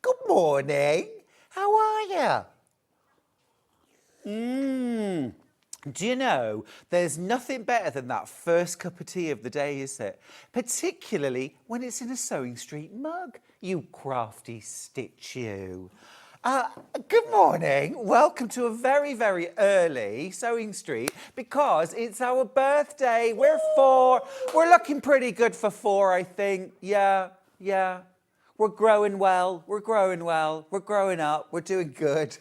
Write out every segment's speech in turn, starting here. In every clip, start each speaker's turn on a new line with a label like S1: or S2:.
S1: Good morning. How are you? Do you know, there's nothing better than that first cup of tea of the day, is it? Particularly when it's in a Sewing Street mug, you crafty stitch you. Good morning. Welcome to a very, very early Sewing Street because it's our birthday. We're 4. We're looking pretty good for 4, I think. Yeah. We're growing well. We're growing well. We're growing up. We're doing good.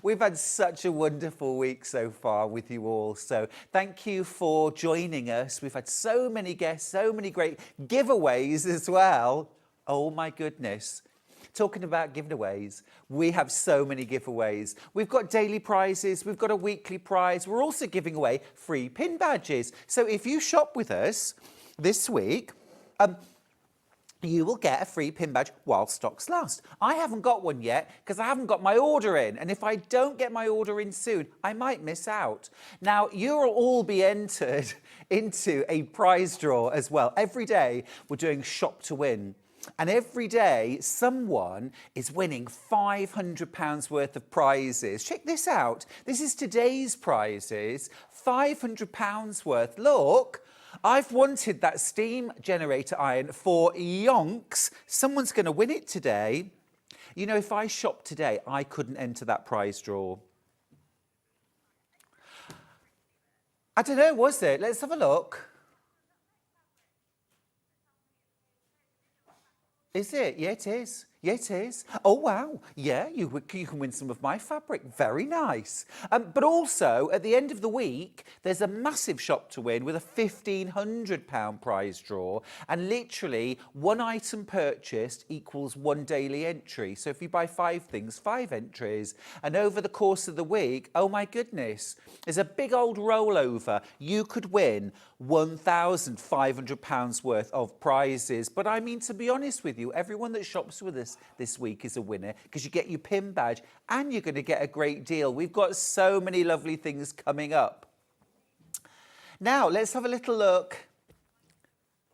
S1: We've had such a wonderful week so far with you all. So thank you for joining us. We've had so many guests, so many great giveaways as well. Oh my goodness. Talking about giveaways, we have so many giveaways. We've got daily prizes, we've got a weekly prize. We're also giving away free pin badges. So if you shop with us this week, you will get a free pin badge while stocks last. I haven't got one yet because I haven't got my order in. And if I don't get my order in soon, I might miss out. Now, you'll all be entered into a prize draw as well. Every day, we're doing Shop to Win. And every day, someone is winning £500 worth of prizes. Check this out. This is today's prizes. £500 worth. Look. I've wanted that steam generator iron for yonks. Someone's going to win it today. You know, if I shopped today, I couldn't enter that prize draw. I don't know, was it? Let's have a look. Is it? Yeah, it is. Yeah, it is. Oh, wow. Yeah, you can win some of my fabric. Very nice. But also, at the end of the week, there's a massive shop to win with a £1,500 prize draw. And literally, one item purchased equals 1 daily entry. So if you buy 5 things, 5 entries. And over the course of the week, oh my goodness, there's a big old rollover. You could win £1,500 worth of prizes. But I mean, to be honest with you, everyone that shops with us this week is a winner because you get your pin badge and you're going to get a great deal. We've got so many lovely things coming up. Now, let's have a little look.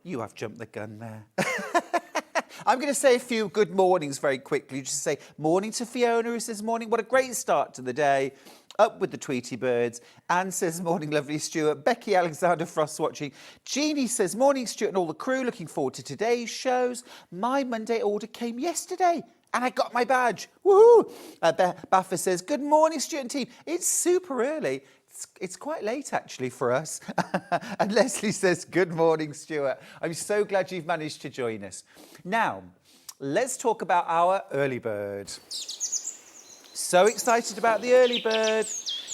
S1: You have jumped the gun there. I'm going to say a few good mornings very quickly. Just say morning to Fiona, who says morning. What a great start to the day. Up with the Tweety birds. Anne says, morning, lovely Stuart. Becky Alexander-Frost watching. Jeannie says, morning, Stuart and all the crew. Looking forward to today's shows. My Monday order came yesterday and I got my badge. Woohoo! Baffa says, good morning, Stuart and team. It's super early. It's quite late, actually, for us. And Leslie says, good morning, Stuart. I'm so glad you've managed to join us. Now, let's talk about our early bird. So excited about the early bird.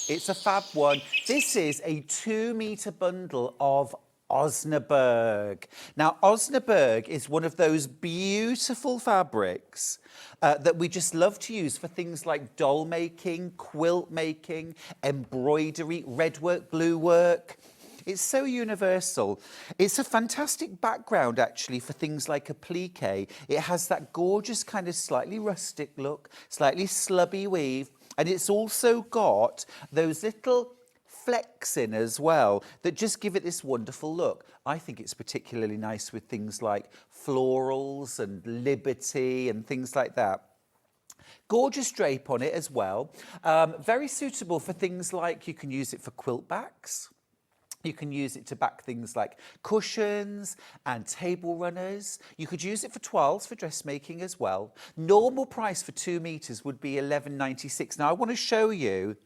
S1: It's a fab one. This is a 2-metre bundle of Osnaburg. Now, Osnaburg is one of those beautiful fabrics that we just love to use for things like doll making, quilt making, embroidery, red work, blue work. It's so universal. It's a fantastic background, actually, for things like applique. It has that gorgeous kind of slightly rustic look, slightly slubby weave, and it's also got those little flecks in as well that just give it this wonderful look. I think it's particularly nice with things like florals and liberty and things like that. Gorgeous drape on it as well. Very suitable for things like you can use it for quilt backs. You can use it to back things like cushions and table runners. You could use it for toiles for dressmaking as well. Normal price for 2 metres would be £11.96. Now, I want to show you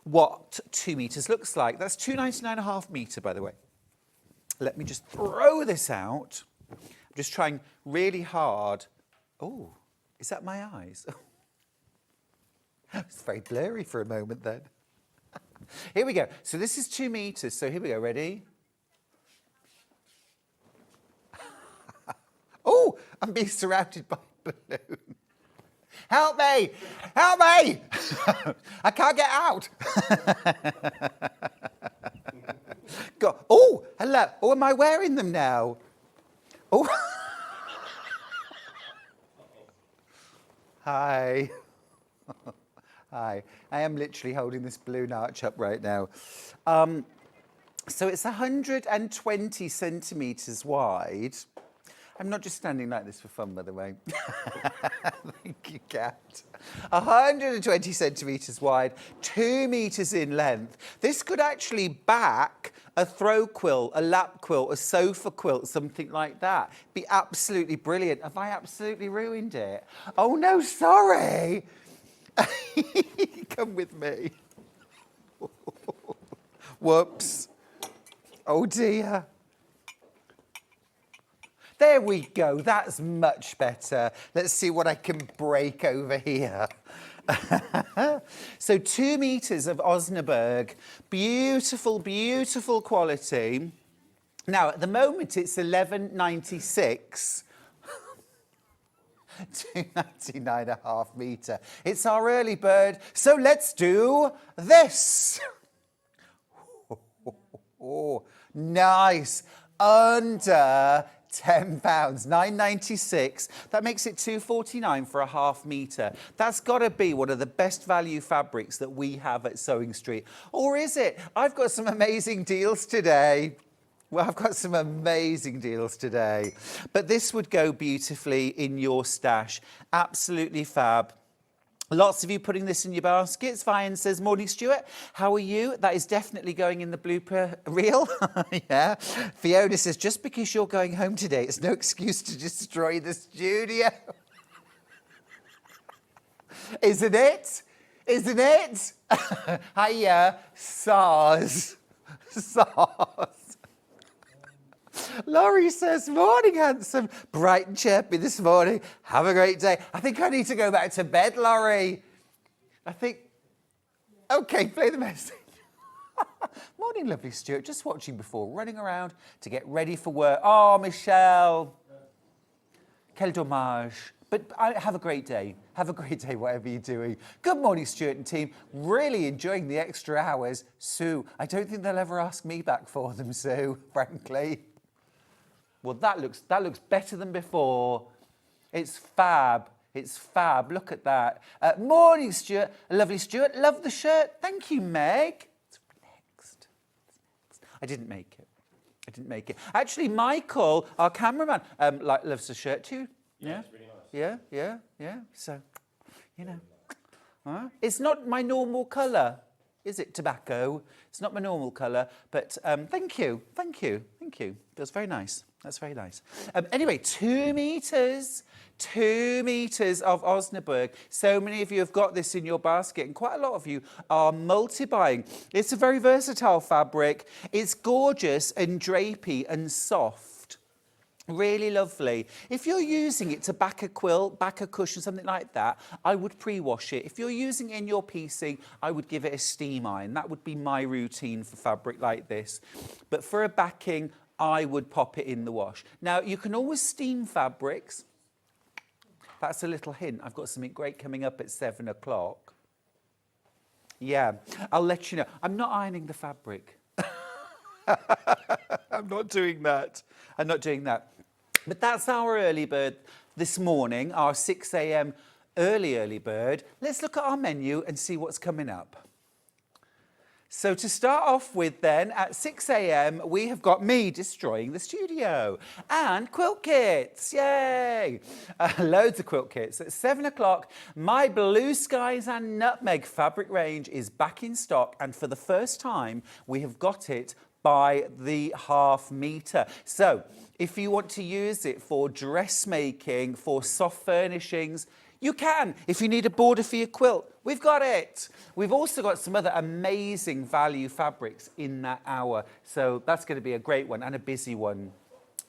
S1: what 2 metres looks like. That's £2.99.5 metre, by the way. Let me just throw this out. I'm just trying really hard. Oh, is that my eyes? It's very blurry for a moment then. Here we go. So this is 2 metres. So here we go. Ready? Oh, I'm being surrounded by a balloon. Help me! Help me! I can't get out. Oh, hello. Oh, am I wearing them now? Oh. Hi. Hi. I am literally holding this balloon arch up right now. So it's 120 centimetres wide. I'm not just standing like this for fun, by the way. Thank you, Kat. 120 centimetres wide, 2 metres in length. This could actually back a throw quilt, a lap quilt, a sofa quilt, something like that. Be absolutely brilliant. Have I absolutely ruined it? Oh, no, sorry. Come with me. Whoops. Oh, dear. There we go. That's much better. Let's see what I can break over here. So 2 metres of Osnaburg. Beautiful, beautiful quality. Now, at the moment, it's £11.96. 299.5 metre. It's our early bird. So let's do this. Oh, nice. Under £10, £9.96. That makes it £2.49 for a half metre. That's got to be one of the best value fabrics that we have at Sewing Street. Or is it? I've got some amazing deals today. Well, I've got some amazing deals today. But this would go beautifully in your stash. Absolutely fab. Lots of you putting this in your baskets. Vian says, morning, Stuart. How are you? That is definitely going in the blooper reel. Yeah. Fiona says, just because you're going home today, it's no excuse to destroy the studio. Isn't it? Isn't it? Hiya. SARS. SARS. Laurie says, morning, handsome. Bright and chirpy this morning. Have a great day. I think I need to go back to bed, Laurie. I think... OK, play the message. Morning, lovely Stuart. Just watching before running around to get ready for work. Oh, Michelle. Quel dommage. But have a great day. Have a great day, whatever you're doing. Good morning, Stuart and team. Really enjoying the extra hours. Sue, I don't think they'll ever ask me back for them, Sue, frankly. Well, that looks better than before. It's fab. It's fab. Look at that. Morning, Stuart. Lovely Stuart. Love the shirt. Thank you, Meg. It's next. I didn't make it. I didn't make it. Actually, Michael, our cameraman, loves the shirt too. Yeah, it's really nice. Yeah. So, you know. It's not my normal colour, is it, tobacco? It's not my normal colour, but thank you. That's very nice. That's very nice. Anyway, 2 metres. 2 metres of Osnaburg. So many of you have got this in your basket, and quite a lot of you are multi-buying. It's a very versatile fabric. It's gorgeous and drapey and soft. Really lovely. If you're using it to back a quilt, back a cushion, something like that, I would pre-wash it. If you're using it in your piecing, I would give it a steam iron. That would be my routine for fabric like this. But for a backing, I would pop it in the wash. Now, you can always steam fabrics. That's a little hint. I've got something great coming up at 7 o'clock. Yeah, I'll let you know. I'm not ironing the fabric. I'm not doing that. I'm not doing that. But that's our early bird this morning, our 6 a.m. early bird. Let's look at our menu and see what's coming up. So to start off with then, at 6 a.m, we have got me destroying the studio and Quilt Kits, yay! Loads of Quilt Kits. At 7 o'clock, my Blue Skies and Nutmeg fabric range is back in stock, and for the first time, we have got it by the half metre. So if you want to use it for dressmaking, for soft furnishings, you can. If you need a border for your quilt, we've got it. We've also got some other amazing value fabrics in that hour. So that's going to be a great one and a busy one.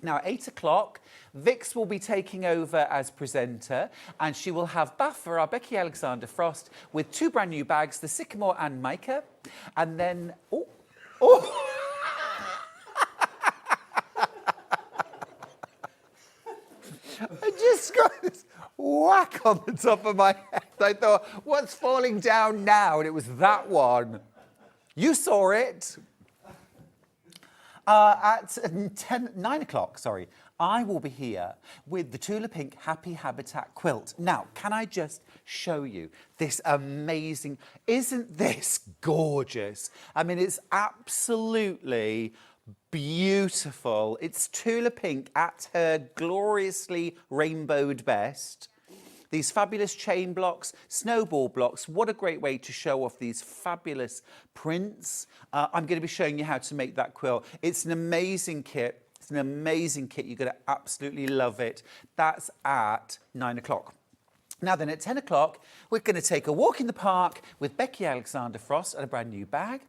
S1: Now, at 8 o'clock, Vix will be taking over as presenter, and she will have Buffer, our Becky Alexander-Frost, with 2 brand new bags, the Sycamore and MICA. And then, I just got this whack on the top of my head. I thought, what's falling down now? And it was that one. You saw it. At 9 o'clock, I will be here with the Tula Pink Happy Habitat quilt. Now, can I just show you this amazing... Isn't this gorgeous? I mean, it's absolutely Beautiful. It's Tula Pink at her gloriously rainbowed best. These fabulous chain blocks, snowball blocks. What a great way to show off these fabulous prints. I'm going to be showing you how to make that quilt. It's an amazing kit. It's an amazing kit. You're going to absolutely love it. That's at 9 o'clock. Now then, at 10 o'clock, we're going to take a walk in the park with Becky Alexander-Frost and a brand new bag.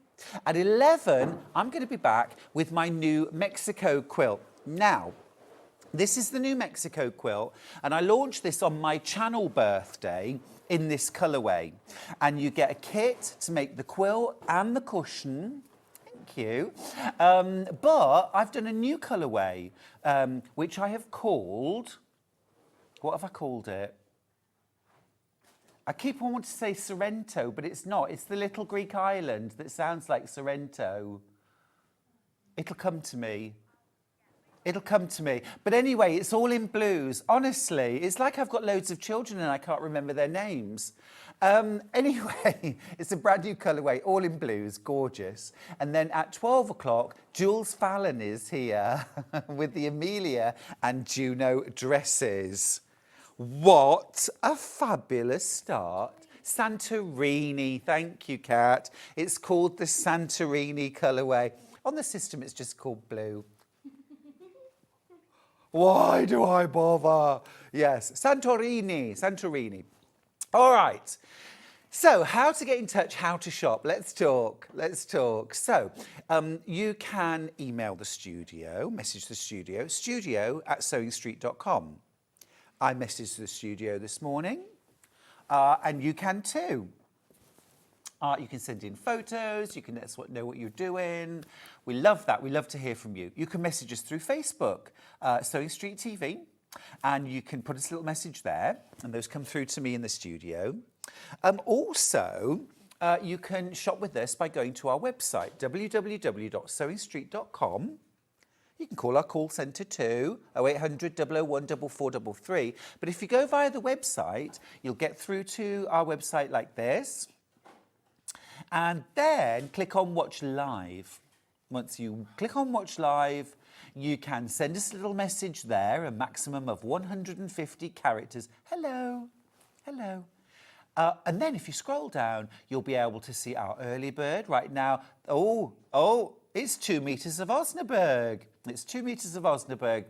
S1: At 11, I'm going to be back with my new Mexico quilt. Now, this is the new Mexico quilt, and I launched this on my channel birthday in this colourway. And you get a kit to make the quilt and the cushion. Thank you. But I've done a new colourway, which I have called... What have I called it? I keep on wanting to say Sorrento, but it's not. It's the little Greek island that sounds like Sorrento. It'll come to me. It'll come to me. But anyway, it's all in blues. Honestly, it's like I've got loads of children and I can't remember their names. Anyway, it's a brand new colourway, all in blues, gorgeous. And then at 12 o'clock, Jules Fallon is here with the EMILEA and JUNO dresses. What a fabulous start. Santorini, thank you, Kat. It's called the Santorini colourway. On the system, it's just called blue. Why do I bother? Yes, Santorini, Santorini. All right. So, how to get in touch, how to shop. Let's talk, let's talk. So, you can email the studio, message the studio, studio@sewingstreet.com. I messaged the studio this morning, and you can too. You can send in photos, you can let us know what you're doing. We love that, we love to hear from you. You can message us through Facebook, Sewing Street TV, and you can put us a little message there, and those come through to me in the studio. Also, you can shop with us by going to our website, www.sewingstreet.com. You can call our call centre too, 0800 001 4433. But if you go via the website, you'll get through to our website like this. And then click on Watch Live. Once you click on Watch Live, you can send us a little message there, a maximum of 150 characters. Hello, hello. And then if you scroll down, you'll be able to see our early bird right now. Oh, it's 2 metres of Osnaburg. It's 2 metres of Osnaburg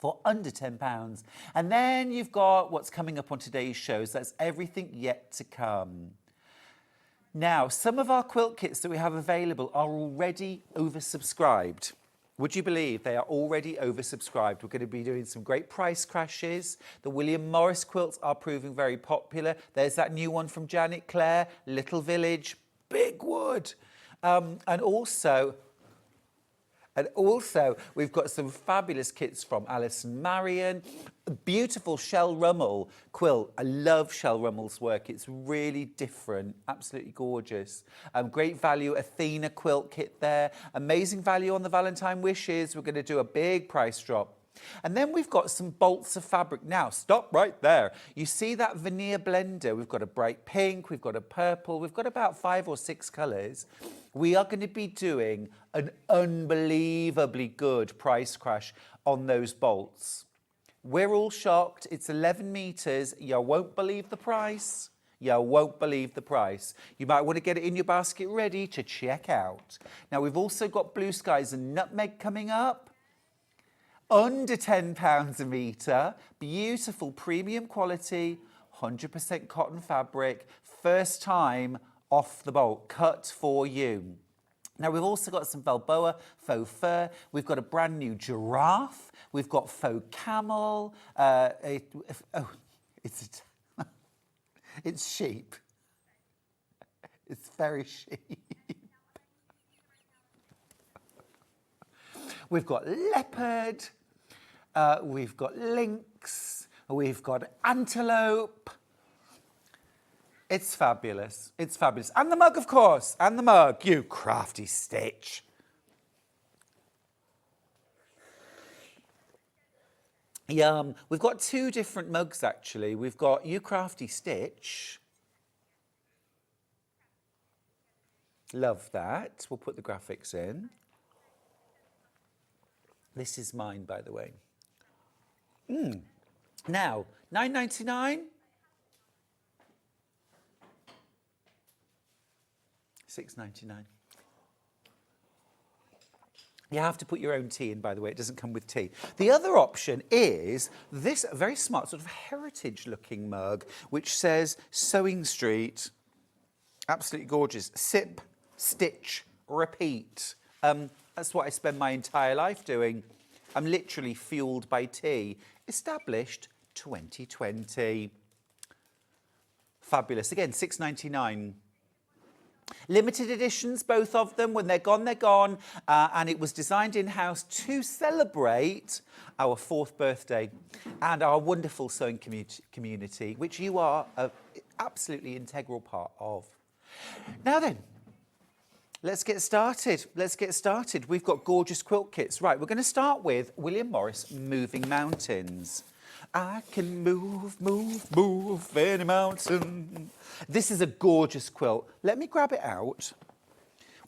S1: for under £10. And then you've got what's coming up on today's shows. That's everything yet to come. Now, some of our quilt kits that we have available are already oversubscribed. Would you believe they are already oversubscribed? We're going to be doing some great price crashes. The William Morris quilts are proving very popular. There's that new one from Janet Clare, Little Village, Big Wood. And also, we've got some fabulous kits from Alison Marion. A beautiful Shell Rummel quilt. I love Shell Rummel's work. It's really different, absolutely gorgeous. Great value Athena quilt kit there. Amazing value on the Valentine Wishes. We're going to do a big price drop. And then we've got some bolts of fabric. Now, stop right there. You see that veneer blender? We've got a bright pink, we've got a purple, we've got about 5 or 6 colours. We are going to be doing an unbelievably good price crash on those bolts. We're all shocked. It's 11 metres. You won't believe the price. You won't believe the price. You might want to get it in your basket ready to check out. Now, we've also got Blue Skies and Nutmeg coming up. Under £10 a metre, beautiful premium quality, 100% cotton fabric, first time off the bolt, cut for you. Now we've also got some Balboa faux fur, we've got a brand new giraffe, we've got faux camel, it's sheep, it's very sheep. We've got leopard, we've got lynx, we've got antelope. It's fabulous, it's fabulous. And the mug, of course, and the mug, you crafty stitch. We've got 2 different mugs, actually. We've got You Crafty Stitch. Love that. We'll put the graphics in. This is mine, by the way. Now, $9.99. $6.99. You have to put your own tea in, by the way. It doesn't come with tea. The other option is this very smart sort of heritage-looking mug, which says Sewing Street. Absolutely gorgeous. Sip, stitch, repeat. That's what I spend my entire life doing. I'm literally fueled by tea. Established 2020. Fabulous. Again, $6.99. Limited editions, both of them. When they're gone, they're gone. And it was designed in-house to celebrate our 4th birthday and our wonderful sewing community, which you are an absolutely integral part of. Now then, let's get started. Let's get started. We've got gorgeous quilt kits. Right, we're going to start with William Morris, Moving Mountains. I can move any mountain. This is a gorgeous quilt. Let me grab it out.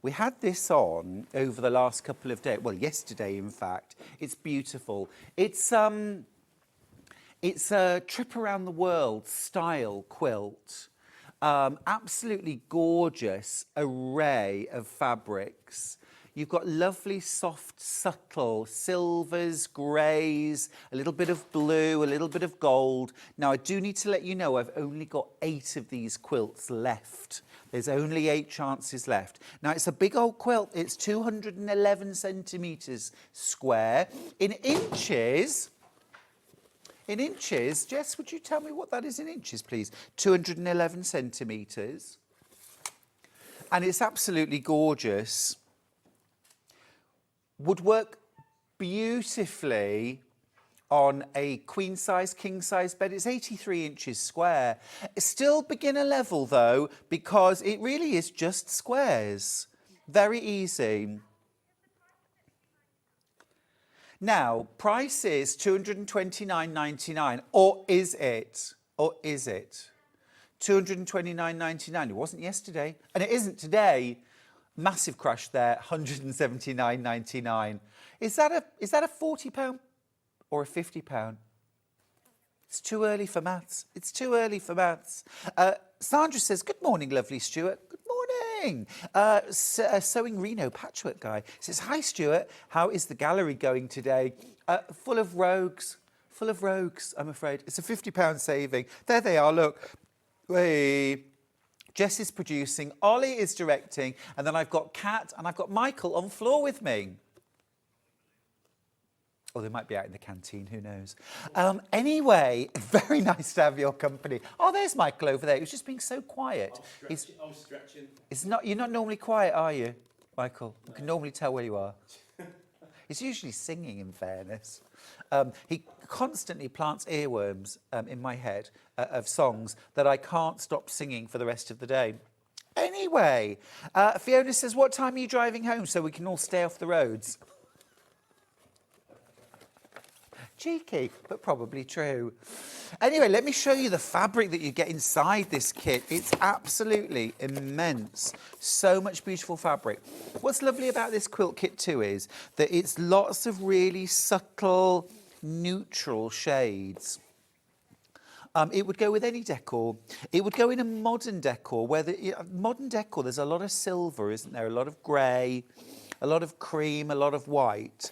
S1: We had this on over the last couple of days. Well, yesterday, in fact. It's beautiful. It's a trip around the world style quilt. Absolutely gorgeous array of fabrics. You've got lovely, soft, subtle silvers, greys, a little bit of blue, a little bit of gold. Now, I do need to let you know I've only got 8 of these quilts left. There's only 8 chances left. Now, it's a big old quilt. It's 211 centimetres square. In inches, Jess, would you tell me what that is in inches, please? 211 centimetres. And it's absolutely gorgeous. Would work beautifully on a queen size, king size bed. It's 83 inches square. It's still beginner level though, because it really is just squares. Very easy. Now, price is $229.99, or is it? Or is it? $229.99. It wasn't yesterday, and it isn't today. Massive crash there, $179.99. Is that a £40 or a £50? It's too early for maths. It's too early for maths. Sandra says, good morning, lovely Stuart. Good morning. Sewing Reno patchwork guy says, hi, Stuart. How is the gallery going today? Full of rogues. Full of rogues, I'm afraid. It's a £50 saving. There they are, look. Hey. Jess is producing, Ollie is directing, and then I've got Kat and I've got Michael on floor with me. Or they might be out in the canteen, who knows. Anyway, very nice to have your company. Oh, there's Michael over there. He was just being so quiet.
S2: I was stretching.
S1: You're not normally quiet, are you, Michael? You can normally tell where you are. He's usually singing, in fairness. He constantly plants earworms in my head of songs that I can't stop singing for the rest of the day. Anyway, Fiona says, what time are you driving home so we can all stay off the roads? Cheeky, but probably true. Anyway, let me show you the fabric that you get inside this kit. It's absolutely immense. So much beautiful fabric. What's lovely about this quilt kit too is that it's lots of really subtle, neutral shades. It would go with any decor. It would go in a modern decor, modern decor, there's a lot of silver, isn't there? A lot of grey, a lot of cream, a lot of white.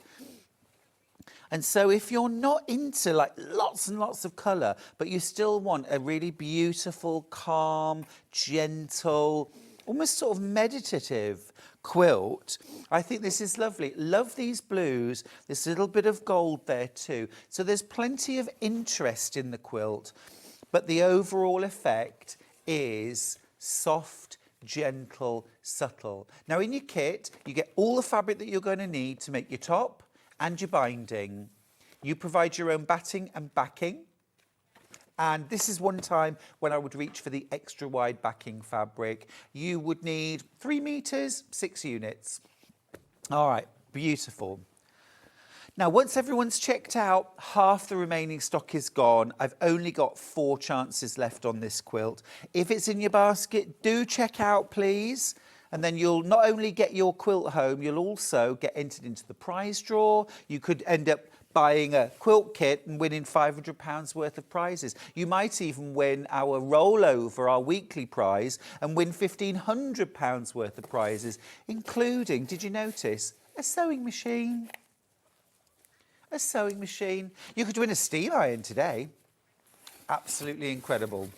S1: And so if you're not into like lots and lots of colour, but you still want a really beautiful, calm, gentle, almost sort of meditative quilt, I think this is lovely. Love these blues. There's a little bit of gold there too. So there's plenty of interest in the quilt, but the overall effect is soft, gentle, subtle. Now in your kit, you get all the fabric that you're going to need to make your top and your binding. You provide your own batting and backing. And this is one time when I would reach for the extra wide backing fabric. You would need 3 meters, 6 units. All right, beautiful. Now, once everyone's checked out, half the remaining stock is gone. I've only got 4 chances left on this quilt. If it's in your basket, do check out, please. And then you'll not only get your quilt home, you'll also get entered into the prize draw. You could end up buying a quilt kit and winning £500 worth of prizes. You might even win our rollover, our weekly prize, and win £1,500 worth of prizes, including, did you notice, a sewing machine. A sewing machine. You could win a steel iron today. Absolutely incredible.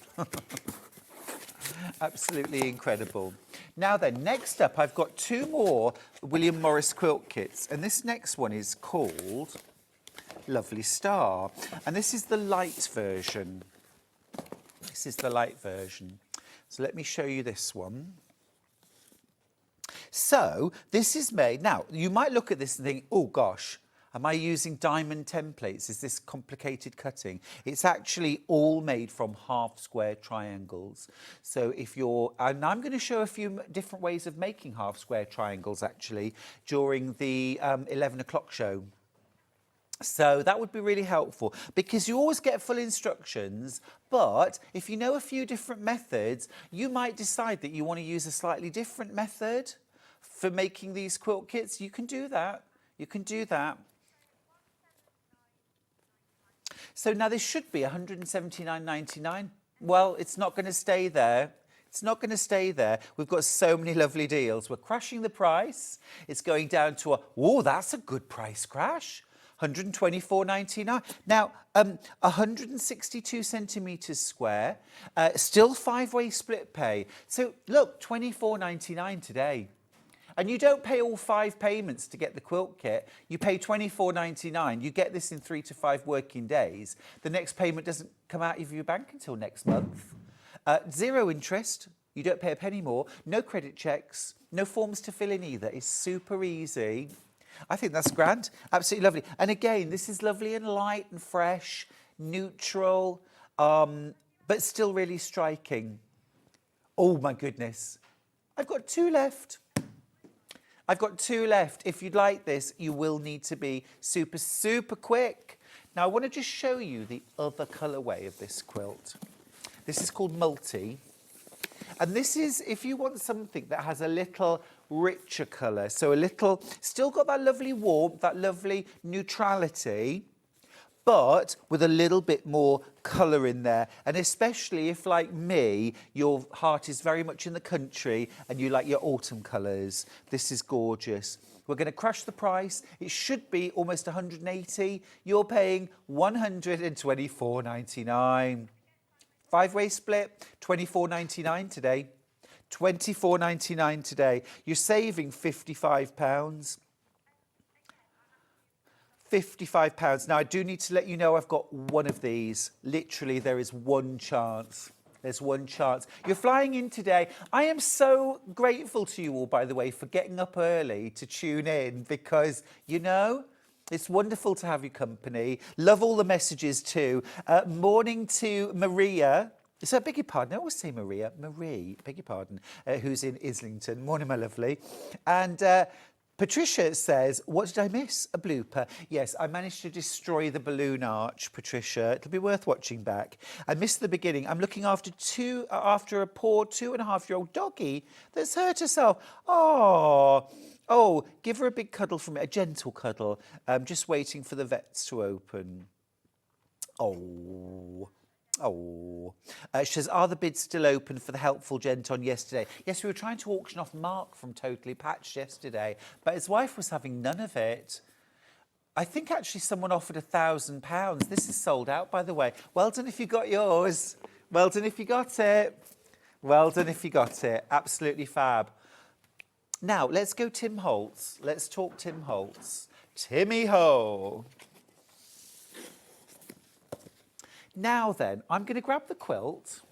S1: Absolutely incredible. Now then, next up, I've got 2 more William Morris quilt kits, and this next one is called Lovely Star, and this is the light version. This is the light version. So let me show you this one. So this is made, now you might look at this and think, oh gosh, am I using diamond templates? Is this complicated cutting? It's actually all made from half square triangles. So if you're, and I'm going to show a few different ways of making half square triangles actually during the 11 o'clock show. So that would be really helpful because you always get full instructions, but if you know a few different methods, you might decide that you want to use a slightly different method for making these quilt kits. You can do that. You can do that. So now this should be £179.99. Well, it's not going to stay there. It's not going to stay there. We've got so many lovely deals. We're crashing the price. It's going down to oh, that's a good price crash. £124.99. Now, 162 centimetres square, still 5-way split pay. So look, £24.99 today. And you don't pay all 5 payments to get the quilt kit. You pay £24.99. You get this in 3 to 5 working days. The next payment doesn't come out of your bank until next month. 0 interest. You don't pay a penny more. No credit checks. No forms to fill in either. It's super easy. I think that's grand. Absolutely lovely. And again, this is lovely and light and fresh, neutral, but still really striking. Oh, my goodness. I've got 2 left. I've got 2 left. If you'd like this, you will need to be super, super quick. Now, I want to just show you the other colourway of this quilt. This is called Multi. And this is, if you want something that has a little richer colour, so a little, still got that lovely warmth, that lovely neutrality, but with a little bit more colour in there. And especially if, like me, your heart is very much in the country and you like your autumn colours, this is gorgeous. We're going to crush the price. It should be almost 180. You're paying £124.99. 5-way split, £24.99 today. £24.99 today. You're saving £55. £55. Now, I do need to let you know I've got one of these. Literally, there is one chance. There's one chance. You're flying in today. I am so grateful to you all, by the way, for getting up early to tune in because, you know, it's wonderful to have your company. Love all the messages too. Morning to Maria. So I beg your pardon, I always say Maria. Marie, beg your pardon, who's in Islington. Morning, my lovely. And Patricia says, what did I miss? A blooper. Yes, I managed to destroy the balloon arch, Patricia. It'll be worth watching back. I missed the beginning. I'm looking after a poor 2.5-year-old doggy that's hurt herself. Oh, give her a big cuddle from me, a gentle cuddle. Just waiting for the vets to open. She says, are the bids still open for the helpful gent on yesterday? Yes, we were trying to auction off Mark from Totally Patched yesterday, but his wife was having none of it. I think actually someone offered £1,000. This is sold out, by the way. Well done if you got yours. Well done if you got it. Well done if you got it. Absolutely fab. Now, let's go Tim Holtz. Let's talk Tim Holtz. Timmy Ho. Now then, I'm going to grab the quilt.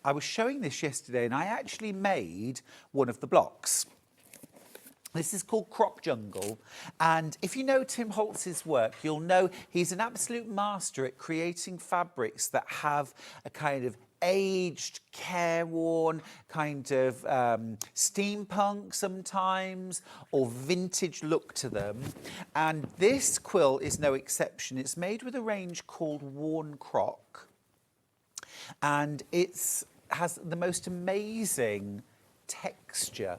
S1: I was showing this yesterday and I actually made one of the blocks. This is called Crop Jungle. And if you know Tim Holtz's work, you'll know he's an absolute master at creating fabrics that have a kind of aged, careworn, kind of steampunk sometimes, or vintage look to them. And this quilt is no exception. It's made with a range called Worn Croc. And it's has the most amazing texture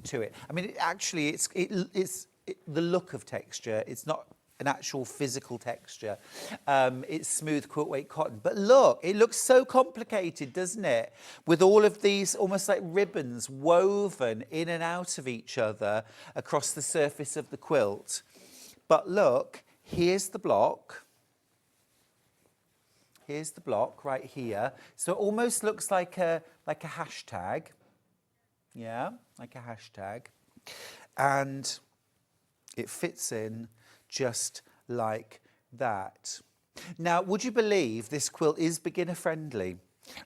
S1: to it. I mean, it's the look of texture. It's not an actual physical texture. It's smooth quilt weight cotton. But look, it looks so complicated, doesn't it? With all of these almost like ribbons woven in and out of each other across the surface of the quilt. But look, here's the block. Here's the block right here. So it almost looks like a hashtag. Yeah, like a hashtag. And it fits in just like that. Now, would you believe this quilt is beginner friendly?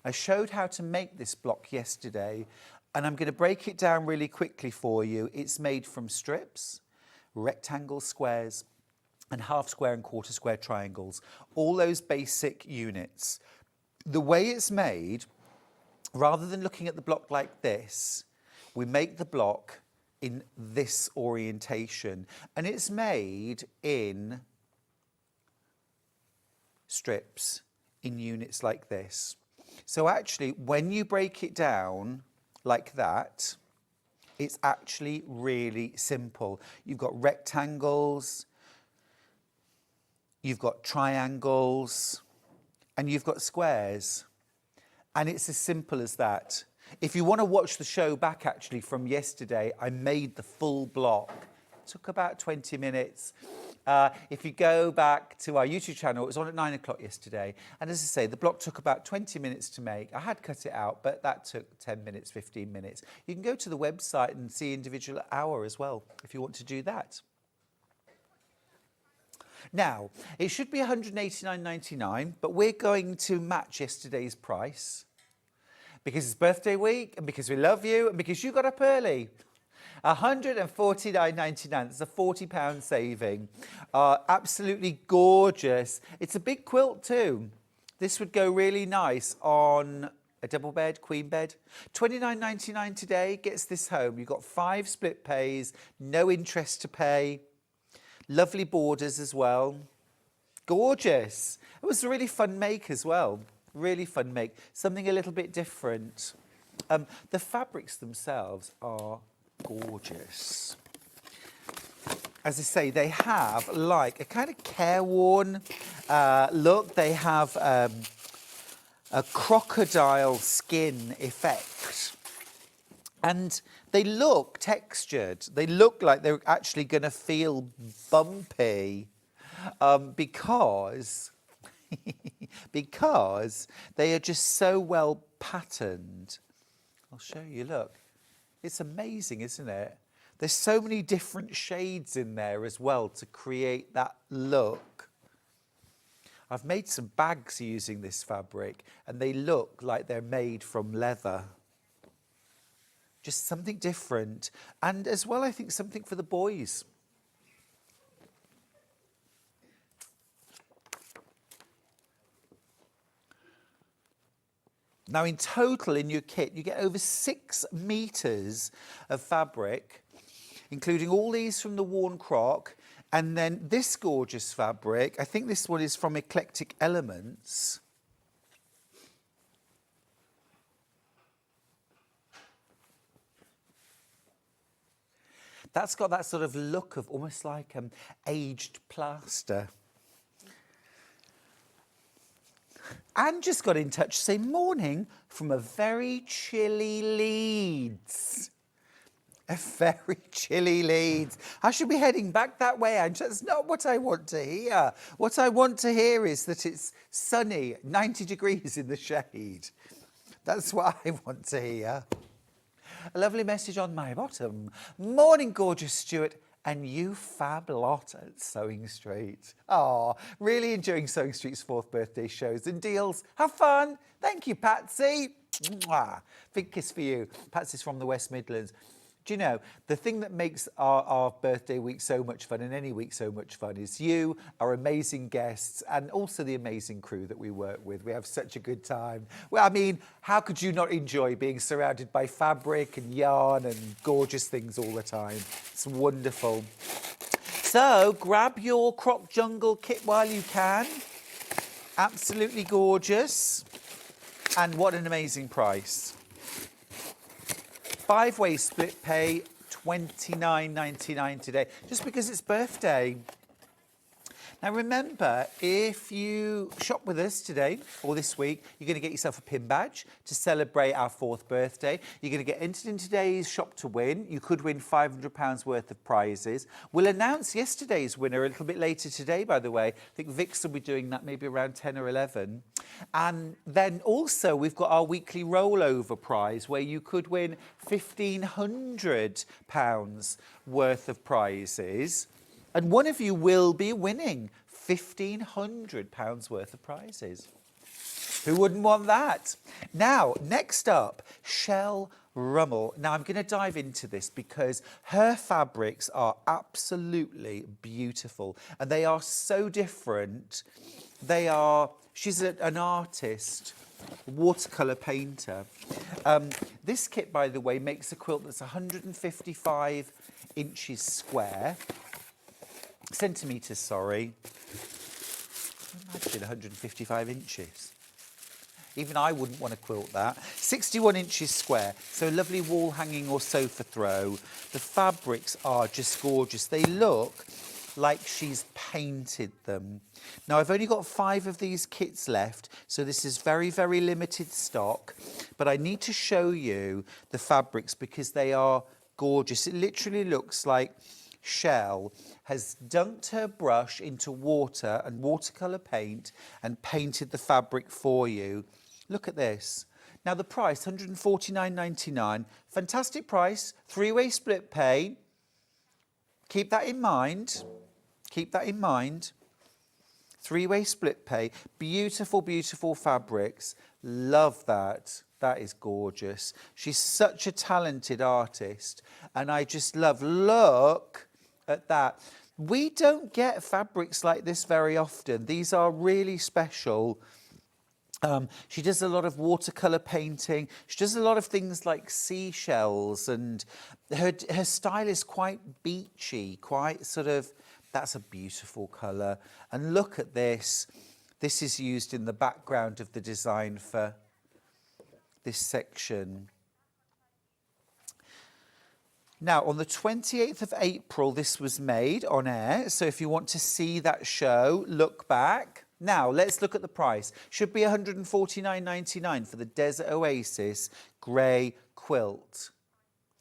S1: I showed how to make this block yesterday, and I'm going to break it down really quickly for you. It's made from strips, rectangle squares, and half square and quarter square triangles, all those basic units. The way it's made, rather than looking at the block like this, we make the block in this orientation, and it's made in strips in units like this. So actually, when you break it down like that, it's actually really simple. You've got rectangles, you've got triangles, and you've got squares. And it's as simple as that. If you want to watch the show back actually from yesterday, I made the full block. It took about 20 minutes. If you go back to our YouTube channel, it was on at 9 o'clock yesterday. And as I say, the block took about 20 minutes to make. I had cut it out, but that took 10 minutes, 15 minutes. You can go to the website and see individual hour as well, if you want to do that. Now, it should be £189.99, but we're going to match yesterday's price because it's birthday week and because we love you and because you got up early. £149.99, that's a £40 saving. Absolutely gorgeous. It's a big quilt too. This would go really nice on a double bed, queen bed. £29.99 today gets this home. You've got 5 split pays, no interest to pay. Lovely borders as well. Gorgeous. It was a really fun make as well. Really fun make. Something a little bit different. The fabrics themselves are gorgeous. As I say, they have like a kind of careworn look. They have a crocodile skin effect. And they look textured. They look like they're actually going to feel bumpy because they are just so well patterned. I'll show you, look. It's amazing, isn't it? There's so many different shades in there as well to create that look. I've made some bags using this fabric and they look like they're made from leather. Just something different. And as well, I think something for the boys. Now, in total, in your kit, you get over 6 meters of fabric, including all these from the worn croc, and then this gorgeous fabric. I think this one is from Eclectic Elements. That's got that sort of look of almost like aged plaster. Anne just got in touch saying, morning from a very chilly Leeds. A very chilly Leeds. I should be heading back that way, Anne. That's not what I want to hear. What I want to hear is that it's sunny, 90 degrees in the shade. That's what I want to hear. A lovely message on my bottom. Morning, gorgeous Stuart, and you fab lot at Sewing Street. Oh, really enjoying Sewing Street's 4th birthday shows and deals. Have fun. Thank you, Patsy. Mwah. Big kiss for you. Patsy's from the West Midlands. Do you know, the thing that makes our birthday week so much fun, and any week so much fun, is you, our amazing guests, and also the amazing crew that we work with. We have such a good time. Well, I mean, how could you not enjoy being surrounded by fabric and yarn and gorgeous things all the time? It's wonderful. So, grab your Croc Jungle kit while you can. Absolutely gorgeous. And what an amazing price. 5-way split pay, $29.99 today, just because it's birthday. Now remember, if you shop with us today or this week, you're going to get yourself a pin badge to celebrate our 4th birthday. You're going to get entered in today's shop to win. You could win £500 worth of prizes. We'll announce yesterday's winner a little bit later today, by the way. I think Vix will be doing that maybe around 10 or 11. And then also we've got our weekly rollover prize where you could win £1,500 worth of prizes. And one of you will be winning £1,500 worth of prizes. Who wouldn't want that? Now, next up, Shell Rummel. Now, I'm going to dive into this because her fabrics are absolutely beautiful. And they are so different. She's an artist, watercolour painter. This kit, by the way, makes a quilt that's 155 inches square. Centimetres, sorry. Imagine 155 inches. Even I wouldn't want to quilt that. 61 inches square, so a lovely wall hanging or sofa throw. The fabrics are just gorgeous. They look like she's painted them. Now, I've only got 5 of these kits left, so this is very, very limited stock. But I need to show you the fabrics because they are gorgeous. It literally looks like Shell has dunked her brush into water and watercolour paint and painted the fabric for you. Look at this. Now the price, $149.99. Fantastic price, 3-way split pay. Keep that in mind. Keep that in mind. 3-way split pay. Beautiful, beautiful fabrics. Love that. That is gorgeous. She's such a talented artist. And I just love, look at that. We don't get fabrics like this very often. These are really special. She does a lot of watercolour painting. She does a lot of things like seashells, and her style is quite beachy, quite sort of, that's a beautiful colour. And look at this. This is used in the background of the design for this section. Now, on the 28th of April, this was made on air. So if you want to see that show, look back. Now, let's look at the price. Should be $149.99 for the Desert Oasis Grey Quilt.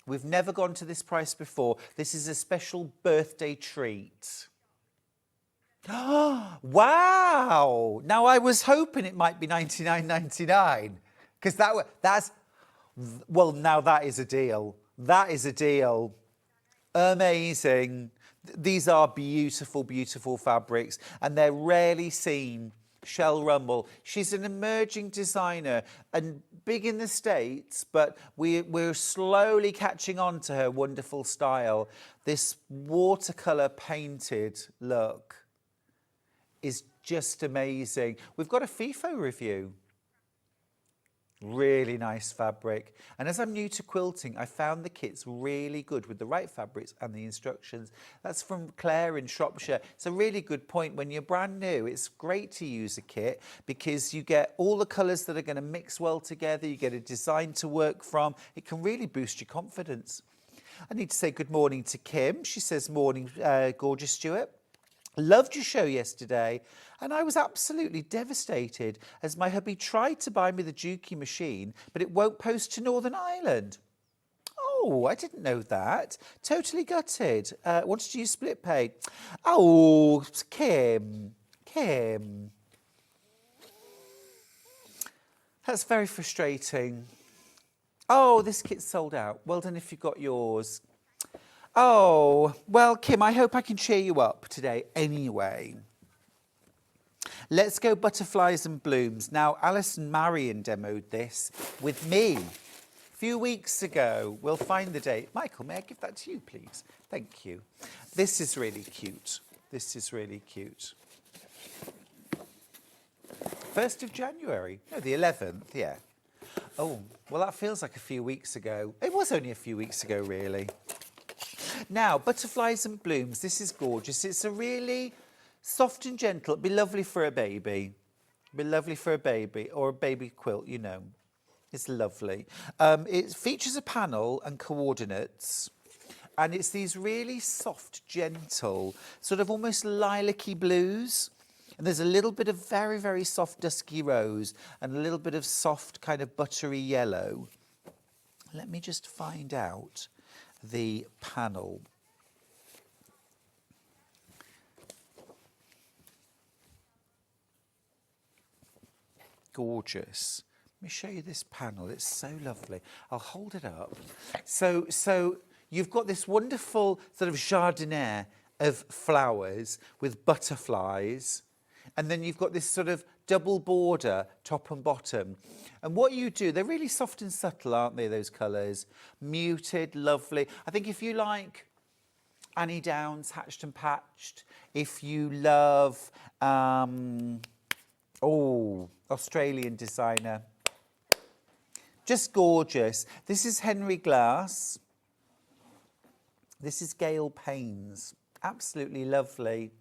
S1: We've never gone to this price before. This is a special birthday treat. Wow! Now, I was hoping it might be $99.99 because that's, well, now that is a deal. That is a deal. Amazing. These are beautiful, beautiful fabrics, and they're rarely seen. Shell Rummel. She's an emerging designer and big in the States, but we're slowly catching on to her wonderful style. This watercolour painted look is just amazing. We've got a FIFO review. Really nice fabric. And as I'm new to quilting, I found the kits really good with the right fabrics and the instructions. That's from Claire in Shropshire. It's a really good point. When you're brand new, it's great to use a kit because you get all the colours that are going to mix well together. You get a design to work from. It can really boost your confidence. I need to say good morning to Kim. She says, morning, gorgeous Stuart. Loved your show yesterday, and I was absolutely devastated as my hubby tried to buy me the Juki machine, but it won't post to Northern Ireland. Oh, I didn't know that. Totally gutted. Wanted to use split pay. Oh, Kim. That's very frustrating. Oh, this kit's sold out. Well done if you got yours. Oh, well, Kim, I hope I can cheer you up today anyway. Let's go Butterflies and Blooms. Now, Alison Marion demoed this with me a few weeks ago. We'll find the date. Michael, may I give that to you, please? Thank you. This is really cute. This is really cute. 1st of January. No, the 11th, yeah. Oh, well, that feels like a few weeks ago. It was only a few weeks ago, really. Now, Butterflies and Blooms, this is gorgeous. It's a really soft and gentle, it'd be lovely for a baby. Be lovely for a baby or a baby quilt, you know. It's lovely. It features a panel and coordinates. And it's these really soft, gentle, sort of almost lilac-y blues. And there's a little bit of very, very soft dusky rose and a little bit of soft kind of buttery yellow. Let me just find out the panel. Gorgeous. Let me show you this panel. It's so lovely. I'll hold it up. So you've got this wonderful sort of jardiniere of flowers with butterflies. And then you've got this sort of double border, top and bottom. And what you do, they're really soft and subtle, aren't they, those colours? Muted, lovely. I think if you like Annie Downs, Hatched and Patched, if you love, Australian designer, just gorgeous. This is Henry Glass. This is Gail Paynes. Absolutely lovely.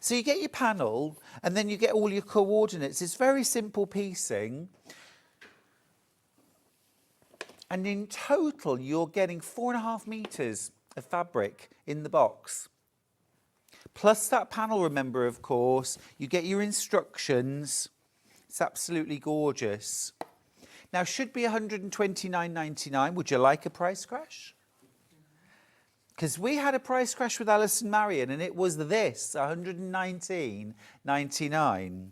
S1: So you get your panel and then you get all your coordinates. It's very simple piecing. And in total, you're getting 4.5 metres of fabric in the box. Plus that panel, remember, of course, you get your instructions. It's absolutely gorgeous. Now, should be £129.99. Would you like a price crash? Because we had a price crash with Alison Marion and it was this, £119.99.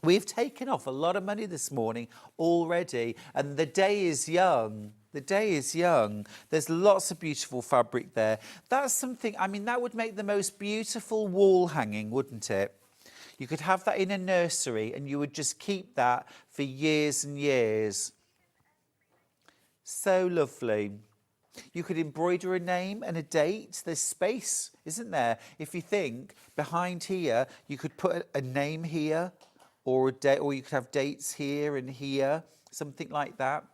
S1: We've taken off a lot of money this morning already and the day is young. The day is young. There's lots of beautiful fabric there. That's something, I mean, that would make the most beautiful wall hanging, wouldn't it? You could have that in a nursery and you would just keep that for years and years. So lovely. You could embroider a name and a date. There's space, isn't there? If you think behind here, you could put a name here or a date, or you could have dates here and here, something like that.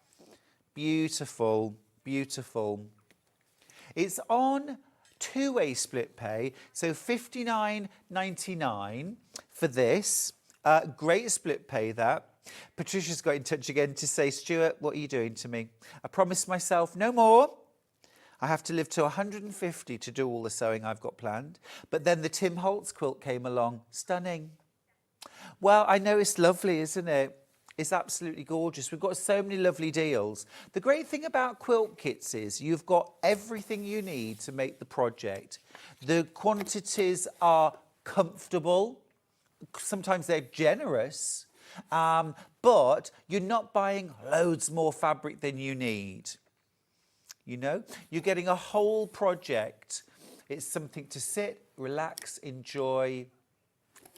S1: Beautiful, beautiful. It's on two-way split pay, so £59.99 for this. Great split pay, that. Patricia's got in touch again to say, Stuart, what are you doing to me? I promised myself no more. I have to live to 150 to do all the sewing I've got planned. But then the Tim Holtz quilt came along. Stunning. Well, I know it's lovely, isn't it? It's absolutely gorgeous. We've got so many lovely deals. The great thing about Quilt Kits is you've got everything you need to make the project. The quantities are comfortable. Sometimes they're generous. But you're not buying loads more fabric than you need. You know, you're getting a whole project. It's something to sit, relax, enjoy.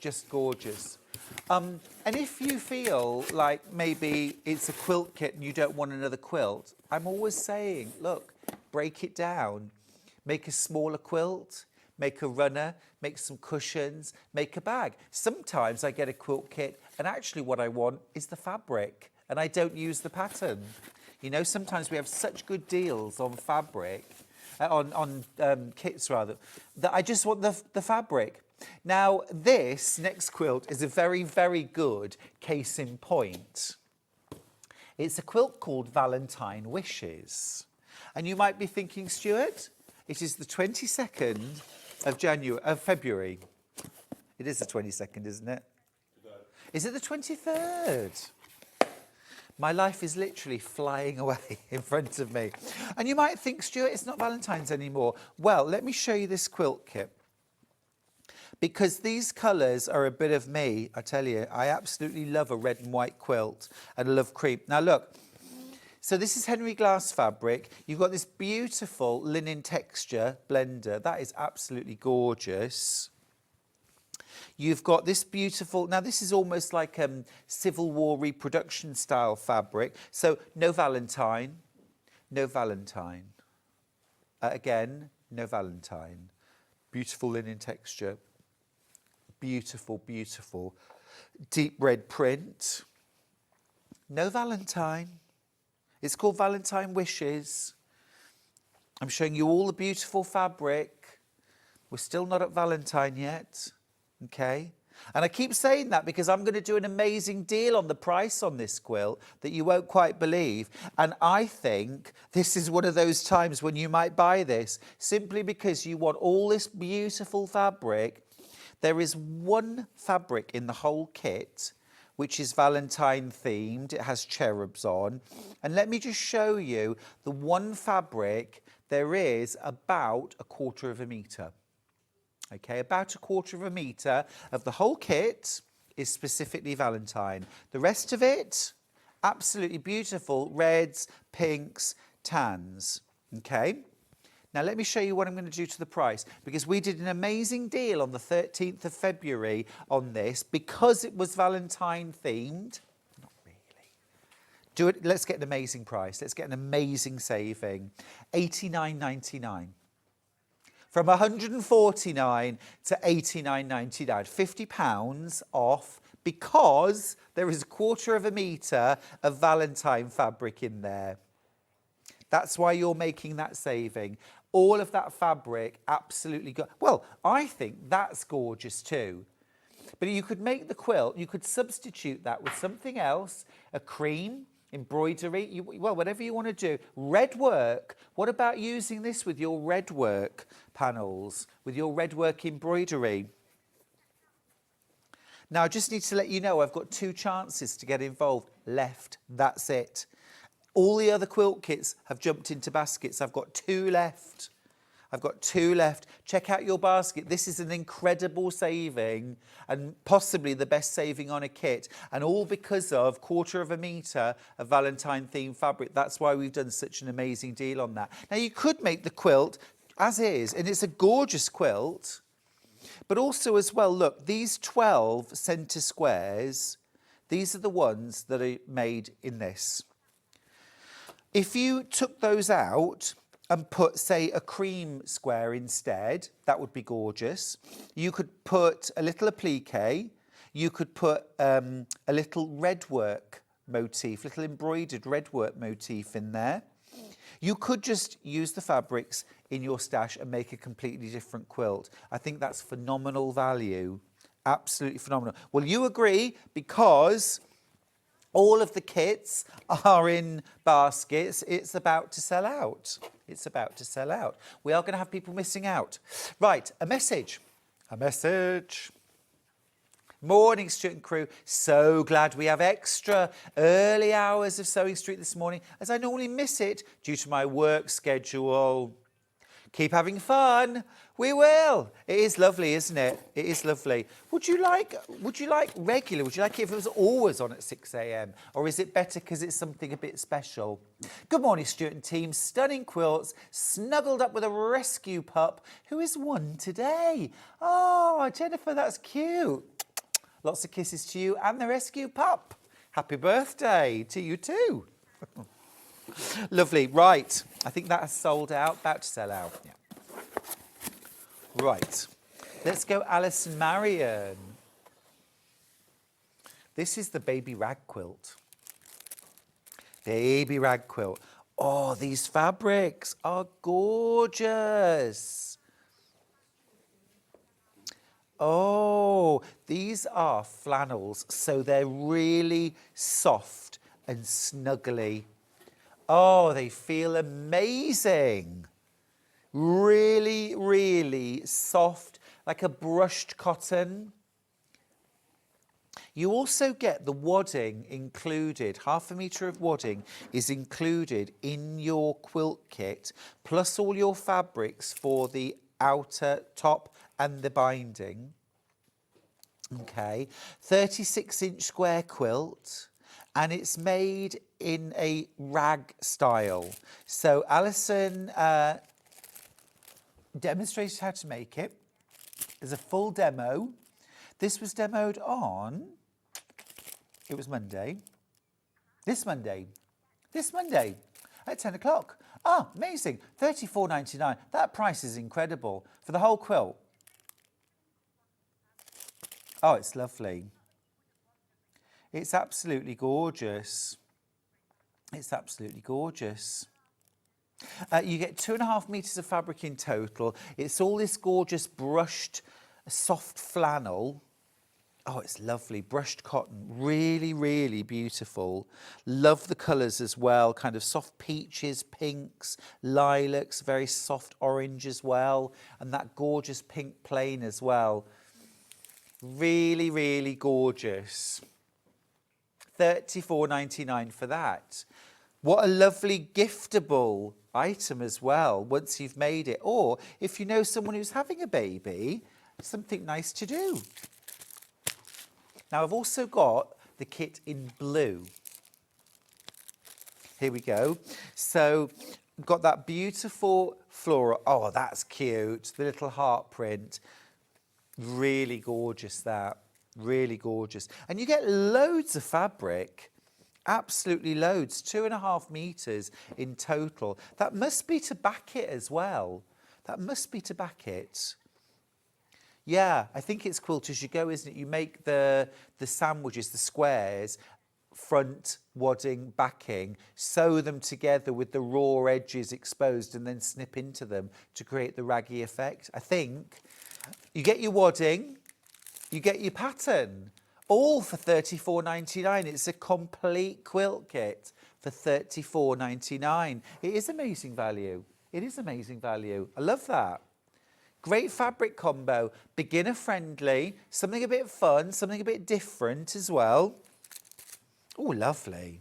S1: Just gorgeous. And if you feel like maybe it's a quilt kit and you don't want another quilt, I'm always saying, look, break it down. Make a smaller quilt, make a runner, make some cushions, make a bag. Sometimes I get a quilt kit and actually what I want is the fabric and I don't use the pattern. You know, sometimes we have such good deals on fabric, on kits rather, that I just want the fabric. Now, this next quilt is a very, very good case in point. It's a quilt called Valentine Wishes. And you might be thinking, Stuart, it is the 22nd of February. It is the 22nd, isn't it? Is it the 23rd? My life is literally flying away in front of me. And you might think, Stuart, it's not Valentine's anymore. Well, let me show you this quilt kit. Because these colours are a bit of me, I tell you. I absolutely love a red and white quilt and I love crepe. Now look, so this is Henry Glass fabric. You've got this beautiful linen texture blender. That is absolutely gorgeous. You've got this beautiful, now this is almost like Civil War reproduction style fabric. So no Valentine, no Valentine. Again, no Valentine. Beautiful linen texture. Beautiful, beautiful. Deep red print. No Valentine. It's called Valentine Wishes. I'm showing you all the beautiful fabric. We're still not at Valentine yet. Okay. And I keep saying that because I'm going to do an amazing deal on the price on this quilt that you won't quite believe. And I think this is one of those times when you might buy this simply because you want all this beautiful fabric. There is one fabric in the whole kit which is Valentine themed. It has cherubs on. And let me just show you the one fabric. There is about 1/4 of a metre. Okay, about 1/4 of a metre of the whole kit is specifically Valentine. The rest of it, absolutely beautiful reds, pinks, tans. Okay, now let me show you what I'm going to do to the price, because we did an amazing deal on the 13th of February on this because it was Valentine themed. Not really. Do it. Let's get an amazing price. Let's get an amazing saving. £89.99. From £149 to £89.99, £50 off, because there is 1/4 of a metre of Valentine fabric in there. That's why you're making that saving. All of that fabric, absolutely well, I think that's gorgeous too. But you could make the quilt, you could substitute that with something else, a cream, embroidery, well, whatever you want to do. Red work, what about using this with your red work panels, with your red work embroidery? Now, I just need to let you know I've got 2 chances to get involved left. That's it. All the other quilt kits have jumped into baskets. I've got 2 left. I've got 2 left. Check out your basket. This is an incredible saving and possibly the best saving on a kit. And all because of 1/4 of a metre of Valentine themed fabric. That's why we've done such an amazing deal on that. Now, you could make the quilt as is, and it's a gorgeous quilt. But also as well, look, these 12 centre squares, these are the ones that are made in this. If you took those out and put, say, a cream square instead, that would be gorgeous. You could put a little applique. You could put a little red work motif, little embroidered red work motif in there. You could just use the fabrics in your stash and make a completely different quilt. I think that's phenomenal value. Absolutely phenomenal. Well, you agree, because all of the kits are in baskets. It's about to sell out. It's about to sell out. We are going to have people missing out. Right, a message. A message. Morning, Stuart and crew. So glad we have extra early hours of Sewing Street this morning, as I normally miss it due to my work schedule. Keep having fun. We will. It is lovely, isn't it? It is lovely. Would you like regular? Would you like it if it was always on at 6 a.m? Or is it better because it's something a bit special? Good morning, Stuart and team. Stunning quilts, snuggled up with a rescue pup who is 1 today. Oh, Jennifer, that's cute. Lots of kisses to you and the rescue pup. Happy birthday to you too. Lovely. Right. I think that has sold out. About to sell out. Yeah. Right. Let's go Alison Marion. This is the baby rag quilt. Baby rag quilt. Oh, these fabrics are gorgeous. Oh, these are flannels, so they're really soft and snuggly. Oh, they feel amazing. Really, really soft, like a brushed cotton. You also get the wadding included. 1/2 metre of wadding is included in your quilt kit, plus all your fabrics for the outer top and the binding. Okay, 36-inch square quilt, and it's made in a rag style. So Alison demonstrated how to make it. There's a full demo. This was demoed on, it was Monday. This Monday at 10 o'clock. Oh, amazing. $34.99. That price is incredible for the whole quilt. Oh, it's lovely. It's absolutely gorgeous. It's absolutely gorgeous. You get 2.5 metres of fabric in total. It's all this gorgeous brushed soft flannel. Oh, it's lovely. Brushed cotton, really, really beautiful. Love the colours as well, kind of soft peaches, pinks, lilacs, very soft orange as well, and that gorgeous pink plain as well. Really, really gorgeous. $34.99 for that. What a lovely giftable item as well, once you've made it. Or if you know someone who's having a baby, something nice to do. Now, I've also got the kit in blue. Here we go. So, got that beautiful floral. Oh, that's cute. The little heart print. Really gorgeous, that. Really gorgeous. And you get loads of fabric. Absolutely loads. 2.5 meters in total. That must be to back it as well. That must be to back it. Yeah, I think it's quilt as you go, isn't it? You make the sandwiches, the squares, front, wadding, backing, sew them together with the raw edges exposed and then snip into them to create the raggy effect. I think you get your wadding, you get your pattern, all for $34.99. It's a complete quilt kit for $34.99. It is amazing value. It is amazing value. I love that. Great fabric combo, beginner friendly, something a bit fun, something a bit different as well. Oh, lovely.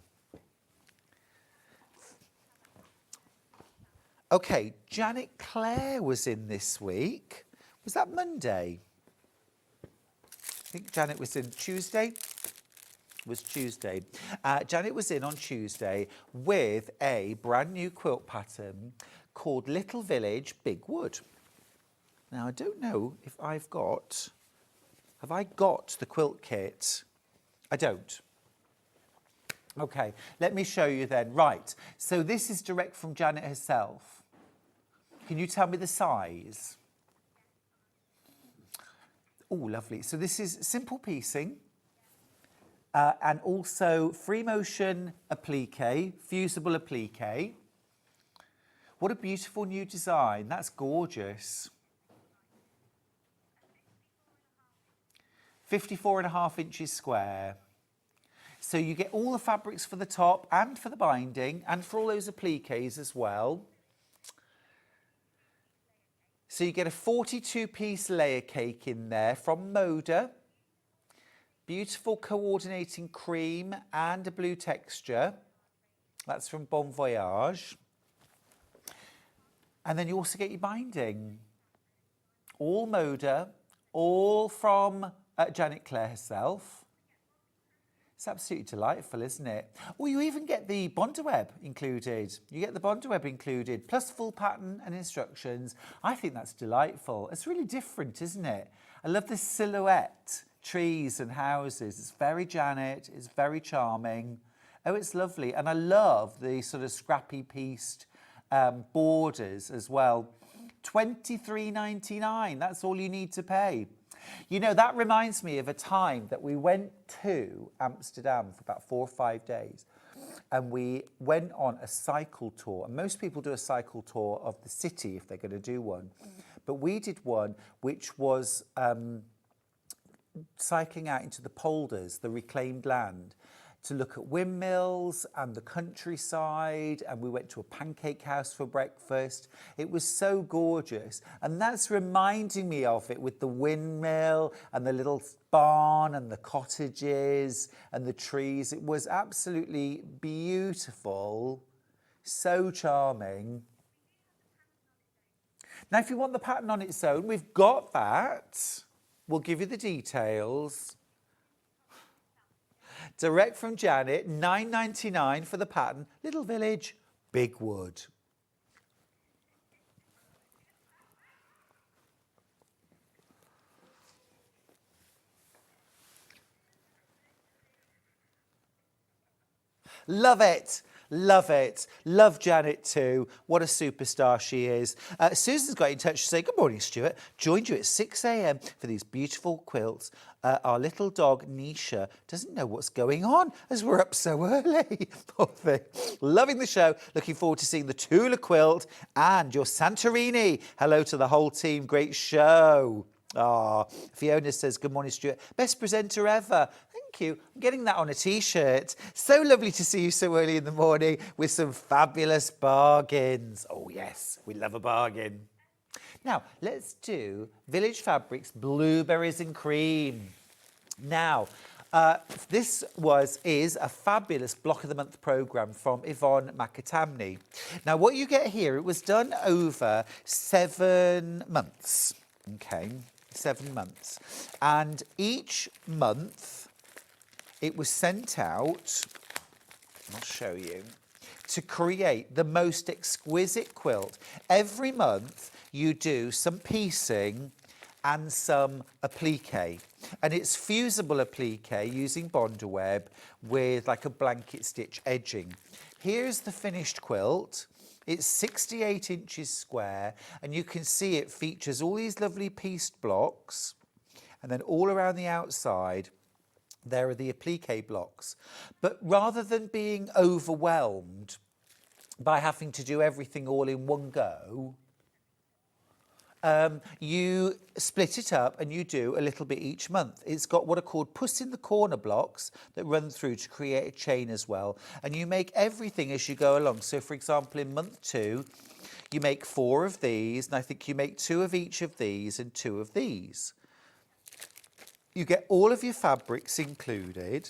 S1: Okay, Janet Clare was in this week. Was that Monday? I think Janet was in Tuesday. Was Tuesday. Janet was in on Tuesday with a brand new quilt pattern called Little Village, Big Wood. Now, I don't know if I've got... Have I got the quilt kit? I don't. Okay, let me show you then. Right, so this is direct from Janet herself. Can you tell me the size? Oh, lovely. So this is simple piecing and also free motion applique, fusible applique. What a beautiful new design. That's gorgeous. 54.5 inches square. So you get all the fabrics for the top and for the binding and for all those appliques as well. So you get a 42-piece layer cake in there from Moda. Beautiful coordinating cream and a blue texture. That's from Bon Voyage. And then you also get your binding. All Moda, all from Janet Clare herself. It's absolutely delightful, isn't it? Well, you even get the Bondaweb included. You get the Bondaweb included, plus full pattern and instructions. I think that's delightful. It's really different, isn't it? I love this silhouette, trees and houses. It's very Janet, it's very charming. Oh, it's lovely. And I love the sort of scrappy pieced borders as well. $23.99, that's all you need to pay. You know, that reminds me of a time that we went to Amsterdam for about 4 or 5 days and we went on a cycle tour. And most people do a cycle tour of the city if they're going to do one. But we did one which was cycling out into the polders, the reclaimed land, to look at windmills and the countryside, and we went to a pancake house for breakfast. It was so gorgeous, and that's reminding me of it with the windmill and the little barn and the cottages and the trees. It was absolutely beautiful, so charming. Now, if you want the pattern on its own, we've got that. We'll give you the details. Direct from Janet, $9.99 for the pattern. Little Village, Big Wood. Love it. Love it. Love Janet too. What a superstar she is. Susan's got in touch to say, good morning, Stuart. Joined you at 6 a.m. for these beautiful quilts. Our little dog, Nisha, doesn't know what's going on as we're up so early. Poor thing. Loving the show. Looking forward to seeing the Tula quilt and your Santorini. Hello to the whole team. Great show. Ah, Fiona says, good morning, Stuart. Best presenter ever. Thank you. I'm getting that on a T-shirt. So lovely to see you so early in the morning with some fabulous bargains. Oh, yes, we love a bargain. Now, let's do Village Fabrics, Blueberries and Cream. Now, this is a fabulous Block of the Month programme from Yvonne McAtamney. Now, what you get here, it was done over 7 months, okay, 7 months. And each month, it was sent out, I'll show you, to create the most exquisite quilt. Every month, you do some piecing and some applique. And it's fusible applique using Bondaweb with like a blanket stitch edging. Here's the finished quilt. It's 68 inches square, and you can see it features all these lovely pieced blocks, and then all around the outside there are the applique blocks. But rather than being overwhelmed by having to do everything all in one go, you split it up and you do a little bit each month. It's got what are called puss in the corner blocks that run through to create a chain as well. And you make everything as you go along. So for example, in month 2, you make 4 of these, and I think you make 2 of each of these and 2 of these. You get all of your fabrics included,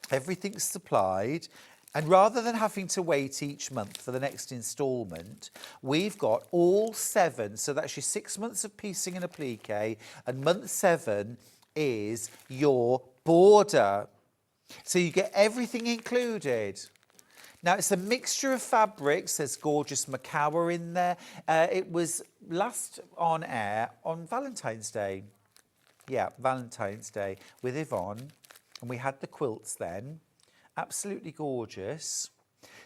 S1: everything's supplied. And rather than having to wait each month for the next instalment, we've got all 7. So that's your 6 months of piecing and applique, and month 7 is your border. So you get everything included. Now, it's a mixture of fabrics. There's gorgeous macawa in there. It was last on air on Valentine's Day. Yeah, Valentine's Day with Yvonne. And we had the quilts then. Absolutely gorgeous.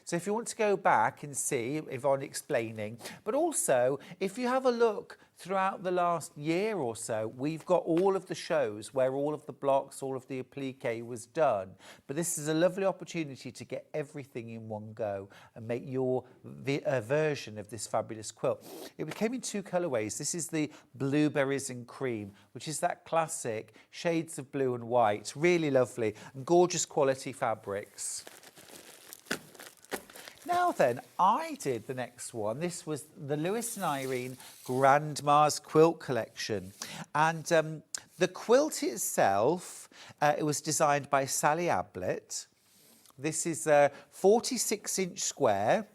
S1: So if you want to go back and see Yvonne explaining, but also if you have a look throughout the last year or so, we've got all of the shows where all of the blocks, all of the applique was done. But this is a lovely opportunity to get everything in one go and make your version of this fabulous quilt. It came in 2 colourways. This is the Blueberries and Cream, which is that classic shades of blue and white. Really lovely and gorgeous quality fabrics. Now then, I did the next one. This was the Lewis and Irene Grandma's Quilt Collection. And the quilt itself, it was designed by Sally Ablett. This is a 46-inch square.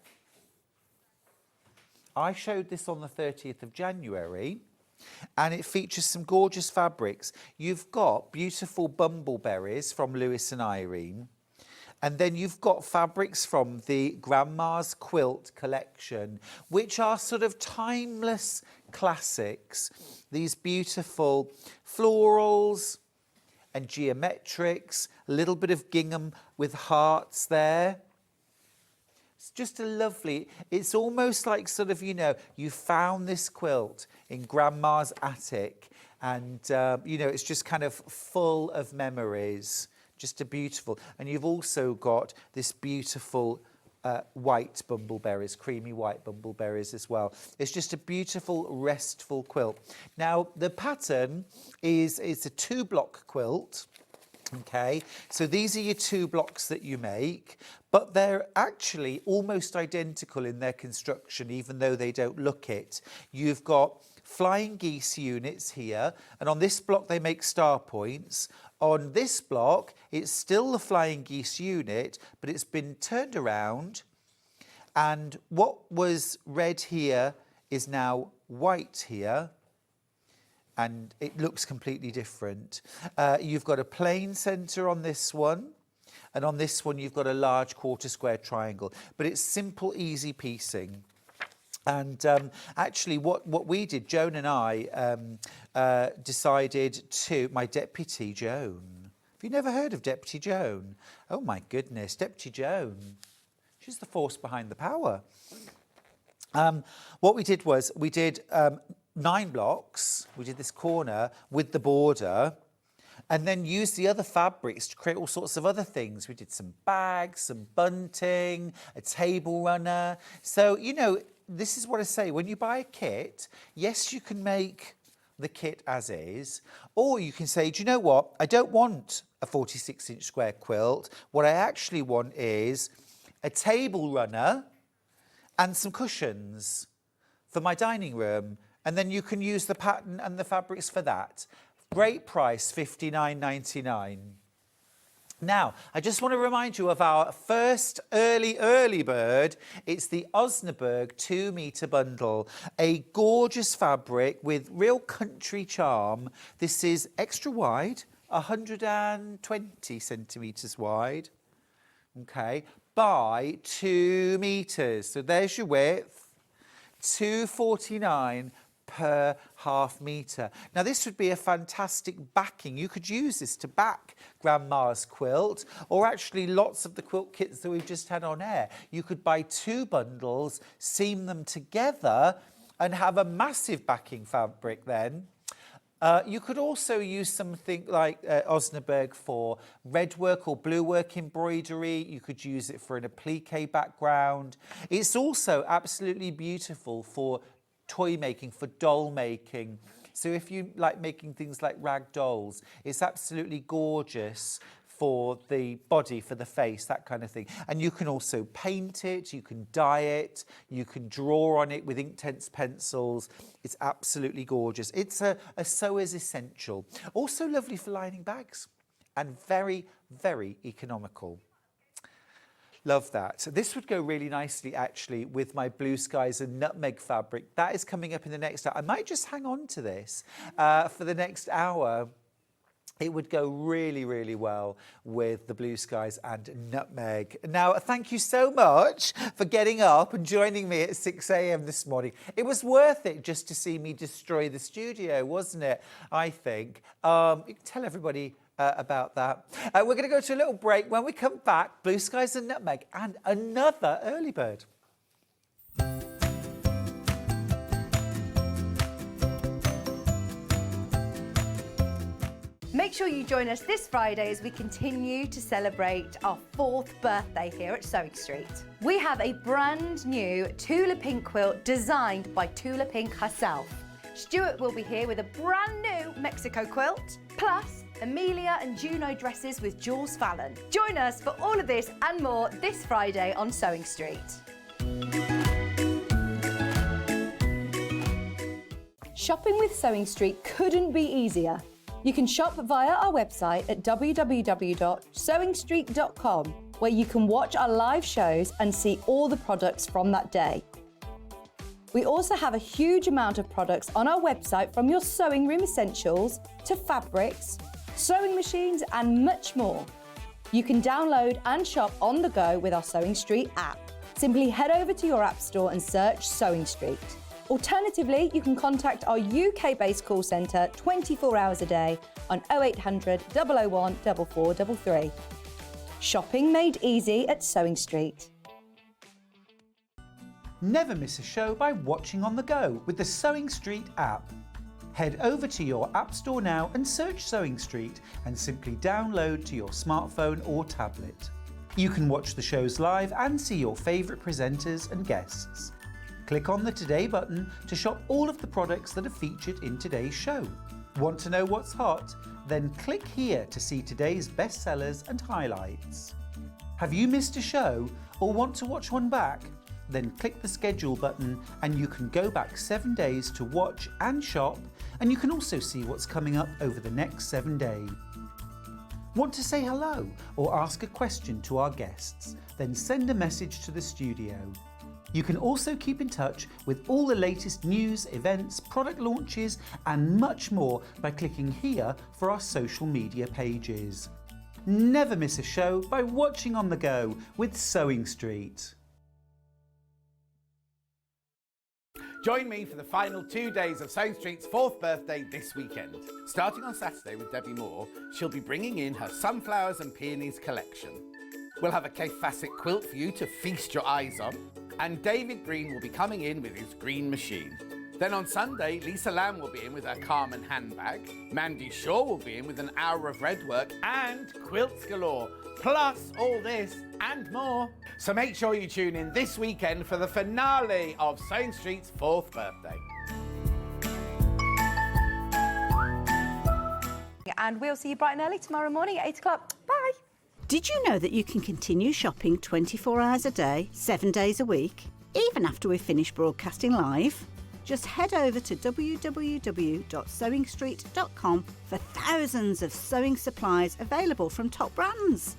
S1: I showed this on the 30th of January. And it features some gorgeous fabrics. You've got beautiful bumbleberries from Lewis and Irene. And then you've got fabrics from the Grandma's Quilt collection, which are sort of timeless classics. These beautiful florals and geometrics, a little bit of gingham with hearts there. It's just a lovely, it's almost like sort of, you know, you found this quilt in Grandma's attic and, you know, it's just kind of full of memories. Just a beautiful, and you've also got this beautiful white bumbleberries, creamy white bumbleberries as well. It's just a beautiful, restful quilt. Now, the pattern is it's a 2-block quilt. Okay, so these are your 2 blocks that you make, but they're actually almost identical in their construction, even though they don't look it. You've got flying geese units here, and on this block they make star points. On this block, it's still the flying geese unit, but it's been turned around, and what was red here is now white here, and it looks completely different. You've got a plain centre on this one, and on this one you've got a large quarter square triangle, but it's simple, easy piecing. And actually what we did, Joan and I decided to, my Deputy Joan. Have you never heard of Deputy Joan? Oh my goodness, Deputy Joan. She's the force behind the power. What we did was, we did 9 blocks. We did this corner with the border, and then used the other fabrics to create all sorts of other things. We did some bags, some bunting, a table runner. So, you know, this is what I say, when you buy a kit, yes, you can make the kit as is, or you can say, do you know what? I don't want a 46-inch square quilt. What I actually want is a table runner and some cushions for my dining room. And then you can use the pattern and the fabrics for that. Great price, $59.99. Now, I just want to remind you of our first early bird. It's the Osnaburg 2-metre bundle, a gorgeous fabric with real country charm. This is extra wide, 120 centimetres wide, okay, by 2 metres. So there's your width, $2.49 per half metre. Now this would be a fantastic backing. You could use this to back Grandma's quilt, or actually lots of the quilt kits that we've just had on air. You could buy 2 bundles, seam them together and have a massive backing fabric then. You could also use something like Osnaburg for red work or blue work embroidery. You could use it for an applique background. It's also absolutely beautiful for toy making, for doll making. So if you like making things like rag dolls, it's absolutely gorgeous for the body, for the face, that kind of thing. And you can also paint it, you can dye it, you can draw on it with Inktense pencils. It's absolutely gorgeous. It's a sewer's essential. Also lovely for lining bags and very, very economical. Love that. This would go really nicely, actually, with my Blue Skies and Nutmeg fabric. That is coming up in the next hour. I might just hang on to this for the next hour. It would go really, really well with the Blue Skies and Nutmeg. Now, thank you so much for getting up and joining me at 6 a.m. this morning. It was worth it just to see me destroy the studio, wasn't it? I think. You can tell everybody about that. We're going to go to a little break. When we come back, Blue Skies and Nutmeg and another early bird.
S2: Make sure you join us this Friday as we continue to celebrate our 4th birthday here at Sewing Street. We have a brand new Tula Pink quilt designed by Tula Pink herself. Stuart will be here with a brand new Mexico quilt, plus EMILEA and JUNO dresses with Jules Fallon. Join us for all of this and more this Friday on Sewing Street. Shopping with Sewing Street couldn't be easier. You can shop via our website at www.sewingstreet.com, where you can watch our live shows and see all the products from that day. We also have a huge amount of products on our website, from your sewing room essentials to fabrics, sewing machines and much more. You can download and shop on the go with our Sewing Street app. Simply head over to your app store and search Sewing Street. Alternatively, you can contact our UK-based call centre 24 hours a day on 0800 001 4433. Shopping made easy at Sewing Street.
S1: Never miss a show by watching on the go with the Sewing Street app. Head over to your app store now and search Sewing Street and simply download to your smartphone or tablet. You can watch the shows live and see your favourite presenters and guests. Click on the Today button to shop all of the products that are featured in today's show. Want to know what's hot? Then click here to see today's bestsellers and highlights. Have you missed a show or want to watch one back? Then click the schedule button and you can go back 7 days to watch and shop, and you can also see what's coming up over the next 7 days. Want to say hello or ask a question to our guests? Then send a message to the studio. You can also keep in touch with all the latest news, events, product launches and much more by clicking here for our social media pages. Never miss a show by watching on the go with Sewing Street.
S3: Join me for the final 2 days of Sewing Street's 4th birthday this weekend. Starting on Saturday with Debbie Moore, she'll be bringing in her Sunflowers and Peonies collection. We'll have a Kay Facet quilt for you to feast your eyes on, and David Green will be coming in with his green machine. Then on Sunday, Lisa Lamb will be in with her Carmen handbag, Mandy Shaw will be in with an hour of red work, and quilts galore, plus all this and more. So make sure you tune in this weekend for the finale of Sewing Street's 4th birthday.
S4: and we'll see you bright and early tomorrow morning at 8 o'clock. Bye.
S5: Did you know that you can continue shopping 24 hours a day, 7 days a week, even after we've finished broadcasting live? Just head over to www.sewingstreet.com for thousands of sewing supplies available from top brands.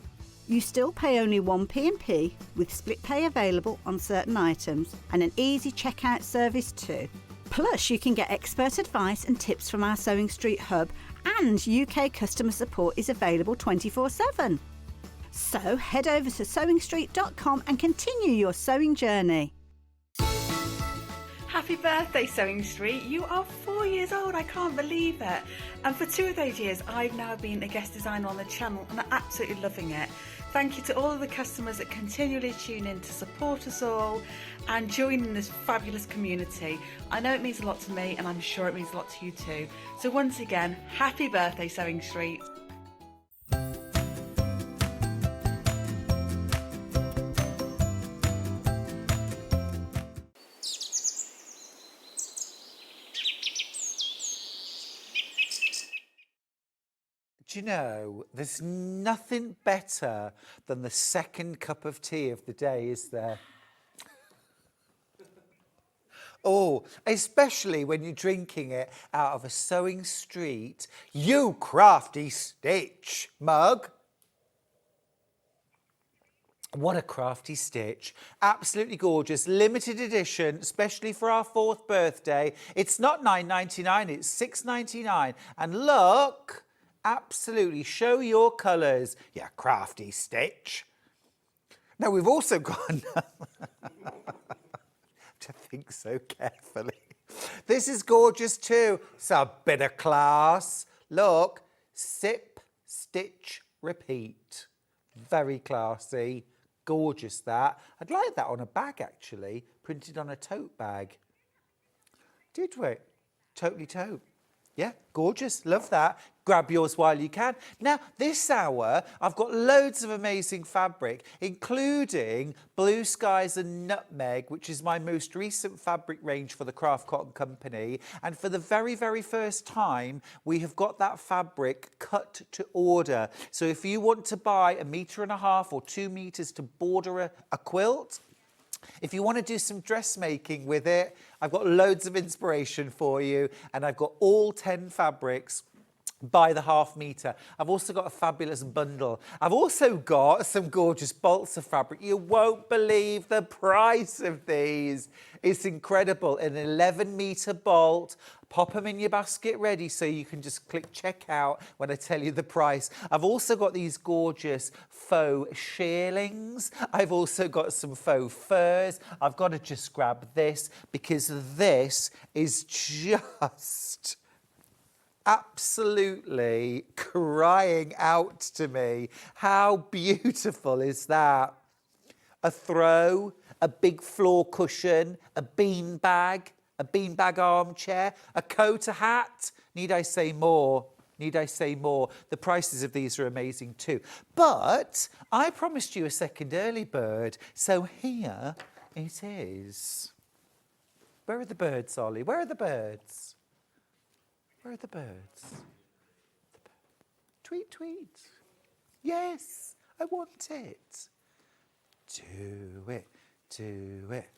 S5: You still pay only 1p&p with split pay available on certain items and an easy checkout service too. Plus, you can get expert advice and tips from our Sewing Street hub, and UK customer support is available 24/7. So head over to sewingstreet.com and continue your sewing journey.
S6: Happy birthday, Sewing Street. You are 4 years old. I can't believe it. And for 2 of those years, I've now been a guest designer on the channel and I'm absolutely loving it. Thank you to all of the customers that continually tune in to support us all and join in this fabulous community. I know it means a lot to me and I'm sure it means a lot to you too. So once again, happy birthday, Sewing Street.
S1: Do you know, there's nothing better than the second cup of tea of the day, is there? Oh, especially when you're drinking it out of a Sewing Street, You Crafty Stitch mug. What a crafty stitch. Absolutely gorgeous. Limited edition, especially for our 4th birthday. It's not $9.99, it's $6.99. And look, absolutely, show your colours. Yeah, crafty stitch. Now, we've also got... to think so carefully. This is gorgeous too. It's a bit of class. Look, sip, stitch, repeat. Very classy. Gorgeous that. I'd like that on a bag actually, printed on a tote bag. Did we? Totally tote. Yeah, gorgeous. Love that. Grab yours while you can. Now, this hour, I've got loads of amazing fabric, including Blue Skies and Nutmeg, which is my most recent fabric range for the Craft Cotton Company. And for the very, very first time, we have got that fabric cut to order. So if you want to buy 1.5 meters or 2 meters to border a quilt, if you want to do some dressmaking with it, I've got loads of inspiration for you, and I've got all 10 fabrics by the 1/2 meter. I've also got a fabulous bundle. I've also got some gorgeous bolts of fabric. You won't believe the price of these. It's incredible. An 11-meter bolt. Pop them in your basket ready so you can just click checkout when I tell you the price. I've also got these gorgeous faux shearlings. I've also got some faux furs. I've got to just grab this because this is just absolutely crying out to me. How beautiful is that? A throw, a big floor cushion, a beanbag armchair, a coat, a hat. Need I say more? Need I say more? The prices of these are amazing too. But I promised you a second early bird, so here it is. Where are the birds, Ollie? Where are the birds? Where are the birds? Tweet, tweet. Yes, I want it. Do it, do it.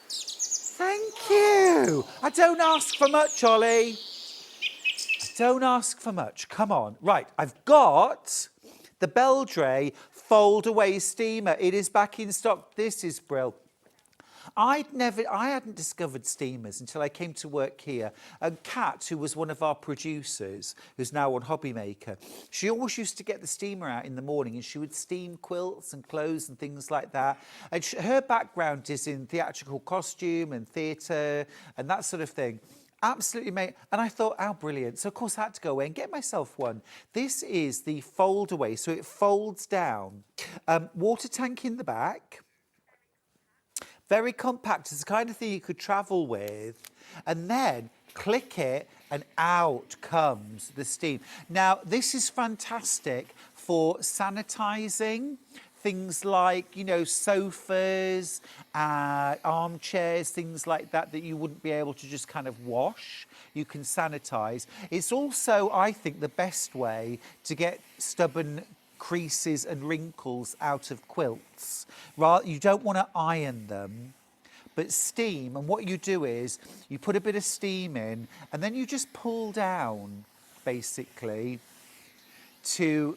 S1: Thank you. I don't ask for much, Ollie. I don't ask for much. Come on. Right, I've got the Beldray fold-away steamer. It is back in stock. This is brilliant. I hadn't discovered steamers until I came to work here. And Kat, who was one of our producers, who's now on Hobby Maker, she always used to get the steamer out in the morning and she would steam quilts and clothes and things like that. And her background is in theatrical costume and theatre and that sort of thing. Absolutely, mate. And I thought, how brilliant. So, of course, I had to go away and get myself one. This is the fold-away, so it folds down. Water tank in the back. Very compact. It's the kind of thing you could travel with. And then click it and out comes the steam. Now, this is fantastic for sanitising, things like, you know, sofas, armchairs, things like that that you wouldn't be able to just kind of wash. You can sanitize. It's also, I think, the best way to get stubborn creases and wrinkles out of quilts. You don't want to iron them, but steam. And what you do is you put a bit of steam in and then you just pull down, basically, to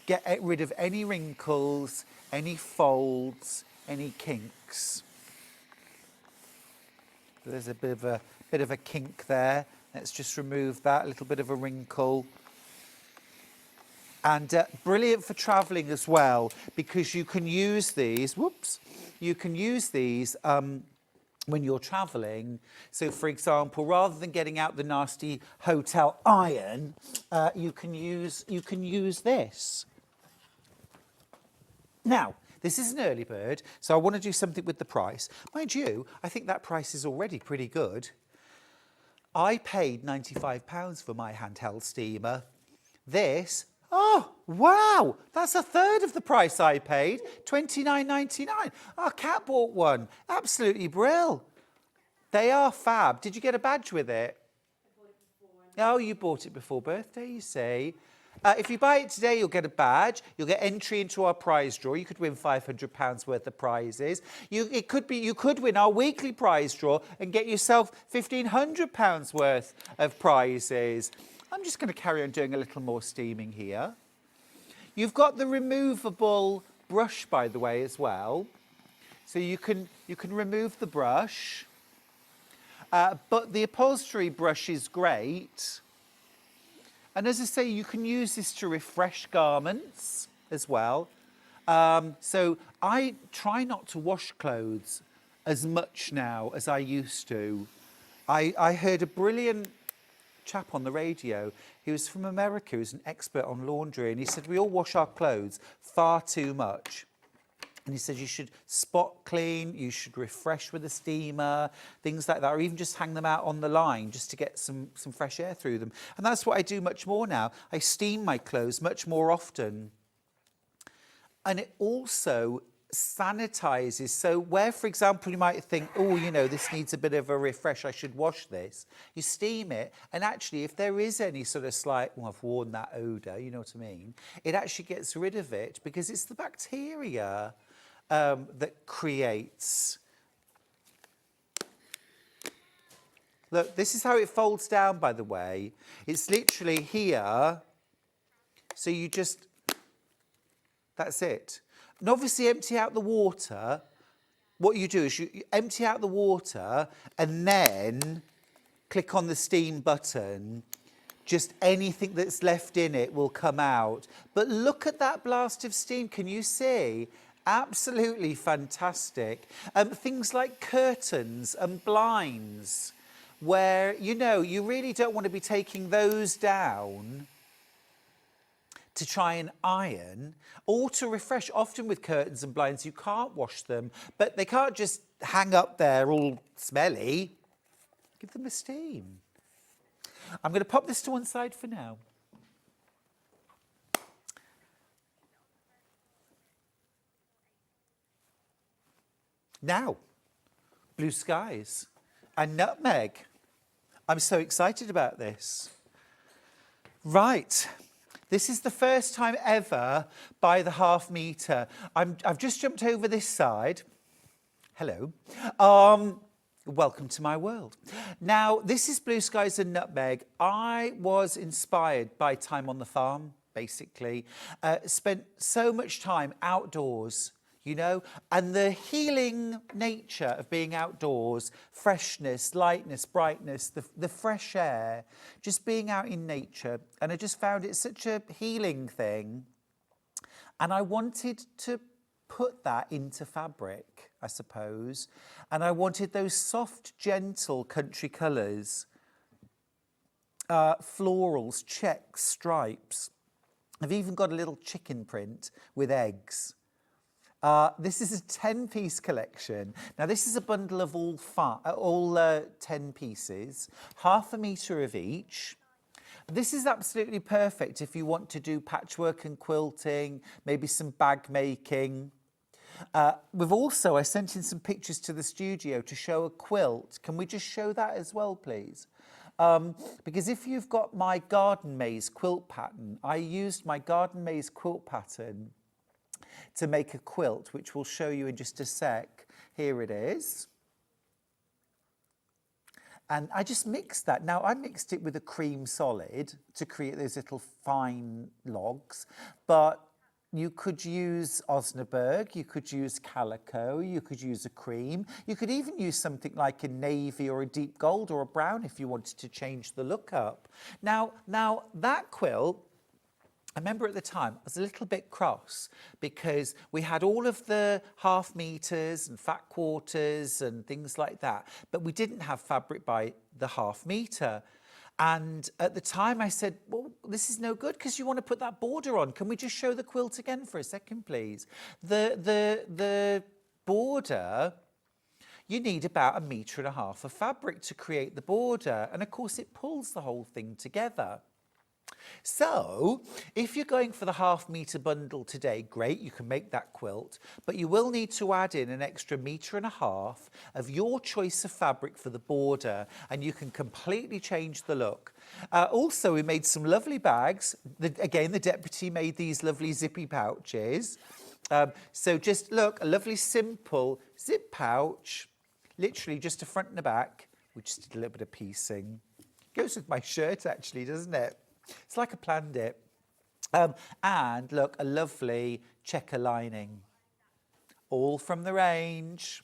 S1: get rid of any wrinkles, any folds, any kinks. There's a bit of a kink there. Let's just remove that, a little bit of a wrinkle. And brilliant for travelling as well, because you can use these, you can use these when you're travelling. So, for example, rather than getting out the nasty hotel iron, you can use this. Now, this is an early bird, so I want to do something with the price. Mind you, I think that price is already pretty good. I paid £95 for my handheld steamer. This, oh, wow, that's a third of the price I paid, £29.99. Our cat bought one, absolutely brill. They are fab. Did you get a badge with it? I bought it before. Oh, you bought it before birthday, you see. If you buy it today, you'll get a badge. You'll get entry into our prize draw. You could win £500 worth of prizes. You could win our weekly prize draw and get yourself £1,500 worth of prizes. I'm just going to carry on doing a little more steaming here. You've got the removable brush, by the way, as well. So you can remove the brush. But the upholstery brush is great. And as I say, you can use this to refresh garments as well. So I try not to wash clothes as much now as I used to. I heard a brilliant chap on the radio. He was from America. He was an expert on laundry. And he said, we all wash our clothes far too much. And he said you should spot clean, you should refresh with a steamer, things like that, or even just hang them out on the line just to get some fresh air through them. And that's what I do much more now. I steam my clothes much more often. And it also sanitizes. So where, for example, you might think, oh, you know, this needs a bit of a refresh, I should wash this. You steam it, and actually, if there is any sort of slight, well, I've worn that odour, you know what I mean? It actually gets rid of it because it's the bacteria that creates. Look, this is how it folds down, by the way. It's literally here. So you just, that's it. And obviously empty out the water. What you do is you empty out the water and then click on the steam button. Just anything that's left in it will come out. But look at that blast of steam. Can you see? Absolutely fantastic. Things like curtains and blinds, where, you know, you really don't want to be taking those down to try and iron or to refresh. Often with curtains and blinds, you can't wash them, but they can't just hang up there all smelly. Give them a steam. I'm going to pop this to one side for now. Now, blue skies and nutmeg. I'm so excited about this. Right. This is the first time ever by the half metre. I've just jumped over this side. Hello. Welcome to my world. Now, this is blue skies and nutmeg. I was inspired by time on the farm, basically. Spent so much time outdoors, you know, and the healing nature of being outdoors, freshness, lightness, brightness, the fresh air, just being out in nature. And I just found it such a healing thing. And I wanted to put that into fabric, I suppose. And I wanted those soft, gentle country colours, florals, checks, stripes. I've even got a little chicken print with eggs. This is a 10-piece collection. Now, this is a bundle of all 10 pieces, half a metre of each. This is absolutely perfect if you want to do patchwork and quilting, maybe some bag making. I sent in some pictures to the studio to show a quilt. Can we just show that as well, please? Because if you've got my garden maze quilt pattern, I used my garden maze quilt pattern to make a quilt, which we'll show you in just a sec. Here it is. And I just mixed that. Now, I mixed it with a cream solid to create those little fine logs, but you could use Osnaburg, you could use calico, you could use a cream, you could even use something like a navy or a deep gold or a brown if you wanted to change the look up. Now that quilt, I remember at the time, I was a little bit cross because we had all of the half meters and fat quarters and things like that, but we didn't have fabric by the half meter. And at the time I said, well, this is no good because you want to put that border on. Can we just show the quilt again for a second, please? The border, you need about 1.5 meters of fabric to create the border. And of course it pulls the whole thing together. So if you're going for the half meter bundle today, great, you can make that quilt, but you will need to add in an extra 1.5 meters of your choice of fabric for the border, and you can completely change the look. Also, we made some lovely bags. Again, the deputy made these lovely zippy pouches. So just look, a lovely simple zip pouch, literally just a front and a back. We just did a little bit of piecing. Goes with my shirt actually, doesn't it? It's like I planned it. And look, a lovely checker lining. All from the range.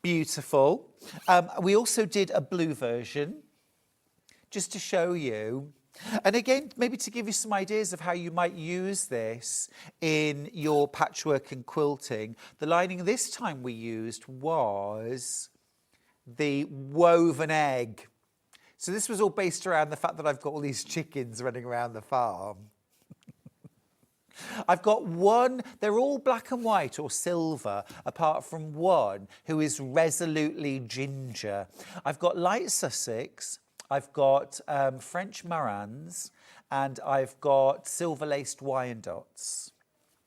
S1: Beautiful. We also did a blue version, just to show you. And again, maybe to give you some ideas of how you might use this in your patchwork and quilting. The lining this time we used was the woven egg. So this was all based around the fact that I've got all these chickens running around the farm. I've got one, they're all black and white or silver, apart from one who is resolutely ginger. I've got light Sussex, I've got French Marans, and I've got silver-laced Wyandottes.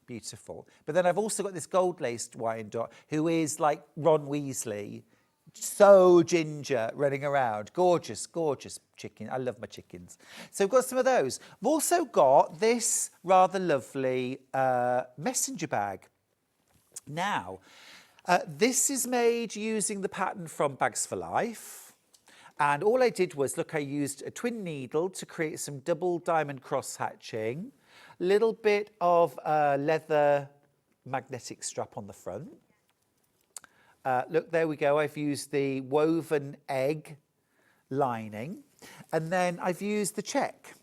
S1: Beautiful. But then I've also got this gold-laced Wyandotte who is like Ron Weasley. So ginger running around. Gorgeous, gorgeous chicken. I love my chickens. So we've got some of those. We've also got this rather lovely messenger bag. Now, this is made using the pattern from Bags for Life. And all I did was, look, I used a twin needle to create some double diamond cross hatching. A little bit of leather magnetic strap on the front. Look, there we go. I've used the woven egg lining, and then I've used the check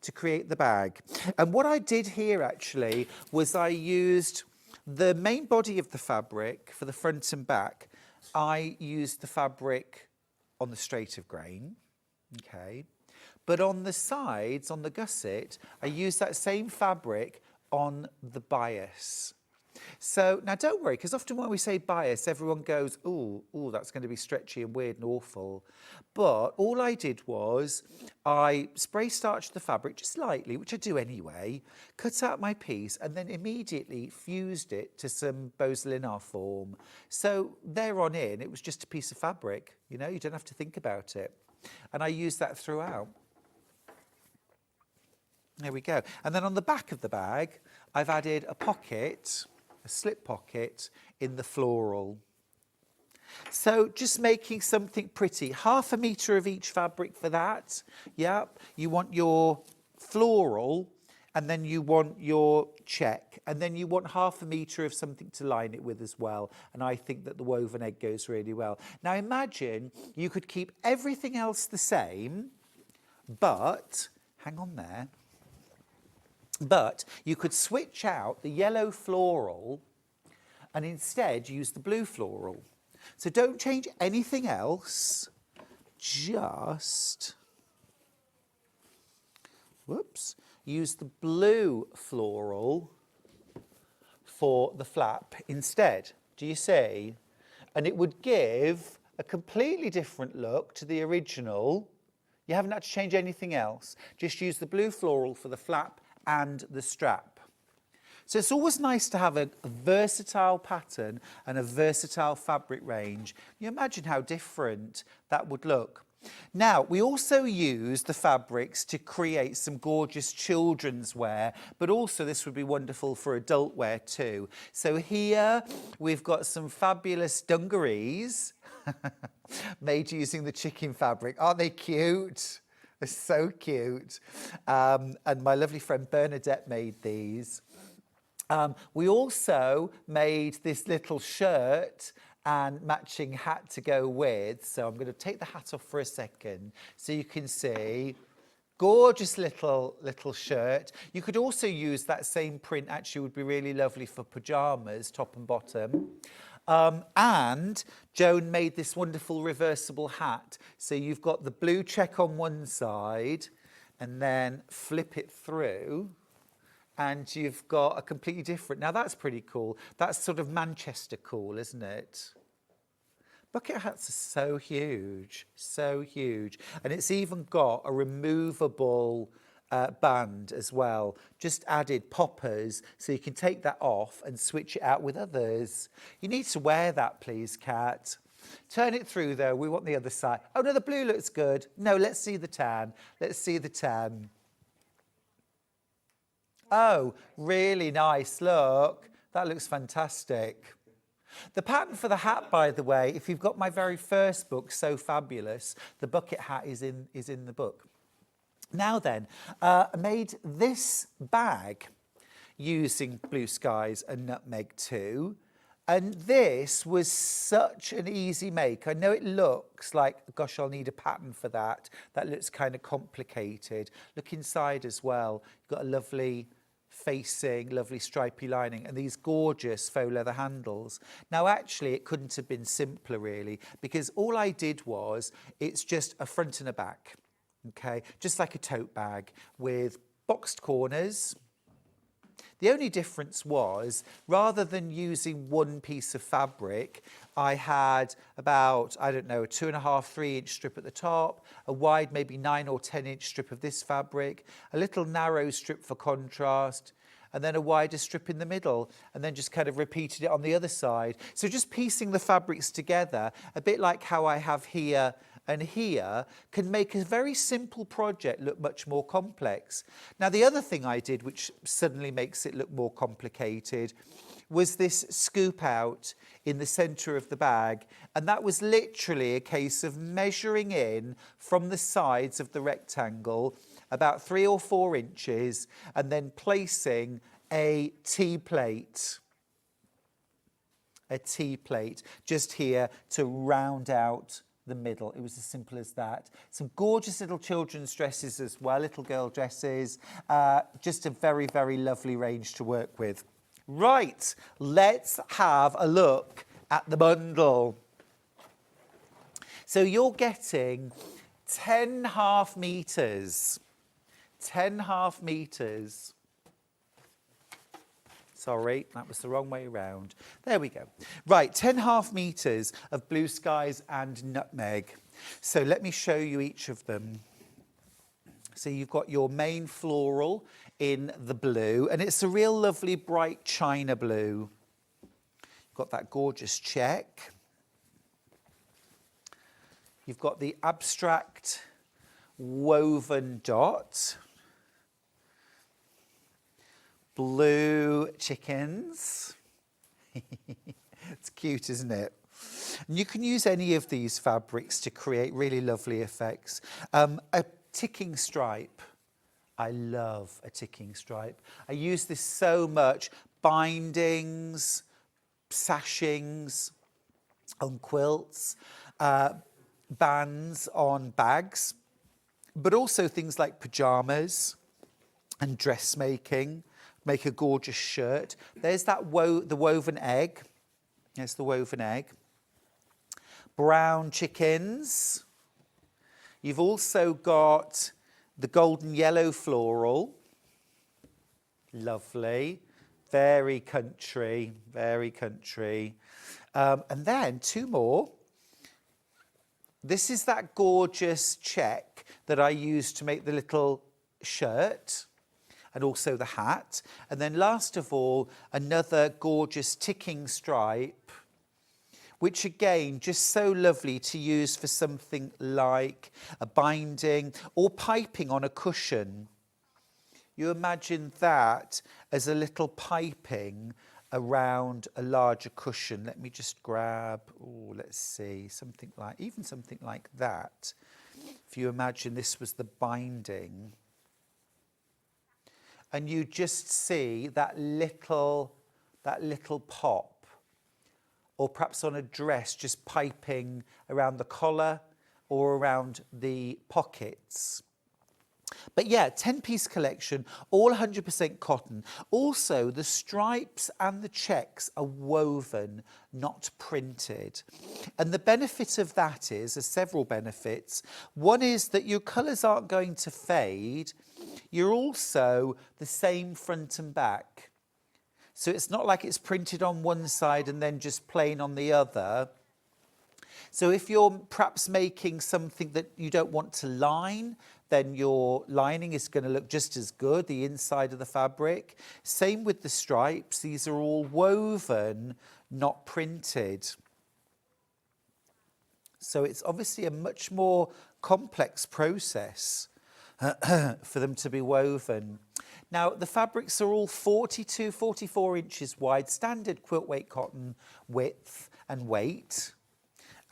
S1: to create the bag. And what I did here actually was I used the main body of the fabric for the front and back. I used the fabric on the straight of grain, okay? But on the sides, on the gusset, I used that same fabric on the bias. So now don't worry, because often when we say bias, everyone goes, ooh, that's going to be stretchy and weird and awful. But all I did was I spray starched the fabric just lightly, which I do anyway, cut out my piece and then immediately fused it to some Beausoleil form. So there on in, it was just a piece of fabric, you know, you don't have to think about it. And I used that throughout. There we go. And then on the back of the bag, I've added a pocket, a slip pocket in the floral. So just making something pretty. 1/2 meter of each fabric for that. Yep. You want your floral and then you want your check and then you want 1/2 meter of something to line it with as well. And I think that the woven egg goes really well. Now imagine you could keep everything else the same, but hang on there. But you could switch out the yellow floral and instead use the blue floral. So don't change anything else, just, whoops, use the blue floral for the flap instead. Do you see? And it would give a completely different look to the original. You haven't had to change anything else. Just use the blue floral for the flap and the strap. So it's always nice to have a versatile pattern and a versatile fabric range. You imagine how different that would look. Now, we also use the fabrics to create some gorgeous children's wear, but also this would be wonderful for adult wear too. So here we've got some fabulous dungarees made using the chicken fabric. Aren't they cute? They're so cute. And my lovely friend Bernadette made these. We also made this little shirt and matching hat to go with. So I'm going to take the hat off for a second so you can see. Gorgeous little shirt. You could also use that same print, actually would be really lovely for pyjamas, top and bottom. And Joan made this wonderful reversible hat. So you've got the blue check on one side and then flip it through. And you've got a completely different, now that's pretty cool. That's sort of Manchester cool, isn't it? Bucket hats are so huge, so huge. And it's even got a removable band as well. Just added poppers, so you can take that off and switch it out with others. You need to wear that, please, Kat. Turn it through, though. We want the other side. Oh, no, the blue looks good. No, let's see the tan. Let's see the tan. Oh, really nice, look. That looks fantastic. The pattern for the hat, by the way, if you've got my very first book, So Fabulous, the bucket hat is in the book. Now then, I made this bag using Blue Skies and Nutmeg too. And this was such an easy make. I know it looks like, gosh, I'll need a pattern for that. That looks kind of complicated. Look inside as well. You've got a lovely facing, lovely stripy lining and these gorgeous faux leather handles. Now actually it couldn't have been simpler really, because all I did was, it's just a front and a back, okay, just like a tote bag with boxed corners. The only difference was, rather than using one piece of fabric, I had about, I don't know, a 2.5, 3 inch strip at the top, a wide maybe 9 or 10 inch strip of this fabric, a little narrow strip for contrast, and then a wider strip in the middle, and then just kind of repeated it on the other side. So just piecing the fabrics together, a bit like how I have here and here, can make a very simple project look much more complex. Now, the other thing I did, which suddenly makes it look more complicated, was this scoop out in the centre of the bag. And that was literally a case of measuring in from the sides of the rectangle about 3 or 4 inches and then placing a T-plate just here to round out the middle. It was as simple as that. Some gorgeous little children's dresses as well, little girl dresses. Just a very, very lovely range to work with. Right, let's have a look at the bundle. So you're getting 10 half meters. 10 half meters. Sorry, that was the wrong way around. There we go. Right, 10 half meters of Blue Skies and Nutmeg. So let me show you each of them. So you've got your main floral in the blue, and it's a real lovely bright china blue. You've got that gorgeous check. You've got the abstract woven dot. Blue chickens. It's cute, isn't it? And you can use any of these fabrics to create really lovely effects. A ticking stripe. I love a ticking stripe. I use this so much. Bindings, sashings on quilts, bands on bags, but also things like pyjamas and dressmaking. Make a gorgeous shirt. There's that the woven egg. There's the woven egg. Brown chickens. You've also got the golden yellow floral. Lovely. Very country, very country. And then 2 more. This is that gorgeous check that I used to make the little shirt and also the hat. And then last of all, another gorgeous ticking stripe, which again, just so lovely to use for something like a binding or piping on a cushion. You imagine that as a little piping around a larger cushion. Let me just grab, oh, let's see, something like that. If you imagine this was the binding, and you just see that little pop, or perhaps on a dress, just piping around the collar or around the pockets. But yeah, 10-piece collection, all 100% cotton. Also, the stripes and the checks are woven, not printed. And the benefit of that is, there's several benefits. One is that your colours aren't going to fade. You're also the same front and back. So it's not like it's printed on one side and then just plain on the other. So if you're perhaps making something that you don't want to line, then your lining is going to look just as good, the inside of the fabric. Same with the stripes. These are all woven, not printed. So it's obviously a much more complex process for them to be woven. Now, the fabrics are all 42, 44 inches wide, standard quilt weight cotton width and weight.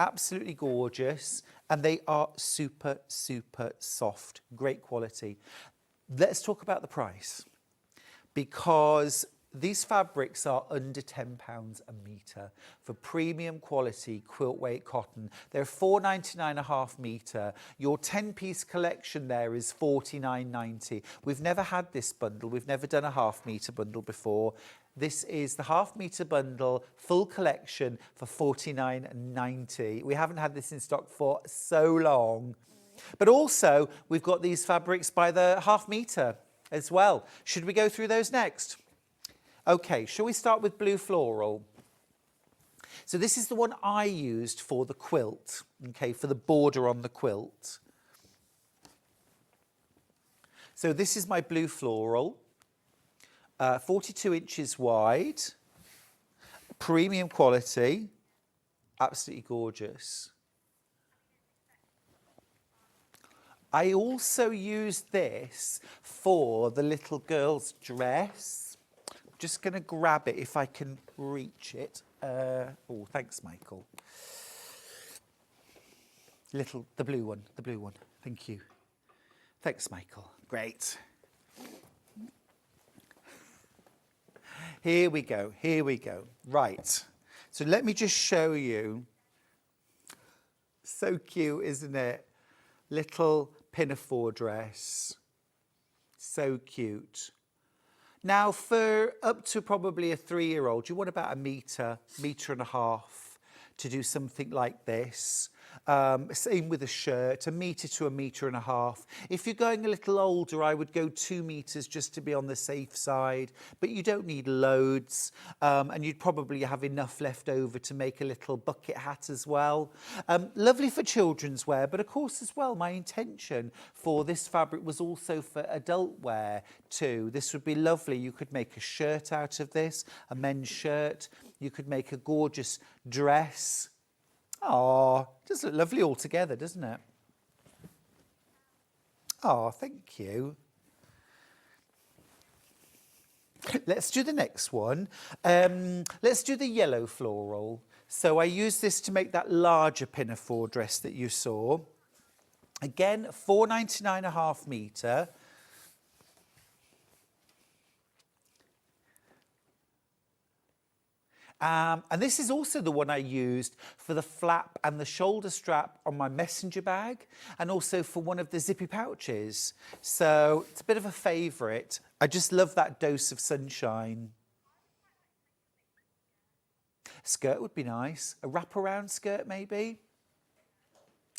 S1: Absolutely gorgeous, and they are super, super soft, great quality. Let's talk about the price, because these fabrics are under £10 a metre for premium quality quilt weight cotton. They're £4.99 a half metre. Your 10-piece collection there is £49.90. We've never had this bundle. We've never done a half metre bundle before. This is the half metre bundle, full collection for £49.90. We haven't had this in stock for so long. But also, we've got these fabrics by the half metre as well. Should we go through those next? Okay, shall we start with blue floral? So this is the one I used for the quilt, okay, for the border on the quilt. So this is my blue floral. 42 inches wide, premium quality, absolutely gorgeous. I also used this for the little girl's dress. I'm just going to grab it if I can reach it. Oh, thanks, Michael. The blue one, thank you. Thanks, Michael, great. Here we go. Right. So let me just show you. So cute, isn't it? Little pinafore dress. So cute. Now, for up to probably a 3-year-old, you want about a metre and a half to do something like this. Same with a shirt, a metre to a metre and a half. If you're going a little older, I would go 2 metres just to be on the safe side, but you don't need loads, and you'd probably have enough left over to make a little bucket hat as well. Lovely for children's wear, but of course as well, my intention for this fabric was also for adult wear too. This would be lovely. You could make a shirt out of this, a men's shirt. You could make a gorgeous dress. Oh, does look lovely all together, doesn't it? Oh, thank you. Let's do the next one. Let's do the yellow floral. So I used this to make that larger pinafore dress that you saw. Again, £4.99 a half metre. And this is also the one I used for the flap and the shoulder strap on my messenger bag, and also for one of the zippy pouches. So it's a bit of a favourite. I just love that dose of sunshine. A skirt would be nice. A wraparound skirt maybe.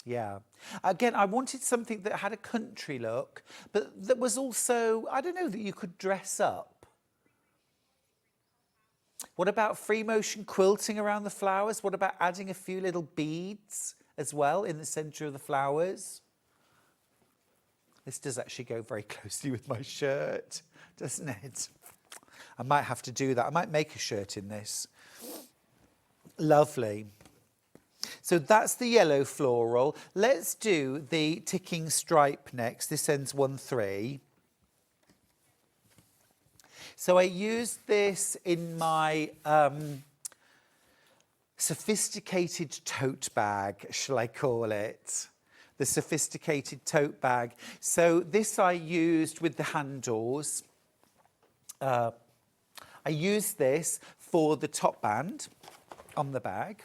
S1: Yeah. Again, I wanted something that had a country look, but that was also, I don't know, that you could dress up. What about free motion quilting around the flowers? What about adding a few little beads as well in the centre of the flowers. This does actually go very closely with my shirt, doesn't it? I might have to do that. I might make a shirt in this. Lovely. So that's the yellow floral. Let's do the ticking stripe next. This ends 1-3. So I used this in my sophisticated tote bag, shall I call it? The sophisticated tote bag. So this I used with the handles. I used this for the top band on the bag.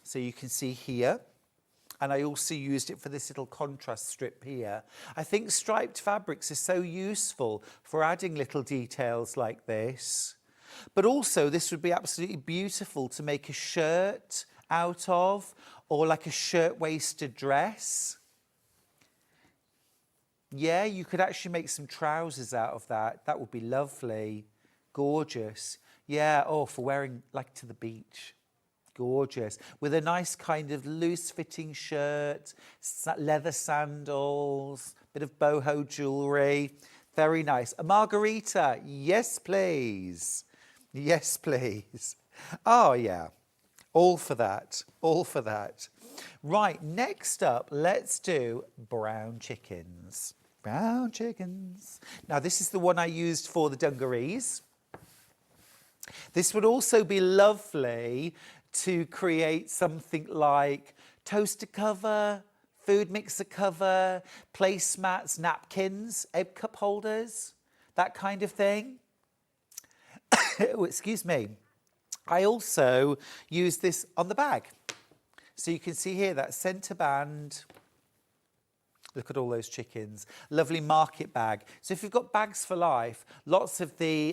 S1: So you can see here. And I also used it for this little contrast strip here. I think striped fabrics are so useful for adding little details like this. But also this would be absolutely beautiful to make a shirt out of, or like a shirt-waisted dress. Yeah, you could actually make some trousers out of that. That would be lovely. Gorgeous. Yeah, oh, for wearing like to the beach. Gorgeous. With a nice kind of loose-fitting shirt, leather sandals, bit of boho jewellery. Very nice. A margarita. Yes, please. Yes, please. Oh, yeah. All for that. All for that. Right, next up, let's do brown chickens. Brown chickens. Now, this is the one I used for the dungarees. This would also be lovely to create something like toaster cover, food mixer cover, placemats, napkins, egg cup holders, that kind of thing. Oh, excuse me. I also use this on the bag. So you can see here that centre band. Look at all those chickens. Lovely market bag. So if you've got bags for life, lots of the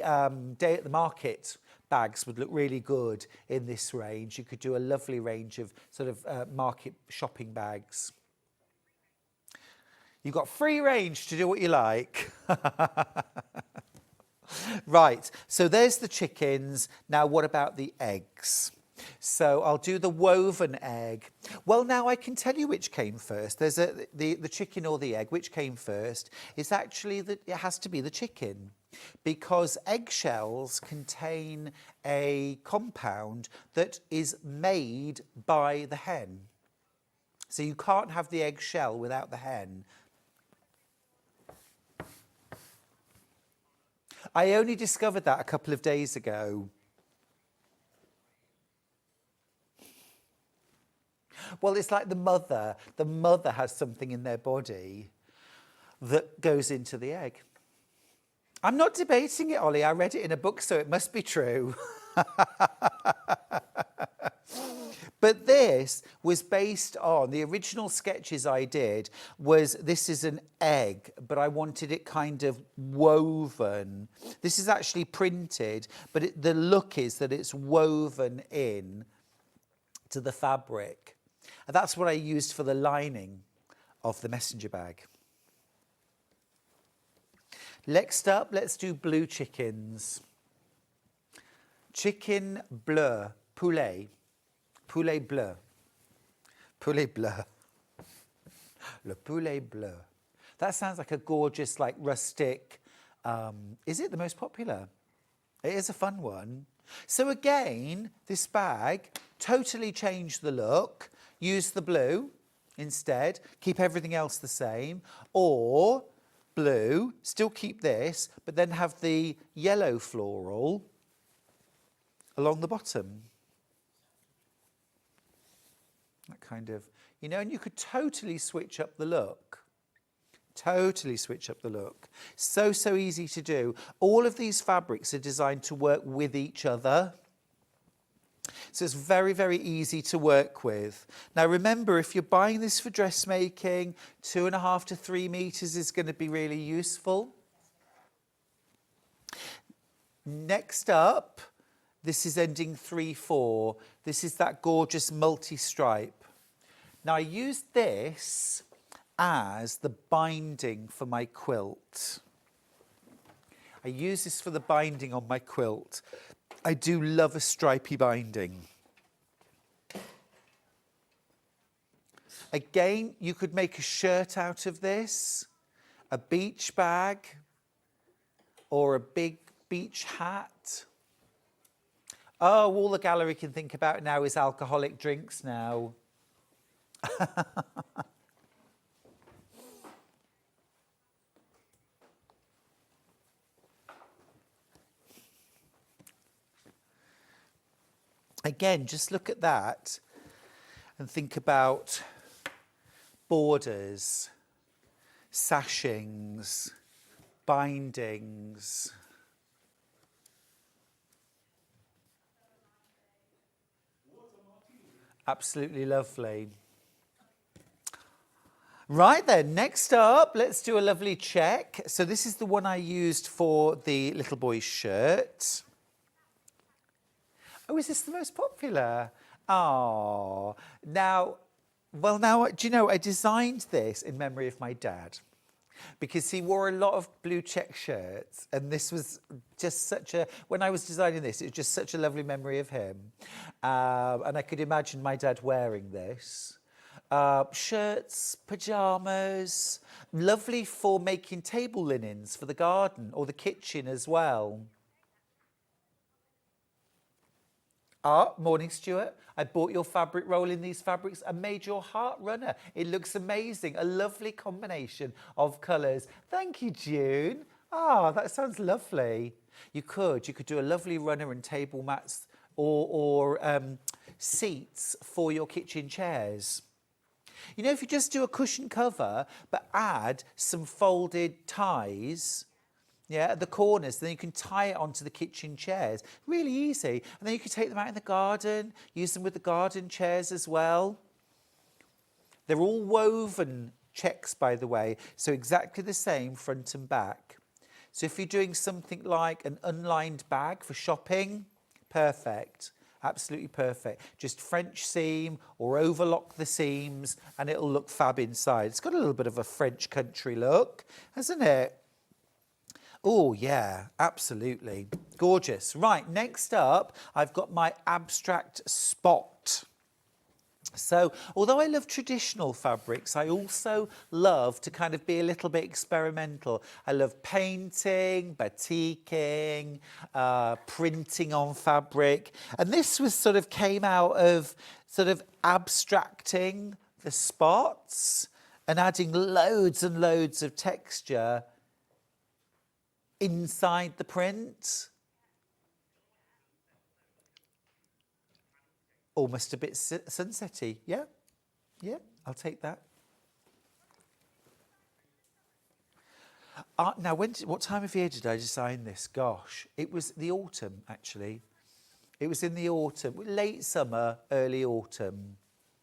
S1: day at the market bags would look really good in this range. You could do a lovely range of sort of market shopping bags. You've got free range to do what you like. Right, so there's the chickens. Now what about the eggs? So I'll do the woven egg. Well, now I can tell you which came first. There's the chicken or the egg. Which came first? It's actually it has to be the chicken, because eggshells contain a compound that is made by the hen. So you can't have the eggshell without the hen. I only discovered that a couple of days ago. Well, it's like the mother. The mother has something in their body that goes into the egg. I'm not debating it, Ollie. I read it in a book, so it must be true. But this was based on the original sketches I did. This is an egg, but I wanted it kind of woven. This is actually printed, but the look is that it's woven in to the fabric. And that's what I used for the lining of the messenger bag. Next up, let's do blue chickens. Chicken bleu, poulet. Poulet bleu. Poulet bleu. Le poulet bleu. That sounds like a gorgeous, like rustic. Is it the most popular? It is a fun one. So again, this bag, totally changed the look. Use the blue instead. Keep everything else the same. Or blue, still keep this, but then have the yellow floral along the bottom. That kind of, you know, and you could totally switch up the look. Totally switch up the look. So, so easy to do. All of these fabrics are designed to work with each other. So it's very, very easy to work with. Now remember, if you're buying this for dressmaking, 2.5 to 3 meters is going to be really useful. Next up, this is ending 3-4. This is that gorgeous multi-stripe. Now I used this as the binding for my quilt. I use this for the binding on my quilt. I do love a stripy binding. Again, you could make a shirt out of this, a beach bag, or a big beach hat. Oh, all the gallery can think about now is alcoholic drinks now. Again, just look at that and think about borders, sashings, bindings. Absolutely lovely. Right then, next up, let's do a lovely check. So this is the one I used for the little boy's shirt. Oh, is this the most popular? Oh, now, do you know, I designed this in memory of my dad because he wore a lot of blue check shirts, and this was just such a, when I was designing this, it was just such a lovely memory of him. And I could imagine my dad wearing this. Shirts, pyjamas, lovely for making table linens for the garden or the kitchen as well. Morning, Stuart. I bought your fabric roll in these fabrics and made your heart runner. It looks amazing. A lovely combination of colours. Thank you, June. That sounds lovely. You could do a lovely runner and table mats or seats for your kitchen chairs. You know, if you just do a cushion cover, but add some folded ties, at the corners, then you can tie it onto the kitchen chairs. Really easy. And then you can take them out in the garden, use them with the garden chairs as well. They're all woven checks, by the way, so exactly the same front and back. So if you're doing something like an unlined bag for shopping, perfect. Absolutely perfect. Just French seam or overlock the seams and it'll look fab inside. It's got a little bit of a French country look, hasn't it? Oh, yeah, absolutely. Gorgeous. Right, next up, I've got my abstract spot. So, although I love traditional fabrics, I also love to kind of be a little bit experimental. I love painting, batiking, printing on fabric. And this was sort of came out of sort of abstracting the spots and adding loads and loads of texture inside the print. Almost a bit sunsetty. Yeah, I'll take that. Now, what time of year did I design this? Gosh, it was the autumn, actually. It was in the autumn, late summer, early autumn.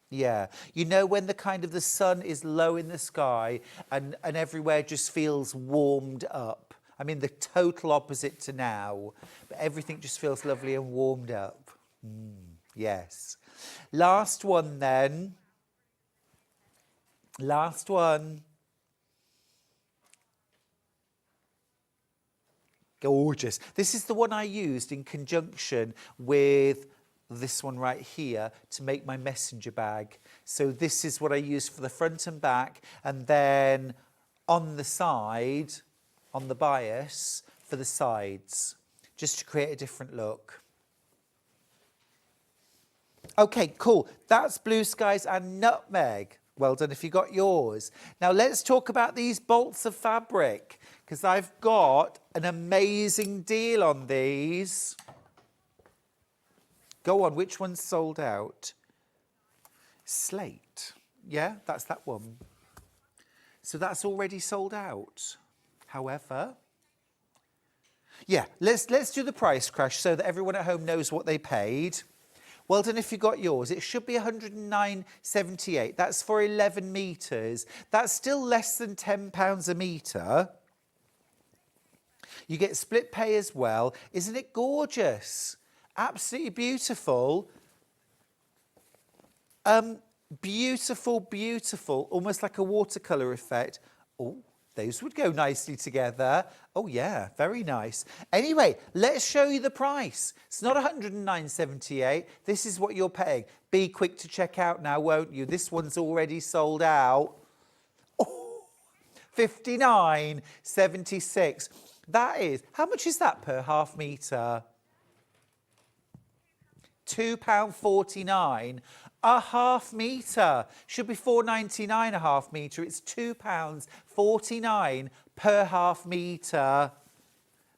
S1: Yeah, you know, when the sun is low in the sky and everywhere just feels warmed up. I mean, the total opposite to now, but everything just feels lovely and warmed up. Yes. Last one then. Last one. Gorgeous. This is the one I used in conjunction with this one right here to make my messenger bag. So this is what I used for the front and back, and then on the side, on the bias, for the sides, just to create a different look. Okay, cool. That's Blue Skies and Nutmeg. Well done if you got yours. Now let's talk about these bolts of fabric, because I've got an amazing deal on these. Go on, which one's sold out? Slate. Yeah, that's that one. So that's already sold out. However, yeah, let's do the price crash so that everyone at home knows what they paid. Well done if you got yours. It should be £109.78. That's for 11 metres. That's still less than £10 a metre. You get split pay as well. Isn't it gorgeous? Absolutely beautiful. Beautiful, beautiful. Almost like a watercolour effect. Oh, Those would go nicely together. Oh yeah, very nice. Anyway, let's show you the price. It's not $109.78. This is what you're paying. Be quick to check out now, won't you? This one's already sold out. Oh, $59.76. That is, how much is that per half metre? £2.49 a half metre. Should be £4.99 a half metre. It's £2.49 per half metre.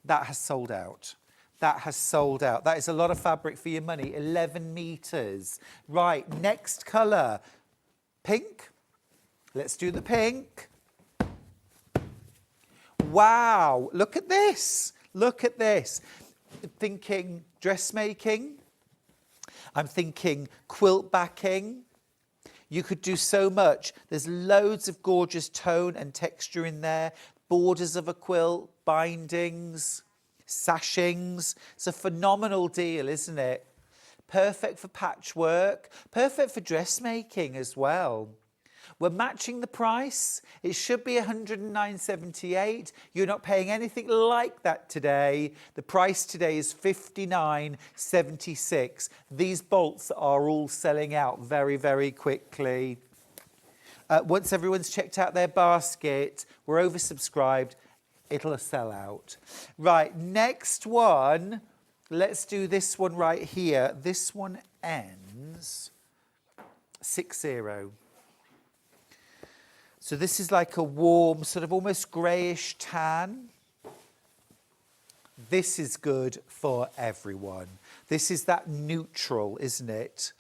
S1: That has sold out. That has sold out. That is a lot of fabric for your money. 11 metres. Right, next colour. Pink. Let's do the pink. Wow, look at this. Look at this. Thinking dressmaking. I'm thinking quilt backing. You could do so much. There's loads of gorgeous tone and texture in there. Borders of a quilt, bindings, sashings. It's a phenomenal deal, isn't it? Perfect for patchwork. Perfect for dressmaking as well. We're matching the price. It should be $109.78. You're not paying anything like that today. The price today is $59.76. These bolts are all selling out very, very quickly. Once everyone's checked out their basket, we're oversubscribed, it'll sell out. Right, next one. Let's do this one right here. This one ends 60. So this is like a warm, sort of almost greyish tan. This is good for everyone. This is that neutral, isn't it?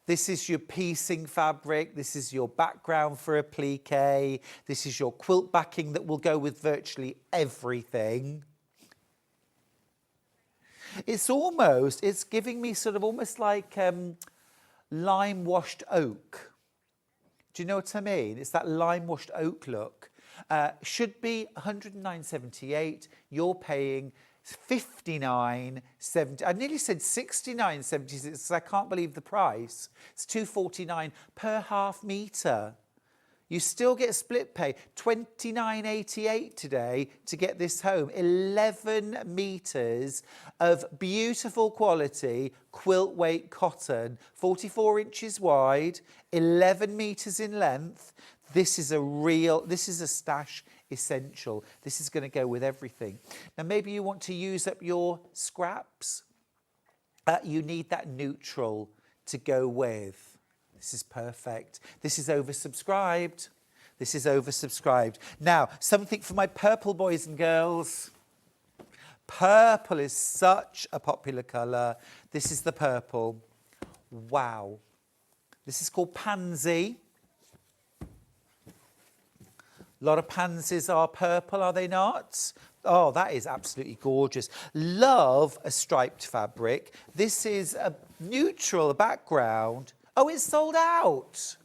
S1: This is your piecing fabric. This is your background for a plique. This is your quilt backing that will go with virtually everything. It's giving me sort of almost like lime washed oak. Do you know what I mean? It's that lime-washed oak look. Should be $109.78. You're paying $59.70. I nearly said $69.76. I can't believe the price. It's $2.49 per half metre. You still get split pay. $29.88 today to get this home. 11 metres of beautiful quality quilt weight cotton, 44 inches wide, 11 metres in length. This is a stash essential. This is going to go with everything. Now, maybe you want to use up your scraps. You need that neutral to go with. This is perfect. This is oversubscribed. This is oversubscribed. Now, something for my purple boys and girls. Purple is such a popular colour. This is the purple. Wow. This is called pansy. A lot of pansies are purple, are they not? Oh, that is absolutely gorgeous. Love a striped fabric. This is a neutral background. Oh, it's sold out.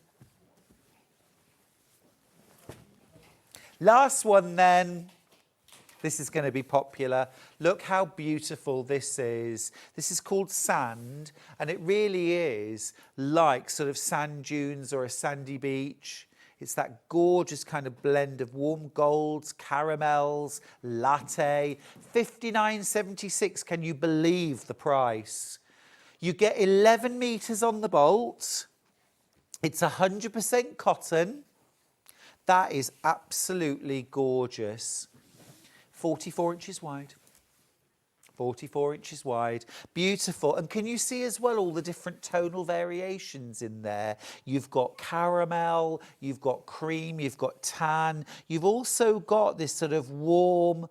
S1: Last one then. This is going to be popular. Look how beautiful this is. This is called sand, and it really is like sort of sand dunes or a sandy beach. It's that gorgeous kind of blend of warm golds, caramels, latte. $59.76. Can you believe the price? You get 11 metres on the bolt. It's 100% cotton. That is absolutely gorgeous. 44 inches wide. 44 inches wide. Beautiful. And can you see as well all the different tonal variations in there? You've got caramel, you've got cream, you've got tan. You've also got this sort of warm,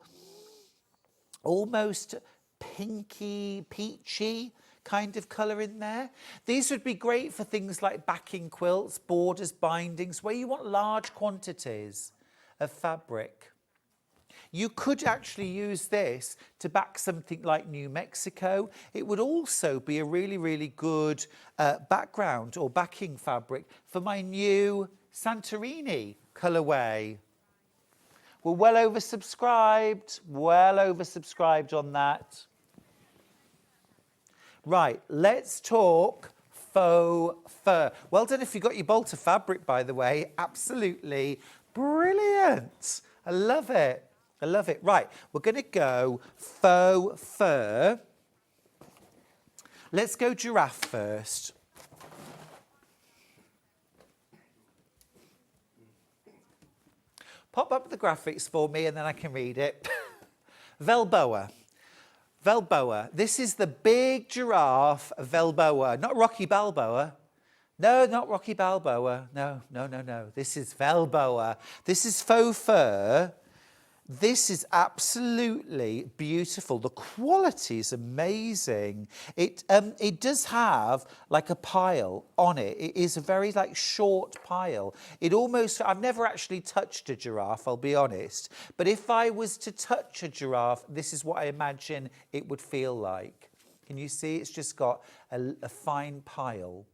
S1: almost pinky, peachy kind of colour in there. These would be great for things like backing quilts, borders, bindings, where you want large quantities of fabric. You could actually use this to back something like New Mexico. It would also be a really, really good background or backing fabric for my new Santorini colourway. We're well oversubscribed on that. Right, let's talk faux fur. Well done if you got your bolt of fabric, by the way. Absolutely brilliant. I love it. I love it. Right, we're going to go faux fur. Let's go giraffe first. Pop up the graphics for me and then I can read it. Velboa. Velboa. This is the big giraffe Velboa, not Rocky Balboa. No, not Rocky Balboa. No. This is Velboa. This is faux fur. This is absolutely beautiful. The quality is amazing. It does have like a pile on it. It is a very like short pile. It almost, I've never actually touched a giraffe, I'll be honest. But if I was to touch a giraffe, this is what I imagine it would feel like. Can you see? It's just got a fine pile.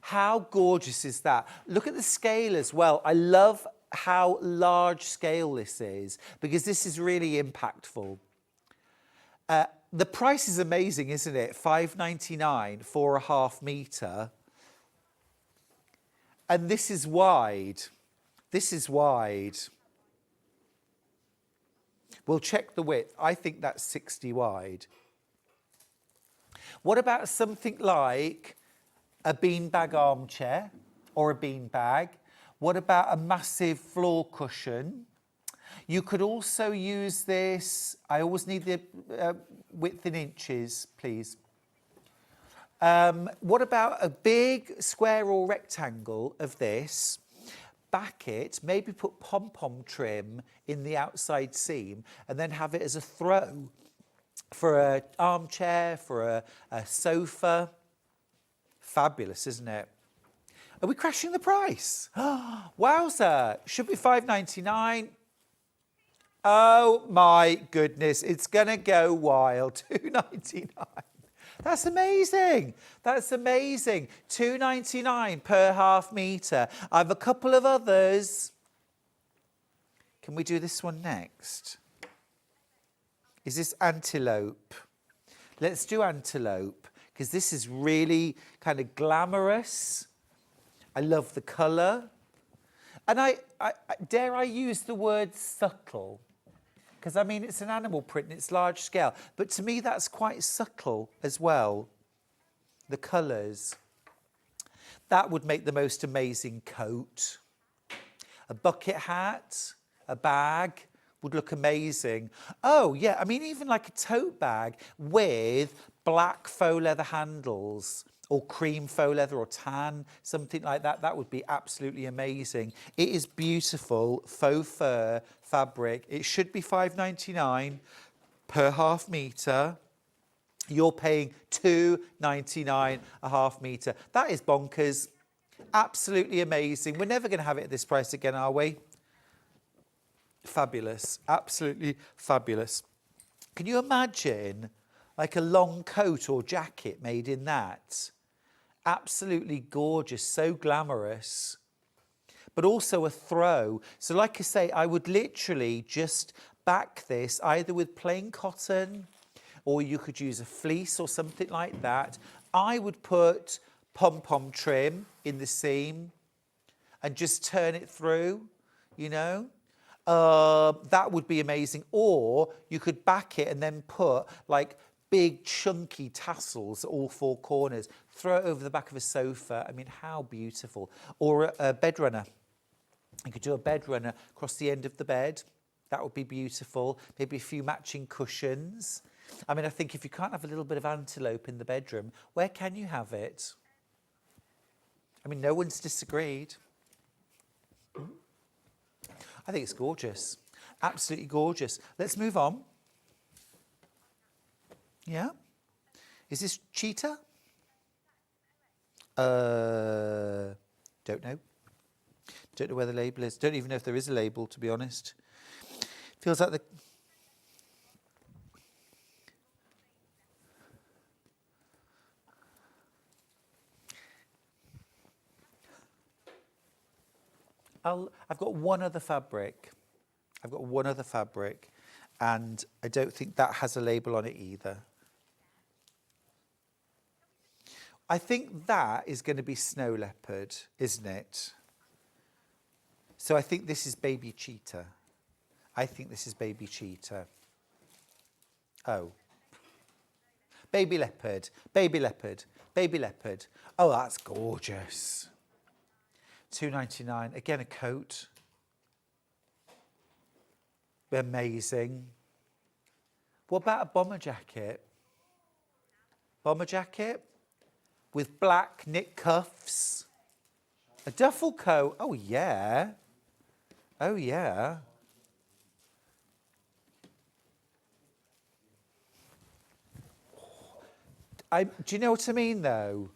S1: How gorgeous is that? Look at the scale as well. I love how large scale this is because this is really impactful. The price is amazing, isn't it? $5.99 for a half metre. And this is wide. This is wide. We'll check the width. I think that's 60 wide. What about something like a beanbag armchair or a beanbag? What about a massive floor cushion? You could also use this. I always need the width in inches, please. What about a big square or rectangle of this? Back it, maybe put pom-pom trim in the outside seam and then have it as a throw for an armchair, for a sofa. Fabulous, isn't it? Are we crashing the price? Wowza, should be $5.99. Oh my goodness, it's gonna go wild, $2.99. That's amazing, that's amazing. $2.99 per half metre. I have a couple of others. Can we do this one next? Is this antelope? Let's do antelope, because this is really kind of glamorous. I love the colour. And I dare I use the word subtle? Because, I mean, it's an animal print and it's large scale. But to me, that's quite subtle as well. The colours. That would make the most amazing coat. A bucket hat, a bag would look amazing. Oh, yeah, I mean, even like a tote bag with black faux leather handles or cream faux leather or tan, something like that. That would be absolutely amazing. It is beautiful faux fur fabric. It should be $5.99 per half metre. You're paying $2.99 a half metre. That is bonkers. Absolutely amazing. We're never going to have it at this price again, are we? Fabulous. Absolutely fabulous. Can you imagine like a long coat or jacket made in that? Absolutely gorgeous, so glamorous, but also a throw. So like I say, I would literally just back this either with plain cotton or you could use a fleece or something like that. I would put pom-pom trim in the seam and just turn it through, you know. That would be amazing. Or you could back it and then put like big chunky tassels at all four corners. Throw it over the back of a sofa. I mean, how beautiful. Or a bed runner. You could do a bed runner across the end of the bed. That would be beautiful. Maybe a few matching cushions. I mean, I think if you can't have a little bit of antelope in the bedroom, where can you have it? I mean, no one's disagreed. I think it's gorgeous. Absolutely gorgeous. Let's move on. Yeah? Is this cheetah? Don't know. Don't know where the label is. Don't even know if there is a label, to be honest. Feels like the... I've got one other fabric. I've got one other fabric, and I don't think that has a label on it either. I think that is going to be snow leopard, isn't it? So I think this is baby cheetah. I think this is baby cheetah. Oh. Baby leopard, baby leopard, baby leopard. Oh, that's gorgeous. $2.99. Again, a coat. Amazing. What about a bomber jacket? Bomber jacket with black knit cuffs. A duffel coat. Oh, yeah. Oh, yeah. Do you know what I mean, though?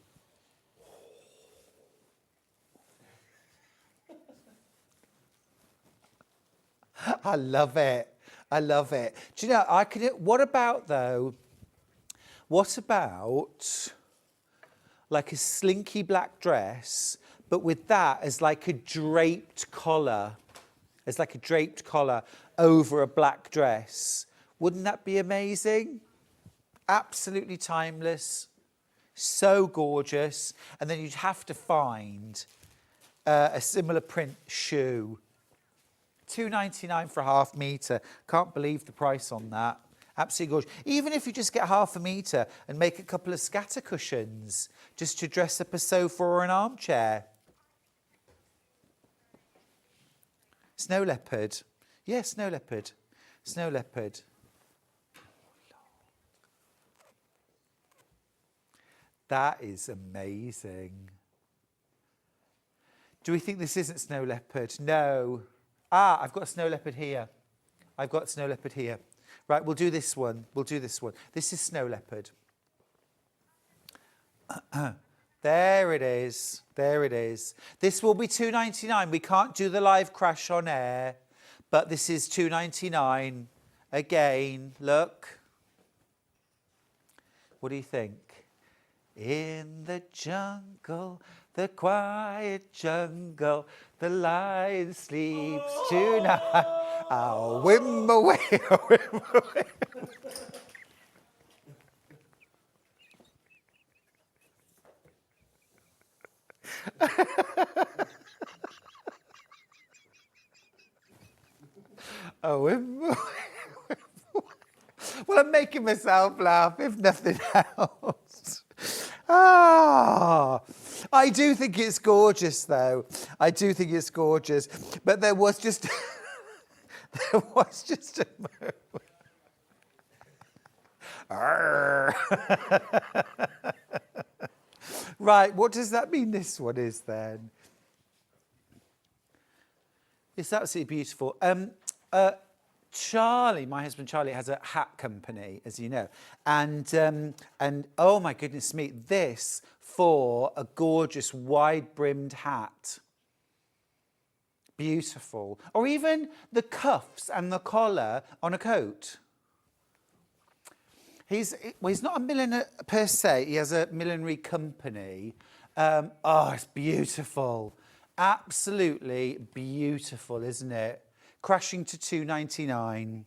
S1: I love it. I love it. Do you know, what about, though, what about like a slinky black dress, but with that as like a draped collar, over a black dress? Wouldn't that be amazing? Absolutely timeless, so gorgeous. And then you'd have to find a similar print shoe. $2.99 for a half metre. Can't believe the price on that. Absolutely gorgeous. Even if you just get half a metre and make a couple of scatter cushions just to dress up a sofa or an armchair. Snow leopard. Yeah, snow leopard. Snow leopard. That is amazing. Do we think this isn't snow leopard? No. Ah, I've got a snow leopard here. I've got snow leopard here. Right, we'll do this one. We'll do this one. This is snow leopard. There it is. There it is. This will be $2.99. We can't do the live crash on air, but this is $2.99. Again, look. What do you think? In the jungle, the quiet jungle, the lion sleeps tonight. I'll whim away, I'll whim away. I'll whim away. Well, I'm making myself laugh, if nothing else. Ah, I do think it's gorgeous, though. I do think it's gorgeous. But there was just, a moment. Right, what does that mean this one is then? It's absolutely beautiful. Charlie, my husband Charlie, has a hat company, as you know, and oh my goodness me, this for a gorgeous wide-brimmed hat, beautiful, or even the cuffs and the collar on a coat. He's not a milliner per se. He has a millinery company. Oh, it's beautiful, absolutely beautiful, isn't it? Crashing to $2.99.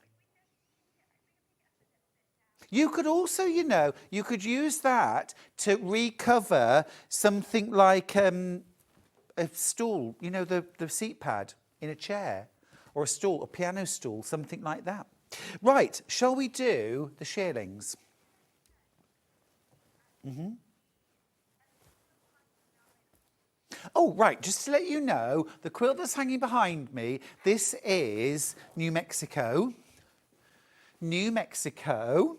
S1: You could also, you know, you could use that to recover something like a stool, you know, the seat pad in a chair, or a stool, a piano stool, something like that. Right, shall we do the shearlings? Oh, right, just to let you know, the quilt that's hanging behind me, this is New Mexico. New Mexico.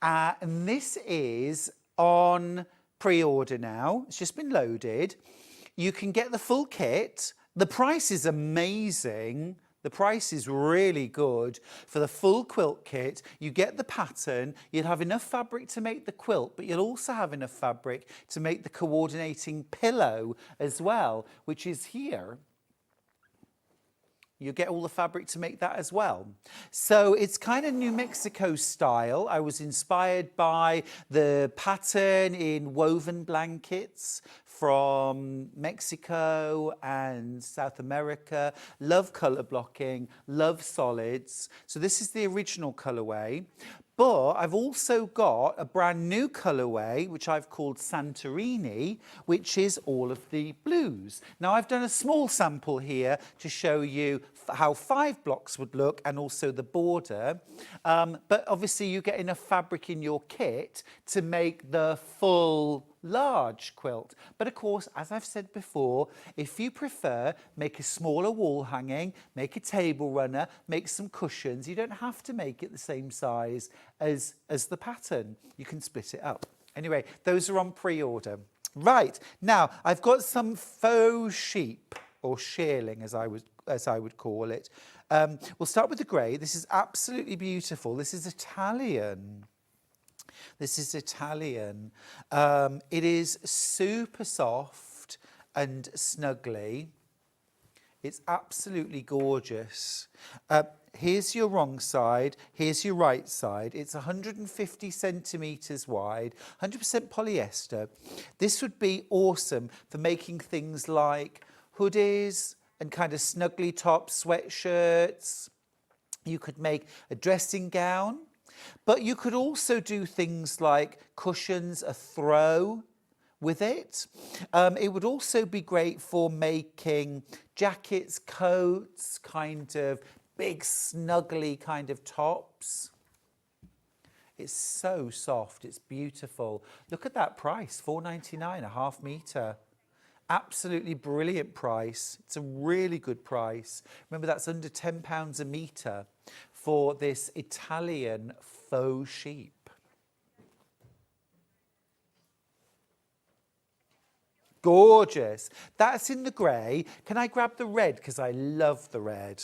S1: And this is on pre-order now. It's just been loaded. You can get the full kit. The price is amazing. The price is really good for the full quilt kit. You get the pattern, you'll have enough fabric to make the quilt, but you'll also have enough fabric to make the coordinating pillow as well, which is here. You get all the fabric to make that as well. So it's kind of New Mexico style. I was inspired by the pattern in woven blankets from Mexico and South America. Love colour blocking, love solids. So this is the original colourway. But I've also got a brand new colourway, which I've called Santorini, which is all of the blues. Now, I've done a small sample here to show you how 5 blocks would look and also the border. But obviously, you get enough fabric in your kit to make the full large quilt. But of course, as I've said before, if you prefer, make a smaller wall hanging, make a table runner, make some cushions. You don't have to make it the same size as the pattern. You can split it up. Anyway, those are on pre-order. Right, now I've got some faux sheep, or shearling as I would call it. We'll start with the grey. This is absolutely beautiful. This is Italian. This is Italian. It is super soft and snuggly. It's absolutely gorgeous. Here's your wrong side. Here's your right side. It's 150 centimetres wide, 100% polyester. This would be awesome for making things like hoodies and kind of snuggly top sweatshirts. You could make a dressing gown. But you could also do things like cushions, a throw with it. It would also be great for making jackets, coats, kind of big snuggly kind of tops. It's so soft, it's beautiful. Look at that price, $4.99 a half metre. Absolutely brilliant price. It's a really good price. Remember, that's under £10 a metre for this Italian faux sheep. Gorgeous. That's in the grey. Can I grab the red? Because I love the red.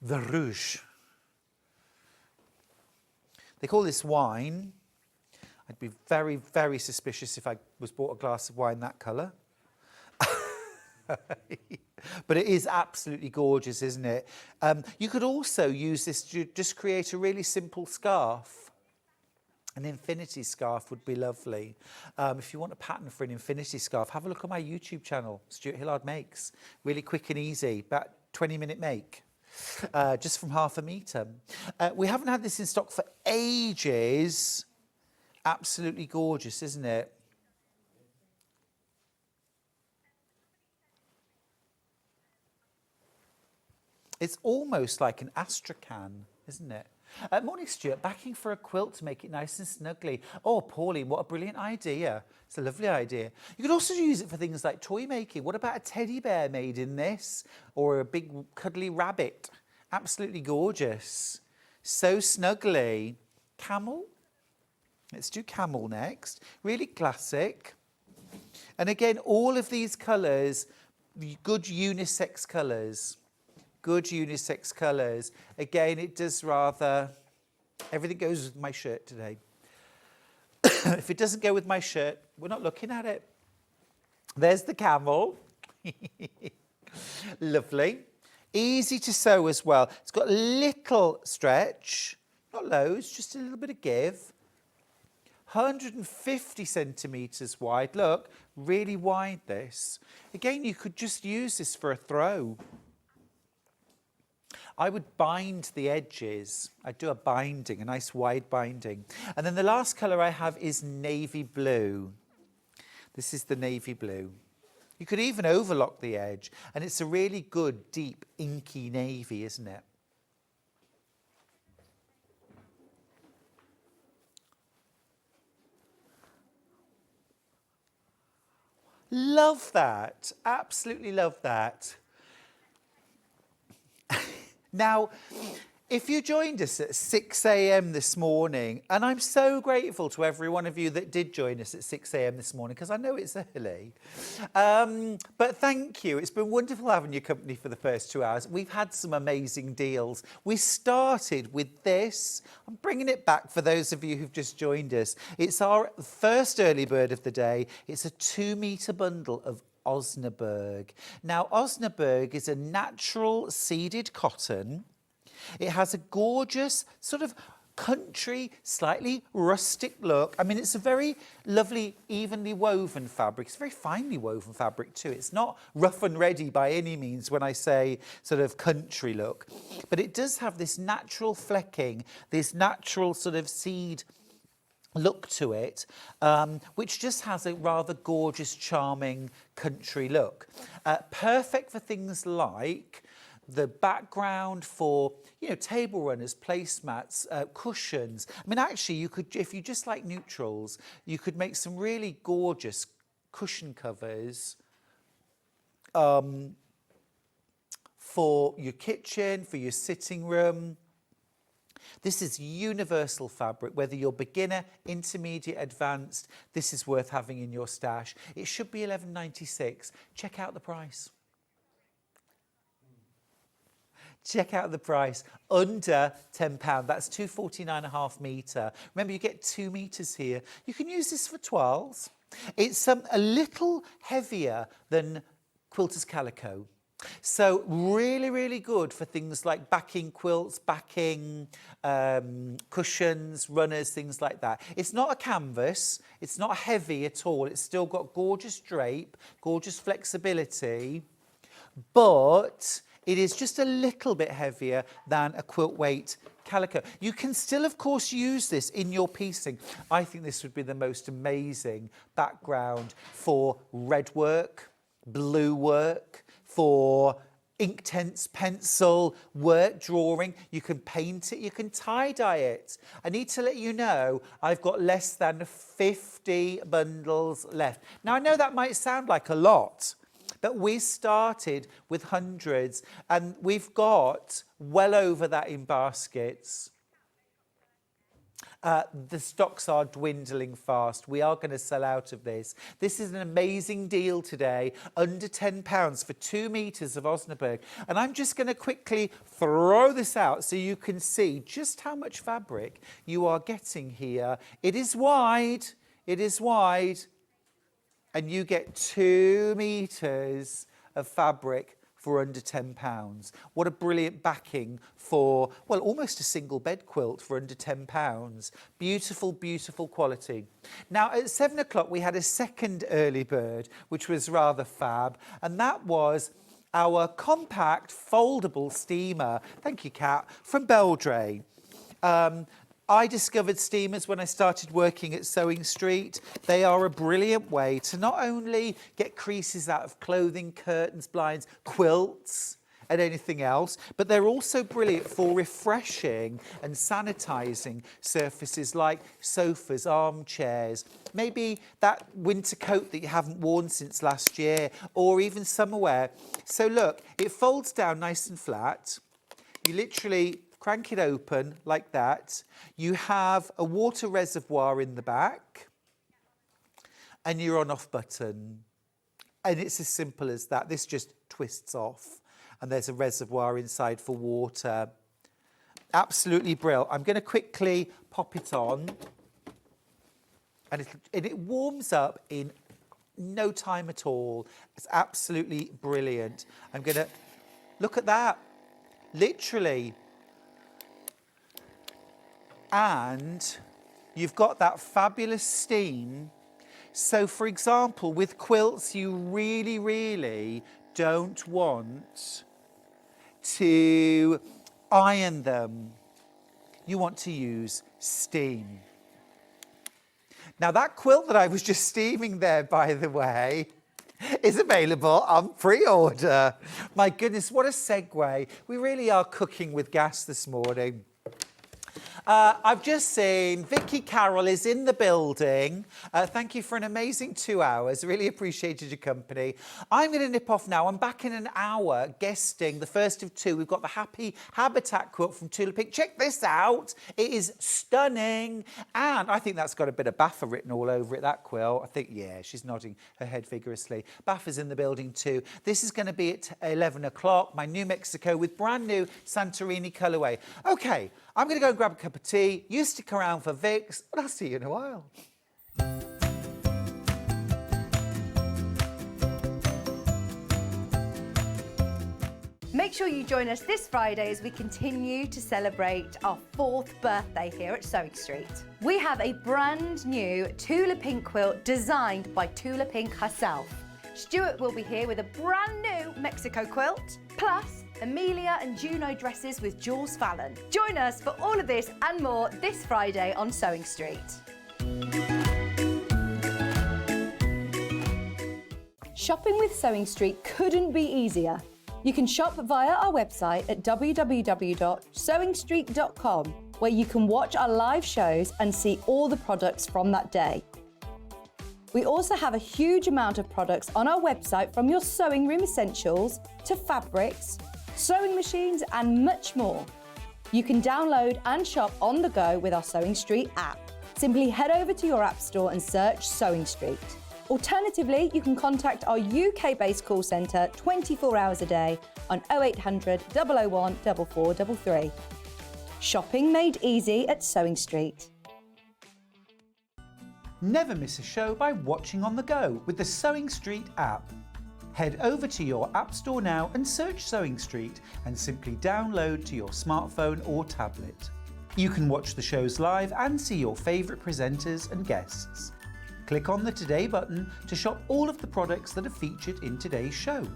S1: The rouge. They call this wine. I'd be very, very suspicious if I was bought a glass of wine that colour. But it is absolutely gorgeous, isn't it? You could also use this to just create a really simple scarf. An infinity scarf would be lovely. If you want a pattern for an infinity scarf, have a look on my YouTube channel, Stuart Hillard Makes. Really quick and easy, about 20-minute make. Just from half a metre. We haven't had this in stock for ages. Absolutely gorgeous, isn't it? It's almost like an astrakhan, isn't it? Morning, Stuart. Backing for a quilt to make it nice and snuggly. Oh, Pauline, what a brilliant idea. It's a lovely idea. You could also use it for things like toy making. What about a teddy bear made in this? Or a big cuddly rabbit? Absolutely gorgeous. So snuggly. Camel? Let's do camel next. Really classic. And again, all of these colours, good unisex colours. Good unisex colours. Again, it does rather... Everything goes with my shirt today. If it doesn't go with my shirt, we're not looking at it. There's the camel. Lovely. Easy to sew as well. It's got a little stretch. Not loads, just a little bit of give. 150 centimetres wide. Look, really wide this. Again, you could just use this for a throw. I would bind the edges. I'd do a binding, a nice wide binding. And then the last colour I have is navy blue. This is the navy blue. You could even overlock the edge, and it's a really good, deep, inky navy, isn't it? Love that. Absolutely love that. Now, if you joined us at 6 a.m. this morning, and I'm so grateful to every one of you that did join us at 6 a.m. this morning, because I know it's early. But thank you. It's been wonderful having your company for the first 2 hours. We've had some amazing deals. We started with this. I'm bringing it back for those of you who've just joined us. It's our first early bird of the day. It's a 2-metre bundle of Osnaburg. Now, Osnaburg is a natural seeded cotton. It has a gorgeous sort of country, slightly rustic look. I mean, it's a very lovely, evenly woven fabric. It's a very finely woven fabric too. It's not rough and ready by any means when I say sort of country look, but it does have this natural flecking, this natural sort of seed look to it, which just has a rather gorgeous, charming country look. Perfect for things like the background for, you know, table runners, placemats, cushions. I mean, actually, you could, if you just like neutrals, you could make some really gorgeous cushion covers for your kitchen, for your sitting room. This is universal fabric, whether you're beginner, intermediate, advanced, this is worth having in your stash. It should be $11.96. Check out the price. Check out the price, under £10. That's £249.5 metre. Remember, you get 2 metres here. You can use this for toiles. It's a little heavier than quilter's calico. So really, really good for things like backing quilts, backing cushions, runners, things like that. It's not a canvas. It's not heavy at all. It's still got gorgeous drape, gorgeous flexibility, but it is just a little bit heavier than a quilt weight calico. You can still, of course, use this in your piecing. I think this would be the most amazing background for red work, blue work, for Inktense pencil work, drawing. You can paint it, you can tie-dye it. I need to let you know I've got less than 50 bundles left. Now, I know that might sound like a lot, but we started with hundreds and we've got well over that in baskets. The stocks are dwindling fast. We are going to sell out of this. This is an amazing deal today, under £10 for 2 metres of Osnaburg. And I'm just going to quickly throw this out so you can see just how much fabric you are getting here. It is wide, and you get 2 metres of fabric for under £10. What a brilliant backing for, well, almost a single bed quilt for under £10. Beautiful, beautiful quality. Now, at 7 o'clock, we had a second early bird, which was rather fab, and that was our compact foldable steamer. Thank you, Kat, from Beldray. I discovered steamers when I started working at Sewing Street. They are a brilliant way to not only get creases out of clothing, curtains, blinds, quilts, and anything else, but they're also brilliant for refreshing and sanitising surfaces like sofas, armchairs, maybe that winter coat that you haven't worn since last year, or even summer wear. So look, it folds down nice and flat. You literally crank it open like that. You have a water reservoir in the back and your on-off button. And it's as simple as that. This just twists off and there's a reservoir inside for water. Absolutely brilliant. I'm going to quickly pop it on and it warms up in no time at all. It's absolutely brilliant. I'm going to look at that. Literally. And you've got that fabulous steam. So, for example, with quilts, you really, really don't want to iron them. You want to use steam. Now, that quilt that I was just steaming there, by the way, is available on pre-order. My goodness, what a segue. We really are cooking with gas this morning. I've just seen Vicky Carroll is in the building. Thank you for an amazing 2 hours. Really appreciated your company. I'm going to nip off now. I'm back in an hour guesting the first of 2. We've got the Happy Habitat quilt from Tula Pink. Check this out. It is stunning. And I think that's got a bit of Baffa written all over it, that quilt. I think, yeah, she's nodding her head vigorously. Baffa's in the building too. This is going to be at 11 o'clock. My new Mexico with brand new Santorini colourway. Okay, I'm going to go and grab a cup of tea. You stick around for Vic's, and I'll see you in a while.
S2: Make sure you join us this Friday as we continue to celebrate our 4th birthday here at Sewing Street. We have a brand new Tula Pink quilt designed by Tula Pink herself. Stuart will be here with a brand new Mexico quilt, plus EMILEA and JUNO dresses with Jules Fallon. Join us for all of this and more this Friday on Sewing Street. Shopping with Sewing Street couldn't be easier. You can shop via our website at www.sewingstreet.com, where you can watch our live shows and see all the products from that day. We also have a huge amount of products on our website, from your sewing room essentials to fabrics, sewing machines and much more. You can download and shop on the go with our Sewing Street app. Simply head over to your app store and search Sewing Street. Alternatively, you can contact our UK-based call centre 24 hours a day on 0800 001 4433. Shopping made easy at Sewing Street.
S1: Never miss a show by watching on the go with the Sewing Street app. Head over to your app store now and search Sewing Street and simply download to your smartphone or tablet. You can watch the shows live and see your favourite presenters and guests. Click on the Today button to shop all of the products that are featured in today's show.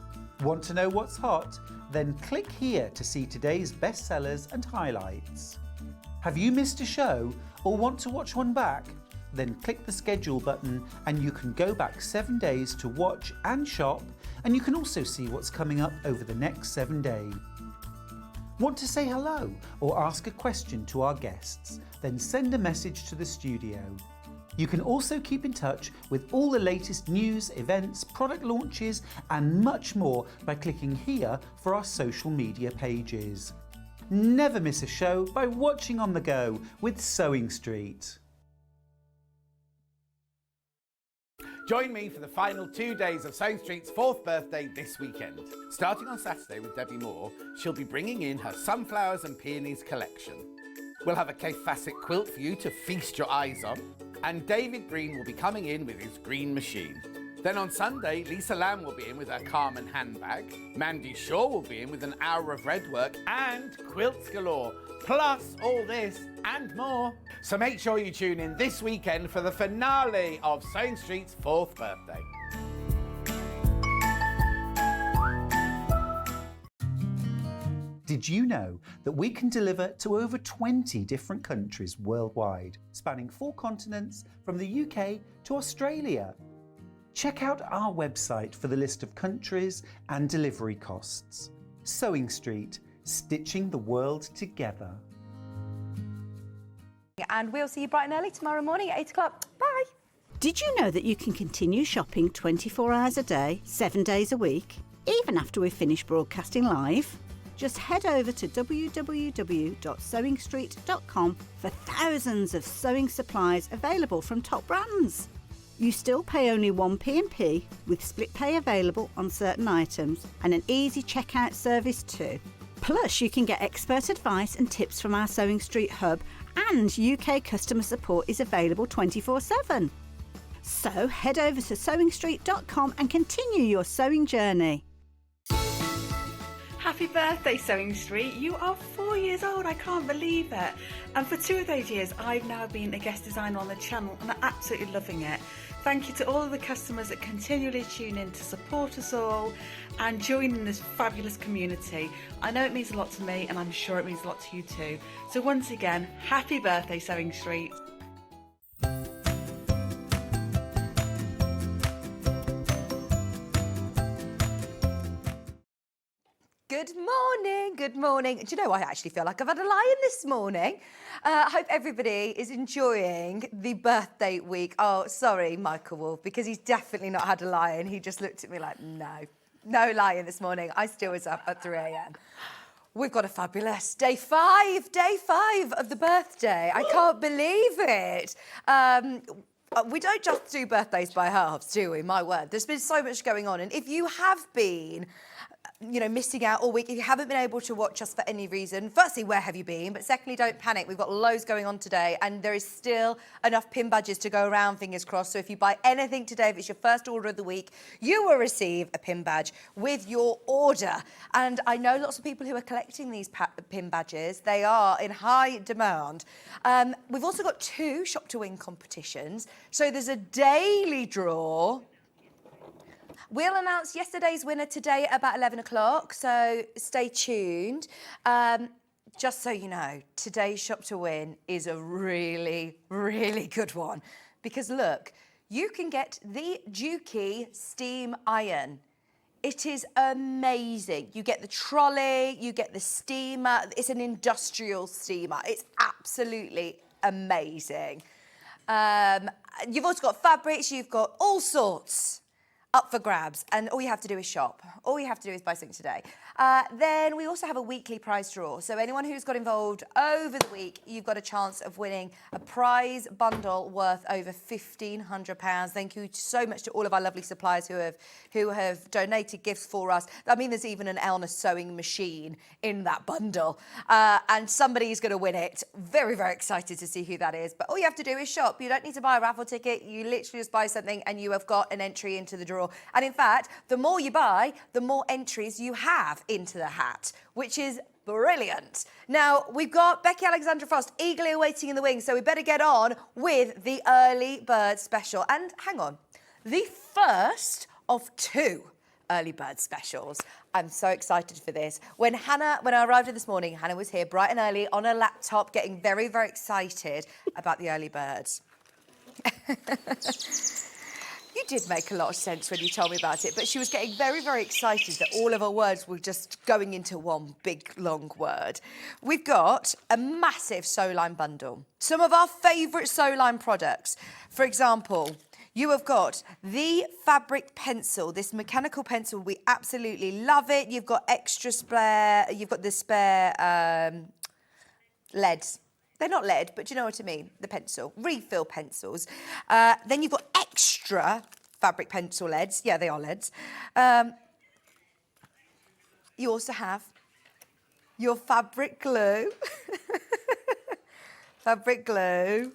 S1: Want to know what's hot? Then click here to see today's bestsellers and highlights. Have you missed a show or want to watch one back? Then click the schedule button and you can go back 7 days to watch and shop, and you can also see what's coming up over the next 7 days. Want to say hello or ask a question to our guests? Then send a message to the studio. You can also keep in touch with all the latest news, events, product launches and much more by clicking here for our social media pages. Never miss a show by watching on the go with Sewing Street.
S3: Join me for the final 2 days of Sewing Street's 4th birthday this weekend. Starting on Saturday with Debbie Moore, she'll be bringing in her Sunflowers and Peonies collection. We'll have a K Facet quilt for you to feast your eyes on, and David Green will be coming in with his green machine. Then on Sunday, Lisa Lamb will be in with her Carmen handbag, Mandy Shaw will be in with an hour of red work, and quilts galore, plus all this and more. So make sure you tune in this weekend for the finale of Sewing Street's 4th birthday.
S1: Did you know that we can deliver to over 20 different countries worldwide, spanning 4 continents from the UK to Australia? Check out our website for the list of countries and delivery costs. Sewing Street, stitching the world together.
S4: And we'll see you bright and early tomorrow morning at 8 o'clock. Bye.
S5: Did you know that you can continue shopping 24 hours a day, 7 days a week, even after we've finished broadcasting live? Just head over to www.sewingstreet.com for thousands of sewing supplies available from top brands. You still pay only 1 P&P, with split pay available on certain items and an easy checkout service too. Plus, you can get expert advice and tips from our Sewing Street hub, and UK customer support is available 24/7. So head over to sewingstreet.com and continue your sewing journey.
S6: Happy birthday, Sewing Street. You are 4 years old. I can't believe it. And for 2 of those years, I've now been a guest designer on the channel and I'm absolutely loving it. Thank you to all of the customers that continually tune in to support us all and join in this fabulous community. I know it means a lot to me and I'm sure it means a lot to you too. So once again, happy birthday, Sewing Street.
S2: Good morning, good morning. Do you know, I actually feel like I've had a lion this morning. I hope everybody is enjoying the birthday week. Oh, sorry, Michael Wolf, because he's definitely not had a lion. He just looked at me like, no lion this morning. I still was up at 3 a.m. We've got a fabulous day five of the birthday. I can't believe it. We don't just do birthdays by halves, do we? My word. There's been so much going on. And if you have been
S4: missing out all week, if you haven't been able to watch us for any reason, firstly, where have you been? But secondly, don't panic. We've got loads going on today, and there is still enough pin badges to go around, fingers crossed. So if you buy anything today, if it's your first order of the week, you will receive a pin badge with your order. And I know lots of people who are collecting these pin badges. They are in high demand. We've also got 2 Shop to Win competitions. So there's a daily draw. We'll announce yesterday's winner today at about 11 o'clock, so stay tuned. Just so you know, today's Shop to Win is a really, really good one. Because look, you can get the Juki Steam Iron. It is amazing. You get the trolley, you get the steamer. It's an industrial steamer. It's absolutely amazing. You've also got fabrics, you've got all sorts up for grabs, and all you have to do is shop. All you have to do is buy something today. Then we also have a weekly prize draw. So anyone who's got involved over the week, you've got a chance of winning a prize bundle worth over £1,500. Thank you so much to all of our lovely suppliers who have donated gifts for us. I mean, there's even an Elna sewing machine in that bundle, and somebody's going to win it. Very, very excited to see who that is. But all you have to do is shop. You don't need to buy a raffle ticket. You literally just buy something, and you have got an entry into the draw. And in fact, the more you buy, the more entries you have into the hat, which is brilliant. Now, we've got Becky Alexander-Frost eagerly awaiting in the wings, so we better get on with the early bird special. And hang on, the first of 2 early bird specials. I'm so excited for this. When I arrived here this morning, Hannah was here bright and early on her laptop, getting very, very excited about the early birds. You did make a lot of sense when you told me about it, but she was getting very, very excited that all of her words were just going into one big, long word. We've got a massive Sewline bundle. Some of our favourite Sewline products. For example, you have got the fabric pencil, this mechanical pencil. We absolutely love it. You've got extra spare, you've got the spare leads. They're not lead, but you know what I mean, the pencil, refill pencils. Then you've got extra fabric pencil leads. Yeah, they are leads. You also have your fabric glue. Fabric glue.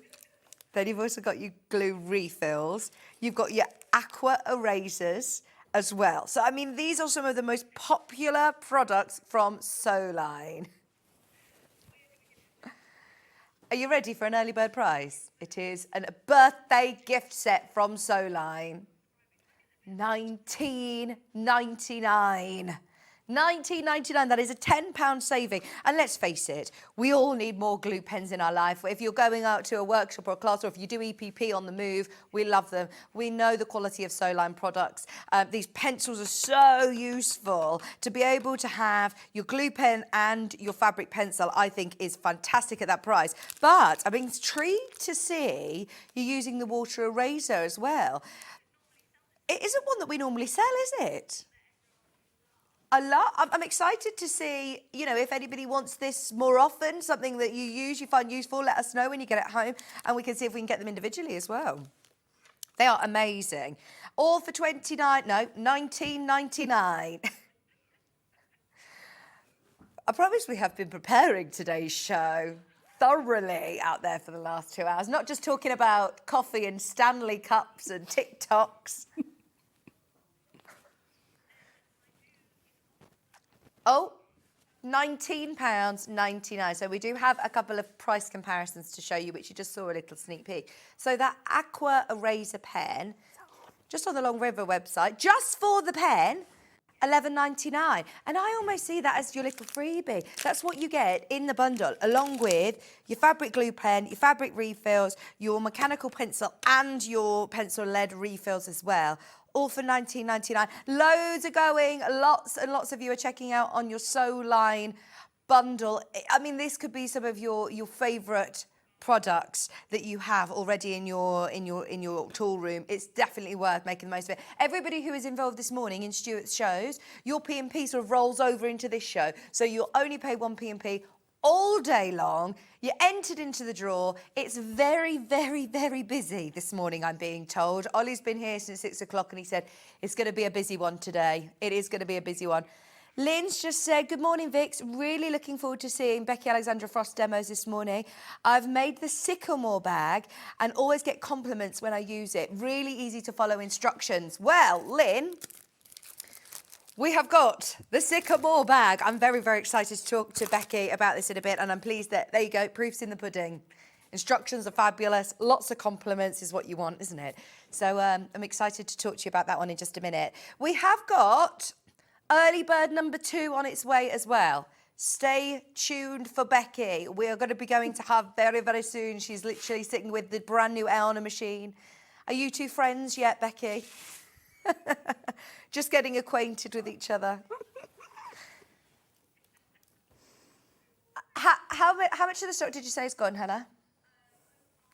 S4: Then you've also got your glue refills. You've got your aqua erasers as well. So, I mean, these are some of the most popular products from Sewline. Are you ready for an early bird prize? It is a birthday gift set from Sewline. $19.99. $19.99, that is a £10 saving. And let's face it, we all need more glue pens in our life. If you're going out to a workshop or a class, or if you do EPP on the move, we love them. We know the quality of Sewline products. These pencils are so useful. To be able to have your glue pen and your fabric pencil, I think is fantastic at that price. But I'm intrigued to see you using the water eraser as well. It isn't one that we normally sell, is it? I'm excited to see, if anybody wants this more often, something that you find useful, let us know when you get it home, and we can see if we can get them individually as well. They are amazing. All for $19.99. I promise we have been preparing today's show thoroughly out there for the last 2 hours, not just talking about coffee and Stanley cups and TikToks. Oh, £19.99. So we do have a couple of price comparisons to show you, which you just saw a little sneak peek. So that Aqua Eraser pen, just on the Long River website, just for the pen, $11.99. And I almost see that as your little freebie. That's what you get in the bundle, along with your fabric glue pen, your fabric refills, your mechanical pencil, and your pencil lead refills as well. All for $19.99. Loads are going. Lots and lots of you are checking out on your Sewline bundle. I mean, this could be some of your favourite products that you have already in your tool room. It's definitely worth making the most of it. Everybody who is involved this morning in Stuart's shows, your P&P sort of rolls over into this show. So you'll only pay one P&P all day long. You're entered into the draw. It's very, very, very busy this morning, I'm being told. Ollie's been here since 6 o'clock and he said, it's going to be a busy one today. It is going to be a busy one. Lynn's just said, good morning, Vix. Really looking forward to seeing Becky Alexander-Frost demos this morning. I've made the Sycamore bag and always get compliments when I use it. Really easy to follow instructions. Well, Lynn, we have got the Sycamore bag. I'm very, very excited to talk to Becky about this in a bit, and I'm pleased that, there you go, proof's in the pudding. Instructions are fabulous. Lots of compliments is what you want, isn't it? So I'm excited to talk to you about that one in just a minute. We have got early bird number 2 on its way as well. Stay tuned for Becky. We are going to be going to her very, very soon. She's literally sitting with the brand new Elna machine. Are you two friends yet, Becky? Just getting acquainted with each other. How much of the stock did you say is gone, Hannah?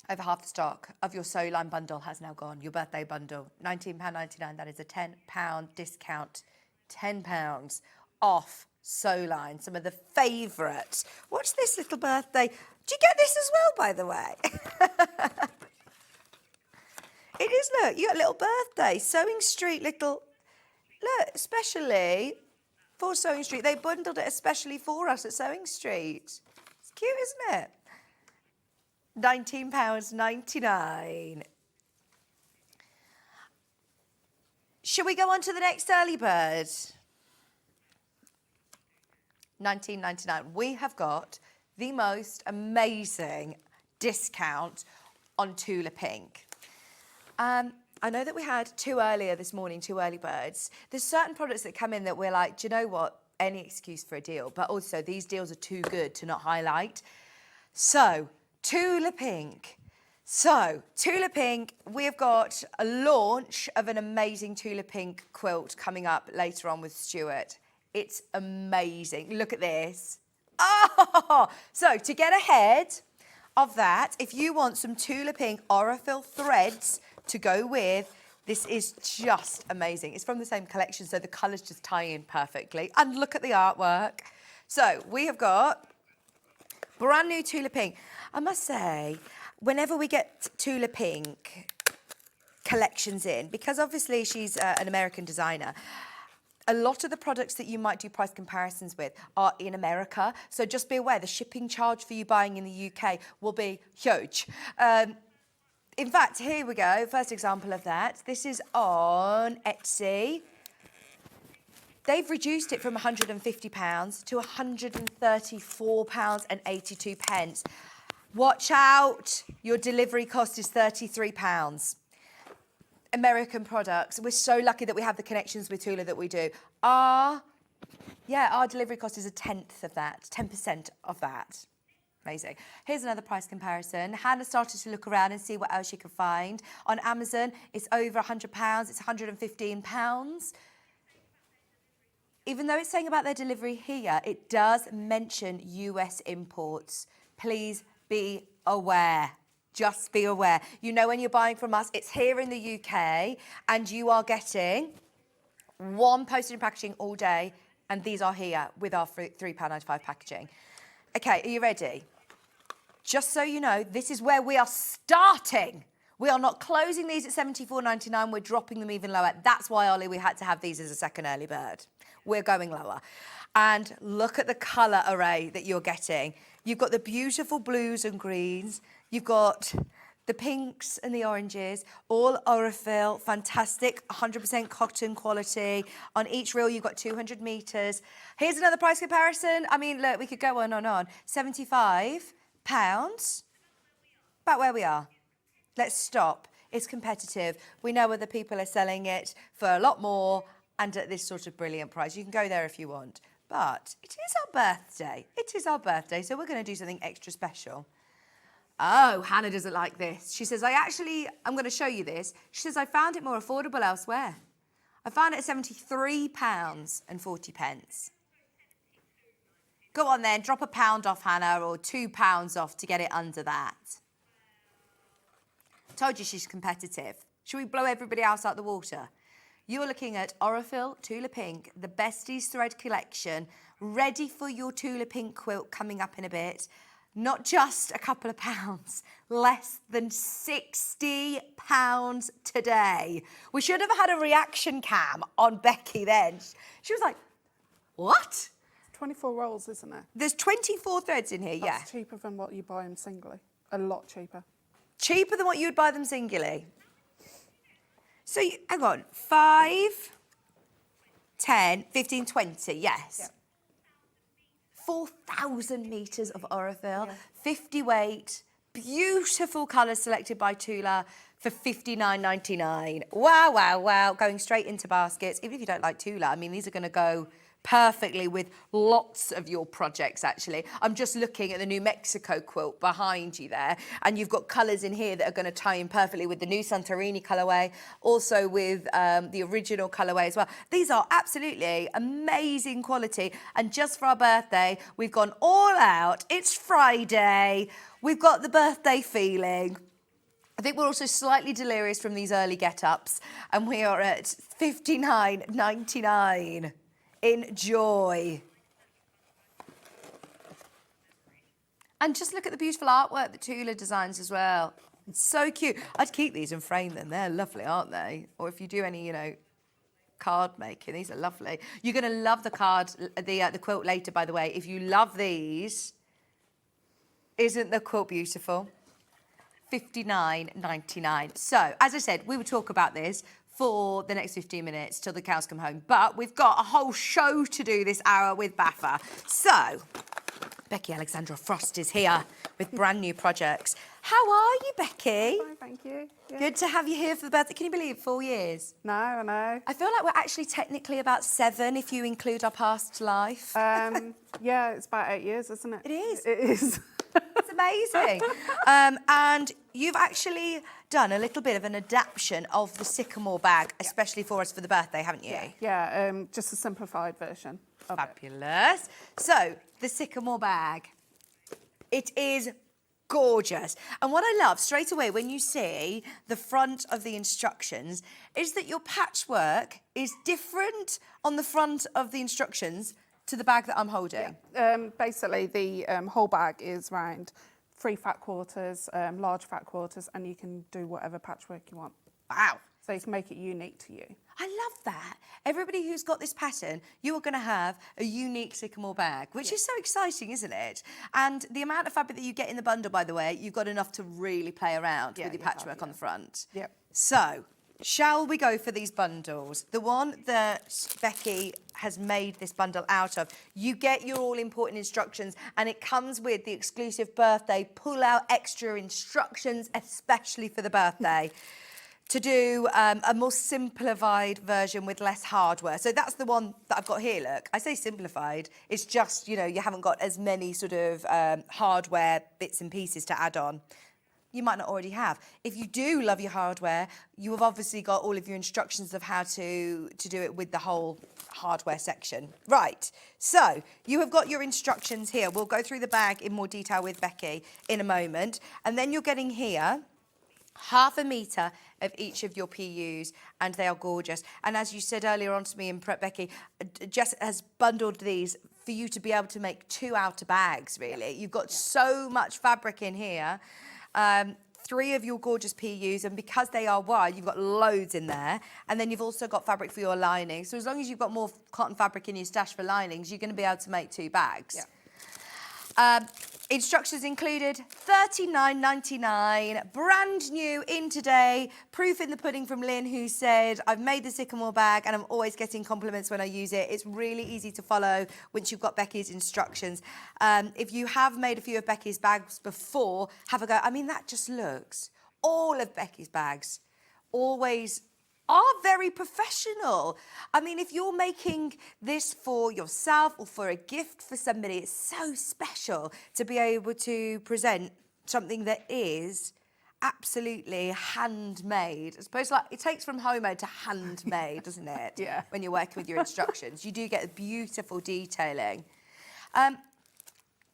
S4: Over half the stock of your Sew Line bundle has now gone. Your birthday bundle, £19.99. That is a £10 discount. £10 off Sew Line. Some of the favourites. What's this little birthday? Do you get this as well, by the way? It is, look, you got a little birthday. Sewing Street little, look, especially for Sewing Street. They bundled it especially for us at Sewing Street. It's cute, isn't it? £19.99. Should we go on to the next early bird? £19.99. We have got the most amazing discount on Tula Pink. I know that we had 2 earlier this morning, 2 early birds. There's certain products that come in that we're like, do you know what? Any excuse for a deal. But also these deals are too good to not highlight. So, Tula Pink. So, Tula Pink, we've got a launch of an amazing Tula Pink quilt coming up later on with Stuart. It's amazing. Look at this. Oh! So, to get ahead of that, if you want some Tula Pink Aurifil threads to go with, this is just amazing. It's from the same collection, so the colours just tie in perfectly. And look at the artwork. So, we have got brand new Tula Pink. I must say, whenever we get Tula Pink collections in, because obviously she's an American designer, a lot of the products that you might do price comparisons with are in America. So just be aware, the shipping charge for you buying in the UK will be huge. In fact, here we go, first example of that. This is on Etsy. They've reduced it from £150 to £134.82. Watch out, your delivery cost is £33. American products, we're so lucky that we have the connections with Tula that we do. Our delivery cost is 1/10 of that, 10% of that. Amazing. Here's another price comparison. Hannah started to look around and see what else she could find. On Amazon, it's over £100, it's £115. Even though it's saying about their delivery here, it does mention US imports. Please be aware. Just be aware. You know when you're buying from us, it's here in the UK and you are getting 1 postage and packaging all day, and these are here with our £3.95 packaging. Okay, are you ready? Just so you know, this is where we are starting. We are not closing these at £74.99. We're dropping them even lower. That's why, Ollie, we had to have these as a second early bird. We're going lower. And look at the colour array that you're getting. You've got the beautiful blues and greens. You've got the pinks and the oranges, all Aurifil, fantastic, 100% cotton quality. On each reel, you've got 200 metres. Here's another price comparison. I mean, look, we could go on and on. £75, about where we are. Let's stop. It's competitive. We know other people are selling it for a lot more and at this sort of brilliant price. You can go there if you want. But it is our birthday. It is our birthday, so we're going to do something extra special. Oh, Hannah doesn't like this. She says, I'm going to show you this. She says, I found it more affordable elsewhere. I found it at £73.40. Go on then, drop £1 off, Hannah, or £2 off to get it under that. Told you she's competitive. Should we blow everybody else out the water? You're looking at Aurifil Tula Pink, the Besties thread collection, ready for your Tula Pink quilt coming up in a bit. Not just a couple of pounds, less than £60 today. We should have had a reaction cam on Becky then. She was like, What?
S7: 24 rolls, isn't it?
S4: There's 24 threads in here, yeah.
S7: That's cheaper than what you buy them singly. A lot cheaper.
S4: Cheaper than what you would buy them singly. So, hang on, 5, 10, 15, 20, yes.
S7: Yep.
S4: 4,000 metres of Aurifil, 50 weight, beautiful colours selected by Tula for $59.99. Wow, wow, wow. Going straight into baskets. Even if you don't like Tula, I mean, these are going to go perfectly with lots of your projects, actually. I'm just looking at the new Mexico quilt behind you there, and you've got colours in here that are going to tie in perfectly with the new Santorini colourway, also with the original colourway as well. These are absolutely amazing quality, and just for our birthday, we've gone all out. It's Friday. We've got the birthday feeling. I think we're also slightly delirious from these early get-ups, and we are at $59.99. Enjoy. And just look at the beautiful artwork that Tula designs as well. It's so cute. I'd keep these and frame them. They're lovely, aren't they? Or if you do any, you know, card making, these are lovely. You're going to love the card, the quilt later, by the way. If you love these, isn't the quilt beautiful? $59.99. So, as I said, we will talk about this for the next 15 minutes till the cows come home. But we've got a whole show to do this hour with Baffa. So, Becky Alexander-Frost is here with brand new projects. How are you, Becky?
S7: Fine, thank you. Yeah.
S4: Good to have you here for the birthday. Can you believe it? 4 years?
S7: No, I know.
S4: I feel like we're actually technically about 7 if you include our past life.
S7: Yeah, it's about 8 years, isn't it?
S4: It is.
S7: It is.
S4: It's amazing. And you've actually done a little bit of an adaptation of the Sycamore bag, especially for us for the birthday, haven't you?
S7: Yeah, just a simplified version of it.
S4: Fabulous. So, the Sycamore bag. It is gorgeous. And what I love straight away when you see the front of the instructions is that your patchwork is different on the front of the instructions to the bag that I'm holding.
S7: Basically, the whole bag is round 3 fat quarters, large fat quarters, and you can do whatever patchwork you want.
S4: Wow.
S7: So you can make it unique to you.
S4: I love that. Everybody who's got this pattern, you are going to have a unique Sycamore bag, which is so exciting, isn't it? And the amount of fabric that you get in the bundle, by the way, you've got enough to really play around with your patchwork on the front.
S7: Yep.
S4: So, shall we go for these bundles? The one that Becky has made this bundle out of, you get your all-important instructions, and it comes with the exclusive birthday pull-out extra instructions, especially for the birthday, to do a more simplified version with less hardware. So that's the one that I've got here, look. I say simplified, it's just, you know, you haven't got as many sort of hardware bits and pieces to add on. You might not already have. If you do love your hardware, you have obviously got all of your instructions of how to do it with the whole hardware section. Right, so you have got your instructions here. We'll go through the bag in more detail with Becky in a moment. And then you're getting here 1/2 metre of each of your PUs, and they are gorgeous. And as you said earlier on to me in prep, Becky, Jess has bundled these for you to be able to make 2 outer bags, really. You've got so much fabric in here. 3 of your gorgeous PUs, and because they are wide, you've got loads in there. And then you've also got fabric for your lining. So as long as you've got more cotton fabric in your stash for linings, you're going to be able to make 2 bags. Yeah. Instructions included, $39.99, brand new in today. Proof in the pudding from Lynn, who said, I've made the Sycamore bag and I'm always getting compliments when I use it. It's really easy to follow once you've got Becky's instructions. If you have made a few of Becky's bags before, have a go. I mean, that just looks, all of Becky's bags always are very professional. I mean, if you're making this for yourself or for a gift for somebody, it's so special to be able to present something that is absolutely handmade. I suppose like it takes from homemade to handmade, doesn't it?
S7: Yeah.
S4: When you're working with your instructions, you do get beautiful detailing.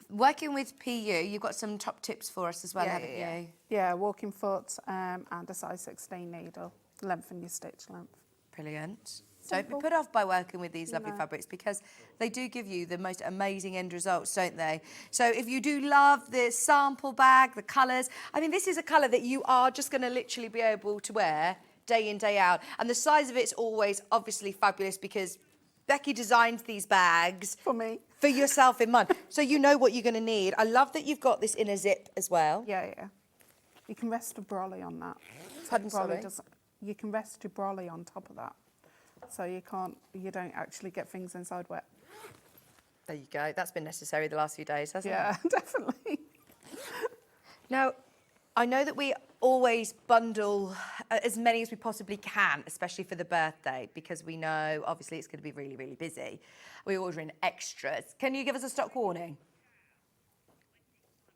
S4: Working with PU, you've got some top tips for us as well, haven't you?
S7: Yeah, walking foot and a size 16 needle. Lengthen your stitch length.
S4: Brilliant. Don't be put off by working with these lovely fabrics, because they do give you the most amazing end results, don't they? So if you do love the sample bag, the colours, I mean, this is a colour that you are just going to literally be able to wear day in, day out. And the size of it's always obviously fabulous because Becky designed these bags
S7: For me.
S4: for yourself in mind. So you know what you're going to need. I love that you've got this in a zip as well.
S7: Yeah, yeah. You can rest a brolly on that.
S4: Pardon, sorry?
S7: You can rest your brolly on top of that. So you don't actually get things inside wet.
S4: There you go. That's been necessary the last few days, hasn't it?
S7: Yeah, definitely.
S4: Now, I know that we always bundle as many as we possibly can, especially for the birthday, because we know, obviously, it's going to be really, really busy. We order in extras. Can you give us a stock warning?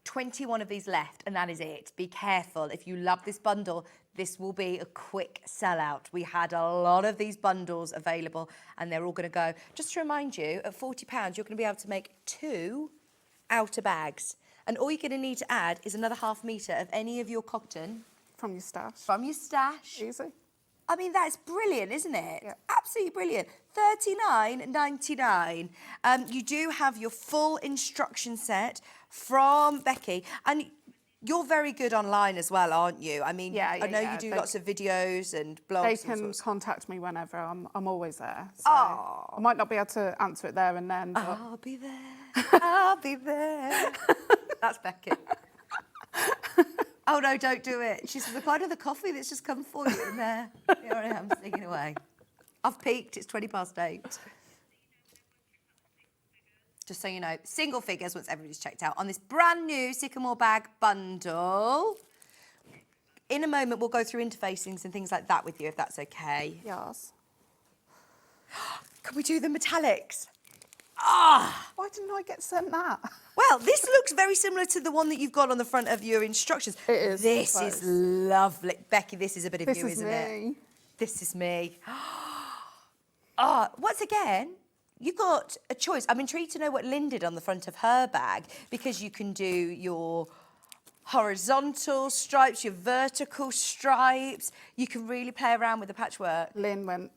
S4: 21 of these left, and that is it. Be careful. If you love this bundle, this will be a quick sellout. We had a lot of these bundles available, and they're all going to go. Just to remind you, at £40, you're going to be able to make 2 outer bags. And all you're going to need to add is another ½ metre of any of your cotton.
S7: From your stash.
S4: From your stash.
S7: Easy.
S4: I mean, that's brilliant, isn't it?
S7: Yeah.
S4: Absolutely brilliant. $39.99. You do have your full instruction set from Becky. And you're very good online as well, aren't you? I mean,
S7: Yeah,
S4: I know
S7: yeah.
S4: you do lots of videos and blogs.
S7: They
S4: and
S7: can
S4: sorts.
S7: contact me whenever. I'm always there. So
S4: Oh.
S7: I might not be able to answer it there and then. But
S4: I'll be there. I'll be there. That's Becky. Oh, no, don't do it. She says, the kind of the coffee that's just come for you in there. Here I am, singing away. I've peaked. It's 8:20. Just so you know, single figures once everybody's checked out on this brand new Sycamore bag bundle. In a moment, we'll go through interfacings and things like that with you, if that's okay.
S7: yes.
S4: Can we do the metallics? Ah!
S7: Why didn't I get sent that?
S4: Well, this looks very similar to the one that you've got on the front of your instructions.
S7: It is,
S4: This
S7: I
S4: is
S7: suppose.
S4: lovely. Becky, this is a bit of
S7: This
S4: you,
S7: is
S4: isn't
S7: me.
S4: it? This is me. Once again, you've got a choice. I'm intrigued to know what Lynn did on the front of her bag, because you can do your horizontal stripes, your vertical stripes. You can really play around with the patchwork.
S7: Lynn went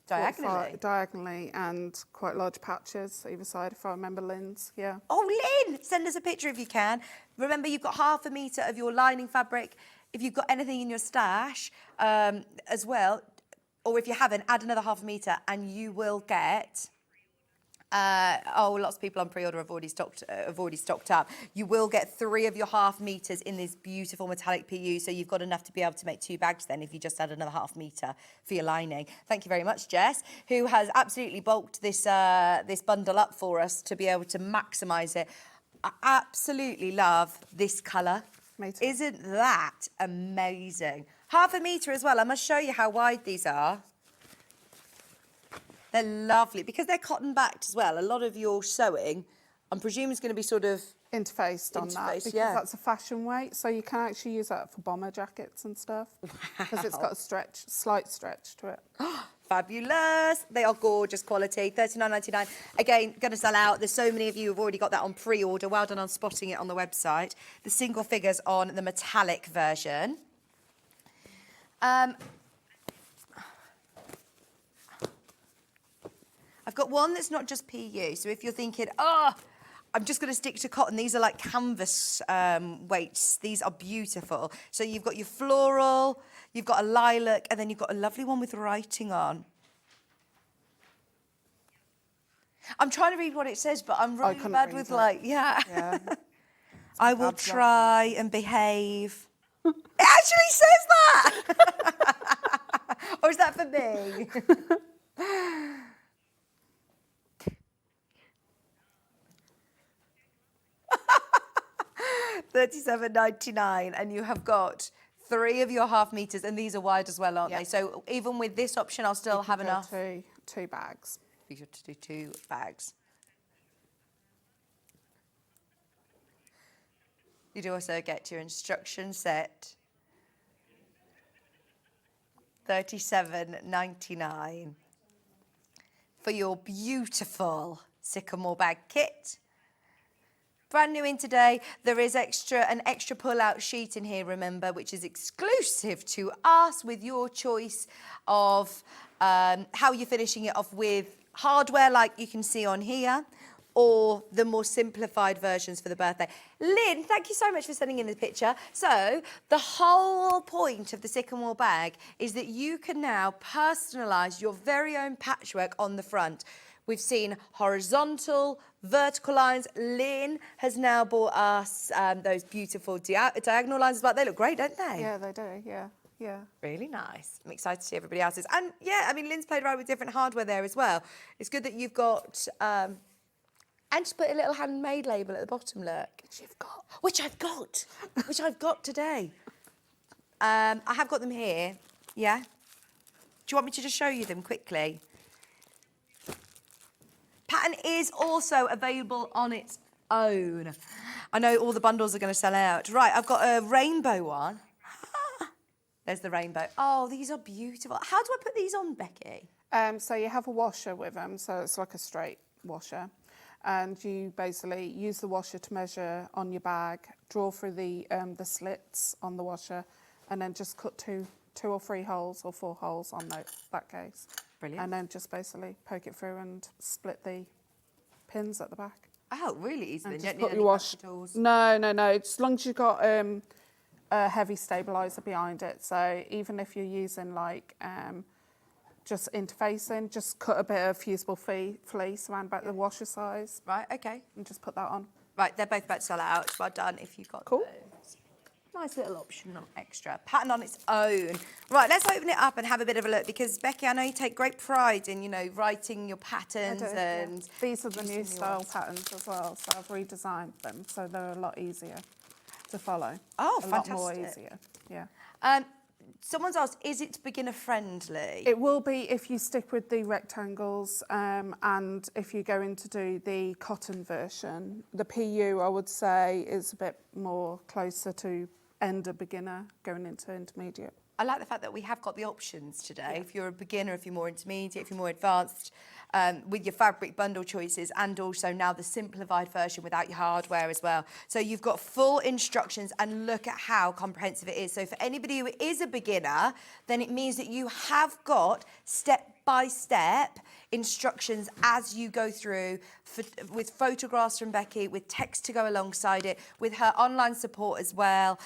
S4: Diagonally?
S7: and quite large patches either side, if I remember Lynn's, yeah.
S4: Oh, Lynn, send us a picture if you can. Remember, you've got ½ metre of your lining fabric. If you've got anything in your stash as well, or if you haven't, add another ½ metre and you will get... lots of people on pre-order have already stocked up. You will get 3 of your ½ meters in this beautiful metallic PU, so you've got enough to be able to make 2 bags then if you just add another ½ meter for your lining. Thank you very much, Jess, who has absolutely bulked this this bundle up for us to be able to maximise it. I absolutely love this colour.
S7: Me too.
S4: Isn't that amazing? ½ meter as well. I must show you how wide these are. They're lovely because they're cotton backed as well. A lot of your sewing, I'm presuming, is going to be sort of
S7: Interfaced on that, because that's a fashion weight, so you can actually use that for bomber jackets and stuff, because it's got a slight stretch to it.
S4: fabulous. They are gorgeous quality. $39.99. Again, going to sell out. There's so many of you who've already got that on pre-order. Well done on spotting it on the website. The single figures on the metallic version. I've got one that's not just PU. So if you're thinking, I'm just going to stick to cotton, these are like canvas weights. These are beautiful. So you've got your floral, you've got a lilac, and then you've got a lovely one with writing on. I'm trying to read what it says, but I'm really bad with
S7: Yeah.
S4: I will try and behave. It actually says that! Or is that for me? $37.99, and you have got 3 of your ½ meters, and these are wide as well, aren't they? So even with this option, I'll still have enough.
S7: Two bags.
S4: You have to do 2 bags. You'd also get your instruction set. $37.99 for your beautiful Sycamore bag kit. Brand new in today. There is an extra pull-out sheet in here, remember, which is exclusive to us, with your choice of how you're finishing it off with hardware, like you can see on here, or the more simplified versions for the birthday. Lynn, thank you so much for sending in the picture. So the whole point of the Sycamore bag is that you can now personalise your very own patchwork on the front. We've seen horizontal, vertical lines. Lynn has now bought us those beautiful diagonal lines as well. They look great, don't they?
S7: Yeah, they do, yeah. Yeah.
S4: Really nice. I'm excited to see everybody else's. And yeah, I mean, Lynn's played around with different hardware there as well. It's good that you've got, and just put a little handmade label at the bottom, look. Which I've got today. I have got them here, yeah? Do you want me to just show you them quickly? Pattern is also available on its own. I know all the bundles are going to sell out. Right, I've got a rainbow one. There's the rainbow. Oh, these are beautiful. How do I put these on, Becky?
S7: So you have a washer with them, so it's like a straight washer. And you basically use the washer to measure on your bag, draw through the slits on the washer, and then just cut two or three holes or 4 holes on that case.
S4: Brilliant.
S7: And then just basically poke it through and split the pins at the back.
S4: Oh, really easy.
S7: And
S4: You
S7: just
S4: don't need
S7: put
S4: any
S7: your wash.
S4: capitals.
S7: No. As long as you've got a heavy stabiliser behind it. So even if you're using like just interfacing, just cut a bit of fusible fleece around about the washer size.
S4: Right, okay.
S7: And just put that on.
S4: Right, they're both about to sell out. Well done if you've got
S7: Cool.
S4: those. Nice little optional extra. Pattern on its own. Right, let's open it up and have a bit of a look because, Becky, I know you take great pride in, you know, writing your patterns and...
S7: Yeah. These are the new style patterns as well, so I've redesigned them so they're a lot easier to follow.
S4: Oh,
S7: a
S4: fantastic.
S7: lot more easier, yeah.
S4: Someone's asked, is it beginner friendly?
S7: It will be if you stick with the rectangles and if you're going to do the cotton version. The PU, I would say, is a bit more closer to end a beginner going into intermediate.
S4: I like the fact that we have got the options today. If you're a beginner, if you're more intermediate, if you're more advanced, with your fabric bundle choices, and also now the simplified version without your hardware as well. So you've got full instructions, and look at how comprehensive it is. So for anybody who is a beginner, then it means that you have got step-by-step instructions as you go through, with photographs from Becky, with text to go alongside it, with her online support as well.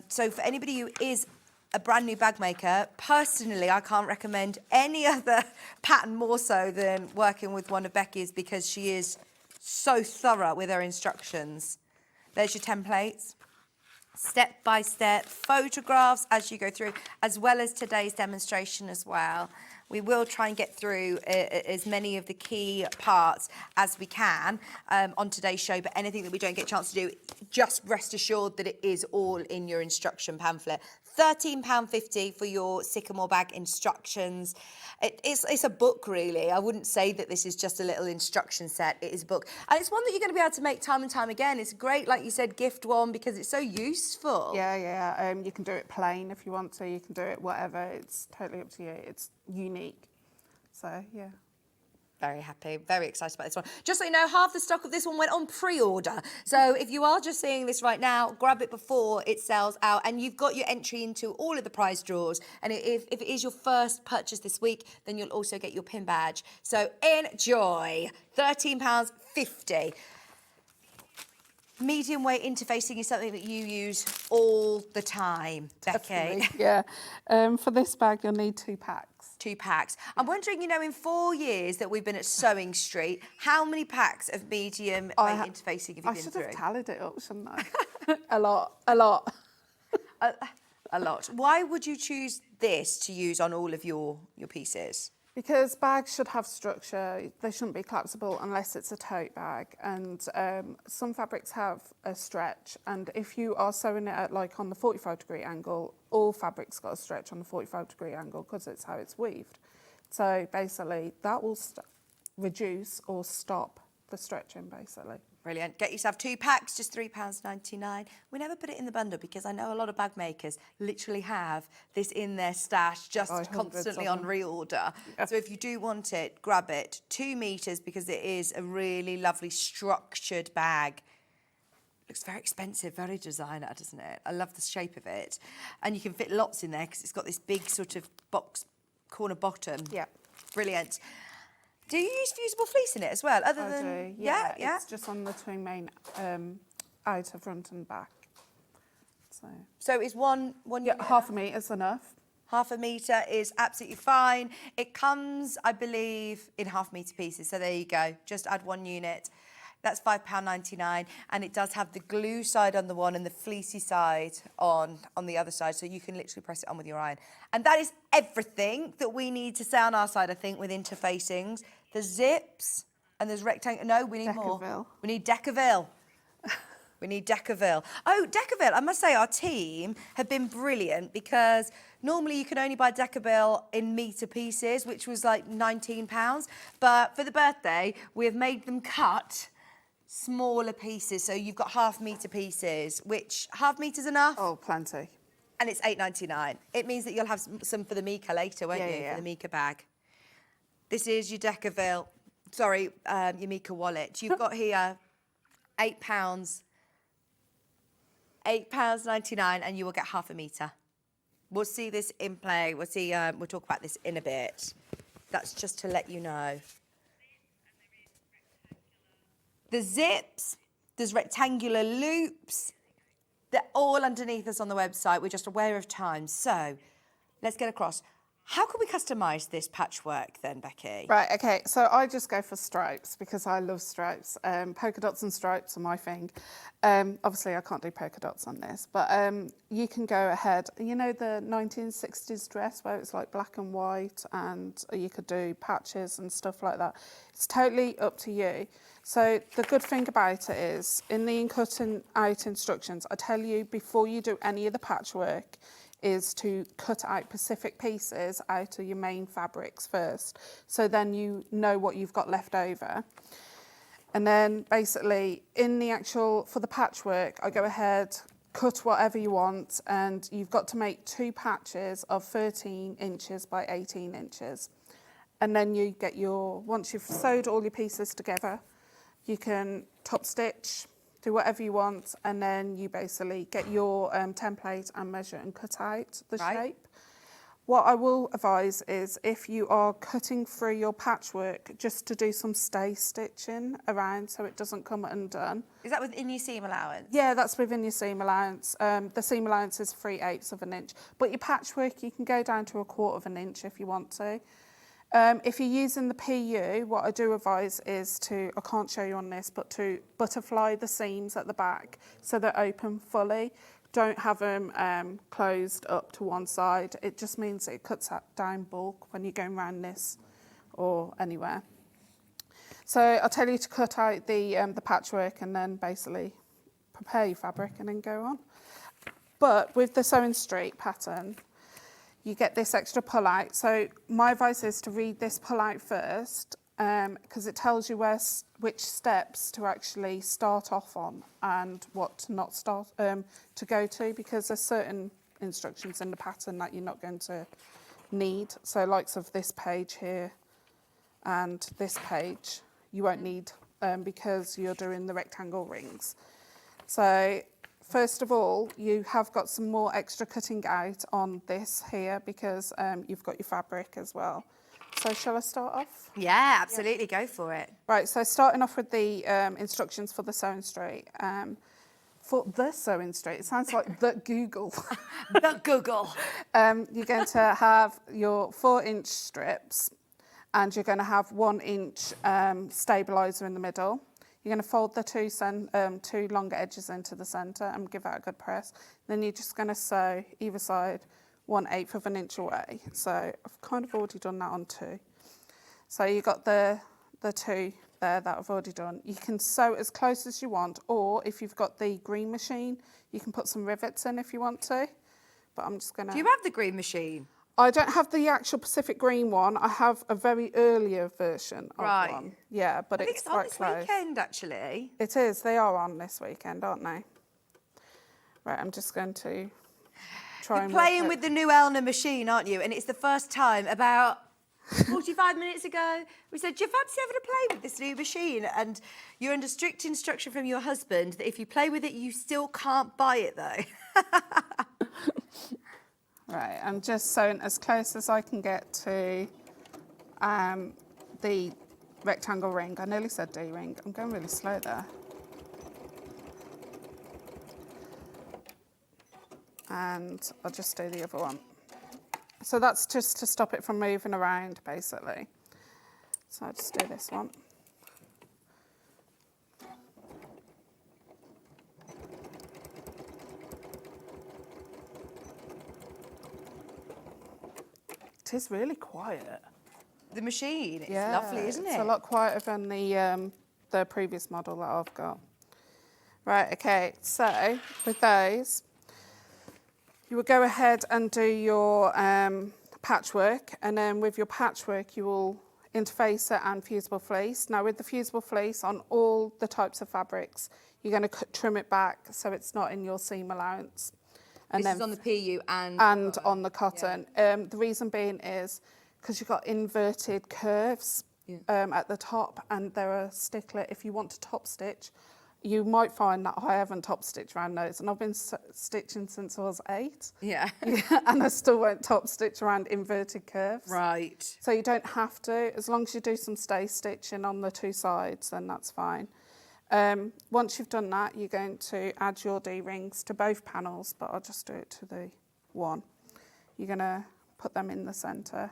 S4: So for anybody who is a brand new bag maker, personally, I can't recommend any other pattern more so than working with one of Becky's, because she is so thorough with her instructions. There's your templates, step by step, photographs as you go through, as well as today's demonstration as well. We will try and get through as many of the key parts as we can on today's show, but anything that we don't get a chance to do, just rest assured that it is all in your instruction pamphlet. £13.50 for your Sycamore bag instructions. It's a book, really. I wouldn't say that this is just a little instruction set. It is a book. And it's one that you're going to be able to make time and time again. It's great, like you said, gift one, because it's so useful.
S7: Yeah. You can do it plain if you want to. You can do it whatever. It's totally up to you. It's unique. So, yeah.
S4: Very happy, very excited about this one. Just so you know, half the stock of this one went on pre-order. So if you are just seeing this right now, grab it before it sells out, and you've got your entry into all of the prize draws. And if it is your first purchase this week, then you'll also get your pin badge. So enjoy. £13.50. Medium weight interfacing is something that you use all the time, Becky.
S7: Definitely, yeah. For this bag, you'll need 2 packs.
S4: 2 packs. I'm wondering, you know, in 4 years that we've been at Sewing Street, how many packs of medium weight interfacing have you been through?
S7: I should have tallied it up, shouldn't I? A lot. A lot.
S4: Why would you choose this to use on all of your pieces?
S7: Because bags should have structure. They shouldn't be collapsible unless it's a tote bag. And some fabrics have a stretch. And if you are sewing it at like on the 45-degree angle, all fabric's got a stretch on the 45-degree angle because it's how it's weaved. So basically, that will reduce or stop the stretching, basically.
S4: Brilliant. Get yourself 2 packs, just £3.99. We never put it in the bundle because I know a lot of bag makers literally have this in their stash, just constantly on reorder. Yeah. So if you do want it, grab it. 2 metres, because it is a really lovely structured bag. Looks very expensive, very designer, doesn't it? I love the shape of it. And you can fit lots in there because it's got this big sort of box corner bottom.
S7: Yeah.
S4: Brilliant. Do you use fusible fleece in it as well? Other
S7: I
S4: than
S7: do,
S4: yeah.
S7: It's just on the two main outer front and back.
S4: So is one
S7: Yeah,
S4: unit
S7: half a metre is enough.
S4: Half a metre is absolutely fine. It comes, I believe, in half-metre pieces. So there you go. Just add 1 unit. That's £5.99, and it does have the glue side on the one and the fleecy side on the other side, so you can literally press it on with your iron. And that is everything that we need to say on our side, I think, with interfacings. There's zips and there's rectangle. No, we need more.
S7: Deckerville.
S4: We need Deckerville. We need Deckerville. Oh, Deckerville, I must say our team have been brilliant because normally you can only buy Deckerville in metre pieces, which was like £19. But for the birthday, we have made them cut smaller pieces. So you've got half-metre pieces, which half-metre's enough.
S7: Oh, plenty.
S4: And it's £8.99. It means that you'll have some for the MICA later, won't you?
S7: Yeah.
S4: For the MICA bag. This is your Deckerville, sorry, your MICA wallet. You've got here £8. £8.99, and you will get half a metre. We'll see this in play. We'll talk about this in a bit. That's just to let you know. The zips, there's rectangular loops. They're all underneath us on the website. We're just aware of time. So let's get across. How can we customise this patchwork then, Becky?
S7: Right, okay, so I just go for stripes because I love stripes. Polka dots and stripes are my thing. Obviously, I can't do polka dots on this, but you can go ahead. You know the 1960s dress where it's like black and white, and you could do patches and stuff like that. It's totally up to you. So the good thing about it is, in the cutting out instructions, I tell you before you do any of the patchwork, is to cut out specific pieces out of your main fabrics first, so then you know what you've got left over. And then basically in the actual, for the patchwork, I go ahead, cut whatever you want, and you've got to make 2 patches of 13 inches by 18 inches. And then you get your, once you've sewed all your pieces together, you can top stitch, do whatever you want, and then you basically get your template and measure and cut out the shape. What I will advise is if you are cutting through your patchwork, just to do some stay stitching around so it doesn't come undone.
S4: Is that within your seam allowance?
S7: Yeah, that's within your seam allowance. The seam allowance is 3/8 of an inch, but your patchwork you can go down to 1/4 of an inch if you want to. If you're using the PU, what I do advise is to, I can't show you on this, but to butterfly the seams at the back so they're open fully. Don't have them closed up to one side. It just means it cuts down bulk when you're going around this or anywhere. So I'll tell you to cut out the patchwork and then basically prepare your fabric and then go on. But with the sewing street pattern, you get this extra pull out. So my advice is to read this pull out first, because it tells you which steps to actually start off on and what to not start to go to, because there's certain instructions in the pattern that you're not going to need. So likes of this page here and this page, you won't need because you're doing the rectangle rings. So first of all, you have got some more extra cutting out on this here because you've got your fabric as well. So shall I start off?
S4: Yeah, absolutely. Yeah. Go for it.
S7: Right, so starting off with the instructions for the sewing straight. For the sewing straight, it sounds like the Google.
S4: The Google.
S7: You're going to have your 4-inch strips, and you're going to have 1-inch stabiliser in the middle. You're going to fold the two longer edges into the centre and give that a good press. Then you're just going to sew either side 1/8 of an inch away. So I've kind of already done that on 2. So you've got the 2 there that I've already done. You can sew as close as you want, or if you've got the green machine, you can put some rivets in if you want to. But I'm just going to...
S4: Do you have the green machine?
S7: I don't have the actual Pacific Green one. I have a very earlier version of one. Yeah, but it's quite close.
S4: On this weekend, actually.
S7: It is. They are on this weekend, aren't they? Right, I'm just going to try and...
S4: You're playing with the new Elna machine, aren't you? And it's the first time about 45 minutes ago we said, do you fancy having a play with this new machine? And you're under strict instruction from your husband that if you play with it, you still can't buy it, though.
S7: Right, I'm just sewing as close as I can get to the rectangle ring. I nearly said D-ring. I'm going really slow there. And I'll just do the other one. So that's just to stop it from moving around, basically. So I'll just do this one. It is really quiet.
S4: The machine, it's lovely, isn't it?
S7: It's a lot quieter than the previous model that I've got. Right, okay, so with those, you will go ahead and do your patchwork, and then with your patchwork you will interface it and fusible fleece. Now with the fusible fleece on all the types of fabrics, you're going to trim it back so it's not in your seam allowance. And
S4: this
S7: then
S4: is on the PU and
S7: on the cotton. Yeah. The reason being is because you've got inverted curves at the top, and they're a stickler. If you want to top stitch, you might find that I haven't top stitched around those, and I've been stitching since I was 8.
S4: Yeah.
S7: And I still won't top stitch around inverted curves.
S4: Right.
S7: So you don't have to, as long as you do some stay stitching on the 2 sides, then that's fine. Once you've done that, you're going to add your D-rings to both panels, but I'll just do it to the one. You're going to put them in the centre.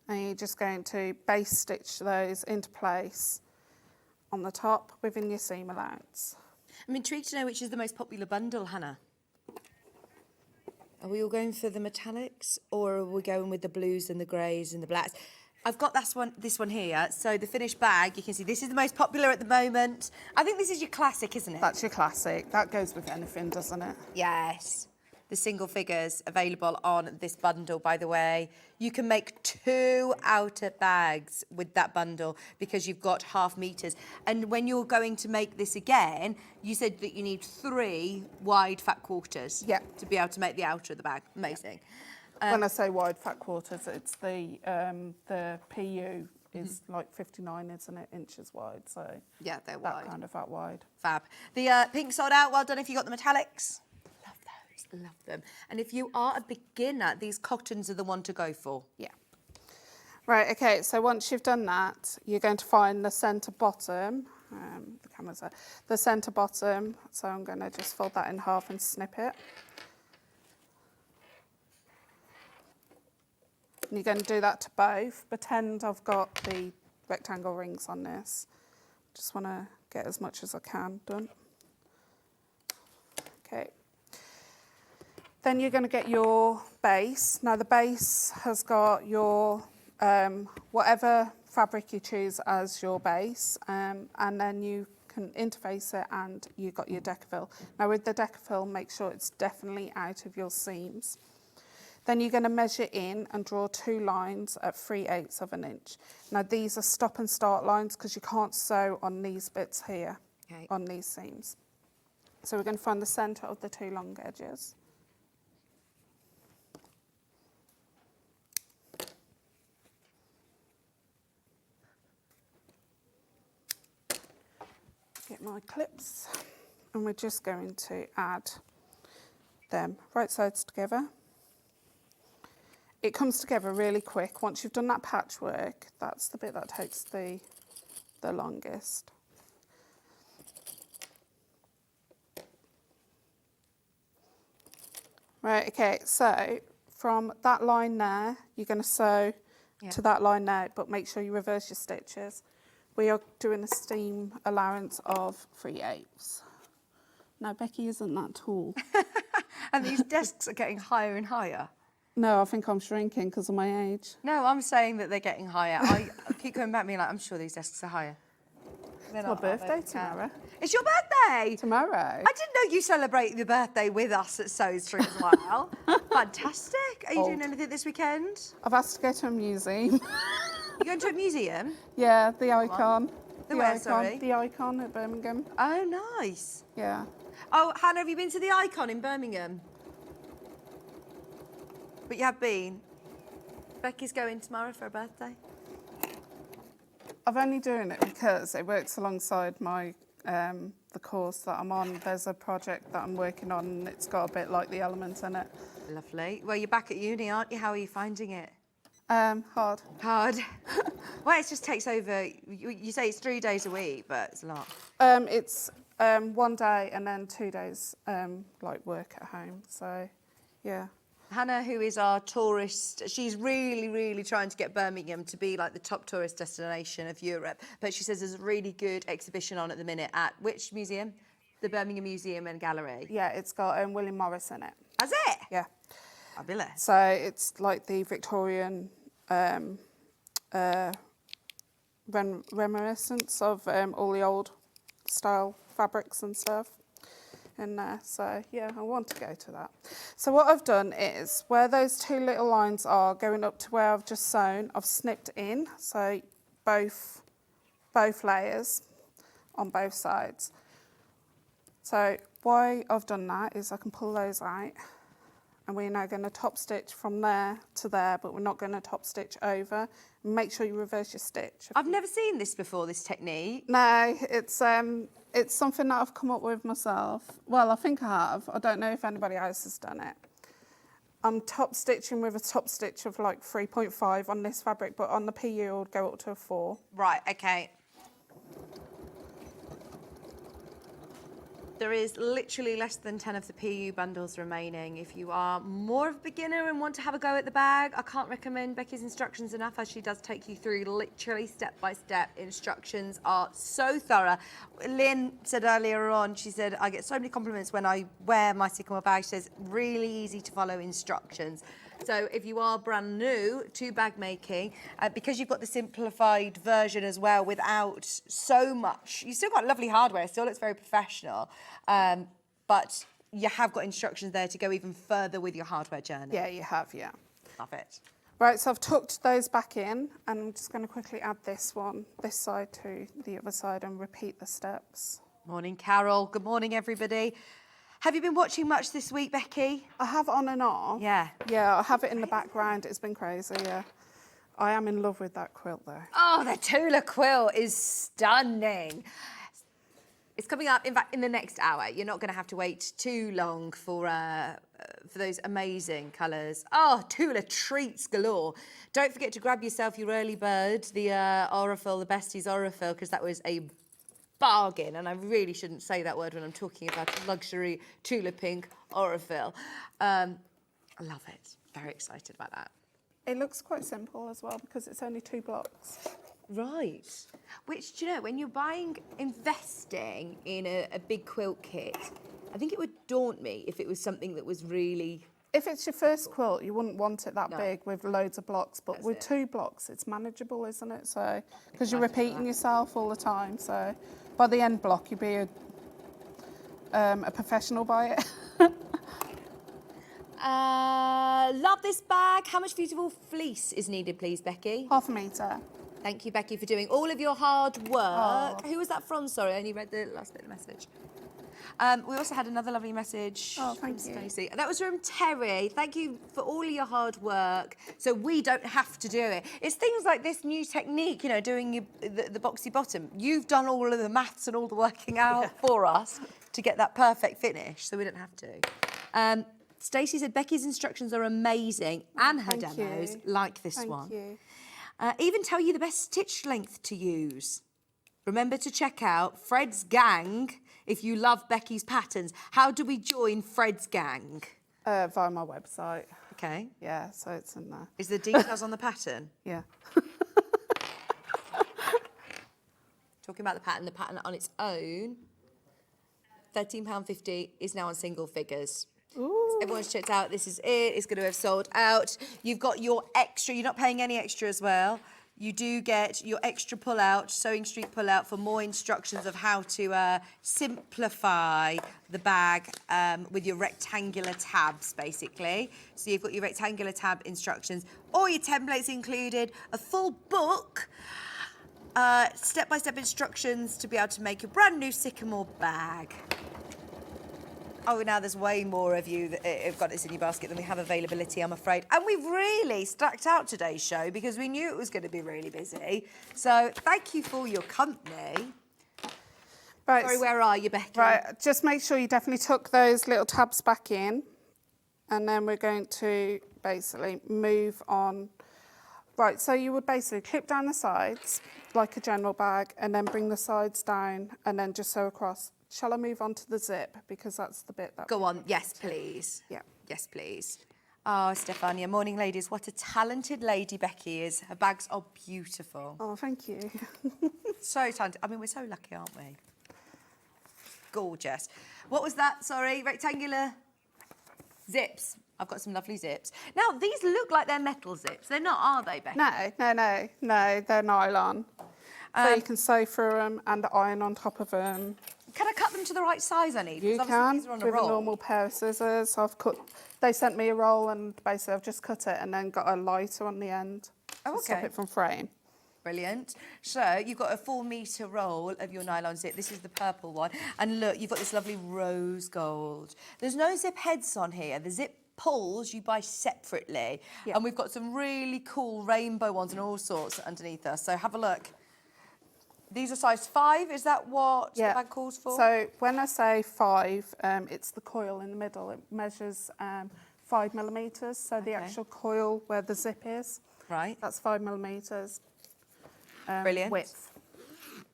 S7: And you're just going to base stitch those into place on the top within your seam allowance.
S4: I'm intrigued to know which is the most popular bundle, Hannah. Are we all going for the metallics, or are we going with the blues and the greys and the blacks? I've got this one here. So the finished bag, you can see this is the most popular at the moment. I think this is your classic, isn't it?
S7: That's your classic. That goes with anything, doesn't it?
S4: Yes. The single figures available on this bundle, by the way. You can make 2 outer bags with that bundle because you've got 1/2 meters. And when you're going to make this again, you said that you need 3 wide fat quarters to be able to make the outer of the bag. Amazing.
S7: When I say wide fat quarters, it's the PU is like 59, isn't it, inches wide? So
S4: yeah, they're wide.
S7: That kind of that wide.
S4: Fab. The pink sold out. Well done if you got the metallics. Love those. Love them. And if you are a beginner, these cottons are the one to go for.
S7: Yeah. Right. Okay. So once you've done that, you're going to find the centre bottom. The camera's there. The centre bottom. So I'm going to just fold that in half and snip it. And you're going to do that to both. Pretend I've got the rectangle rings on this. Just want to get as much as I can done. Okay. Then you're going to get your base. Now the base has got your whatever fabric you choose as your base, and then you can interface it, and you've got your decafill. Now with the decafill, make sure it's definitely out of your seams. Then you're going to measure in and draw 2 lines at 3/8 of an inch. Now these are stop and start lines because you can't sew on these bits here, on these seams. So we're going to find the centre of the 2 long edges. Get my clips, and we're just going to add them right sides together. It comes together really quick. Once you've done that patchwork, that's the bit that takes the longest. Right, okay, so from that line there, you're going to sew to that line there, but make sure you reverse your stitches. We are doing a seam allowance of 3/8. Now, Becky isn't that tall.
S4: And these desks are getting higher and higher.
S7: No, I think I'm shrinking because of my age.
S4: No, I'm saying that they're getting higher. I keep going back to me like, I'm sure these desks are higher.
S7: It's my birthday tomorrow.
S4: It's your birthday?
S7: Tomorrow.
S4: I didn't know you celebrate your birthday with us at Sew Street as well. Fantastic. Are you doing anything this weekend?
S7: I've asked to go to a museum.
S4: You going to a museum?
S7: Yeah, the Icon.
S4: The where, sorry?
S7: The Icon at Birmingham.
S4: Oh, nice.
S7: Yeah.
S4: Oh, Hannah, have you been to the Icon in Birmingham? But you have been. Becky's going tomorrow for her birthday.
S7: I'm only doing it because it works alongside my the course that I'm on. There's a project that I'm working on, and it's got a bit like the elements in it.
S4: Lovely. Well, you're back at uni, aren't you? How are you finding it?
S7: Hard.
S4: Hard. Well, it just takes over. You say it's 3 days a week, but it's a lot.
S7: It's 1 day and then 2 days like work at home. So, yeah.
S4: Hannah, who is our tourist, she's really, really trying to get Birmingham to be like the top tourist destination of Europe. But she says there's a really good exhibition on at the minute at which museum? The Birmingham Museum and Gallery.
S7: Yeah, it's got William Morris in it.
S4: Has it?
S7: Yeah.
S4: Fabulous.
S7: So it's like the Victorian reminiscence of all the old style fabrics and stuff in there. So yeah, I want to go to that. So what I've done is where those 2 little lines are going up to where I've just sewn, I've snipped in, so both layers on both sides. So why I've done that is I can pull those out, and we're now going to top stitch from there to there, but we're not going to top stitch over. Make sure you reverse your stitch.
S4: I've never seen this before, this technique.
S7: No, it's something that I've come up with myself. Well, I think I have. I don't know if anybody else has done it. I'm top stitching with a top stitch of like 3.5 on this fabric, but on the PU it would go up to a 4.
S4: Right, okay. There is literally less than 10 of the PU bundles remaining. If you are more of a beginner and want to have a go at the bag, I can't recommend Becky's instructions enough, as she does take you through literally step-by-step. Instructions are so thorough. Lynn said earlier on, she said, I get so many compliments when I wear my Sycamore bag. She says, really easy to follow instructions. So if you are brand new to bag making, because you've got the simplified version as well without so much, you've still got lovely hardware, it still looks very professional, but you have got instructions there to go even further with your hardware journey.
S7: Yeah, you have, yeah.
S4: Love it.
S7: Right, so I've tucked those back in, and I'm just going to quickly add this side to the other side and repeat the steps.
S4: Morning, Carol. Good morning, everybody. Have you been watching much this week, Becky?
S7: I have on and off.
S4: Yeah.
S7: Yeah, I have it in the background. It's been crazy, yeah. I am in love with that quilt, though.
S4: Oh, the Tula quilt is stunning. It's coming up, in fact, in the next hour. You're not going to have to wait too long for those amazing colours. Oh, Tula treats galore. Don't forget to grab yourself your early bird, the Aurifil, the Besties Aurifil, because that was a bargain, and I really shouldn't say that word when I'm talking about luxury Tula Pink Aurifil. I love it. Very excited about that.
S7: It looks quite simple as well because it's only 2 blocks.
S4: Right. Which, do you know, when you're investing in a big quilt kit, I think it would daunt me if it was something that was really...
S7: If it's your first quilt, you wouldn't want it that big with loads of blocks, but with 2 blocks, it's manageable, isn't it? So, because you're repeating yourself all the time, so by the end block, you'd be a professional by it.
S4: Love this bag. How much beautiful fleece is needed, please, Becky?
S7: 1/2 metre.
S4: Thank you, Becky, for doing all of your hard work.
S7: Oh.
S4: Who was that from? Sorry, I only read the last bit of the message. We also had another lovely message from Stacey. That was from Terry. Thank you for all your hard work, so we don't have to do it. It's things like this new technique, you know, doing the boxy bottom. You've done all of the maths and all the working out for us to get that perfect finish, so we don't have to. Stacey said Becky's instructions are amazing, and her demos, like this one.
S7: Thank you.
S4: Even tell you the best stitch length to use. Remember to check out Fred's Gang if you love Becky's patterns. How do we join Fred's Gang?
S7: Via my website.
S4: Okay.
S7: Yeah, so it's in there.
S4: Is the details on the pattern?
S7: Yeah.
S4: Talking about the pattern on its own, £13.50 is now on single figures.
S7: Ooh.
S4: Everyone's checked out. This is it. It's going to have sold out. You've got your extra. You're not paying any extra as well. You do get your extra pull-out, Sewing Street pull-out, for more instructions of how to simplify the bag with your rectangular tabs, basically. So you've got your rectangular tab instructions, all your templates included, a full book, step-by-step instructions to be able to make a brand new Sycamore bag. Oh, now there's way more of you that have got this in your basket than we have availability, I'm afraid. And we've really stacked out today's show because we knew it was going to be really busy. So thank you for your company.
S7: Right.
S4: Sorry, where are you, Becky?
S7: Right, just make sure you definitely tuck those little tabs back in. And then we're going to basically move on Right, so you would basically clip down the sides like a general bag and then bring the sides down and then just sew across. Shall I move on to the zip? Because that's the bit that...
S4: Go on. Yes, please.
S7: Yeah.
S4: Yes, please. Oh, Stefania, morning, ladies. What a talented lady Becky is. Her bags are beautiful.
S7: Oh, thank you.
S4: So talented. I mean, we're so lucky, aren't we? Gorgeous. What was that? Sorry, rectangular zips. I've got some lovely zips. Now, these look like they're metal zips. They're not, are they, Becky?
S7: No, they're nylon. So you can sew through them and iron on top of them.
S4: Can I cut them to the right size I need?
S7: You
S4: Because
S7: can,
S4: these are on
S7: with
S4: a roll.
S7: a normal pair of scissors. They sent me a roll and basically I've just cut it and then got a lighter on the end to stop it from fraying.
S4: Brilliant. So you've got a 4 metre roll of your nylon zip. This is the purple one. And look, you've got this lovely rose gold. There's no zip heads on here. The zip pulls you buy separately.
S7: Yeah.
S4: And we've got some really cool rainbow ones and all sorts underneath us. So have a look. These are size 5, is that what the bag calls for?
S7: So when I say 5, it's the coil in the middle. It measures 5 millimetres. So the actual coil where the zip is, that's 5 millimetres.
S4: Brilliant.
S7: Width.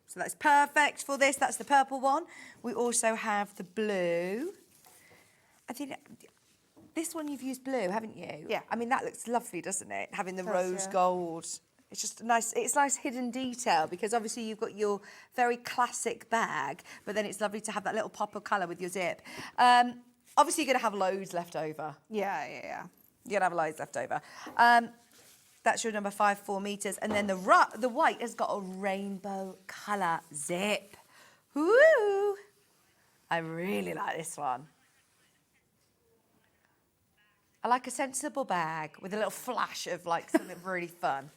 S4: So that's perfect for this. That's the purple one. We also have the blue. I think this one you've used blue, haven't you?
S7: Yeah.
S4: I mean, that looks lovely, doesn't it? Having the rose gold. It's just a nice, it's nice hidden detail because obviously you've got your very classic bag, but then it's lovely to have that little pop of colour with your zip. Obviously you're going to have loads left over.
S7: Yeah.
S4: You're going to have loads left over. That's your number 5, 4 metres. And then the white has got a rainbow colour zip. Woo! I really like this one. I like a sensible bag with a little flash of like something really fun.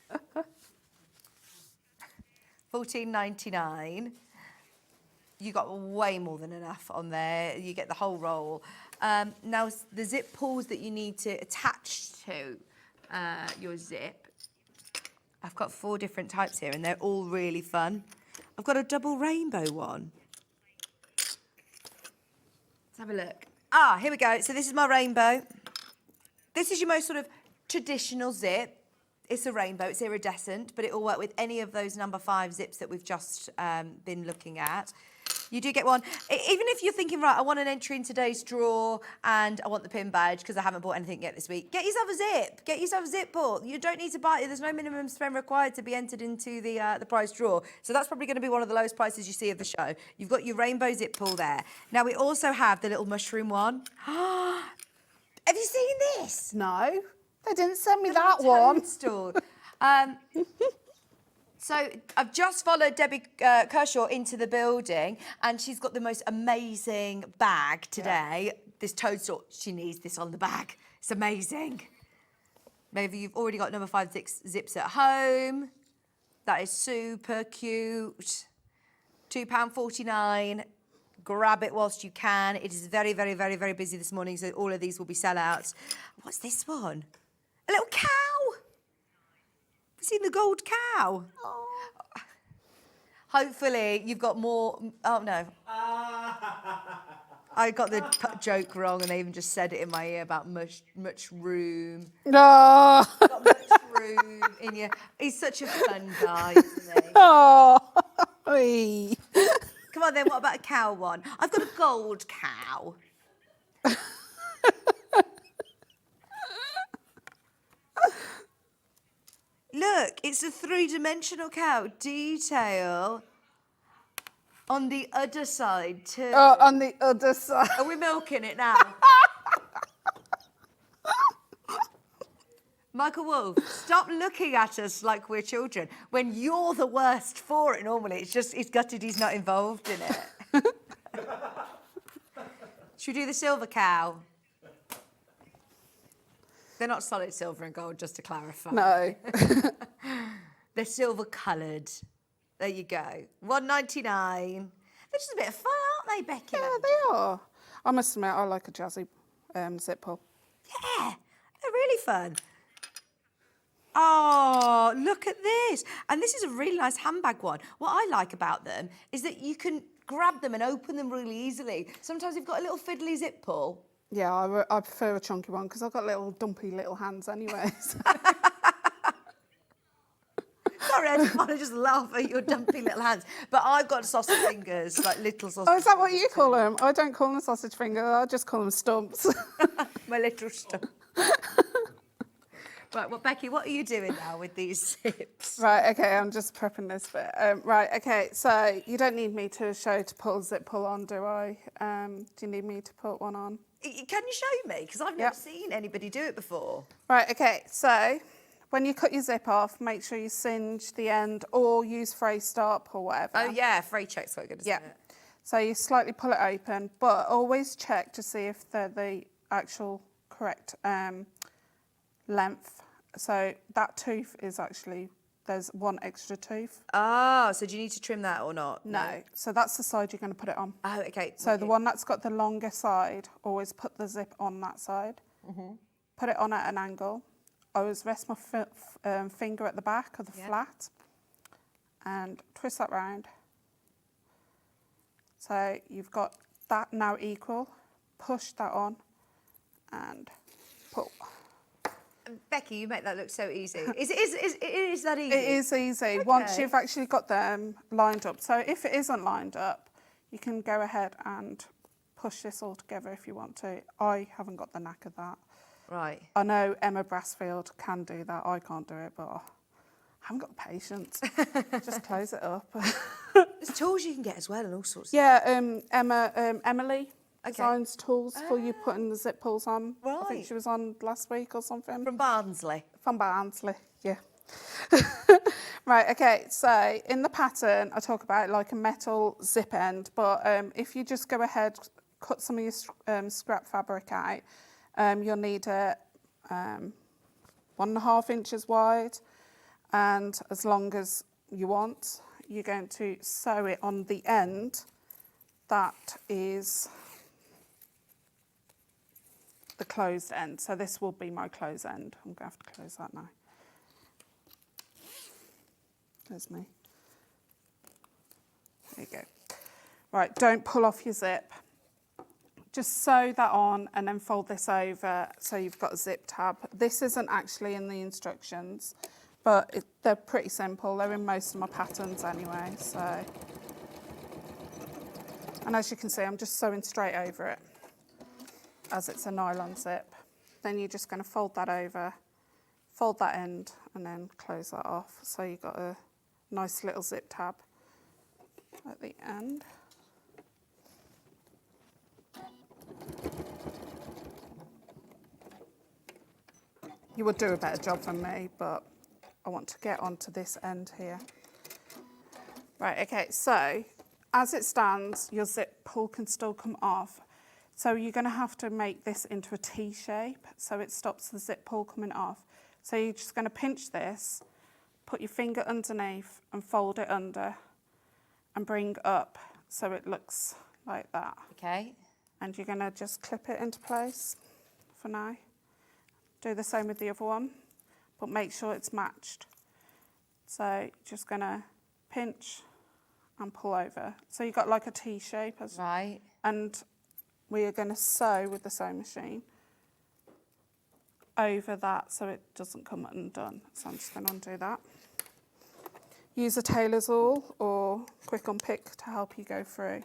S4: $14.99. You got way more than enough on there. You get the whole roll. Now the zip pulls that you need to attach to your zip. I've got 4 different types here and they're all really fun. I've got a double rainbow one. Let's have a look. Ah, here we go. So this is my rainbow. This is your most sort of traditional zip. It's a rainbow, it's iridescent, but it will work with any of those number 5 zips that we've just been looking at. You do get one. Even if you're thinking, right, I want an entry in today's draw and I want the pin badge because I haven't bought anything yet this week, get yourself a zip. Get yourself a zip pull. You don't need to buy it. There's no minimum spend required to be entered into the prize draw. So that's probably going to be one of the lowest prices you see of the show. You've got your rainbow zip pull there. Now, we also have the little mushroom one. Have you seen this?
S7: No, they didn't send me that one.
S4: Toadstool. So I've just followed Debbie Kershaw into the building and she's got the most amazing bag today. This toadstool, she needs this on the bag. It's amazing. Maybe you've already got number 5 zips at home. That is super cute. £2.49. Grab it whilst you can. It is very, very, very, very busy this morning, so all of these will be sellouts. What's this one? A little cow. Have you seen the gold cow? Oh. Hopefully you've got more. Oh, no. I got the joke wrong and they even just said it in my ear about mushroom.
S7: No.
S4: Got mushroom in you. He's such a fun guy, isn't he?
S7: Oh.
S4: Come on then, what about a cow one? I've got a gold cow. Look, it's a 3-dimensional cow. Detail on the other side too.
S7: Oh, on the other side.
S4: Are we milking it now? Michael Wolf, stop looking at us like we're children when you're the worst for it normally. It's just, he's gutted he's not involved in it. Should we do the silver cow? They're not solid silver and gold, just to clarify.
S7: No.
S4: They're silver coloured. There you go. $1.99. They're just a bit of fun, aren't they, Becky?
S7: Yeah, they are. I must admit, I like a jazzy zip pull.
S4: Yeah, they're really fun. Oh, look at this. And this is a really nice handbag one. What I like about them is that you can grab them and open them really easily. Sometimes you've got a little fiddly zip pull.
S7: Yeah, I prefer a chunky one because I've got little dumpy little hands anyways.
S4: Sorry, I didn't want to just laugh at your dumpy little hands. But I've got sausage fingers, like little sausage.
S7: Oh, is that what you call them? I don't call them sausage fingers. I just call them stumps.
S4: My little stump. Right, well, Becky, what are you doing now with these zips?
S7: Right, okay, I'm just prepping this bit. Right, okay, so you don't need me to show to put a zip pull on, do I? Do you need me to put one on?
S4: Can you show me? Because I've never seen anybody do it before.
S7: Right, okay, so when you cut your zip off, make sure you singe the end or use fray stop or whatever.
S4: Oh, yeah, fray check's quite good, isn't it?
S7: So you slightly pull it open, but always check to see if they're the actual correct length. So that tooth is actually, there's one extra tooth.
S4: Ah, so do you need to trim that or not?
S7: No. So that's the side you're going to put it on.
S4: Oh, okay.
S7: So the one that's got the longer side, always put the zip on that side. Put it on at an angle. Always rest my finger at the back of the flat and twist that round. So you've got that now equal. Push that on and pull.
S4: Becky, you make that look so easy. Is that easy?
S7: It is easy once you've actually got them lined up. So if it isn't lined up, you can go ahead and push this all together if you want to. I haven't got the knack of that.
S4: Right.
S7: I know Emma Brassfield can do that. I can't do it, but I haven't got the patience. Just close it up.
S4: There's tools you can get as well and all sorts.
S7: Yeah, Emily designs tools for you putting the zip pulls on.
S4: Right.
S7: I think she was on last week or something.
S4: From Barnsley.
S7: From Barnsley, yeah. Right, okay, so in the pattern, I talk about like a metal zip end, but if you just go ahead, cut some of your scrap fabric out, you'll need it 1.5 inches wide, and as long as you want, you're going to sew it on the end. That is the closed end. So this will be my closed end. I'm going to have to close that now. There's me. There you go. Right, don't pull off your zip. Just sew that on and then fold this over so you've got a zip tab. This isn't actually in the instructions, but they're pretty simple. They're in most of my patterns anyway, so. And as you can see, I'm just sewing straight over it as it's a nylon zip. Then you're just going to fold that over, fold that end, and then close that off. So you've got a nice little zip tab at the end. You would do a better job than me, but I want to get onto this end here. Right, okay, so as it stands, your zip pull can still come off. So you're going to have to make this into a T shape so it stops the zip pull coming off. So you're just going to pinch this, put your finger underneath and fold it under and bring up so it looks like that.
S4: Okay.
S7: And you're going to just clip it into place for now. Do the same with the other one, but make sure it's matched. So just going to pinch and pull over. So you've got like a T shape.
S4: Right.
S7: And we are going to sew with the sewing machine over that so it doesn't come undone. So I'm just going to undo that. Use a tailor's awl or quick unpick to help you go through.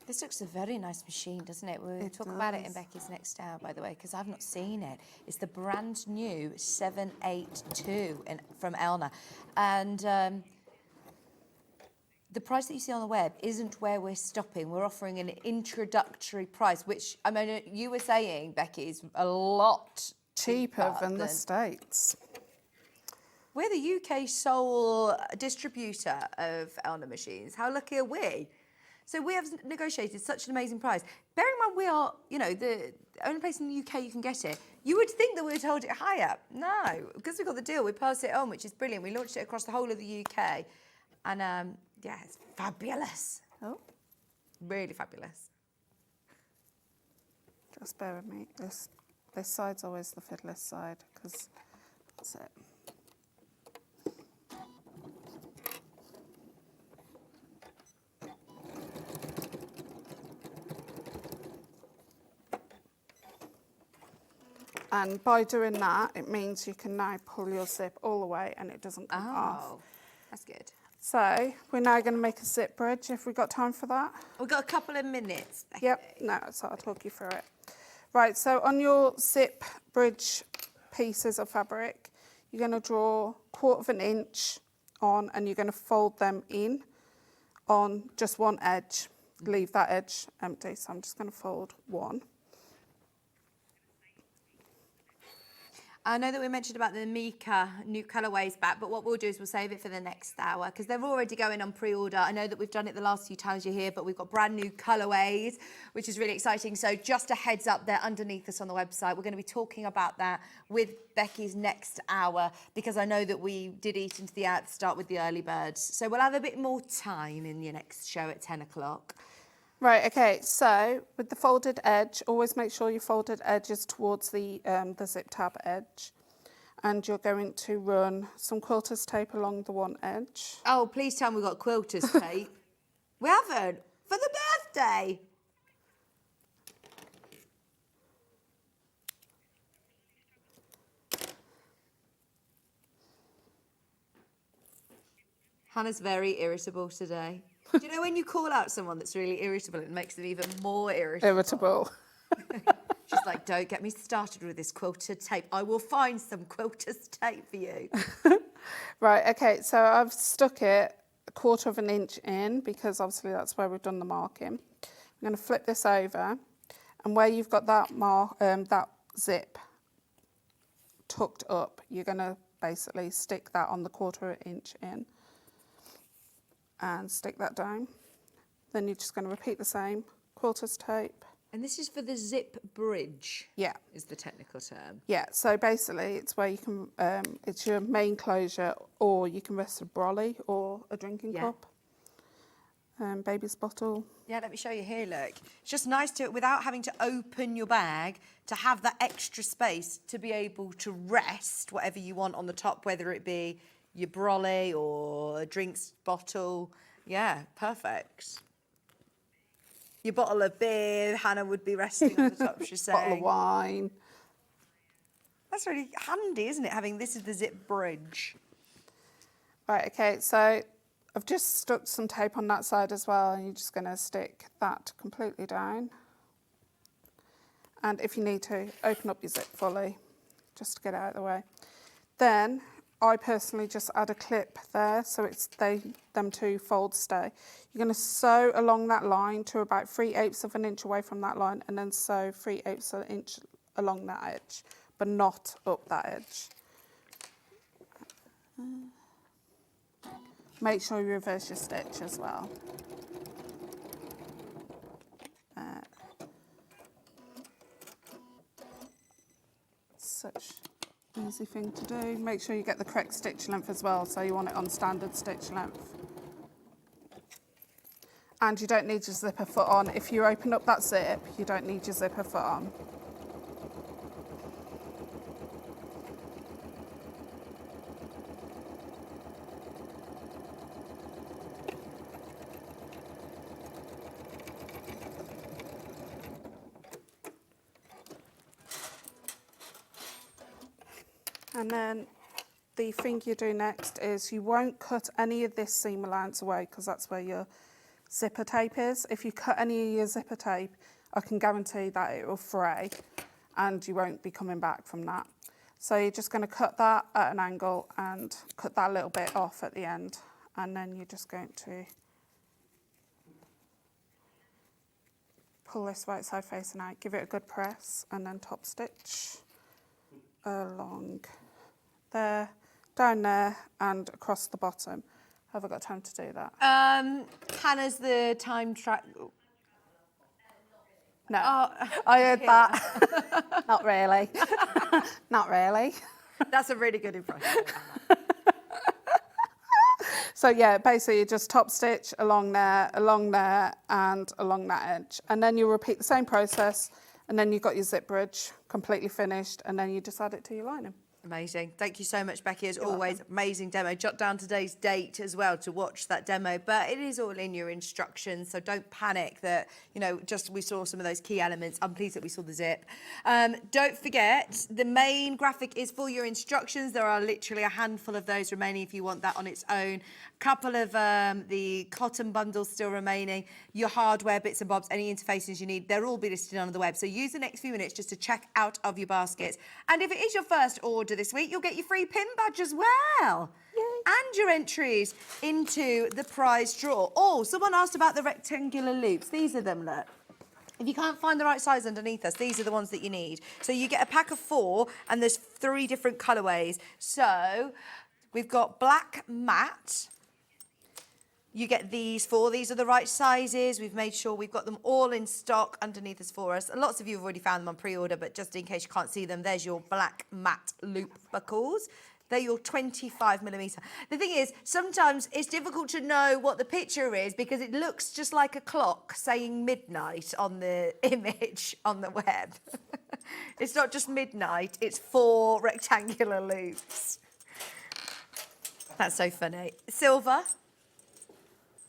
S4: This looks a very nice machine, doesn't it? We'll talk about it in Becky's next hour, by the way, because I've not seen it. It's the brand new 782 from Elna. And the price that you see on the web isn't where we're stopping. We're offering an introductory price, which, I mean, you were saying, Becky, is a lot
S7: cheaper than the States.
S4: We're the UK sole distributor of Elna machines. How lucky are we? So we have negotiated such an amazing price. Bearing in mind we are, you know, the only place in the UK you can get it. You would think that we would hold it higher. No, because we got the deal, we passed it on, which is brilliant. We launched it across the whole of the UK. And yeah, it's fabulous.
S7: Oh.
S4: Really fabulous.
S7: Just bear with me. This side's always the fiddler's side, because that's it. And by doing that, it means you can now pull your zip all the way and it doesn't come off.
S4: Oh, that's good.
S7: So we're now going to make a zip bridge. Have we got time for that?
S4: We've got a couple of minutes, Becky.
S7: Yep, no, so I'll talk you through it. Right, so on your zip bridge pieces of fabric, you're going to draw 1/4 inch on and you're going to fold them in on just one edge. Leave that edge empty, so I'm just going to fold one.
S4: I know that we mentioned about the MICA new colourways back, but what we'll do is we'll save it for the next hour because they're already going on pre-order. I know that we've done it the last few times you're here, but we've got brand new colourways, which is really exciting. So just a heads up, they're underneath us on the website. We're going to be talking about that with Becky's next hour because I know that we did eat into the hour at the start with the early birds. So we'll have a bit more time in your next show at 10 o'clock.
S7: Right, okay, so with the folded edge, always make sure your folded edge is towards the zip tab edge. And you're going to run some quilter's tape along the one edge.
S4: Oh, please tell me we've got quilter's tape. We haven't. For the birthday. Hannah's very irritable today. Do you know when you call out someone that's really irritable, it makes them even more irritable? She's like, don't get me started with this quilted tape. I will find some quilter's tape for you.
S7: Right, okay, so I've stuck it 1/4 inch in because obviously that's where we've done the marking. I'm going to flip this over and where you've got that that zip tucked up, you're going to basically stick that on the 1/4 inch in. And stick that down. Then you're just going to repeat the same, quilter's tape.
S4: And this is for the zip bridge.
S7: Yeah.
S4: Is the technical term.
S7: Yeah, so basically it's where you can, it's your main closure or you can rest a brolly or a drinking cup, baby's bottle.
S4: Yeah, let me show you here, look. It's just nice to, without having to open your bag, to have that extra space to be able to rest whatever you want on the top, whether it be your brolly or a drinks bottle. Yeah, perfect. Your bottle of beer, Hannah would be resting on the top, she's saying.
S7: Bottle of wine.
S4: That's really handy, isn't it, having this is the zip bridge.
S7: Right, okay, so I've just stuck some tape on that side as well and you're just going to stick that completely down. And if you need to, open up your zip fully, just to get it out of the way. Then I personally just add a clip there so it's them two folds stay. You're going to sew along that line to about 3/8 inch away from that line and then sew 3/8 inch along that edge, but not up that edge. Make sure you reverse your stitch as well. Such easy thing to do. Make sure you get the correct stitch length as well, so you want it on standard stitch length. And you don't need your zipper foot on. If you open up that zip, you don't need your zipper foot on. And then the thing you do next is you won't cut any of this seam allowance away because that's where your zipper tape is. If you cut any of your zipper tape, I can guarantee that it will fray and you won't be coming back from that. So you're just going to cut that at an angle and cut that little bit off at the end. And then you're just going to pull this right side facing out, give it a good press and then top stitch along there, down there and across the bottom. Have I got time to do that?
S4: Hannah's the time track.
S7: No,
S4: Oh,
S7: I heard that. Not really. Not really.
S4: That's a really good impression.
S7: So yeah, basically you just top stitch along there, and along that edge. And then you repeat the same process and then you've got your zip bridge completely finished and then you just add it to your lining.
S4: Amazing. Thank you so much, Becky. As always, amazing demo. Jot down today's date as well to watch that demo. But it is all in your instructions, so don't panic that, you know, just we saw some of those key elements. I'm pleased that we saw the zip. Don't forget, the main graphic is for your instructions. There are literally a handful of those remaining if you want that on its own. Couple of the cotton bundles still remaining. Your hardware, bits and bobs, any interfaces you need, they'll all be listed on the web. So use the next few minutes just to check out of your baskets. And if it is your first order this week, you'll get your free pin badge as well. Yay. And your entries into the prize draw. Oh, someone asked about the rectangular loops. These are them, look. If you can't find the right size underneath us, these are the ones that you need. So you get a pack of 4 and there's 3 different colourways. So we've got black matte. You get these 4. These are the right sizes. We've made sure we've got them all in stock underneath us for us. Lots of you have already found them on pre-order, but just in case you can't see them, there's your black matte loop buckles. They're your 25mm. The thing is, sometimes it's difficult to know what the picture is because it looks just like a clock saying midnight on the image on the web. It's not just midnight, it's 4 rectangular loops. That's so funny. Silver.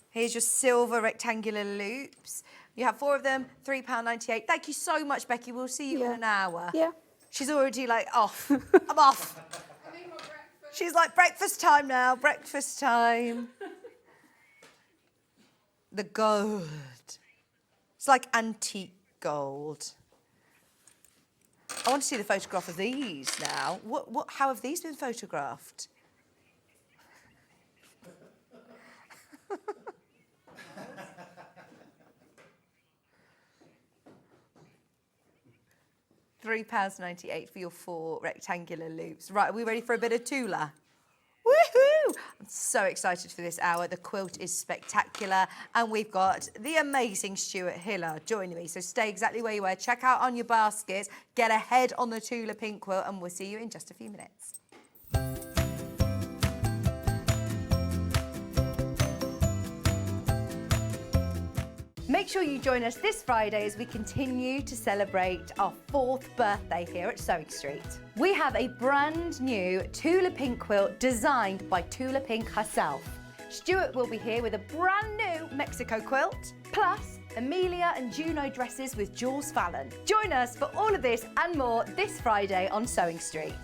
S4: Here's your silver rectangular loops. You have 4 of them, £3.98. Thank you so much, Becky. We'll see you in an hour.
S7: Yeah.
S4: She's already like off. I'm off. She's like, breakfast time now, breakfast time. The gold. It's like antique gold. I want to see the photograph of these now. How have these been photographed? £3.98 for your 4 rectangular loops. Right, are we ready for a bit of Tula? Woohoo! I'm so excited for this hour. The quilt is spectacular, and we've got the amazing Stuart Hillard joining me. So stay exactly where you were. Check out on your baskets, get ahead on the Tula Pink quilt, and we'll see you in just a few minutes. Make sure you join us this Friday as we continue to celebrate our 4th birthday here at Sewing Street. We have a brand new Tula Pink quilt designed by Tula Pink herself. Stuart will be here with a brand new Mexico quilt, plus EMILEA and JUNO dresses with Jules Fallon. Join us for all of this and more this Friday on Sewing Street.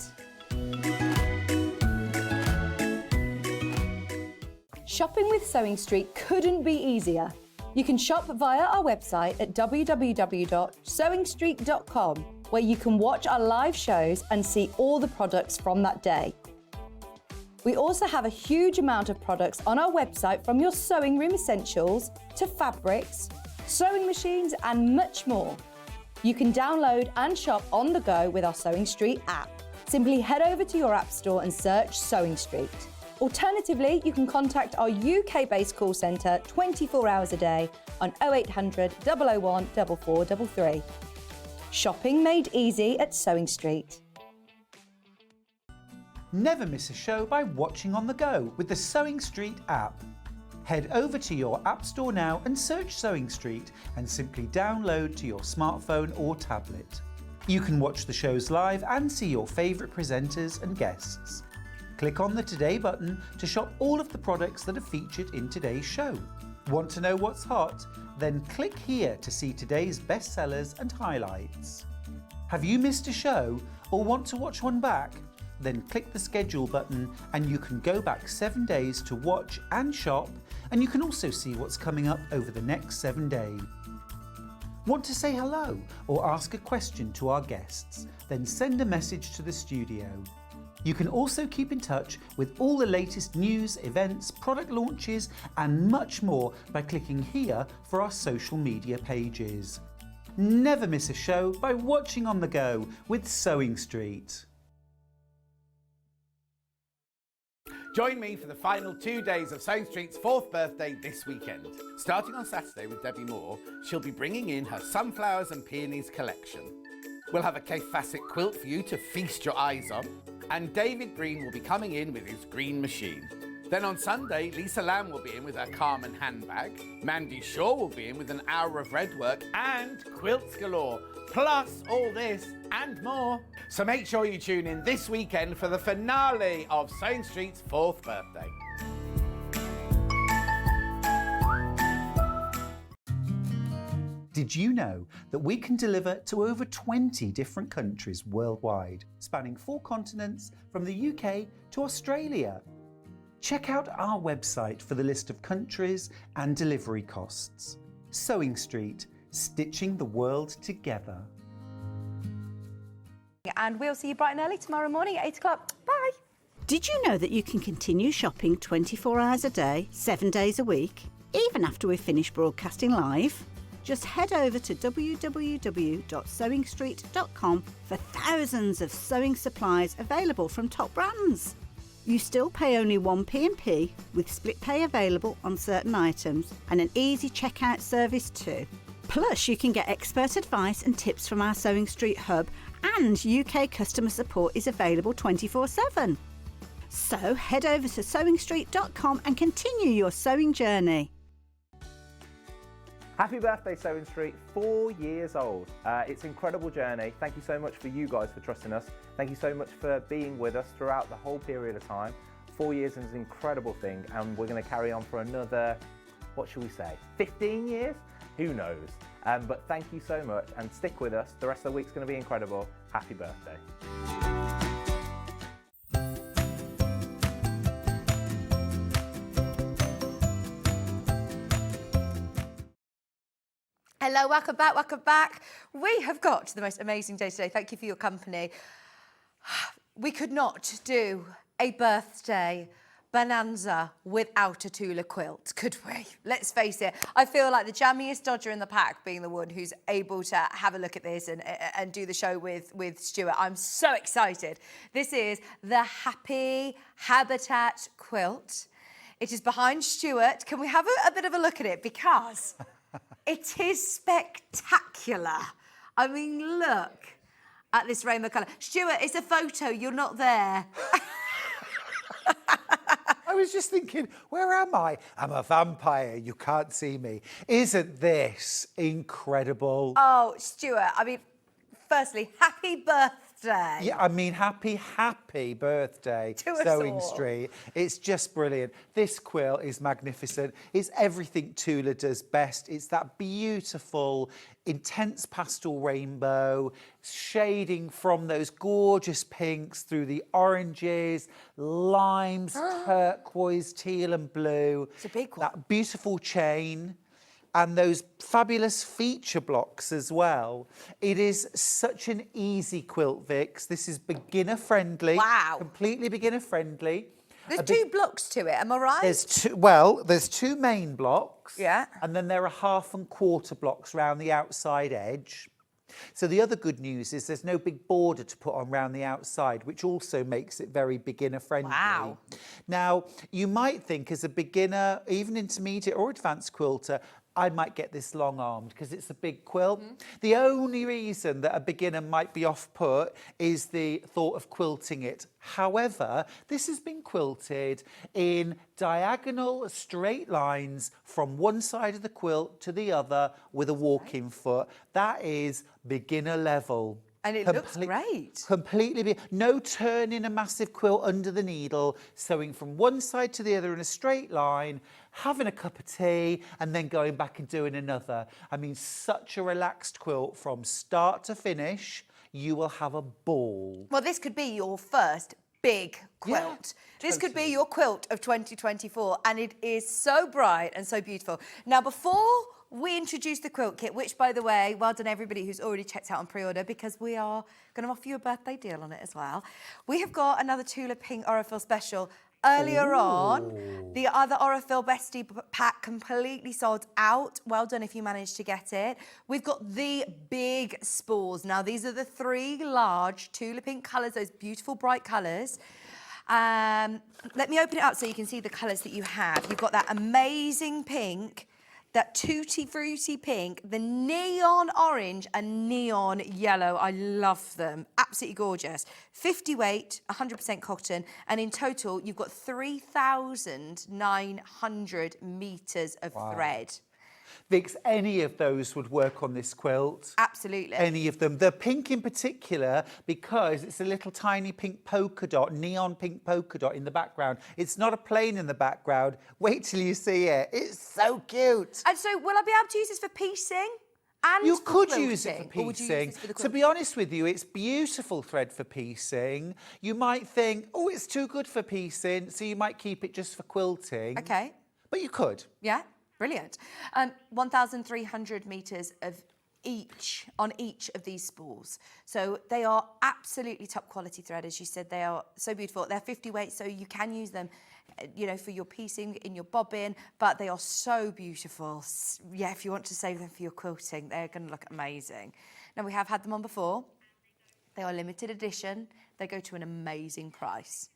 S2: Shopping with Sewing Street couldn't be easier. You can shop via our website at www.sewingstreet.com, where you can watch our live shows and see all the products from that day. We also have a huge amount of products on our website, from your sewing room essentials to fabrics, sewing machines and much more. You can download and shop on the go with our Sewing Street app. Simply head over to your app store and search Sewing Street. Alternatively, you can contact our UK-based call centre 24 hours a day on 0800 001 4433. Shopping made easy at Sewing Street.
S1: Never miss a show by watching on the go with the Sewing Street app. Head over to your app store now and search Sewing Street and simply download to your smartphone or tablet. You can watch the shows live and see your favourite presenters and guests. Click on the Today button to shop all of the products that are featured in today's show. Want to know what's hot? Then click here to see today's bestsellers and highlights. Have you missed a show or want to watch one back? Then click the schedule button and you can go back 7 days to watch and shop, and you can also see what's coming up over the next 7 days. Want to say hello or ask a question to our guests? Then send a message to the studio. You can also keep in touch with all the latest news, events, product launches and much more by clicking here for our social media pages. Never miss a show by watching on the go with Sewing Street.
S3: Join me for the final 2 days of Sewing Street's 4th birthday this weekend. Starting on Saturday with Debbie Moore, she'll be bringing in her Sunflowers and Peonies collection. We'll have a K Facet quilt for you to feast your eyes on, and David Green will be coming in with his green machine. Then on Sunday, Lisa Lamb will be in with her Carmen handbag, Mandy Shaw will be in with an hour of red work, and quilts galore, plus all this and more. So make sure you tune in this weekend for the finale of Sewing Street's 4th birthday.
S1: Did you know that we can deliver to over 20 different countries worldwide, spanning 4 continents from the UK to Australia? Check out our website for the list of countries and delivery costs. Sewing Street, stitching the world together.
S4: And we'll see you bright and early tomorrow morning at 8 o'clock. Bye.
S5: Did you know that you can continue shopping 24 hours a day, 7 days a week, even after we've finished broadcasting live? Just head over to www.sewingstreet.com for thousands of sewing supplies available from top brands. You still pay only 1 P&P with split pay available on certain items and an easy checkout service too. Plus, you can get expert advice and tips from our Sewing Street hub, and UK customer support is available 24/7. So head over to sewingstreet.com and continue your sewing journey.
S8: Happy birthday, Sewing Street, 4 years old. It's an incredible journey. Thank you so much for you guys for trusting us. Thank you so much for being with us throughout the whole period of time. 4 years is an incredible thing, and we're going to carry on for another, what should we say, 15 years? Who knows? But thank you so much, and stick with us. The rest of the week's going to be incredible. Happy birthday.
S4: Hello, welcome back, welcome back. We have got the most amazing day today. Thank you for your company. We could not do a birthday bonanza without a Tula quilt, could we? Let's face it. I feel like the jammiest dodger in the pack being the one who's able to have a look at this and do the show with Stuart. I'm so excited. This is the Happy Habitat quilt. It is behind Stuart. Can we have a bit of a look at it? Because it is spectacular. I mean, look at this rainbow colour. Stuart, it's a photo. You're not there.
S1: I was just thinking, where am I? I'm a vampire. You can't see me. Isn't this incredible?
S4: Oh, Stuart, I mean, firstly, happy birthday.
S1: Yeah, I mean, happy birthday,
S4: To us
S1: Sewing
S4: all.
S1: Street. It's just brilliant. This quilt is magnificent. It's everything Tula does best. It's that beautiful, intense pastel rainbow, shading from those gorgeous pinks through the oranges, limes, turquoise, teal and blue.
S4: It's a big one.
S1: That beautiful chain. And those fabulous feature blocks as well. It is such an easy quilt, Vix. This is beginner friendly.
S4: Wow.
S1: Completely beginner friendly.
S4: There's 2 blocks to it, am I right?
S1: There's 2 main blocks.
S4: Yeah.
S1: And then there are 1/2 and 1/4 blocks around the outside edge. So the other good news is there's no big border to put on around the outside, which also makes it very beginner friendly.
S4: Wow.
S1: Now, you might think as a beginner, even intermediate or advanced quilter, I might get this long-armed because it's a big quilt. The only reason that a beginner might be off-put is the thought of quilting it. However, this has been quilted in diagonal straight lines from one side of the quilt to the other with a walking foot. That is beginner level.
S4: And it looks great.
S1: Completely. No turning a massive quilt under the needle, sewing from one side to the other in a straight line, having a cup of tea, and then going back and doing another. I mean, such a relaxed quilt from start to finish. You will have a ball.
S4: Well, this could be your first big quilt. This could be your quilt of 2024, and it is so bright and so beautiful. Now, before we introduce the quilt kit, which, by the way, well done everybody who's already checked out on pre-order, because we are going to offer you a birthday deal on it as well. We have got another Tula Pink Aurifil special. Earlier on, the other Aurifil Bestie pack completely sold out. Well done if you managed to get it. We've got the big spools. Now, these are the 3 large Tula Pink colours, those beautiful bright colours. Let me open it up so you can see the colours that you have. You've got that amazing pink, that tutti frutti pink, the neon orange and neon yellow. I love them. absolutely gorgeous. 50 weight, 100% cotton, and in total, you've got 3,900 metres of thread.
S1: Vix, any of those would work on this quilt.
S4: Absolutely.
S1: Any of them. The pink in particular, because it's a little tiny pink polka dot, neon pink polka dot in the background. It's not a plain in the background. Wait till you see it. It's so cute.
S4: And so will I be able to use this for piecing? And
S1: you
S4: for
S1: could
S4: quilting?
S1: use it for
S4: Or would you use
S1: piecing.
S4: this for the
S1: To be
S4: quilting?
S1: honest with you, it's beautiful thread for piecing. You might think, oh, it's too good for piecing, so you might keep it just for quilting.
S4: Okay.
S1: But you could.
S4: Yeah, brilliant. 1,300 metres of each on each of these spools. So they are absolutely top quality thread, as you said. They are so beautiful. They're 50 weight, so you can use them, you know, for your piecing in your bobbin, but they are so beautiful. Yeah, if you want to save them for your quilting, they're going to look amazing. Now, we have had them on before. They are limited edition. They go to an amazing price.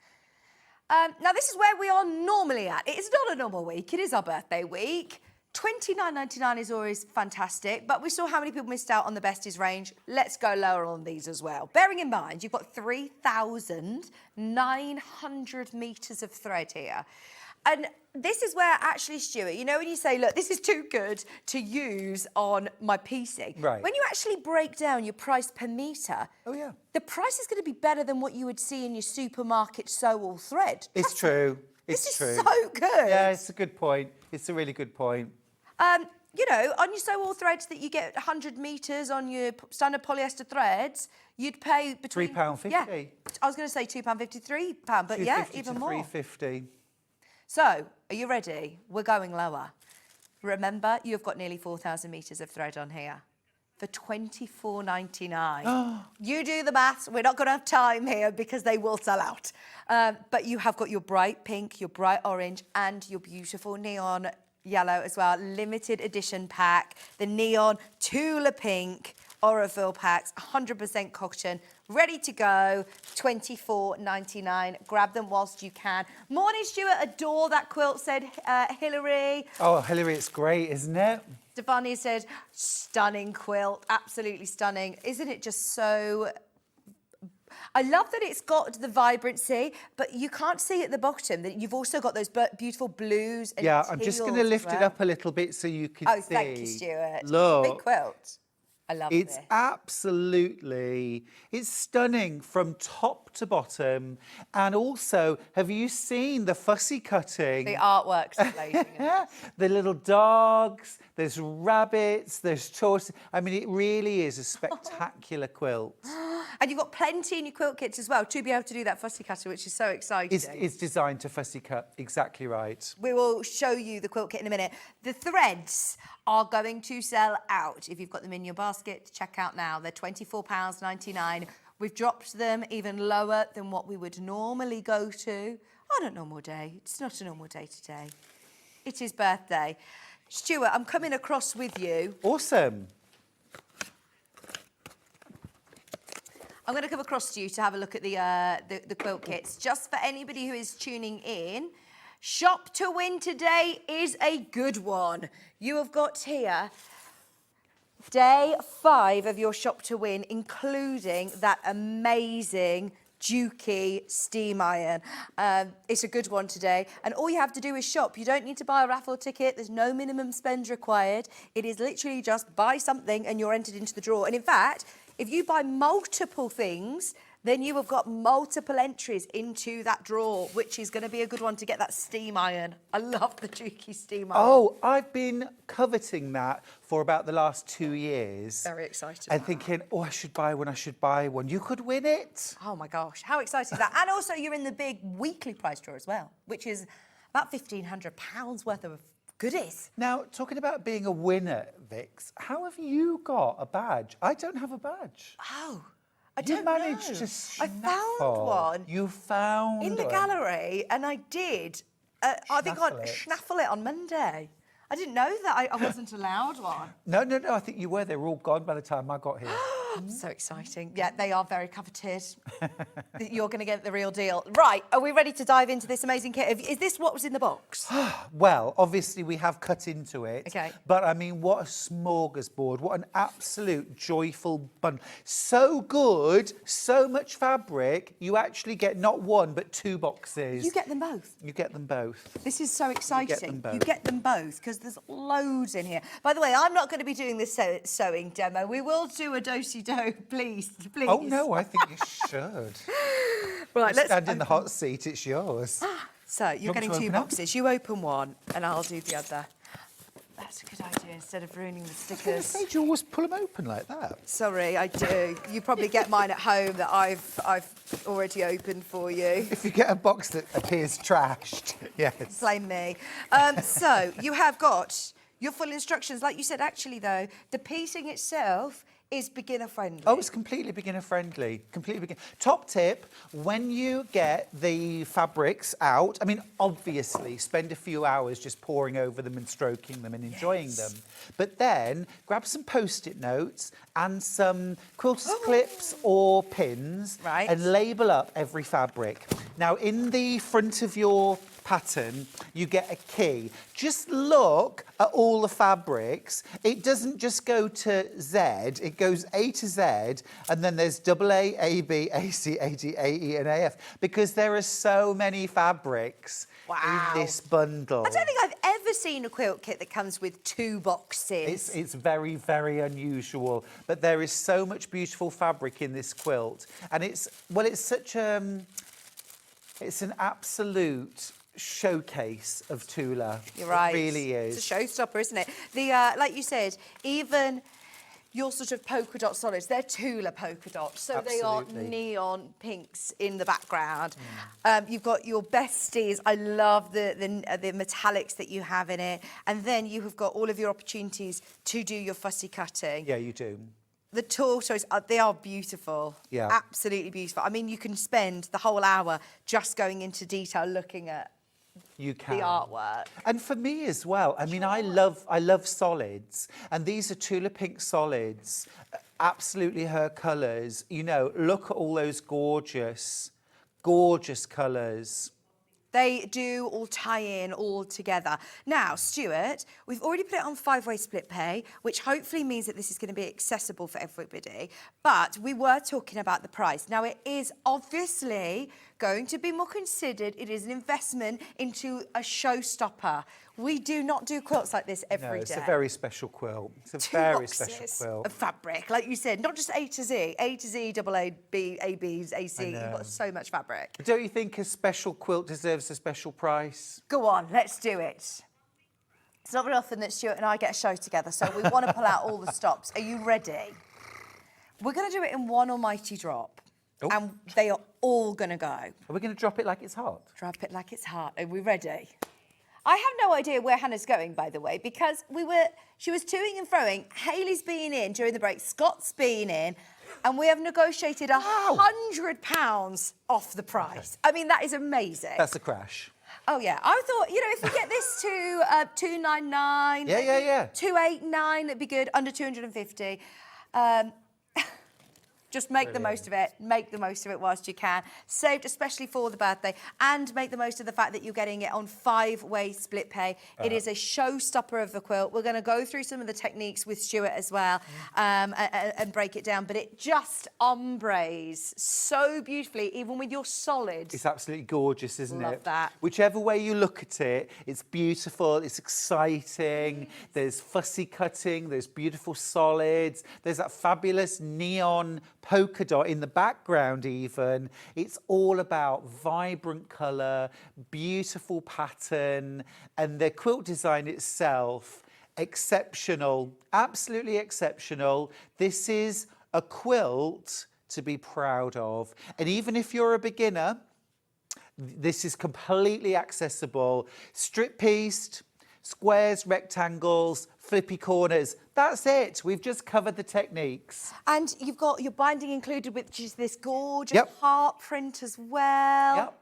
S4: Now, this is where we are normally at. It is not a normal week. It is our birthday week. $29.99 is always fantastic, but we saw how many people missed out on the Besties range. Let's go lower on these as well. Bearing in mind, you've got 3,900 metres of thread here. And this is where actually, Stuart, you know when you say, look, this is too good to use on my piecing.
S1: Right.
S4: When you actually break down your price per metre,
S1: Oh, yeah.
S4: the price is going to be better than what you would see in your supermarket sew-all thread.
S1: It's true. It's
S4: This
S1: true.
S4: is so good.
S1: Yeah, it's a good point. It's a really good point.
S4: You know, on your sew-all threads that you get 100 metres on your standard polyester threads, you'd pay between...
S1: £3.50.
S4: Yeah, I was going to say £2.50, £3, but yeah,
S1: £2.50
S4: even
S1: to
S4: more.
S1: £3.50.
S4: So, are you ready? We're going lower. Remember, you've got nearly 4,000 metres of thread on here for $24.99. You do the maths. We're not going to have time here because they will sell out. But you have got your bright pink, your bright orange, and your beautiful neon yellow as well. Limited edition pack. The neon Tula Pink Oroville packs, 100% cotton, ready to go, $24.99. Grab them whilst you can. Morning, Stuart. Adore that quilt, said Hillary.
S1: Oh, Hillary, it's great, isn't it?
S4: Stefania said, stunning quilt, absolutely stunning. Isn't it just so... I love that it's got the vibrancy, but you can't see at the bottom that you've also got those beautiful blues and
S1: Yeah, I'm just going to
S4: teals as
S1: lift it
S4: well.
S1: up a little bit so you can see.
S4: Oh, thank you, Stuart.
S1: Look.
S4: Big quilt. I love
S1: It's
S4: this.
S1: absolutely, it's stunning from top to bottom. And also, have you seen the fussy cutting?
S4: The artwork's amazing.
S1: The little dogs, there's rabbits, there's tortoises. I mean, it really is a spectacular quilt.
S4: And you've got plenty in your quilt kits as well to be able to do that fussy cutter, which is so exciting.
S1: It's designed to fussy cut, exactly right.
S4: We will show you the quilt kit in a minute. The threads are going to sell out. If you've got them in your basket, check out now. They're £24.99. We've dropped them even lower than what we would normally go to on a normal day. It's not a normal day today. It is birthday. Stuart, I'm coming across with you.
S1: Awesome.
S4: I'm going to come across to you to have a look at the quilt kits. Just for anybody who is tuning in, Shop to Win today is a good one. You have got here day 5 of your Shop to Win, including that amazing Dukey steam iron. It's a good one today. And all you have to do is shop. You don't need to buy a raffle ticket. There's no minimum spend required. It is literally just buy something and you're entered into the draw. And in fact, if you buy multiple things, then you have got multiple entries into that draw, which is going to be a good one to get that steam iron. I love the Dukey steam iron.
S1: Oh, I've been coveting that for about the last 2 years.
S4: Very excited.
S1: And thinking, oh, I should buy one, I should buy one. You could win it.
S4: Oh my gosh, how exciting is that? And also you're in the big weekly prize draw as well, which is about £1,500 worth of goodies.
S1: Now, talking about being a winner, Vix, how have you got a badge? I don't have a badge.
S4: Oh, I
S1: You
S4: don't
S1: managed
S4: know.
S1: to
S4: I
S1: snaffle.
S4: found one
S1: You found
S4: in the
S1: one.
S4: gallery, and I did. I think I schnaffle it on Monday. I didn't know that I wasn't allowed one.
S1: No, I think you were. They were all gone by the time I got here.
S4: So exciting. Yeah, they are very coveted. You're going to get the real deal. Right, are we ready to dive into this amazing kit? Is this what was in the box?
S1: Well, obviously we have cut into it.
S4: Okay.
S1: But I mean, what a smorgasbord. What an absolute joyful bundle. So good, so much fabric, you actually get not one, but 2 boxes.
S4: You get them both.
S1: You get them both.
S4: This is so exciting.
S1: both.
S4: You get them both because there's loads in here. By the way, I'm not going to be doing this sewing demo. We will do a do-si-do, please.
S1: Oh, no, I think you should.
S4: Right, let's
S1: stand in the hot seat, it's yours.
S4: So you're
S1: Want me
S4: getting
S1: to
S4: 2
S1: open up?
S4: boxes. You open one and I'll do the other. That's a good idea instead of ruining the
S1: I was going to
S4: stickers.
S1: say, do you always pull them open like that?
S4: Sorry, I do. You probably get mine at home that I've already opened for you.
S1: If you get a box that appears trashed, yes.
S4: Blame me. So you have got your full instructions. Like you said, actually, though, the piecing itself is beginner friendly.
S1: Oh, it's completely beginner friendly. Completely beginner. Top tip, when you get the fabrics out, I mean, obviously, spend a few hours just poring over them and stroking them and enjoying them. But then grab some Post-it notes and some quilter's clips or pins
S4: Right.
S1: and label up every fabric. Now, in the front of your pattern, you get a key. Just look at all the fabrics. It doesn't just go to Z, it goes A to Z, and then there's AA, AB, AC, AD, AE, and AF, because there are so many fabrics in this bundle.
S4: I don't think I've ever seen a quilt kit that comes with 2 boxes.
S1: It's very, very unusual, but there is so much beautiful fabric in this quilt, and it's such it's an absolute showcase of Tula.
S4: You're right.
S1: It really is.
S4: It's a showstopper, isn't it? The like you said, even your sort of polka dot solids, they're Tula polka dots, so they are
S1: Absolutely.
S4: neon pinks in the background. You've got your besties. I love the metallics that you have in it, and then you have got all of your opportunities to do your fussy cutting.
S1: Yeah, you do.
S4: The tortoise, they are beautiful.
S1: Yeah.
S4: Absolutely beautiful. I mean, you can spend the whole hour just going into detail looking at
S1: You can.
S4: the artwork.
S1: And for me as well. I mean, I love solids, and these are Tula Pink solids. Absolutely her colours. You know, look at all those gorgeous, gorgeous colours.
S4: They do all tie in all together. Now, Stuart, we've already put it on 5-way split pay, which hopefully means that this is going to be accessible for everybody. But we were talking about the price. Now, it is obviously going to be more considered. It is an investment into a showstopper. We do not do quilts like this every day.
S1: No, it's a very special quilt. It's a
S4: 2
S1: very
S4: boxes
S1: special quilt.
S4: of fabric, like you said, not just A to Z, AA, B, ABs, AC. You've
S1: know.
S4: got so much fabric.
S1: Don't you think a special quilt deserves a special price?
S4: Go on, let's do it. It's not very often that Stuart and I get a show together, so we want to pull out all the stops. Are you ready? We're going to do it in one almighty drop, and they are all going to go.
S1: Are we going to drop it like it's hot?
S4: Drop it like it's hot. Are we ready? I have no idea where Hannah's going, by the way, because she was toing and froing. Hayley's been in during the break. Scott's been in. And we have negotiated £100 off the price. I mean, that is amazing.
S1: That's a crash.
S4: Oh, yeah. I thought, you know, if we get this to 299,
S1: Yeah.
S4: 289, it'd be good. Under 250. Just make the most of it. Make the most of it whilst you can. Saved especially for the birthday. And make the most of the fact that you're getting it on 5-way split pay. It is a showstopper of the quilt. We're going to go through some of the techniques with Stuart as well and break it down. But it just ombres so beautifully, even with your solids.
S1: It's absolutely gorgeous, isn't it?
S4: Love that.
S1: Whichever way you look at it, it's beautiful, it's exciting. There's fussy cutting, there's beautiful solids, there's that fabulous neon polka dot in the background even. It's all about vibrant colour, beautiful pattern, and the quilt design itself, exceptional, absolutely exceptional. This is a quilt to be proud of. And even if you're a beginner, this is completely accessible. Strip pieced, squares, rectangles, flippy corners. That's it. We've just covered the techniques.
S4: And you've got your binding included, which is this gorgeous heart print as well.
S1: Yep.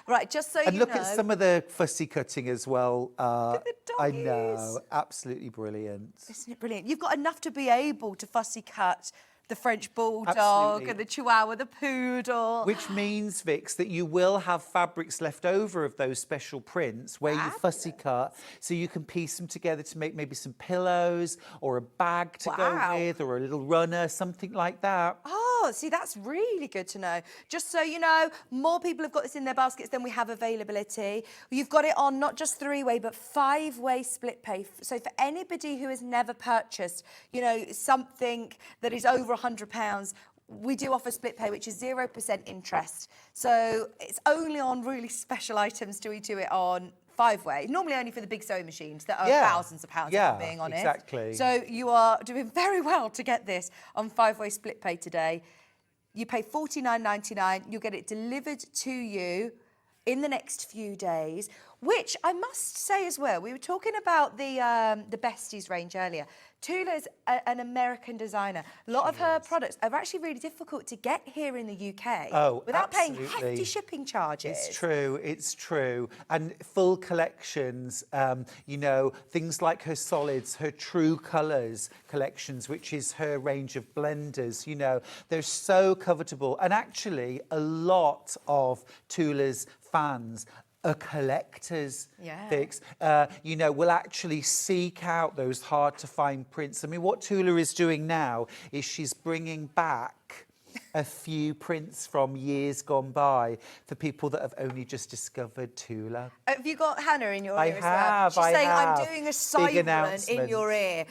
S4: Right, just so
S1: And
S4: you
S1: look
S4: know.
S1: at some of the fussy cutting as well.
S4: Look at the
S1: I
S4: doggies.
S1: know, absolutely brilliant.
S4: Isn't it brilliant? You've got enough to be able to fussy cut the French Bulldog
S1: Absolutely.
S4: and the Chihuahua, the Poodle.
S1: Which means, Vix, that you will have fabrics left over of those special prints where you fussy cut, so you can piece them together to make maybe some pillows or a bag to go with, or a little runner, something like that.
S4: Oh, see, that's really good to know. Just so you know, more people have got this in their baskets than we have availability. You've got it on not just 3-way, but 5-way split pay. So for anybody who has never purchased, you know, something that is over £100, we do offer split pay, which is 0% interest. So it's only on really special items do we do it on 5-way. Normally only for the big sewing machines that are thousands of pounds, if I'm being honest.
S1: Exactly.
S4: So you are doing very well to get this on 5-way split pay today. You pay $49.99. You'll get it delivered to you in the next few days, which I must say as well, we were talking about the Besties range earlier. Tula's an American designer. A lot of her products are actually really difficult to get here in the UK without paying hefty shipping charges.
S1: It's true, it's true. And full collections, you know, things like her solids, her true colours collections, which is her range of blenders, you know, they're so covetable. And actually, a lot of Tula's fans are collectors, Vix. You know, will actually seek out those hard-to-find prints. I mean, what Tula is doing now is she's bringing back a few prints from years gone by for people that have only just discovered Tula.
S4: Have you got Hannah in your ear as well?
S1: have,
S4: She's
S1: I
S4: saying,
S1: have.
S4: I'm doing a siren in your ear.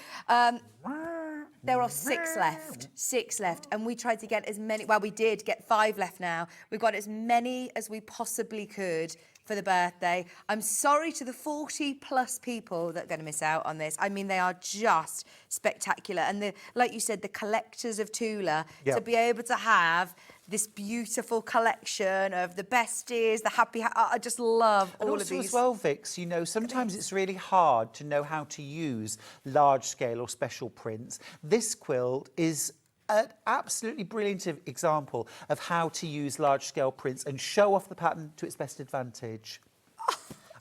S4: There are 6 left, 6 left. And we tried to get as many, well, we did get 5 left now. We've got as many as we possibly could for the birthday. I'm sorry to the 40+ people that are going to miss out on this. I mean, they are just spectacular. And like you said, the collectors of Tula, to be able to have this beautiful collection of the Besties, the Happy... I just love all of these.
S1: And also as well, Vix, you know, sometimes it's really hard to know how to use large-scale or special prints. This quilt is an absolutely brilliant example of how to use large-scale prints and show off the pattern to its best advantage.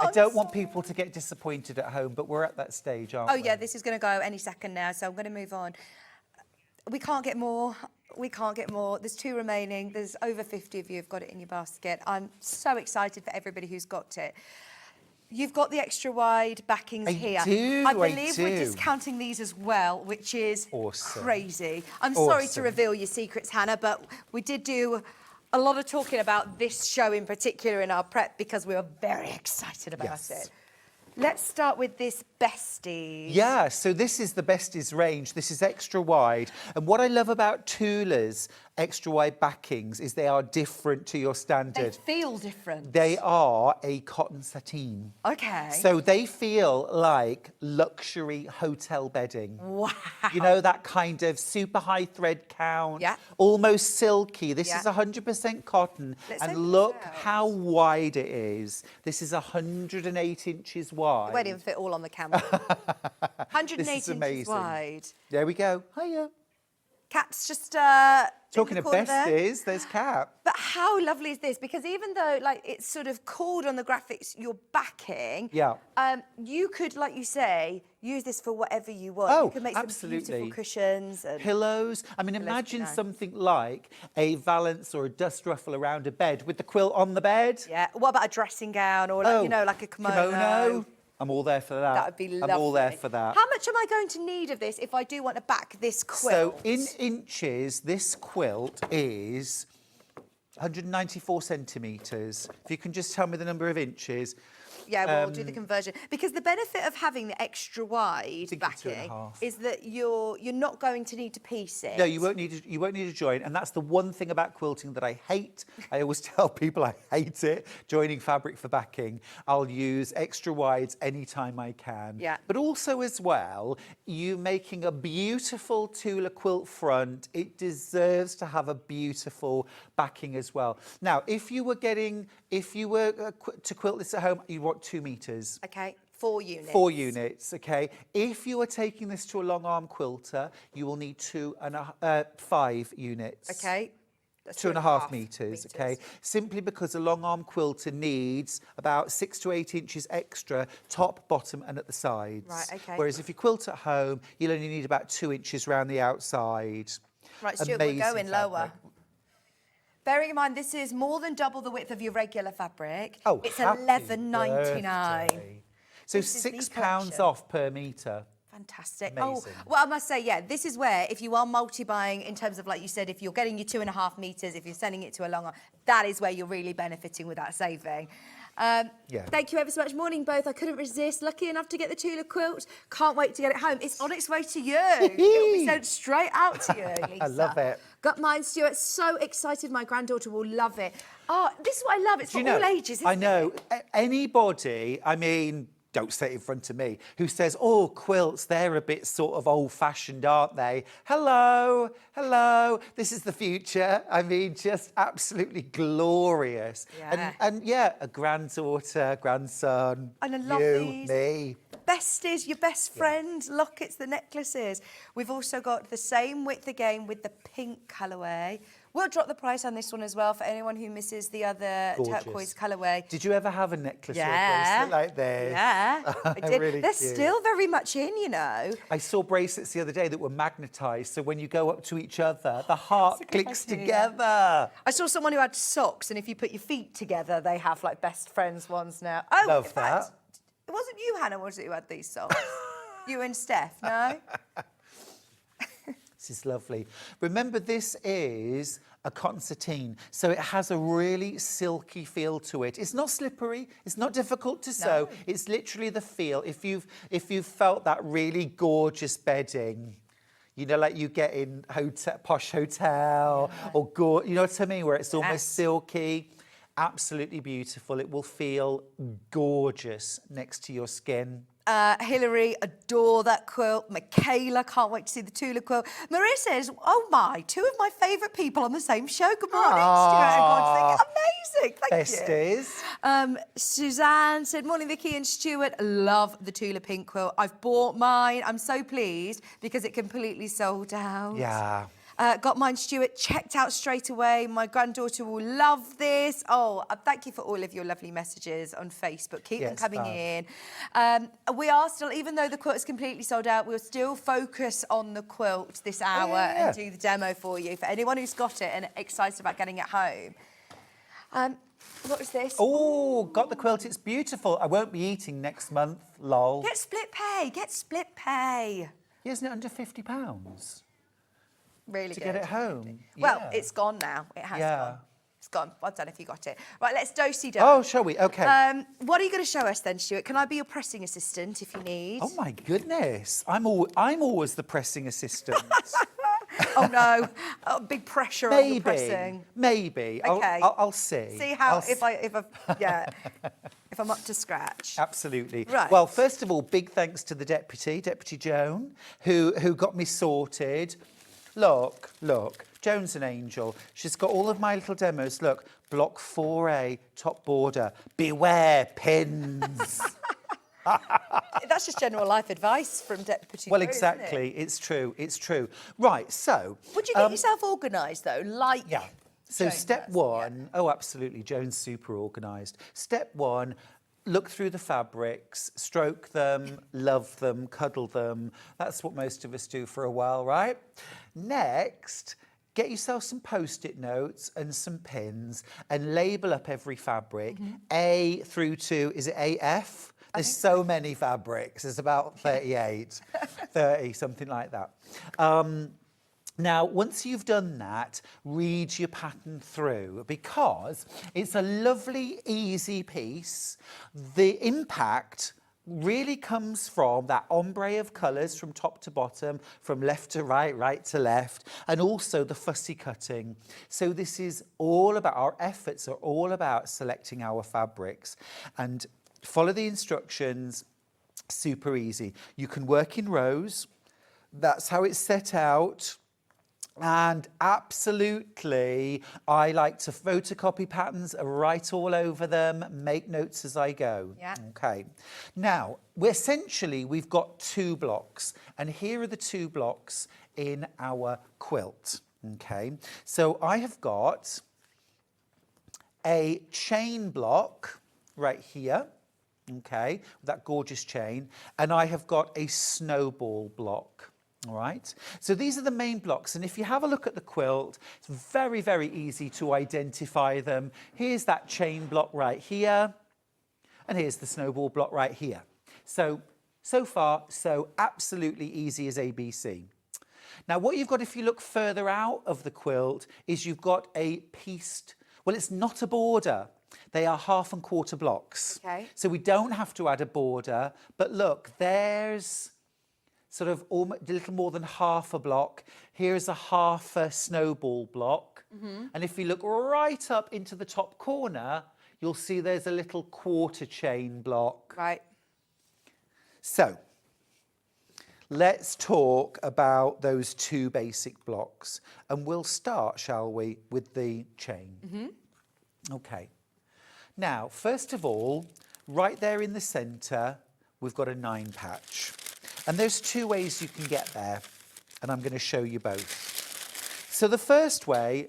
S1: I don't want people to get disappointed at home, but we're at that stage, aren't we?
S4: Oh, yeah, this is going to go any second now, so I'm going to move on. We can't get more. We can't get more. There's 2 remaining. There's over 50 of you have got it in your basket. I'm so excited for everybody who's got it. You've got the extra wide backings here. I believe we're discounting these as well, which is crazy. I'm sorry to reveal your secrets, Hannah, but we did do a lot of talking about this show in particular in our prep because we were very excited about it. Let's start with this Besties.
S1: Yeah, so this is the Besties range. This is extra wide. And what I love about Tula's extra wide backings is they are different to your standard.
S4: They feel different.
S1: They are a cotton sateen.
S4: Okay.
S1: So they feel like luxury hotel bedding.
S4: Wow.
S1: You know, that kind of super high thread count, almost silky. This is 100% cotton. And look how wide it is. This is 108 inches wide.
S4: It won't even fit all on the camera. 108 inches wide.
S1: There we go. Hiya.
S4: Cat's just
S1: talking of Besties, there's Cat.
S4: But how lovely is this? Because even though like it's sort of called on the graphics your backing, you could, like you say, use this for whatever you want.
S1: Oh,
S4: you can make some beautiful cushions and
S1: pillows. I mean, imagine something like a valance or a dust ruffle around a bed with the quilt on the bed.
S4: Yeah. What about a dressing gown or like, you know, like a kimono?
S1: I'm all there for that.
S4: That would be lovely.
S1: I'm all there for that.
S4: How much am I going to need of this if I do want to back this quilt?
S1: So in inches, this quilt is 194 centimetres. If you can just tell me the number of inches.
S4: Yeah, we'll do the conversion. Because the benefit of having the extra wide backing is that you're not going to need to piece it.
S1: No, you won't need to join, and that's the one thing about quilting that I hate. I always tell people I hate it, joining fabric for backing. I'll use extra wides anytime I can.
S4: Yeah.
S1: But also as well, you making a beautiful Tula quilt front, it deserves to have a beautiful backing as well. Now, if you were to quilt this at home, you want 2 meters.
S4: Okay, 4 units.
S1: 4 units, okay. If you are taking this to a long arm quilter, you will need 5 units.
S4: Okay. That's
S1: 2.5 meters, okay? Simply because a long arm quilter needs about 6 to 8 inches extra, top, bottom, and at the sides.
S4: Right, okay.
S1: Whereas if you quilt at home, you'll only need about 2 inches around the outside.
S4: Right, Stuart,
S1: Amazing
S4: we're going lower.
S1: fabric.
S4: Bearing in mind, this is more than double the width of your regular fabric.
S1: Oh,
S4: it's
S1: happy
S4: $11.99.
S1: birthday. So
S4: This is the
S1: £6
S4: collection.
S1: off per metre.
S4: Fantastic.
S1: Amazing.
S4: Oh, well, I must say, yeah, this is where, if you are multi-buying in terms of, like you said, if you're getting your 2.5 metres, if you're sending it to a longer, that is where you're really benefiting with that saving.
S1: Yeah.
S4: Thank you ever so much. Morning, both. I couldn't resist. Lucky enough to get the Tula quilt. Can't wait to get it home. It's on its way to you. It'll be sent straight out to you, Lisa.
S1: I love it.
S4: Got mine, Stuart. So excited. My granddaughter will love it. Oh, this is what I love. It's for all ages, isn't
S1: I know.
S4: it?
S1: Anybody, I mean, don't say it in front of me, who says, oh, quilts, they're a bit sort of old-fashioned, aren't they? Hello, hello, this is the future. I mean, just absolutely glorious.
S4: Yeah.
S1: And yeah, a granddaughter, grandson,
S4: And I love
S1: you,
S4: these.
S1: me.
S4: Besties, your best friend, lockets, the necklaces. We've also got the same width again with the pink colourway. We'll drop the price on this one as well for anyone who misses the other
S1: Gorgeous.
S4: turquoise colourway.
S1: Did you ever have a necklace or a
S4: Yeah.
S1: bracelet like this?
S4: Yeah, I did.
S1: Really
S4: They're
S1: cute.
S4: still very much in, you know.
S1: I saw bracelets the other day that were magnetised, so when you go up to each other, the heart
S4: a good
S1: clicks
S4: idea.
S1: together.
S4: I saw someone who had socks, and if you put your feet together, they have like best friends ones now. Oh,
S1: Love
S4: in fact,
S1: that.
S4: it wasn't you, Hannah, was it, who had these socks? You and Steph, no?
S1: This is lovely. Remember, this is a cotton sateen, so it has a really silky feel to it. It's not slippery. It's not difficult to sew. It's literally the feel. If you've felt that really gorgeous bedding, you know, like you get in posh hotel or you know what I mean, where it's almost silky. Absolutely beautiful. It will feel gorgeous next to your skin.
S4: Hillary, adore that quilt. Michaela, can't wait to see the Tula quilt. Maria says, oh my, two of my favourite people on the same show. Good morning, Stuart. Amazing, thank you.
S1: Besties.
S4: Suzanne said, morning, Vicky and Stuart. Love the Tula Pink quilt. I've bought mine. I'm so pleased because it completely sold out.
S1: Yeah.
S4: Got mine, Stuart, checked out straight away. My granddaughter will love this. Oh, thank you for all of your lovely messages on Facebook. Keep them coming in. We are still, even though the quilt is completely sold out, we'll still focus on the quilt this hour and do the demo for you. For anyone who's got it and excited about getting it home. What was this?
S1: Oh, got the quilt. It's beautiful. I won't be eating next month, lol.
S4: Get split pay. Get split pay.
S1: Isn't it under £50?
S4: Really
S1: to
S4: good.
S1: get it home.
S4: Well,
S1: Yeah.
S4: it's gone now. It has
S1: Yeah.
S4: gone. It's gone. Well done if you got it. Right, let's do-si-do.
S1: Oh, shall we? Okay.
S4: What are you going to show us then, Stuart? Can I be your pressing assistant if you need?
S1: Oh my goodness! I'm always the pressing assistant.
S4: Oh no! Oh, big pressure on the pressing.
S1: Maybe.
S4: Okay.
S1: I'll see.
S4: See how if I'm up to scratch.
S1: Absolutely.
S4: Right.
S1: Well, first of all, big thanks to the Deputy Joan, who got me sorted. Look, Joan's an angel. She's got all of my little demos. Look, block 4A, top border. Beware pins.
S4: That's just general life advice from Deputy.
S1: Well,
S4: Joan,
S1: exactly.
S4: Isn't it?
S1: It's true. Right, so...
S4: Would you get yourself organised, though? Like...
S1: Yeah. So
S4: Joan
S1: step
S4: does,
S1: one, oh, absolutely. Joan's super organised. Step one, look through the fabrics, stroke them, love them, cuddle them. That's what most of us do for a while, right? Next, get yourself some Post-it notes and some pins and label up every fabric, A through to, is it AF? There's so many fabrics. There's about 38, 30, something like that. Now, once you've done that, read your pattern through because it's a lovely, easy piece. The impact really comes from that ombre of colours from top to bottom, from left to right, right to left, and also the fussy cutting. So this is all about, our efforts are all about selecting our fabrics and follow the instructions, super easy. You can work in rows, that's how it's set out. And absolutely, I like to photocopy patterns, write all over them, make notes as I go.
S4: Yeah.
S1: Okay. Now, we've got 2 blocks, and here are the 2 blocks in our quilt. Okay. So I have got a chain block right here. Okay, that gorgeous chain, and I have got a snowball block. All right, so these are the main blocks, and if you have a look at the quilt, it's very, very easy to identify them. Here's that chain block right here, and here's the snowball block right here. So far, so absolutely easy as ABC. Now, what you've got if you look further out of the quilt is you've got a pieced, well, it's not a border. They are 1/2 and 1/4 blocks.
S4: Okay.
S1: So we don't have to add a border, but look, there's sort of almost a little more than 1/2 a block. Here's a 1/2 a snowball block. And if you look right up into the top corner, you'll see there's a little 1/4 chain block.
S4: Right.
S1: So let's talk about those 2 basic blocks. And we'll start, shall we, with the chain. Okay. Now, first of all, right there in the centre, we've got a 9 patch. And there's 2 ways you can get there, and I'm going to show you both. So the first way,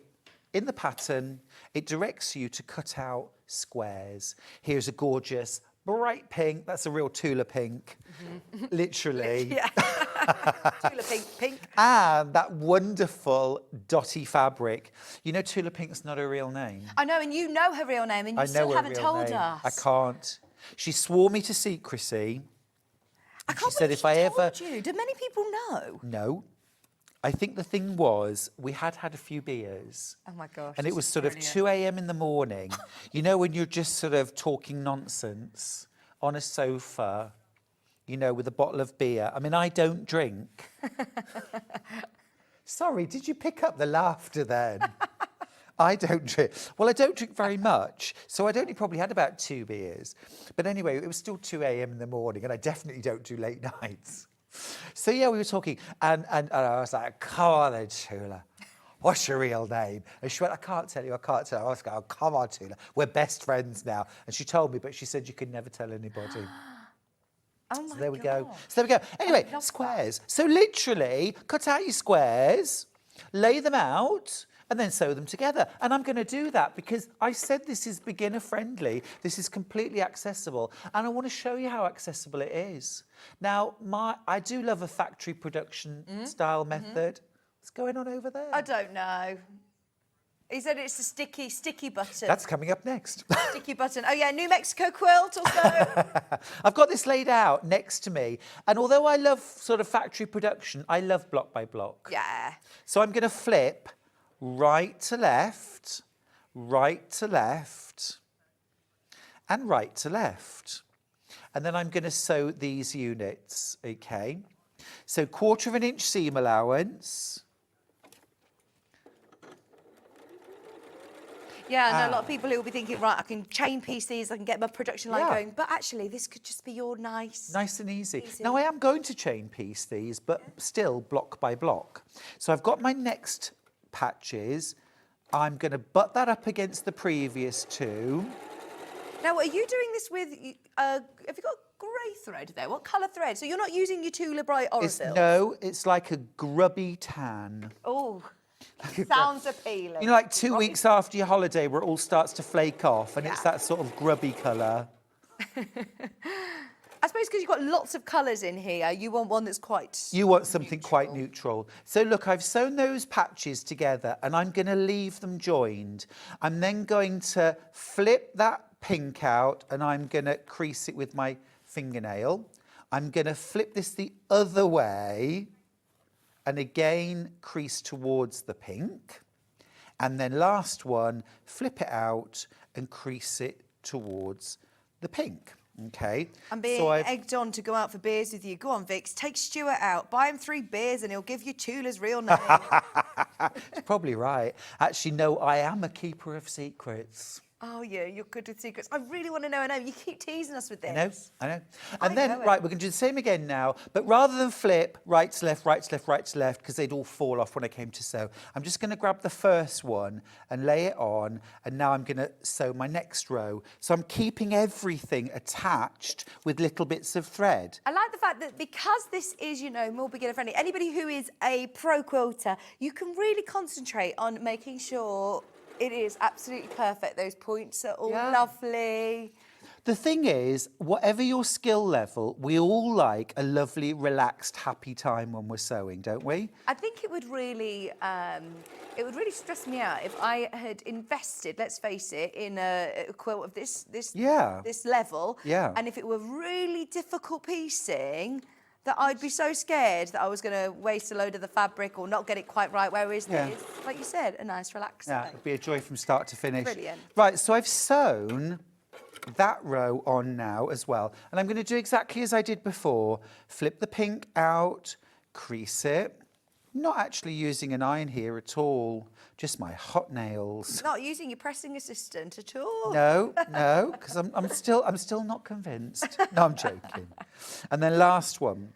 S1: in the pattern, it directs you to cut out squares. Here's a gorgeous bright pink, that's a real Tula pink, literally.
S4: Yeah. Tula pink.
S1: And that wonderful dotty fabric. You know Tula Pink's not her real name.
S4: I know, and you know her real name, and you still haven't told us.
S1: I can't. She swore me to secrecy.
S4: I can't
S1: She said if I ever...
S4: you. Do many people know?
S1: No. I think the thing was, we had a few beers.
S4: Oh my gosh.
S1: And it was sort of 2 a.m. in the morning. You know, when you're just sort of talking nonsense on a sofa, you know, with a bottle of beer. I mean, I don't drink. Sorry, did you pick up the laughter then? I don't drink. Well, I don't drink very much, so I'd only probably had about 2 beers. But anyway, it was still 2 a.m. in the morning, and I definitely don't do late nights. So, yeah, we were talking, and I was like, come on then, Tula. What's your real name? And she went, I can't tell you. I was going, oh, come on, Tula. We're best friends now. And she told me, but she said you could never tell anybody.
S4: Oh my
S1: So there we
S4: God.
S1: go. So there we go. Anyway, squares. So literally, cut out your squares, lay them out, and then sew them together. And I'm going to do that because I said this is beginner friendly. This is completely accessible. And I want to show you how accessible it is. Now, I do love a factory production style method. What's going on over there?
S4: I don't know. He said it's a sticky button.
S1: That's coming up next.
S4: Sticky button. Oh yeah, New Mexico Quilt also.
S1: I've got this laid out next to me. And although I love sort of factory production, I love block by block.
S4: Yeah.
S1: So I'm going to flip right to left, right to left, and right to left. And then I'm going to sew these units, okay? So 1/4 inch seam allowance.
S4: Yeah, I know a lot of people who will be thinking, right, I can chain piece these, I can get my production line going. But actually, this could just be your nice
S1: and easy. Now, I am going to chain piece these, but still block by block. So I've got my next patches. I'm going to butt that up against the previous 2.
S4: Now, are you doing this with, have you got grey thread there? What colour thread? So you're not using your Tula Bright Orifil?
S1: No, it's like a grubby tan.
S4: Oh, sounds appealing.
S1: You know, like 2 weeks after your holiday where it all starts to flake off and it's that sort of grubby colour.
S4: I suppose because you've got lots of colours in here, you want one that's quite
S1: You want something quite neutral. So look, I've sewn those patches together and I'm going to leave them joined. I'm then going to flip that pink out and I'm going to crease it with my fingernail. I'm going to flip this the other way and again crease towards the pink. And then last one, flip it out and crease it towards the pink. Okay.
S4: I'm being egged on to go out for beers with you. Go on, Vix. Take Stuart out. Buy him 3 beers and he'll give you Tula's real name.
S1: It's probably right. Actually, no, I am a keeper of secrets.
S4: Oh, yeah, you're good with secrets. I really want to know her name. You keep teasing us with this.
S1: I know. And then, right, we're going to do the same again now, but rather than flip right to left, right to left, right to left, because they'd all fall off when I came to sew, I'm just going to grab the first one and lay it on, and now I'm going to sew my next row. So I'm keeping everything attached with little bits of thread.
S4: I like the fact that because this is, you know, more beginner friendly, anybody who is a pro quilter, you can really concentrate on making sure it is absolutely perfect. Those points are all lovely.
S1: The thing is, whatever your skill level, we all like a lovely, relaxed, happy time when we're sewing, don't we?
S4: I think it would really stress me out if I had invested, let's face it, in a quilt of this level.
S1: Yeah.
S4: And if it were really difficult piecing, that I'd be so scared that I was going to waste a load of the fabric or not get it quite right. Whereas this, like you said, a nice relaxed
S1: Yeah,
S4: day.
S1: it'd be a joy from start to finish.
S4: Brilliant.
S1: Right, so I've sewn that row on now as well. And I'm going to do exactly as I did before. Flip the pink out, crease it. Not actually using an iron here at all, just my hot nails.
S4: Not using your pressing assistant at all.
S1: No, because I'm still not convinced. No, I'm joking. And then last one.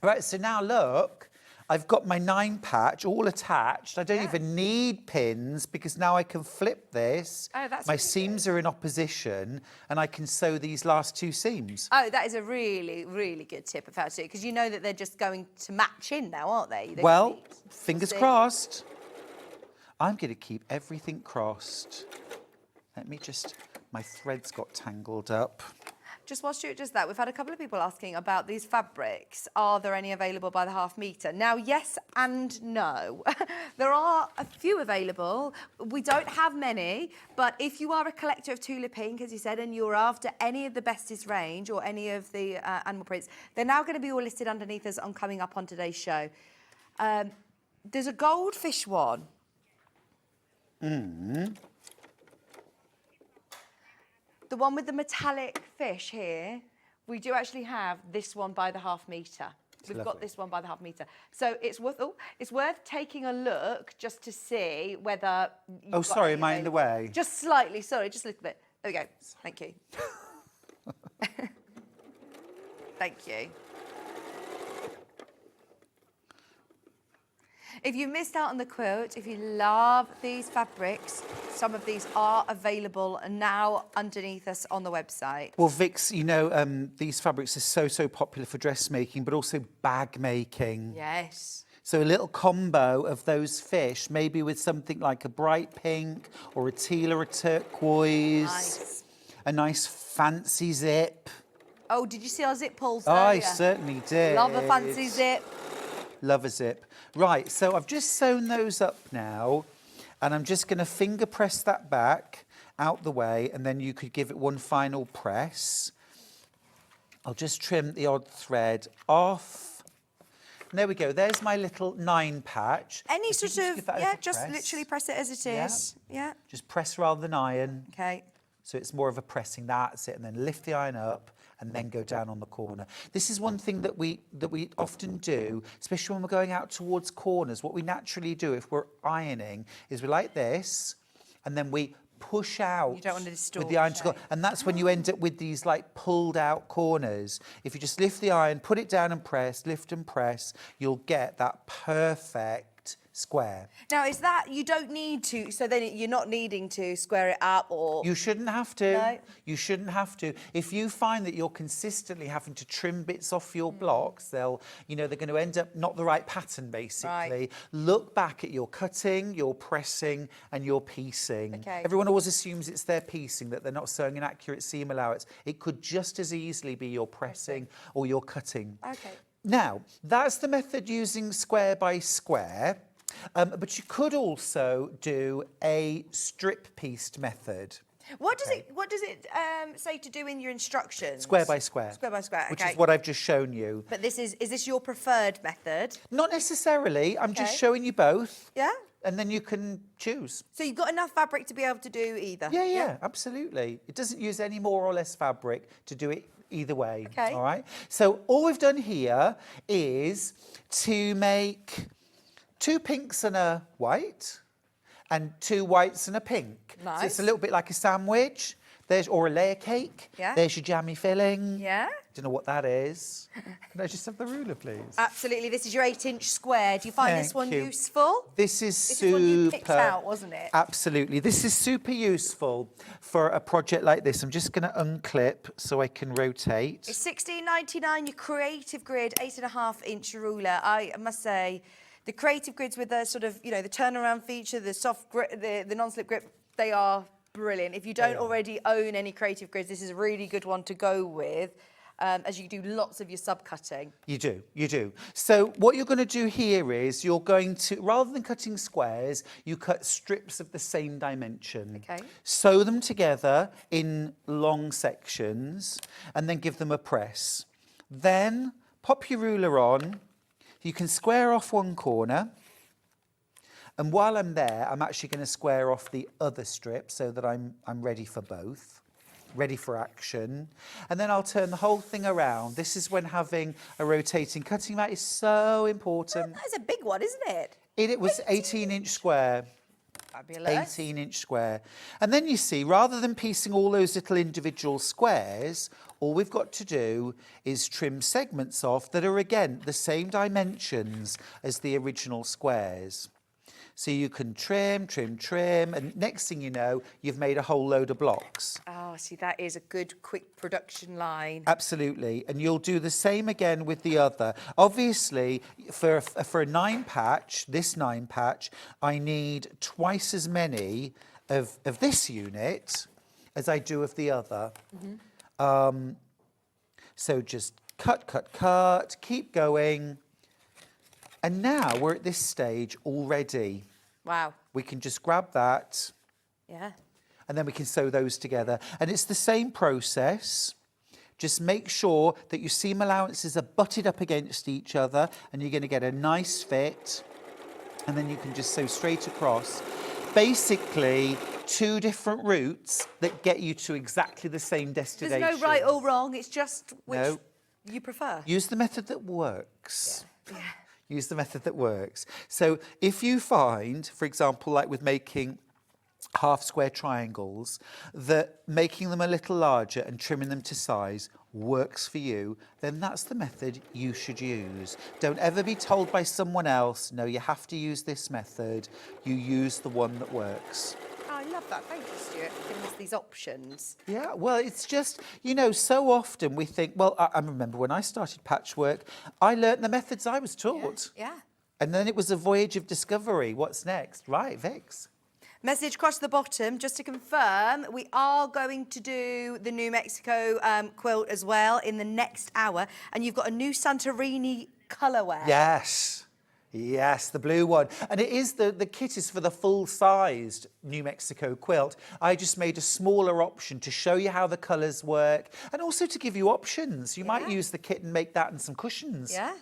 S1: Right, so now look, I've got my 9 patch all attached. I don't even need pins because now I can flip this.
S4: Oh, that's
S1: my
S4: really
S1: seams are in opposition and I can sew these last 2 seams.
S4: Oh, that is a really, really good tip of how to do it, because you know that they're just going to match in now, aren't they?
S1: Well, fingers crossed. I'm going to keep everything crossed. Let me just, my threads got tangled up.
S4: Just while Stuart does that, we've had a couple of people asking about these fabrics. Are there any available by the half metre? Now, yes and no. There are a few available. We don't have many, but if you are a collector of Tula Pink, as you said, and you're after any of the Bestest range or any of the animal prints, they're now going to be all listed underneath us on coming up on today's show. There's a goldfish one. The one with the metallic fish here, we do actually have this one by the half metre. We've got this one by the half metre. So it's worth taking a look just to see whether...
S1: Oh, sorry, am I in the way?
S4: Just slightly, sorry, just a little bit. There we go. Thank you. Thank you. If you missed out on the quilt, if you love these fabrics, some of these are available now underneath us on the website.
S1: Well, Vix, you know, these fabrics are so popular for dressmaking, but also bag making.
S4: Yes.
S1: So a little combo of those fish, maybe with something like a bright pink or a teal or a turquoise.
S4: Nice.
S1: A nice fancy zip.
S4: Oh, did you see our zip pulls
S1: Oh, I
S4: earlier?
S1: certainly did.
S4: Love a fancy zip.
S1: Love a zip. Right, so I've just sewn those up now, and I'm just going to finger press that back out the way, and then you could give it one final press. I'll just trim the odd thread off. And there we go. There's my little 9 patch.
S4: Any
S1: If you
S4: sort
S1: just
S4: of,
S1: give that a
S4: yeah,
S1: little
S4: just
S1: press.
S4: literally press it as it is. Yeah.
S1: Just press rather than iron.
S4: Okay.
S1: So it's more of a pressing, that's it, and then lift the iron up and then go down on the corner. This is one thing that we often do, especially when we're going out towards corners. What we naturally do if we're ironing is we're like this, and then we push out
S4: You don't want to distort
S1: with the iron
S4: the
S1: to go,
S4: shape.
S1: and that's when you end up with these like pulled out corners. If you just lift the iron, put it down and press, lift and press, you'll get that perfect square.
S4: Now, is that, you don't need to, so then you're not needing to square it up or...
S1: You shouldn't have to.
S4: No.
S1: You shouldn't have to. If you find that you're consistently having to trim bits off your blocks, they're going to end up not the right pattern, basically.
S4: Right.
S1: Look back at your cutting, your pressing, and your piecing.
S4: Okay.
S1: Everyone always assumes it's their piecing, that they're not sewing an accurate seam allowance. It could just as easily be your pressing or your cutting.
S4: Okay.
S1: Now, that's the method using square by square. But you could also do a strip-pieced method.
S4: What does it say to do in your instructions?
S1: Square by square.
S4: Square by square,
S1: Which
S4: okay.
S1: is what I've just shown you.
S4: But is this your preferred method?
S1: Not necessarily. I'm just
S4: Okay.
S1: showing you both.
S4: Yeah?
S1: And then you can choose.
S4: So you've got enough fabric to be able to do either?
S1: Yeah, absolutely. It doesn't use any more or less fabric to do it either way.
S4: Okay.
S1: All right? So all we've done here is to make 2 pinks and a white and 2 whites and a pink. So it's
S4: Nice.
S1: a little bit like a sandwich. Or a layer cake.
S4: Yeah.
S1: There's your jammy filling.
S4: Yeah?
S1: Don't know what that is. Can I just have the ruler, please?
S4: Absolutely. This is your 8-inch square. Do you find this
S1: Thank
S4: one
S1: you.
S4: useful?
S1: This is
S4: This
S1: super.
S4: is one you picked out, wasn't it?
S1: Absolutely. This is super useful for a project like this. I'm just going to unclip so I can rotate.
S4: It's $16.99, your Creative Grid 8.5-inch ruler. I must say, the Creative Grids with the sort of, the turnaround feature, the soft grip, the non-slip grip, they are brilliant. If you don't already own any creative grids, this is a really good one to go with. As you do lots of your sub-cutting.
S1: You do. So what you're going to do here is you're going to, rather than cutting squares, you cut strips of the same dimension.
S4: Okay.
S1: Sew them together in long sections and then give them a press. Then pop your ruler on. You can square off one corner. And while I'm there, I'm actually going to square off the other strip so that I'm ready for both. Ready for action. And then I'll turn the whole thing around. This is when having a rotating cutting mat is so important.
S4: That's a big one, isn't it?
S1: It was 18-inch square.
S4: Fabulous.
S1: 18-inch square. And then you see, rather than piecing all those little individual squares, all we've got to do is trim segments off that are, again, the same dimensions as the original squares. So you can trim, and next thing you know, you've made a whole load of blocks.
S4: Oh, see, that is a good, quick production line.
S1: Absolutely, and you'll do the same again with the other. Obviously, for a 9-patch, this 9-patch, I need twice as many of this unit as I do of the other. So just cut, keep going. And now we're at this stage already.
S4: Wow.
S1: We can just grab that.
S4: Yeah.
S1: And then we can sew those together. And it's the same process. Just make sure that your seam allowances are butted up against each other and you're going to get a nice fit. And then you can just sew straight across. Basically, 2 different routes that get you to exactly the same destination.
S4: There's no right or wrong, it's just which you prefer.
S1: Use the method that works.
S4: Yeah.
S1: Use the method that works. So if you find, for example, like with making half square triangles, that making them a little larger and trimming them to size works for you, then that's the method you should use. Don't ever be told by someone else, no, you have to use this method. You use the one that works.
S4: I love that. Thank you, Stuart, for giving us these options.
S1: Yeah, well, it's just, you know, so often we think, well, I remember when I started patchwork, I learnt the methods I was taught.
S4: Yeah.
S1: And then it was a voyage of discovery. What's next? Right, Vix?
S4: Message across the bottom, just to confirm, we are going to do the new Mexico quilt as well in the next hour. And you've got a new Santorini colourware.
S1: Yes. Yes, the blue one. And it is the kit is for the full-sized New Mexico quilt. I just made a smaller option to show you how the colours work and also to give you options. You might use the kit and make that and some cushions.
S4: Yeah.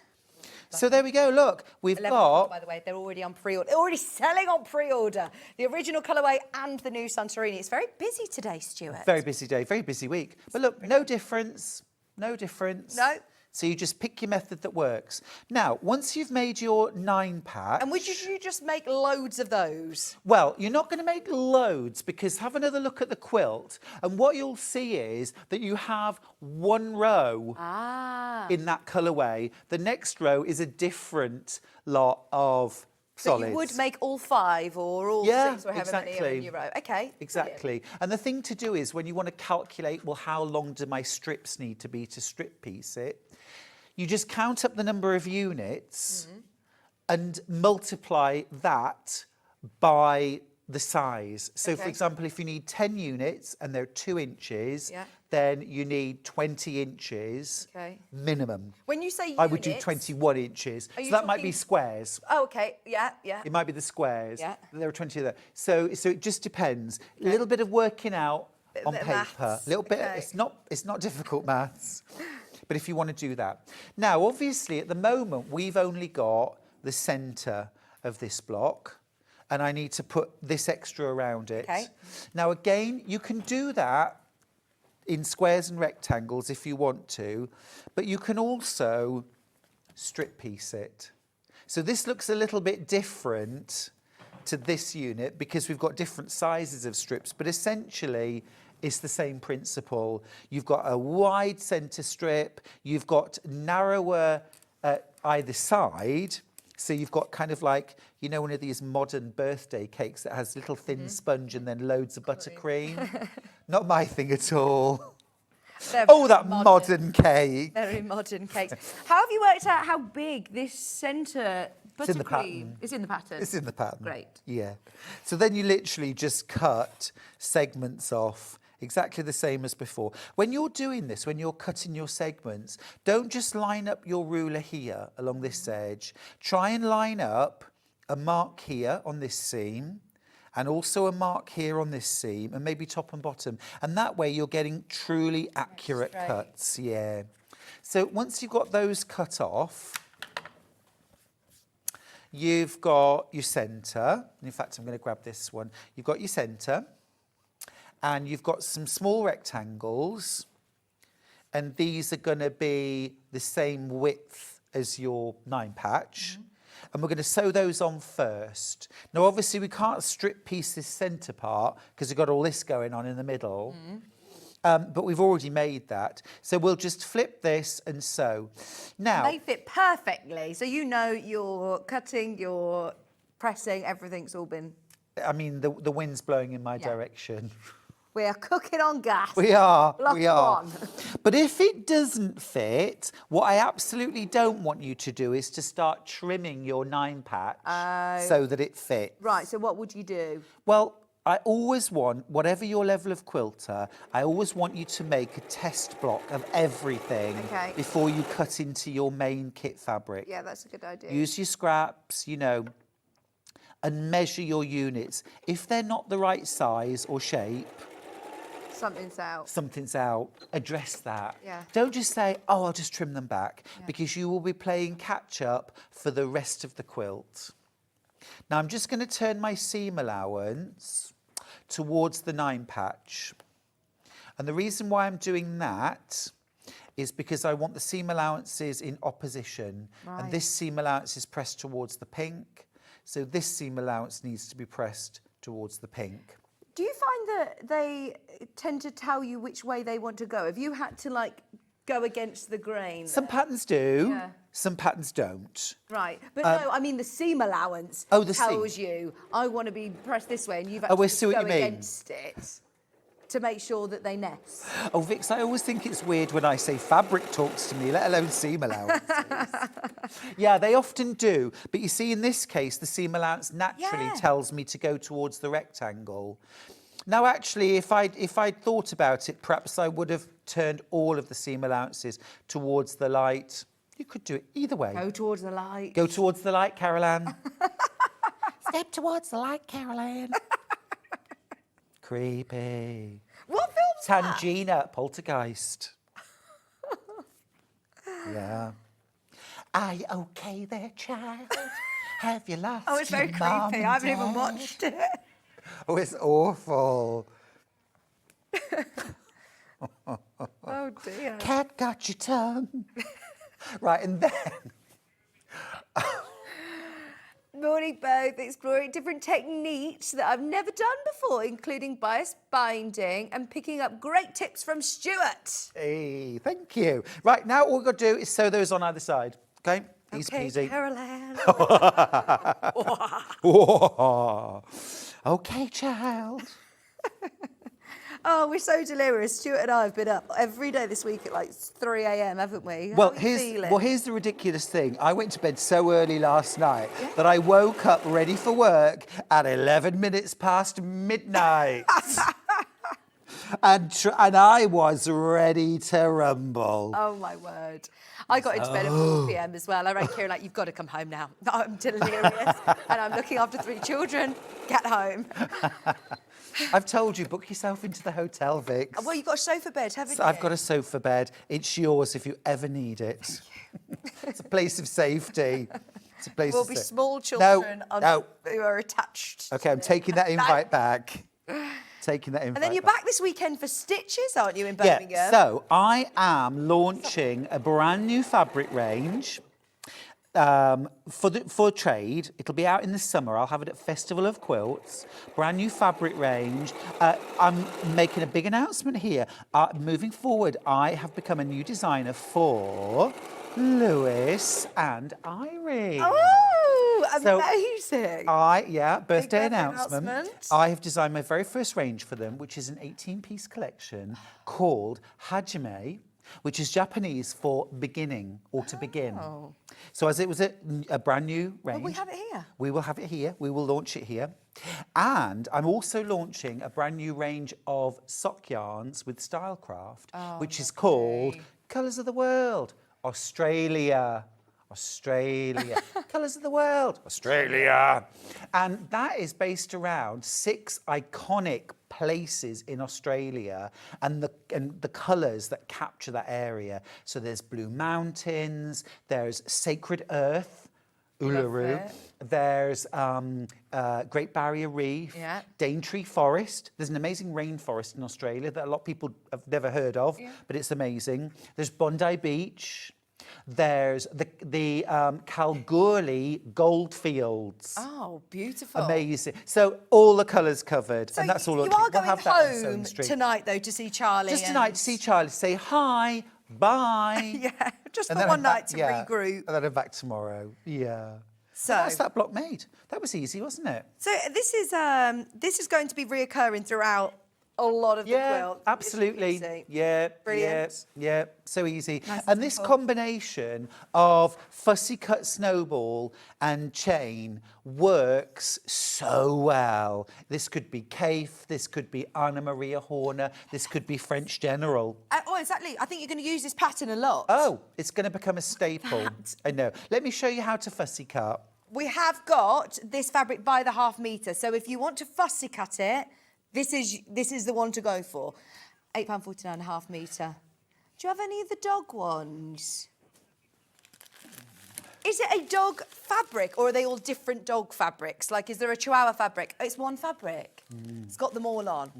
S1: So there we go. Look, we've got...
S4: By the way, they're already on pre-order. They're already selling on pre-order. The original colourway and the new Santorini. It's very busy today, Stuart.
S1: Very busy day, very busy week. But look, no difference. No difference.
S4: No.
S1: So you just pick your method that works. Now, once you've made your 9-pack...
S4: And would you just make loads of those?
S1: Well, you're not going to make loads because have another look at the quilt and what you'll see is that you have one row in that colourway. The next row is a different lot of solids.
S4: So you would make all 5 or all 6 or however many are in your row. Okay.
S1: Exactly. Brilliant. And the thing to do is when you want to calculate, well, how long do my strips need to be to strip piece it? You just count up the number of units and multiply that by the size. So, for example, if you need 10 units and they're 2 inches, then you need 20 inches minimum.
S4: When you say units...
S1: I would do 21 inches. So that might be squares.
S4: Oh, okay. Yeah.
S1: It might be the squares.
S4: Yeah.
S1: There are 20 of them. So it just depends. A little bit of working out on paper. A little bit. It's not difficult maths. But if you want to do that. Now, obviously, at the moment, we've only got the centre of this block. And I need to put this extra around it.
S4: Okay.
S1: Now, again, you can do that in squares and rectangles if you want to. But you can also strip piece it. So this looks a little bit different to this unit because we've got different sizes of strips. But essentially... it's the same principle. You've got a wide centre strip, you've got narrower either side, so you've got kind of like, you know, one of these modern birthday cakes that has little thin sponge and then loads of buttercream. Not my thing at all. Oh, that modern cake.
S4: Very modern cakes. How have you worked out how big this centre
S1: It's in the
S4: Buttercream.
S1: pattern.
S4: It's in the pattern.
S1: It's in the pattern.
S4: Great.
S1: Yeah. So then you literally just cut segments off exactly the same as before. When you're doing this, when you're cutting your segments, don't just line up your ruler here along this edge. Try and line up a mark here on this seam and also a mark here on this seam and maybe top and bottom. And that way you're getting truly accurate cuts. Yeah. So once you've got those cut off, you've got your centre. In fact, I'm going to grab this one. You've got your centre and you've got some small rectangles, and these are going to be the same width as your 9 patch. And we're going to sew those on first. Now, obviously, we can't strip piece this centre part because we've got all this going on in the middle. But we've already made that. So we'll just flip this and sew. Now,
S4: They fit perfectly. So you know you're cutting, you're pressing, everything's all been...
S1: I mean, the wind's blowing in my direction.
S4: We are cooking on gas.
S1: We are,
S4: Block
S1: we are.
S4: one.
S1: But if it doesn't fit, what I absolutely don't want you to do is to start trimming your 9 patch so that it fits.
S4: Right, so what would you do?
S1: Well, I always want, whatever your level of quilter, I always want you to make a test block of everything before you cut into your main kit fabric.
S4: Yeah, that's a good idea.
S1: Use your scraps, you know, and measure your units. If they're not the right size or shape,
S4: Something's out.
S1: something's out, address that.
S4: Yeah.
S1: Don't just say, oh, I'll just trim them back, because you will be playing catch up for the rest of the quilt. Now I'm just going to turn my seam allowance towards the 9 patch. And the reason why I'm doing that is because I want the seam allowances in opposition.
S4: Right.
S1: And this seam allowance is pressed towards the pink. So this seam allowance needs to be pressed towards the pink.
S4: Do you find that they tend to tell you which way they want to go? Have you had to, like, go against the grain?
S1: Some patterns do,
S4: Yeah.
S1: some patterns don't.
S4: Right, but no, I mean the seam allowance
S1: the
S4: tells
S1: seam.
S4: you, I want to be pressed this way, and you've
S1: I
S4: actually
S1: see what
S4: go
S1: you mean.
S4: against it to make sure that they nest.
S1: Oh, Vix, I always think it's weird when I say fabric talks to me, let alone seam allowances. Yeah, they often do. But you see, in this case, the seam allowance naturally tells me to go towards the rectangle. Now, actually, if I'd thought about it, perhaps I would have turned all of the seam allowances towards the light. You could do it either way.
S4: Go towards the light.
S1: Go towards the light, Caroline. Step towards the light, Caroline. Creepy.
S4: What film's that?
S1: Tangina, Poltergeist. Yeah. Are you okay there, child? Have you lost
S4: Oh, it's very
S1: your mum
S4: creepy.
S1: and
S4: I haven't even
S1: dad?
S4: watched it.
S1: Oh, it's awful.
S4: Oh, dear.
S1: Cat got your tongue. Right, and then...
S4: Morning, both. Exploring different techniques that I've never done before, including bias binding and picking up great tips from Stuart.
S1: Hey, thank you. Right, now all we've got to do is sew those on either side. Okay? Easy
S4: Okay,
S1: peasy.
S4: Caroline.
S1: Okay, child.
S4: Oh, we're so delirious. Stuart and I have been up every day this week at like 3 a.m, haven't we?
S1: Well,
S4: How are you feeling?
S1: here's the ridiculous thing. I went to bed so early last night that I woke up ready for work at 11 minutes past midnight. and I was ready to rumble.
S4: Oh, my word. I got into bed at 4 p.m. as well. I rang Kieran like, you've got to come home now. I'm delirious and I'm looking after 3 children. Get home.
S1: I've told you, book yourself into the hotel, Vix.
S4: Well, you've got a sofa bed, haven't you?
S1: I've got a sofa bed. It's yours if you ever need it. It's a place of safety. It's a place
S4: Will
S1: of
S4: be
S1: safety.
S4: small children
S1: No.
S4: who are attached.
S1: Okay, I'm taking that invite back. Taking that invite
S4: And then you're back this weekend for Stitches, aren't you, in Birmingham?
S1: Yeah, so I am launching a brand new fabric range for trade. It'll be out in the summer. I'll have it at Festival of Quilts. Brand new fabric range. I'm making a big announcement here. Moving forward, I have become a new designer for Lewis and Irene.
S4: Oh,
S1: So,
S4: amazing.
S1: birthday
S4: birthday
S1: announcement.
S4: announcement.
S1: I have designed my very first range for them, which is an 18-piece collection called Hajime. which is Japanese for beginning or to begin. So as it was a brand new range.
S4: Will we have it here?
S1: We will have it here. We will launch it here. And I'm also launching a brand new range of sock yarns with Stylecraft, which is called Colours of the World, Australia. Colours of the World, Australia. And that is based around 6 iconic places in Australia and the colours that capture that area. So there's Blue Mountains, there's Sacred Earth, Uluru, there's Great Barrier Reef, Daintree Forest. There's an amazing rainforest in Australia that a lot of people have never heard of, but it's amazing. There's Bondi Beach. There's the Kalgoorlie goldfields.
S4: Oh, beautiful.
S1: Amazing. So all the colours covered.
S4: So
S1: and that's all.
S4: you are going home
S1: Street.
S4: tonight, though, to see Charlie.
S1: Just tonight to see Charlie, say hi, bye.
S4: Yeah, just
S1: And
S4: for
S1: then
S4: one
S1: I'm
S4: night
S1: back-
S4: to
S1: yeah,
S4: regroup.
S1: And then I'm back tomorrow. Yeah.
S4: So
S1: And that's that block made. That was easy, wasn't it?
S4: So this is going to be reoccurring throughout a lot of the quilt.
S1: Absolutely. Yeah,
S4: Brilliant.
S1: yeah, so easy.
S4: Nice
S1: And
S4: and
S1: this
S4: simple.
S1: combination of fussy cut snowball and chain works so well. This could be Kaif, this could be Anna Maria Horner, this could be French General.
S4: Oh, exactly. I think you're going to use this pattern a lot.
S1: Oh, it's going to become a staple. I know. Let me show you how to fussy cut.
S4: We have got this fabric by the ½ metre. So if you want to fussy cut it, this is the one to go for. £8.49 ½ metre. Do you have any of the dog ones? Is it a dog fabric or are they all different dog fabrics? Like, is there a Chihuahua fabric? It's one fabric. It's got them all on.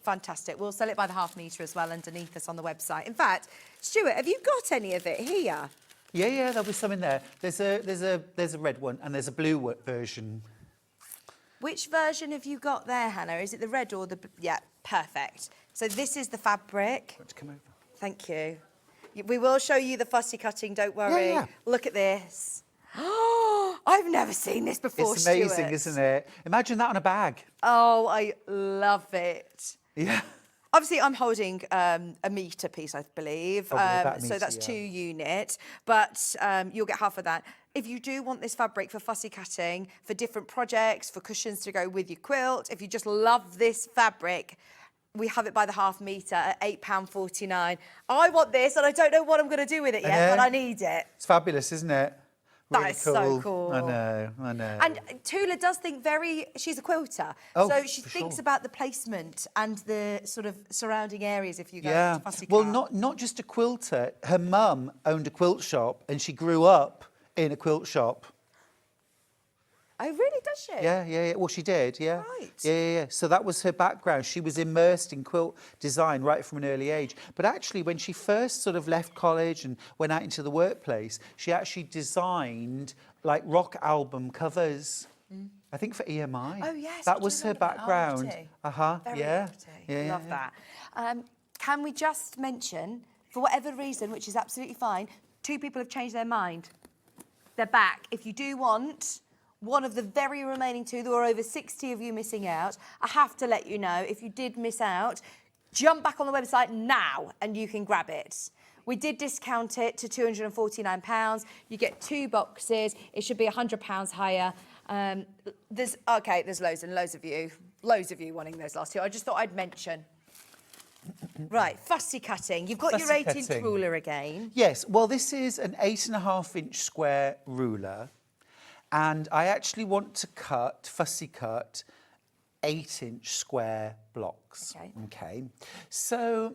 S4: Fantastic. We'll sell it by the ½ metre as well underneath us on the website. In fact, Stuart, have you got any of it here?
S1: Yeah, there'll be some in there. There's a red one and there's a blue version.
S4: Which version have you got there, Hannah? Is it the red or the... Yeah, perfect. So this is the fabric.
S1: Want to come over?
S4: Thank you. We will show you the fussy cutting, don't worry.
S1: Yeah.
S4: Look at this. Oh, I've never seen this before,
S1: It's amazing,
S4: Stuart.
S1: isn't it? Imagine that on a bag.
S4: Oh, I love it.
S1: Yeah.
S4: Obviously, I'm holding a metre piece, I believe.
S1: About a
S4: so
S1: metre,
S4: that's
S1: yeah.
S4: 2 unit, but you'll get half of that. If you do want this fabric for fussy cutting, for different projects, for cushions to go with your quilt, if you just love this fabric, we have it by the ½ metre at £8.49. I want this, and I don't know what I'm going to do with it yet, but I need it.
S1: It's fabulous, isn't it?
S4: That
S1: Really
S4: is so cool.
S1: I know.
S4: And Tula does think she's a quilter,
S1: Oh,
S4: so she
S1: for
S4: thinks
S1: sure.
S4: about the placement and the sort of surrounding areas if you go
S1: Yeah.
S4: to fussy
S1: Well,
S4: cut.
S1: not just a quilter. Her mum owned a quilt shop and she grew up in a quilt shop.
S4: Oh, really, does she?
S1: Yeah. Well, she did, yeah.
S4: Right.
S1: Yeah. So that was her background. She was immersed in quilt design right from an early age. But actually, when she first sort of left college and went out into the workplace, she actually designed like rock album covers. I think for EMI.
S4: Oh, yes.
S1: That
S4: I do
S1: was her
S4: remember that.
S1: background.
S4: Arty. Very
S1: Yeah.
S4: arty.
S1: Yeah.
S4: Love that. Can we just mention, for whatever reason, which is absolutely fine, 2 people have changed their mind. They're back. If you do want one of the very remaining 2, there were over 60 of you missing out. I have to let you know, if you did miss out, jump back on the website now and you can grab it. We did discount it to £249. You get 2 boxes. It should be £100 higher. There's loads and loads of you wanting those last 2. I just thought I'd mention. Right, fussy cutting. You've got your
S1: Fussy
S4: 8-inch
S1: cutting.
S4: ruler again.
S1: Yes, well, this is an 8.5-inch square ruler, and I actually want to fussy cut 8-inch square blocks. Okay. So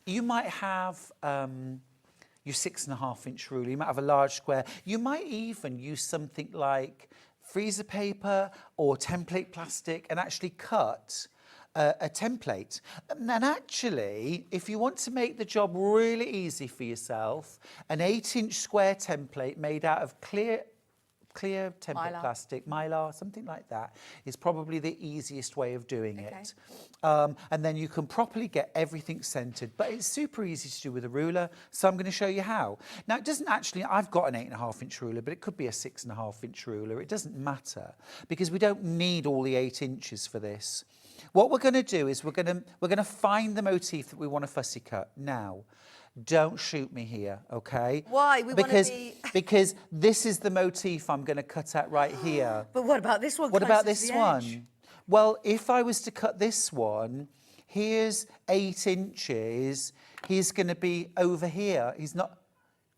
S1: you might have your 6.5-inch ruler. You might have a large square. You might even use something like freezer paper or template plastic and actually cut a template. And actually, if you want to make the job really easy for yourself, an 8-inch square template made out of clear template plastic, mylar, something like that, is probably the easiest way of doing it. And then you can properly get everything centred. But it's super easy to do with a ruler, so I'm going to show you how. Now, it doesn't actually, I've got an 8.5-inch ruler, but it could be a 6.5-inch ruler. It doesn't matter, because we don't need all the 8 inches for this. What we're going to do is we're going to find the motif that we want to fussy cut. Now, don't shoot me here, okay?
S4: Why? We wanna
S1: because,
S4: be-
S1: because this is the motif I'm going to cut out right here.
S4: But what about this one?
S1: What about
S4: closer to
S1: this
S4: the
S1: one?
S4: edge?
S1: Well, if I was to cut this one, here's 8 inches. He's going to be over here. He's not.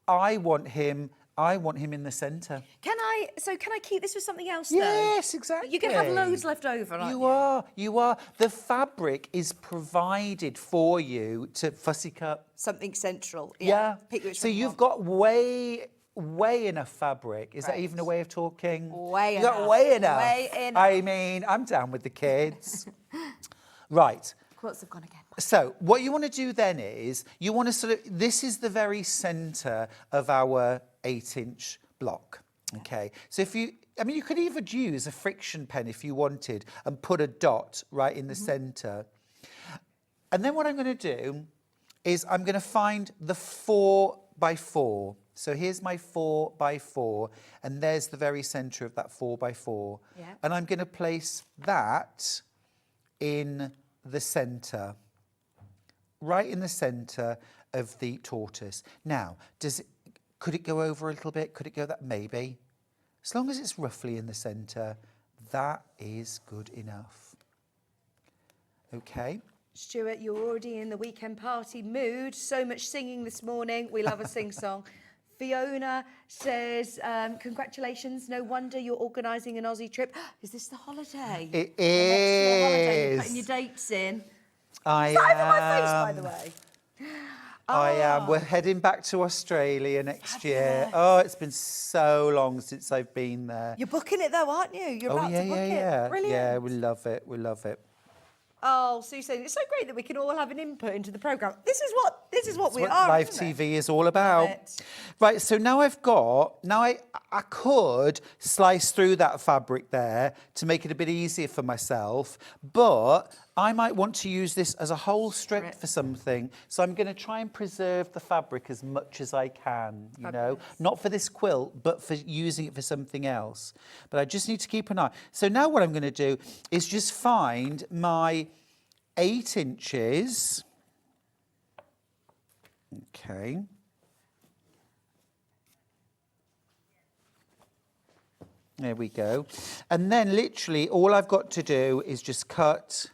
S1: I want him in the centre.
S4: Can I keep this for something else, though?
S1: Yes, exactly.
S4: You're going to have loads left over, aren't you?
S1: You are. The fabric is provided for you to fussy cut.
S4: Something central.
S1: Yeah.
S4: Pick which
S1: So
S4: one you
S1: you've
S4: want.
S1: got way enough fabric. Is that even a way of talking?
S4: Way
S1: You got
S4: enough.
S1: way enough.
S4: Way enough.
S1: I mean, I'm down with the kids. Right.
S4: Quilts have gone again.
S1: So what you want to do then is you want to this is the very centre of our 8-inch block. Okay. So you could even use a friction pen if you wanted and put a dot right in the centre. And then what I'm going to do is I'm going to find the 4x4. So here's my 4x4, and there's the very centre of that 4x4.
S4: Yeah.
S1: And I'm going to place that in the centre, right in the centre of the tortoise. Now, could it go over a little bit? Could it go that? Maybe. As long as it's roughly in the centre, that is good enough. Okay.
S4: Stuart, you're already in the weekend party mood. So much singing this morning. We love a sing-song. Fiona says, congratulations, no wonder you're organising an Aussie trip. Is this the holiday?
S1: It
S4: The next tour holiday, you're
S1: is.
S4: putting your dates in.
S1: I
S4: Is that over my face, by the way?
S1: I am. We're heading back to Australia next year. Oh, it's been so long since I've been there.
S4: You're booking it though, aren't you? You're about to book it. Brilliant.
S1: Yeah, we love it. We love it.
S4: Oh, Susan, it's so great that we can all have an input into the programme. This is what
S1: It's
S4: we
S1: what
S4: are.
S1: live
S4: isn't it?
S1: TV is all about.
S4: it.
S1: Right, so now I could slice through that fabric there to make it a bit easier for myself, but I might want to use this as a whole strip for something. So I'm going to try and preserve the fabric as much as I can, you know, not for this quilt, but for using it for something else. But I just need to keep an eye. So now what I'm going to do is just find my 8 inches. Okay. There we go. And then literally all I've got to do is just cut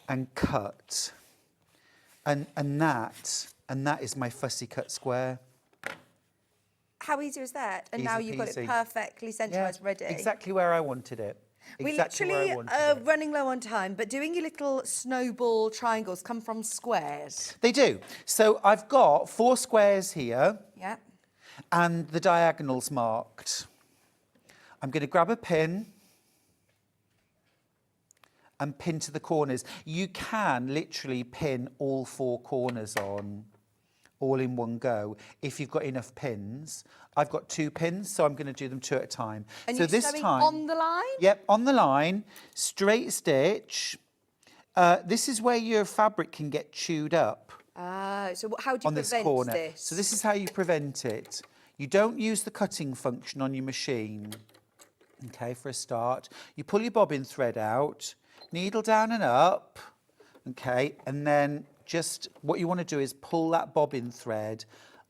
S1: and cut. And that is my fussy cut square.
S4: How easy is that? And
S1: Easy
S4: now you've got it
S1: peasy.
S4: perfectly centrised, ready.
S1: Exactly where I wanted it.
S4: We
S1: Exactly where I
S4: literally
S1: wanted
S4: are
S1: it.
S4: running low on time, but doing your little snowball triangles come from squares.
S1: They do. So I've got 4 squares here
S4: Yeah.
S1: and the diagonals marked. I'm going to grab a pin and pin to the corners. You can literally pin all 4 corners on all in one go if you've got enough pins. I've got 2 pins, so I'm going to do them 2 at a time.
S4: And
S1: so
S4: you're
S1: this
S4: sewing
S1: time,
S4: on the line?
S1: Yep, on the line, straight stitch. This is where your fabric can get chewed up
S4: So how do you
S1: on this
S4: prevent
S1: corner.
S4: this?
S1: So this is how you prevent it. You don't use the cutting function on your machine. Okay, for a start. You pull your bobbin thread out, needle down and up, okay, and then just what you want to do is pull that bobbin thread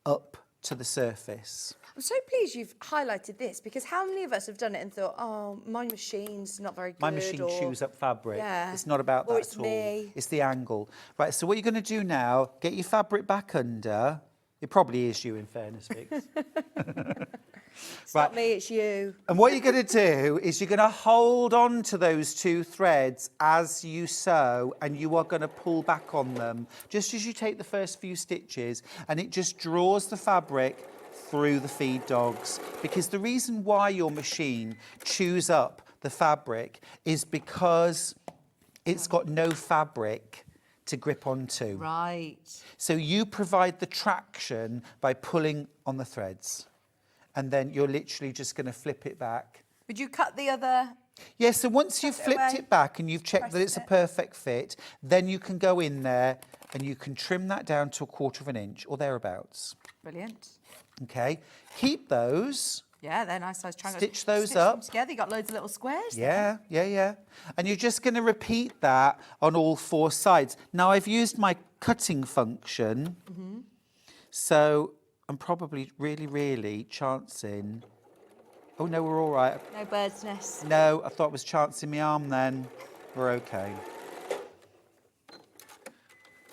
S1: up to the surface.
S4: I'm so pleased you've highlighted this, because how many of us have done it and thought, oh, my machine's not very good.
S1: My machine
S4: or,
S1: chews up fabric.
S4: Yeah.
S1: It's not about
S4: Or
S1: that
S4: it's
S1: at all.
S4: me.
S1: It's the angle. Right, so what you're going to do now, get your fabric back under. It probably is you, in fairness, Vix.
S4: It's not me, it's you.
S1: And what you're going to do is you're going to hold on to those 2 threads as you sew, and you are going to pull back on them just as you take the first few stitches, and it just draws the fabric through the feed dogs. Because the reason why your machine chews up the fabric is because it's got no fabric to grip onto.
S4: Right.
S1: So you provide the traction by pulling on the threads. And then you're literally just going to flip it back.
S4: Would you cut the other?
S1: Yeah, so once you've flipped
S4: away,
S1: it back and you've checked that
S4: press
S1: it's a
S4: it.
S1: perfect fit, then you can go in there and you can trim that down to 1/4 of an inch or thereabouts.
S4: Brilliant.
S1: Okay, keep those.
S4: Yeah, they're nice size triangles.
S1: Stitch those
S4: them
S1: up.
S4: together. You got loads of little squares. there.
S1: Yeah. And you're just going to repeat that on all 4 sides. Now, I've used my cutting function So I'm probably really chancing. Oh, no, we're all right.
S4: No bird's nest.
S1: No, I thought it was chancing my arm then. We're okay.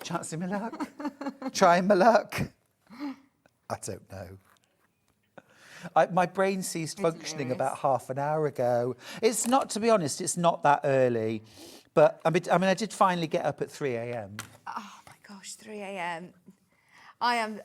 S1: Chancing my luck? Trying my luck? I don't know. My brain ceased functioning about half an hour ago. It's not, to be honest, it's not that early. But, I mean, I did finally get up at 3 a.m.
S4: Oh, my gosh, 3 a.m. I am,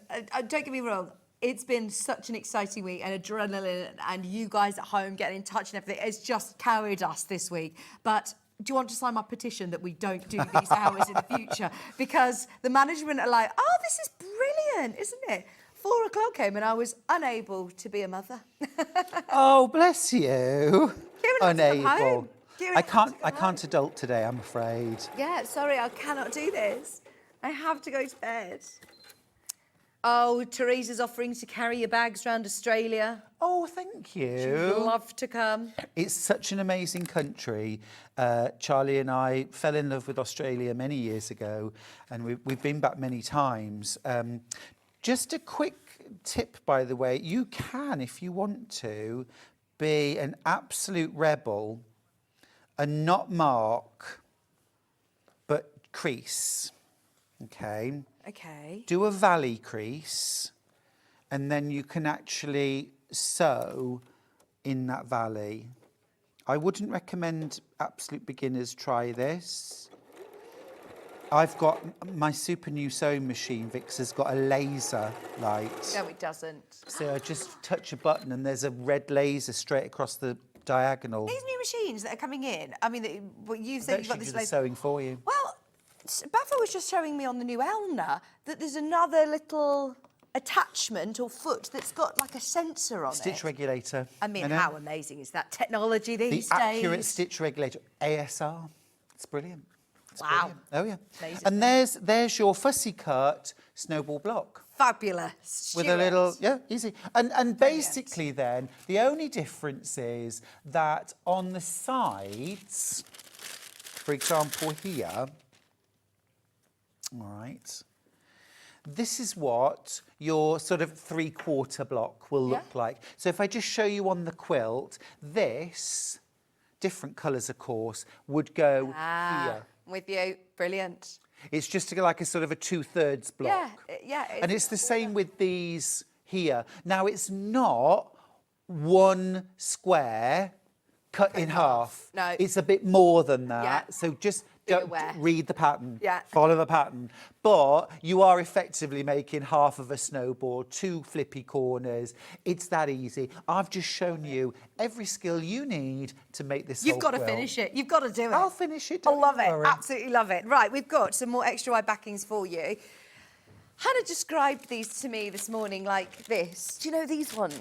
S4: don't get me wrong, it's been such an exciting week and adrenaline and you guys at home getting in touch and everything. It's just carried us this week. But do you want to sign my petition that we don't do these hours in the future? Because the management are like, oh, this is brilliant, isn't it? 4 o'clock came and I was unable to be a mother.
S1: Oh, bless you.
S4: Kieran had to come
S1: Unable.
S4: home. Kieran had to come
S1: I can't adult today, I'm afraid.
S4: Yeah, sorry, I cannot do this. I have to go to bed. Oh, Teresa's offering to carry your bags around Australia.
S1: Oh, thank you.
S4: She'd love to come.
S1: It's such an amazing country. Charlie and I fell in love with Australia many years ago, and we've been back many times. Just a quick tip, by the way, you can, if you want to, be an absolute rebel and not mark, but crease, okay?
S4: Okay.
S1: Do a valley crease, and then you can actually sew in that valley. I wouldn't recommend absolute beginners try this. I've got my super new sewing machine, Vix, has got a laser light.
S4: No, it doesn't.
S1: So I just touch a button and there's a red laser straight across the diagonal.
S4: These new machines that are coming in, I mean, what you
S1: That
S4: said you've got
S1: should
S4: this
S1: do the
S4: laser.
S1: sewing for you.
S4: Well, Baffa was just showing me on the new Elna that there's another little attachment or foot that's got like a sensor on it.
S1: Stitch regulator.
S4: I mean,
S1: you know?
S4: how amazing is that technology these
S1: The
S4: days?
S1: accurate stitch regulator, ASR. It's brilliant. It's
S4: Wow.
S1: brilliant. Oh yeah.
S4: Amazing.
S1: And there's your fussy cut snowball block.
S4: Fabulous.
S1: With a little, yeah, easy. And basically then, the only difference is that on the sides, for example here, all right, this is what your sort of 3/4 block will look like. So if I just show you on the quilt, this, different colours of course, would go here.
S4: With you. Brilliant.
S1: It's just like a sort of a 2/3 block.
S4: Yeah.
S1: And it's the same with these here. Now, it's not one square cut in half.
S4: No.
S1: It's a bit more than that.
S4: Yeah.
S1: So just
S4: aware.
S1: read the pattern.
S4: Yeah.
S1: Follow the pattern. But you are effectively making half of a snowball, 2 flippy corners. It's that easy. I've just shown you every skill you need to make this
S4: You've
S1: whole
S4: got to
S1: quilt.
S4: finish it. You've got to do it.
S1: I'll finish it.
S4: I
S1: don't
S4: love it.
S1: worry.
S4: Absolutely love it. Right, we've got some more extra wide backings for you. Hannah described these to me this morning like this. Do you know these ones?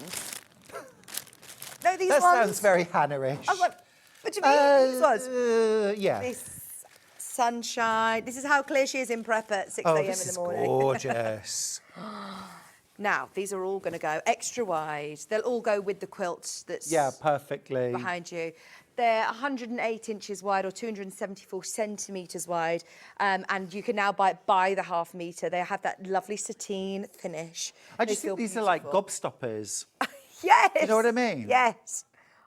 S4: No, these
S1: That
S4: ones?
S1: sounds very Hannah-ish.
S4: What do you mean? These ones?
S1: Yeah.
S4: This sunshine. This is how clear she is in prep at 6
S1: Oh,
S4: a.m.
S1: this
S4: in the
S1: is
S4: morning.
S1: gorgeous.
S4: Now, these are all going to go extra wide. They'll all go with the quilt that's
S1: Yeah, perfectly.
S4: behind you. They're 108 inches wide or 274 centimetres wide. And you can now buy the half metre. They have that lovely sateen finish.
S1: I
S4: They
S1: just
S4: feel
S1: think these are like
S4: beautiful.
S1: gobstoppers.
S4: Yes!
S1: You know what I mean?
S4: Yes.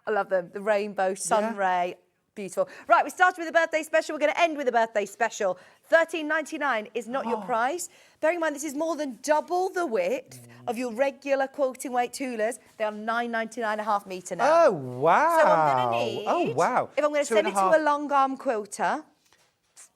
S4: I love them. The rainbow, sun ray. Beautiful. Right, we started with a birthday special. We're going to end with a birthday special. $13.99 is not your price. Bearing in mind, this is more than double the width of your regular quilting weight Tulas. They are $9.99 a half metre now.
S1: Oh, wow.
S4: So I'm going to need...
S1: Oh, wow.
S4: If I'm going to send it to a long arm quilter,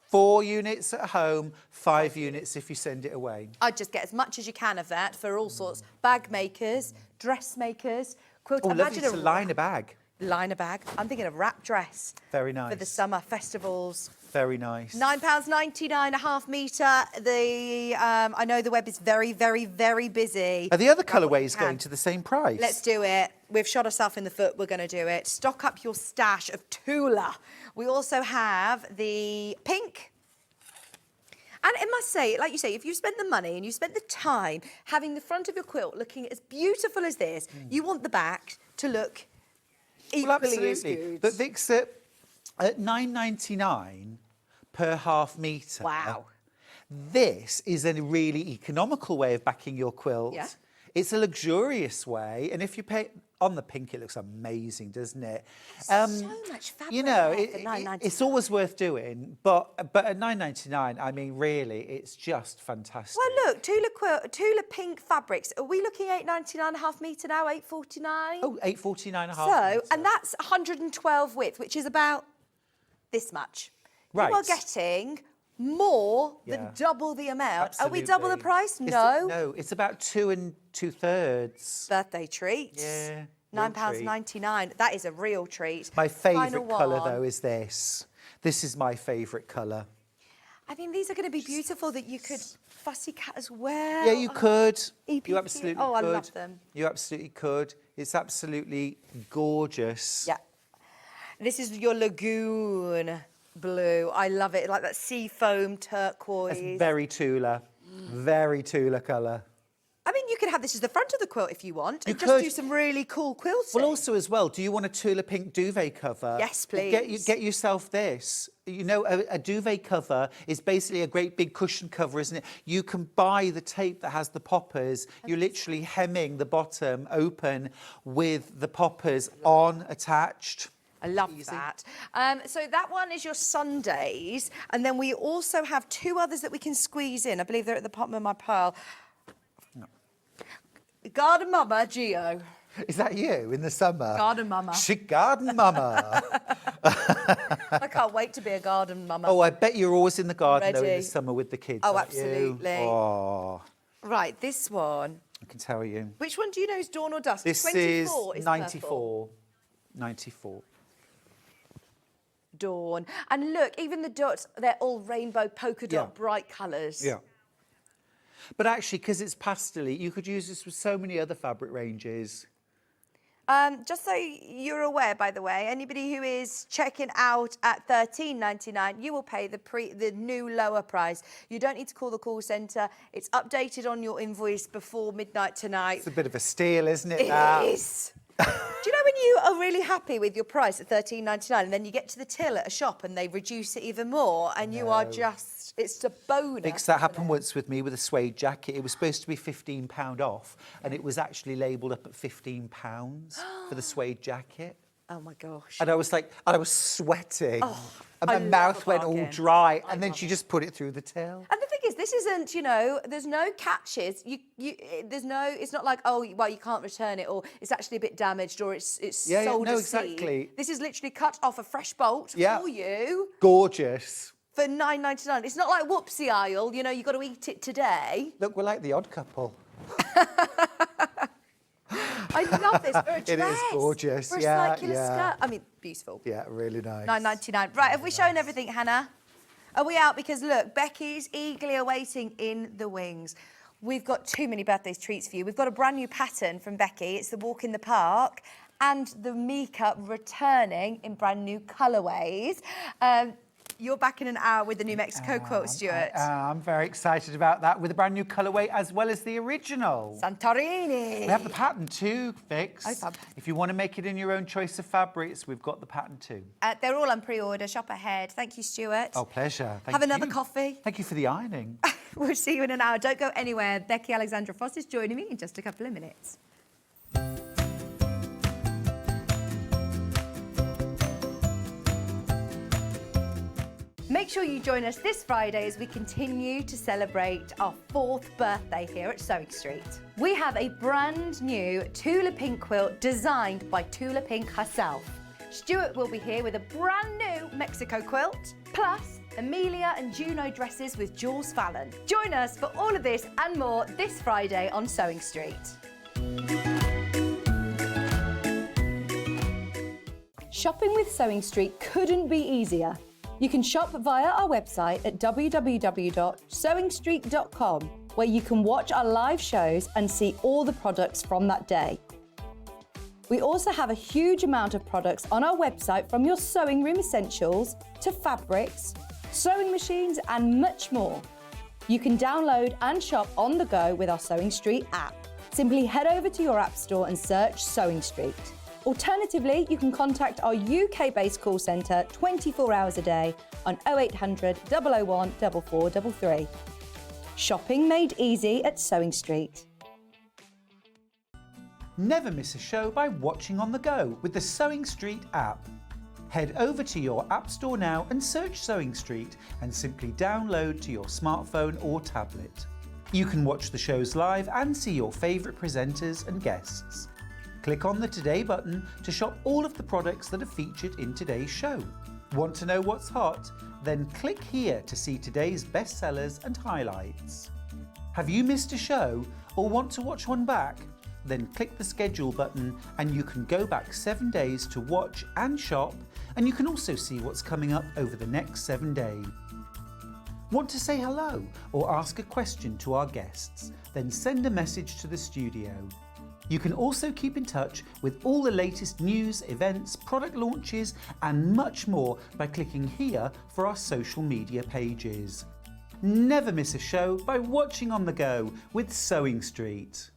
S1: 4 units at home, 5 units if you send it away.
S4: I'd just get as much as you can of that for all sorts. Bag makers, dressmakers, quilt.
S1: Oh, lovely
S4: Imagine
S1: to line a bag.
S4: Liner bag. I'm thinking of wrap dress.
S1: Very nice.
S4: For the summer festivals.
S1: Very nice.
S4: £9.99 a half metre. I know the web is very, very, very busy.
S1: Are the other colourways going to the same price?
S4: Let's do it. We've shot ourselves in the foot. We're going to do it. Stock up your stash of Tula. We also have the pink. And I must say, like you say, if you spend the money and you spend the time having the front of your quilt looking as beautiful as this, you want the back to look equally as good.
S1: But Vix, at $9.99 per half metre.
S4: Wow.
S1: This is a really economical way of backing your quilt.
S4: Yeah.
S1: It's a luxurious way, and if you pay on the pink, it looks amazing, doesn't it?
S4: So much fabric.
S1: You know,
S4: there for $9.99.
S1: it's always worth doing, but at $9.99, I mean, really, it's just fantastic.
S4: Well, look, Tula Pink fabrics. Are we looking $8.99 a half metre now? $8.49.
S1: Oh, $8.49 a half.
S4: So,
S1: metre.
S4: and that's 112 width, which is about this much.
S1: Right.
S4: You are getting more than
S1: Yeah.
S4: double the amount.
S1: Absolutely.
S4: Are we double the price?
S1: It's
S4: No.
S1: no, it's about 2 2/3.
S4: Birthday treats.
S1: Yeah.
S4: £9.99. That is a real treat.
S1: My
S4: Final
S1: favourite colour,
S4: one.
S1: though, is this. This is my favourite colour.
S4: I mean, these are going to be beautiful that you could fussy cat as well.
S1: Yeah, you could.
S4: EPP.
S1: You absolutely could.
S4: Oh, I love them.
S1: You absolutely could. It's absolutely gorgeous.
S4: Yeah. This is your lagoon blue. I love it. Like that sea foam turquoise.
S1: It's very Tula. Very Tula colour.
S4: I mean, you could have this as the front of the quilt if you want.
S1: You
S4: And just
S1: could.
S4: do some really cool quilting.
S1: Well, also as well, do you want a Tula Pink duvet cover?
S4: Yes,
S1: Well,
S4: please.
S1: get yourself this. You know, a duvet cover is basically a great big cushion cover, isn't it? You can buy the tape that has the poppers. You're literally hemming the bottom open with the poppers on attached.
S4: I love
S1: Easy.
S4: that. So that one is your Sundays. And then we also have two others that we can squeeze in. I believe they're at the bottom of my pile. Garden Mama, Geo.
S1: Is that you in the summer?
S4: Garden Mama.
S1: Chic garden mama.
S4: I can't wait to be a garden mama.
S1: Oh, I bet you're always in the garden though in
S4: Ready.
S1: the summer with the kids.
S4: Oh,
S1: aren't you?
S4: absolutely.
S1: Oh,
S4: Right, this one.
S1: I can tell you.
S4: Which one do you know is dawn or dusk?
S1: This
S4: 24
S1: is
S4: purple.
S1: 94. 94.
S4: Dawn. And look, even the dots, they're all rainbow polka dot
S1: Yeah.
S4: bright colours.
S1: Yeah. But actually, because it's pastel-y, you could use this with so many other fabric ranges.
S4: Just so you're aware, by the way, anybody who is checking out at $13.99, you will pay the new lower price. You don't need to call the call centre. It's updated on your invoice before midnight tonight.
S1: It's a bit of a steal, isn't it?
S4: It
S1: that?
S4: is. Do you know when you are really happy with your price at $13.99 and then you get to the till at a shop and they reduce it even more and you are just, it's a bonus.
S1: Because that happened once with me with a suede jacket. It was supposed to be £15 off and it was actually labelled up at £15 for the suede jacket.
S4: Oh my gosh.
S1: And I was like, and I was sweating. And
S4: I
S1: my
S4: love
S1: mouth
S4: a
S1: went all
S4: bargain.
S1: dry. And then she just put it through the till.
S4: And the thing is, this isn't, you know, there's no catches. There's no, it's not like, oh, well, you can't return it, or it's actually a bit damaged, or it's
S1: Yeah,
S4: sold
S1: no,
S4: at sea.
S1: exactly.
S4: This is literally cut off a fresh bolt
S1: Yeah.
S4: for you
S1: Gorgeous.
S4: for $9.99. It's not like whoopsie aisle, you know, you've got to eat it today.
S1: Look, we're like the odd couple.
S4: I love this for a dress.
S1: It is gorgeous.
S4: For a
S1: Yeah,
S4: circular
S1: yeah.
S4: skirt. I mean, beautiful.
S1: Yeah, really nice.
S4: $9.99. Right, have we shown everything, Hannah? Are we out? Because look, Becky's eagerly awaiting in the wings. We've got too many birthday treats for you. We've got a brand new pattern from Becky. It's the Walk in the Park and the MICA returning in brand new colourways. You're back in an hour with the new Mexico Quilt, Stuart.
S1: I'm very excited about that with a brand new colourway as well as the original.
S4: Santorini.
S1: We have the pattern too, Vix.
S4: Oh, fab.
S1: If you want to make it in your own choice of fabrics, we've got the pattern too.
S4: They're all on pre-order. Shop ahead. Thank you, Stuart.
S1: Oh, pleasure. Thank
S4: Have another
S1: you.
S4: coffee.
S1: Thank you for the ironing.
S4: We'll see you in an hour. Don't go anywhere. Becky Alexander-Frost is joining me in just a couple of minutes. Make sure you join us this Friday as we continue to celebrate our 4th birthday here at Sewing Street. We have a brand new Tula Pink quilt designed by Tula Pink herself. Stuart will be here with a brand new Mexico quilt, plus EMILEA and JUNO dresses with Jules Fallon. Join us for all of this and more this Friday on Sewing Street.
S2: Shopping with Sewing Street couldn't be easier. You can shop via our website at www.sewingstreet.com, where you can watch our live shows and see all the products from that day. We also have a huge amount of products on our website, from your sewing room essentials to fabrics, sewing machines and much more. You can download and shop on the go with our Sewing Street app. Simply head over to your app store and search Sewing Street. Alternatively, you can contact our UK-based call centre 24 hours a day on 0800 001 4433. Shopping made easy at Sewing Street.
S1: Never miss a show by watching on the go with the Sewing Street app. Head over to your App Store now and search Sewing Street and simply download to your smartphone or tablet. You can watch the shows live and see your favourite presenters and guests. Click on the Today button to shop all of the products that are featured in today's show. Want to know what's hot? Then click here to see today's bestsellers and highlights. Have you missed a show or want to watch one back? Then click the schedule button and you can go back 7 days to watch and shop, and you can also see what's coming up over the next 7 days. Want to say hello or ask a question to our guests? Then send a message to the studio. You can also keep in touch with all the latest news, events, product launches and much more by clicking here for our social media pages. Never miss a show by watching on the go with Sewing Street.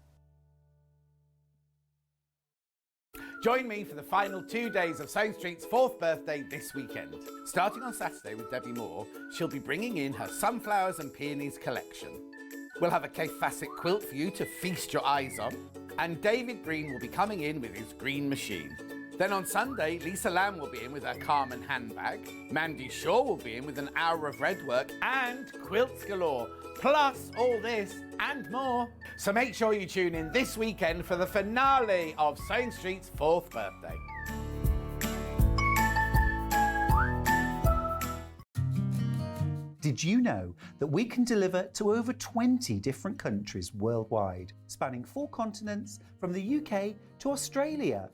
S3: Join me for the final 2 days of Sewing Street's 4th birthday this weekend. Starting on Saturday with Debbie Moore, she'll be bringing in her sunflowers and peonies collection. We'll have a Kay Facet quilt for you to feast your eyes on, and David Green will be coming in with his green machine. Then on Sunday, Lisa Lamb will be in with her Carmen handbag, Mandy Shaw will be in with an hour of red work, and quilts galore, plus all this and more. So make sure you tune in this weekend for the finale of Sewing Street's 4th birthday.
S1: Did you know that we can deliver to over 20 different countries worldwide, spanning 4 continents from the UK to Australia?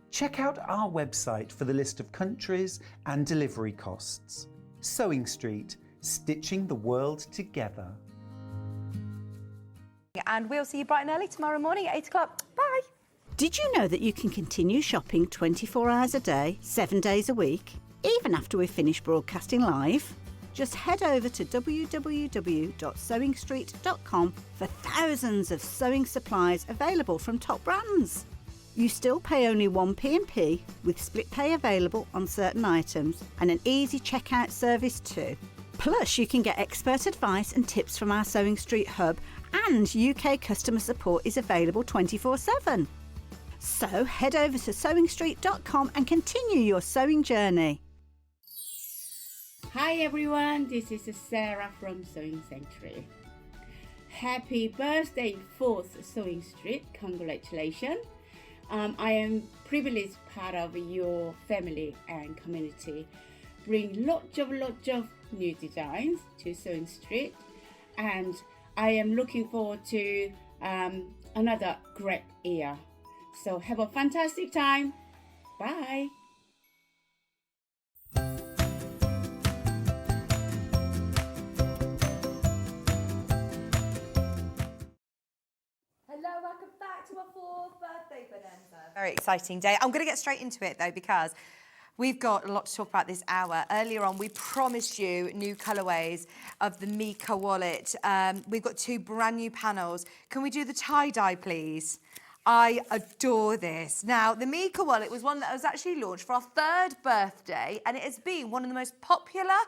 S1: Check out our website for the list of countries and delivery costs. Sewing Street, stitching the world together.
S4: And we'll see you bright and early tomorrow morning at 8 o'clock. Bye.
S5: Did you know that you can continue shopping 24 hours a day, 7 days a week, even after we've finished broadcasting live? Just head over to www.sewingstreet.com for thousands of sewing supplies available from top brands. You still pay only 1 P&P with split pay available on certain items and an easy checkout service too. Plus, you can get expert advice and tips from our Sewing Street hub, and UK customer support is available 24/7. So head over to sewingstreet.com and continue your sewing journey.
S9: Hi everyone, this is Sarah from Sewing Sanctuary. Happy birthday 4th Sewing Street, congratulations. I am privileged part of your family and community. Bring lots of new designs to Sewing Street, and I am looking forward to another great year. So have a fantastic time. Bye.
S4: Hello, welcome back to our 4th birthday bonanza. Very exciting day. I'm going to get straight into it though, because we've got a lot to talk about this hour. Earlier on, we promised you new colourways of the MICA wallet. We've got 2 brand new panels. Can we do the tie-dye, please? I adore this. Now, the MICA wallet was one that was actually launched for our 3rd birthday, and it has been one of the most popular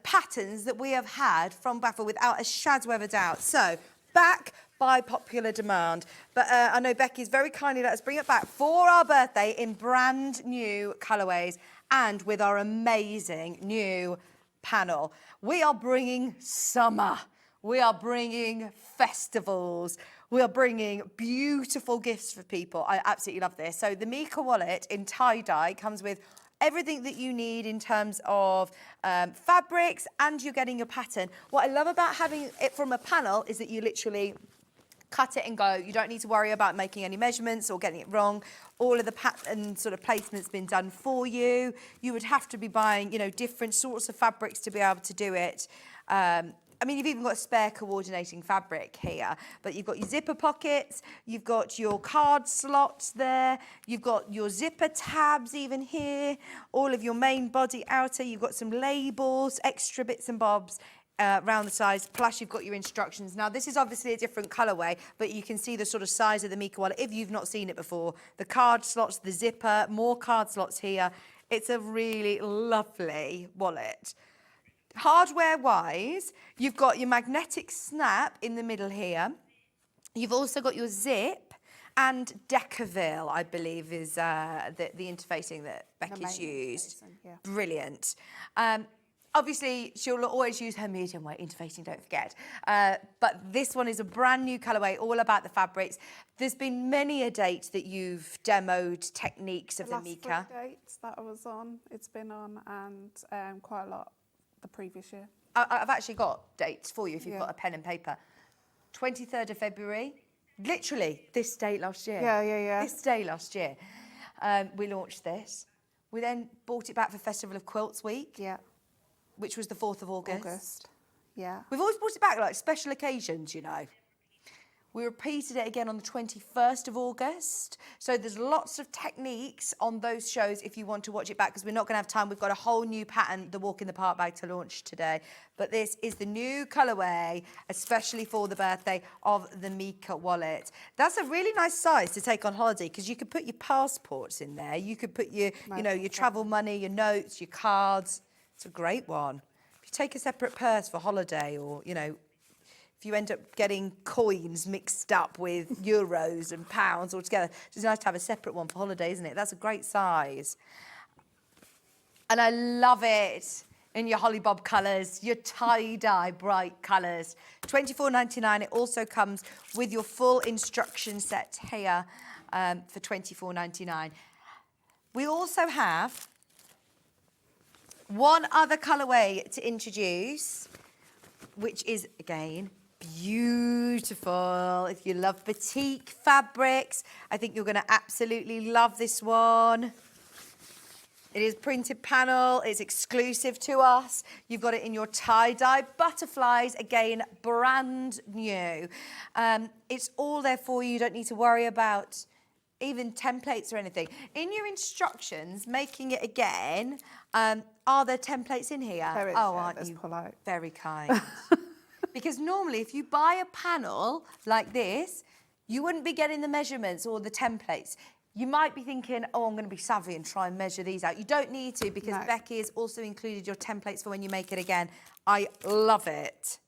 S4: patterns that we have had from Baffle, without a shadow of a doubt. So, back by popular demand. But I know Becky's very kindly let us bring it back for our birthday in brand new colourways and with our amazing new panel. We are bringing summer. We are bringing festivals. We are bringing beautiful gifts for people. I absolutely love this. So the MICA wallet in tie-dye comes with everything that you need in terms of fabrics, and you're getting your pattern. What I love about having it from a panel is that you literally cut it and go. You don't need to worry about making any measurements or getting it wrong. All of the pattern sort of placement's been done for you. You would have to be buying, you know, different sorts of fabrics to be able to do it. I mean, you've even got spare coordinating fabric here, but you've got your zipper pockets, you've got your card slots there, you've got your zipper tabs even here, all of your main body outer, you've got some labels, extra bits and bobs around the sides, plus you've got your instructions. Now, this is obviously a different colourway, but you can see the sort of size of the MICA wallet if you've not seen it before. The card slots, the zipper, more card slots here. It's a really lovely wallet. Hardware-wise, you've got your magnetic snap in the middle here. You've also got your zip and Decaville, I believe, is the interfacing that Becky's used.
S7: Yeah.
S4: Brilliant. Obviously, she'll always use her medium weight interfacing, don't forget. But this one is a brand new colourway, all about the fabrics. There's been many a date that you've demoed techniques of the MICA.
S7: Last 3 dates that I was on, it's been on, and quite a lot the previous year.
S4: I've actually got dates for you if you've got a pen and paper. 23rd of February, literally this date last year.
S7: Yeah.
S4: This day last year, we launched this. We then brought it back for Festival of Quilts Week.
S7: Yeah.
S4: Which was the 4th of August.
S7: Yeah.
S4: We've always brought it back like special occasions, you know. We repeated it again on the 21st of August. So there's lots of techniques on those shows if you want to watch it back, because we're not going to have time. We've got a whole new pattern, the Walk in the Park bag, to launch today. But this is the new colourway, especially for the birthday of the MICA wallet. That's a really nice size to take on holiday, because you could put your passports in there. You could put your, your travel money, your notes, your cards. It's a great one. If you take a separate purse for holiday, or, if you end up getting coins mixed up with euros and pounds all together, it's nice to have a separate one for holiday, isn't it? That's a great size. And I love it in your holly bob colours, your tie-dye bright colours. $24.99. It also comes with your full instruction set here for $24.99. We also have one other colourway to introduce, which is, again, beautiful. If you love batik fabrics, I think you're going to absolutely love this one. It is printed panel. It's exclusive to us. You've got it in your tie-dye butterflies, again, brand new. It's all there for you. You don't need to worry about even templates or anything. In your instructions, making it again, are there templates in here?
S7: There is,
S4: aren't you very kind? Because normally, if you buy a panel like this, you wouldn't be getting the measurements or the templates. You might be thinking, oh, I'm going to be savvy and try and measure these out. You don't need to, because Becky has also included your templates for when you make it again. I love it.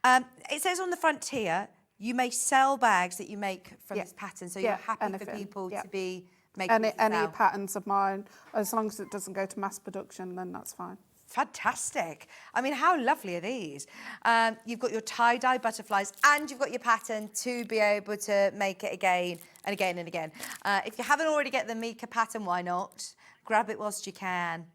S4: It says on the front here, you may sell bags that you make from this pattern, so you're happy for people to be making
S7: any patterns of mine, as long as it doesn't go to mass production, then that's fine.
S4: Fantastic. I mean, how lovely are these? You've got your tie-dye butterflies, and you've got your pattern to be able to make it again and again and again. If you haven't already get the MICA pattern, why not? Grab it whilst you can.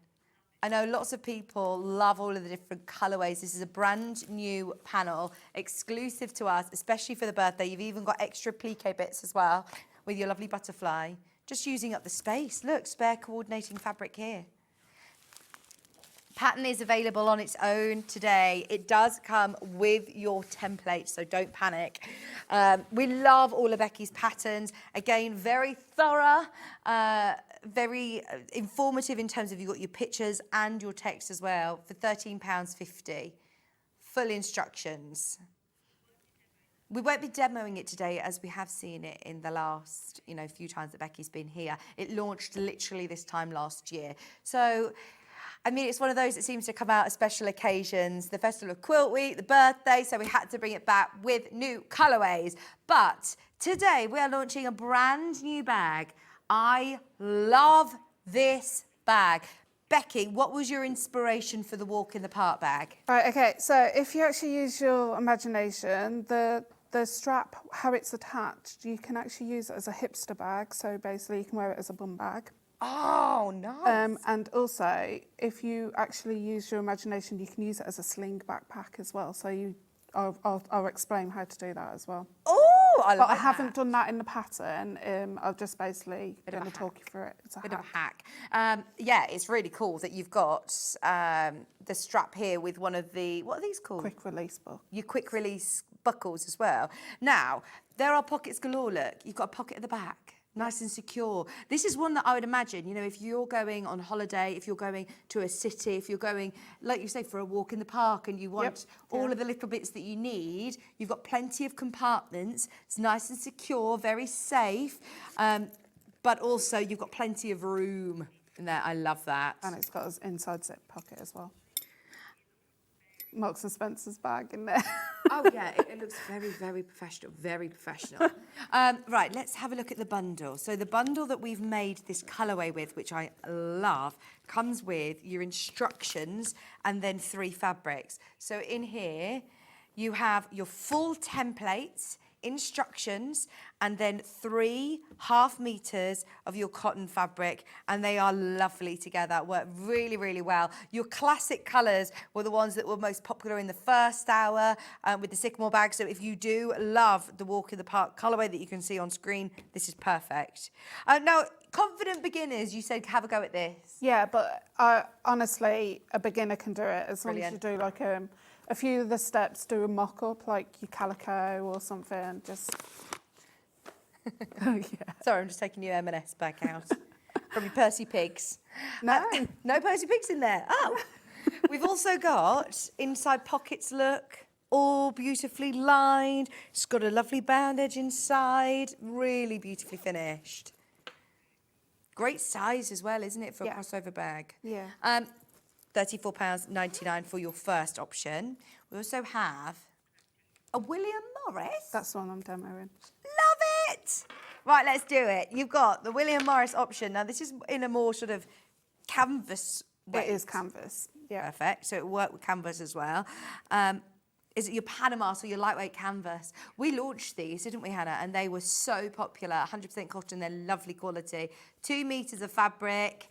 S4: I know lots of people love all of the different colourways. This is a brand new panel, exclusive to us, especially for the birthday. You've even got extra plique bits as well with your lovely butterfly. Just using up the space. Look, spare coordinating fabric here. Pattern is available on its own today. It does come with your template, so don't panic. We love all of Becky's patterns. Again, very thorough, very informative in terms of you've got your pictures and your text as well for £13.50. Full instructions. We won't be demoing it today, as we have seen it in the last, few times that Becky's been here. It launched literally this time last year. So, I mean, it's one of those that seems to come out at special occasions, the Festival of Quilt Week, the birthday, so we had to bring it back with new colourways. But today we are launching a brand new bag. I love this bag. Becky, what was your inspiration for the Walk in the Park bag?
S7: Right, okay, so if you actually use your imagination, the strap, how it's attached, you can actually use it as a hipster bag, so basically you can wear it as a bum bag.
S4: Oh, nice.
S7: And also, if you actually use your imagination, you can use it as a sling backpack as well. So I'll explain how to do that as well.
S4: Oh, I like
S7: But I
S4: that.
S7: haven't done that in the pattern. I've just basically going to talk you through it. It's a
S4: Bit of a hack. Yeah, it's really cool that you've got the strap here with one of the, what are these called?
S7: Quick release buckle.
S4: Your quick release buckles as well. Now, there are pockets galore, look. You've got a pocket at the back. Nice and secure. This is one that I would imagine, if you're going on holiday, if you're going to a city, if you're going, like you say, for a walk in the park and you want all of the little bits that you need, you've got plenty of compartments. It's nice and secure, very safe, but also you've got plenty of room in there. I love that.
S7: And it's got an inside zip pocket as well. Marks and Spencer's bag in there.
S4: Oh yeah, it looks very, very professional, very professional. Right, let's have a look at the bundle. So the bundle that we've made this colourway with, which I love, comes with your instructions and then 3 fabrics. So in here, you have your full templates, instructions, and then 3 half meters of your cotton fabric, and they are lovely together, work really, really well. Your classic colours were the ones that were most popular in the first hour with the Sycamore bag, so if you do love the Walk in the Park colourway that you can see on screen, this is perfect. Now, confident beginners, you said have a go at this.
S7: Yeah, but honestly, a beginner can do it as long as you do like a few of the steps, do a mock-up, like your calico or something, just... Oh, yeah.
S4: Sorry, I'm just taking your M&S bag out from your Percy Pigs.
S7: No.
S4: No Percy Pigs in there. Oh. We've also got inside pockets look, all beautifully lined. It's got a lovely bandage inside, really beautifully finished. Great size as well, isn't it, for a crossover bag?
S7: Yeah.
S4: £34.99 for your first option. We also have a William Morris.
S7: That's the one I'm demoing.
S4: Love it! Right, let's do it. You've got the William Morris option. Now, this is in a more sort of canvas weight.
S7: It is canvas, yeah.
S4: Perfect. So it will work with canvas as well. Is it your Panama, so your lightweight canvas? We launched these, didn't we, Hannah? And they were so popular. 100% cotton, they're lovely quality. 2 meters of fabric.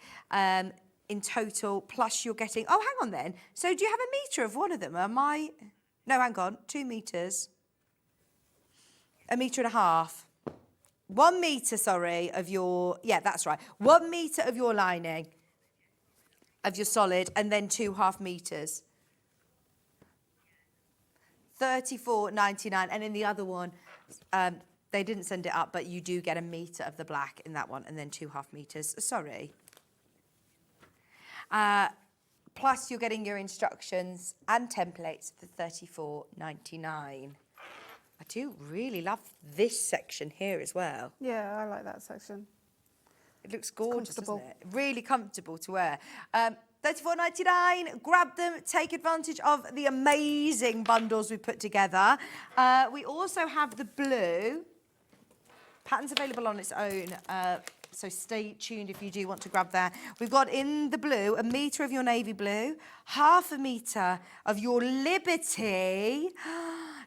S4: In total, plus you're getting... Oh, hang on then. So do you have a metre of one of them? Am I... No, hang on. 2 metres. 1.5 metres. 1 metre, sorry, of your... Yeah, that's right. 1 metre of your lining, of your solid, and then 2 half metres. $34.99. And in the other one, they didn't send it up, but you do get 1 metre of the black in that one, and then 2 half metres. Sorry. Plus, you're getting your instructions and templates for $34.99. I do really love this section here as well.
S7: Yeah, I like that section.
S4: It looks gorgeous, doesn't it? Really comfortable to wear. $34.99. Grab them. Take advantage of the amazing bundles we put together. We also have the blue. Pattern's available on its own. So stay tuned if you do want to grab that. We've got in the blue 1 metre of your navy blue, 1/2 metre of your Liberty.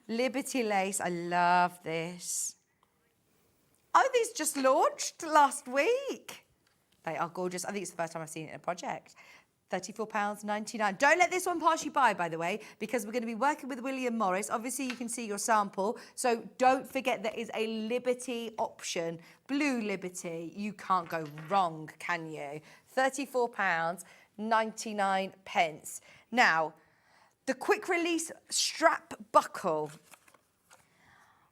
S4: Liberty lace. I love this. Oh, these just launched last week. They are gorgeous. I think it's the first time I've seen it in a project. £34.99. Don't let this one pass you by the way, because we're going to be working with William Morris. Obviously, you can see your sample, so don't forget there is a Liberty option. Blue Liberty. You can't go wrong, can you? £34.99. Now, the quick release strap buckle.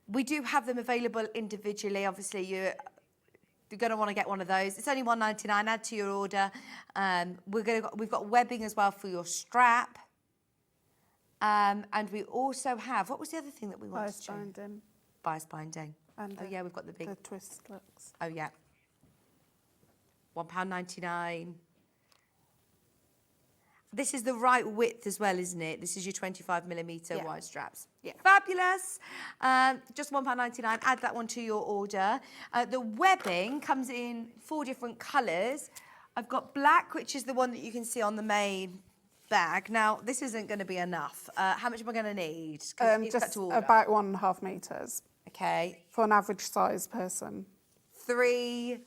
S4: We do have them available individually. Obviously, you're going to want to get one of those. It's only $1.99. Add to your order. We've got webbing as well for your strap. And we also have, what was the other thing that we wanted
S7: Bias
S4: to show?
S7: binding.
S4: Bias binding.
S7: And
S4: oh, yeah, we've got the big...
S7: The twist looks.
S4: Oh, yeah. £1.99. This is the right width as well, isn't it? This is your 25mm wide straps.
S7: Yeah.
S4: Fabulous. Just £1.99. Add that one to your order. The webbing comes in 4 different colours. I've got black, which is the one that you can see on the main bag. Now, this isn't going to be enough. How much am I going to need?
S7: Just about 1.5 metres.
S4: Okay.
S7: For an average size person.
S4: 3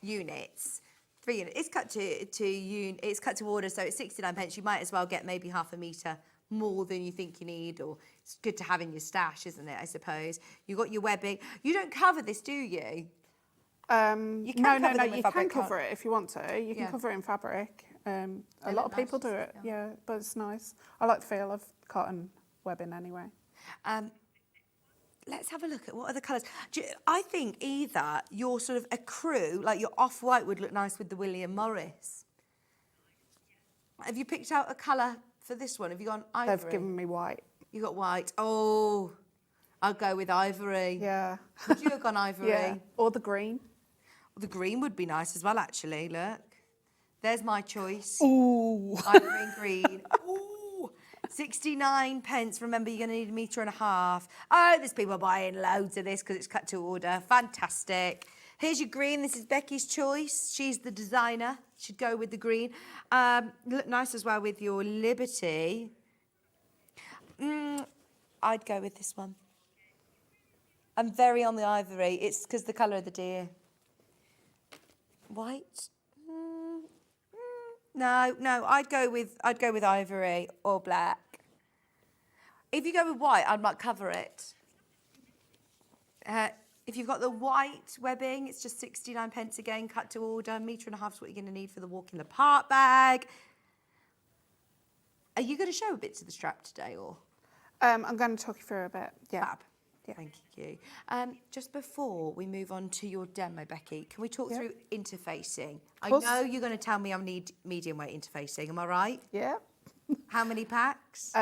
S4: units. 3 units. It's cut to order, so it's 69p. You might as well get maybe 1/2 metre more than you think you need, or it's good to have in your stash, isn't it? I suppose. You got your webbing. You don't cover this, do you? You can
S7: no. You can cover it if you want to. You can cover it in fabric. A lot of people do it. Yeah, but it's nice. I like the feel of cotton webbing anyway.
S4: Let's have a look at what other colours. I think either your sort of ecru, like your off-white, would look nice with the William Morris. Have you picked out a colour for this one? Have you gone ivory?
S7: They've given me white.
S4: You got white. Oh, I'll go with ivory.
S7: Yeah.
S4: Would you have gone ivory?
S7: Yeah. Or the green.
S4: Well, the green would be nice as well, actually. Look. There's my choice.
S7: Ooh.
S4: Ivory and green. Ooh. 69 pence. Remember, you're going to need 1.5 meters. Oh, there's people buying loads of this because it's cut to order. Fantastic. Here's your green. This is Becky's choice. She's the designer. Should go with the green. Look nice as well with your Liberty. I'd go with this one. I'm very on the ivory. It's because the colour of the deer. White? No. I'd go with ivory or black. If you go with white, I might cover it. If you've got the white webbing, it's just 69 pence again, cut to order. 1.5 meters is what you're going to need for the walk in the park bag. Are you going to show a bit to the strap today, or?
S7: I'm going to talk you through a bit. Yeah.
S4: Fab. Yeah. Thank you. Just before we move on to your demo, Becky, can we talk through interfacing? I know you're going to tell me I need medium weight interfacing. Am I right?
S7: Yeah.
S4: How many packs?
S7: 2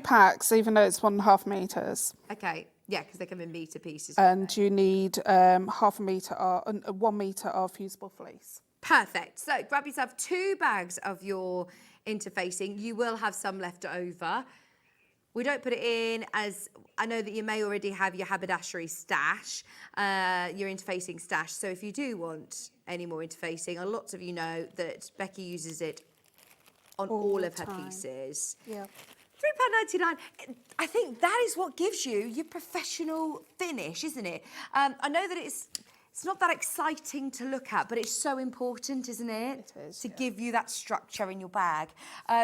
S7: packs, even though it's 1.5 meters.
S4: Okay. Yeah, because they come in metre pieces.
S7: And you need 1/2 meter or 1 meter of fusible fleece.
S4: Perfect. So grab yourself 2 bags of your interfacing. You will have some left over. We don't put it in as, I know that you may already have your haberdashery stash, your interfacing stash. So if you do want any more interfacing, lots of you know that Becky uses it on all of her pieces.
S7: Yeah.
S4: £3.99. I think that is what gives you your professional finish, isn't it? I know that it's not that exciting to look at, but it's so important, isn't it?
S7: It is,
S4: to give you that structure in your bag.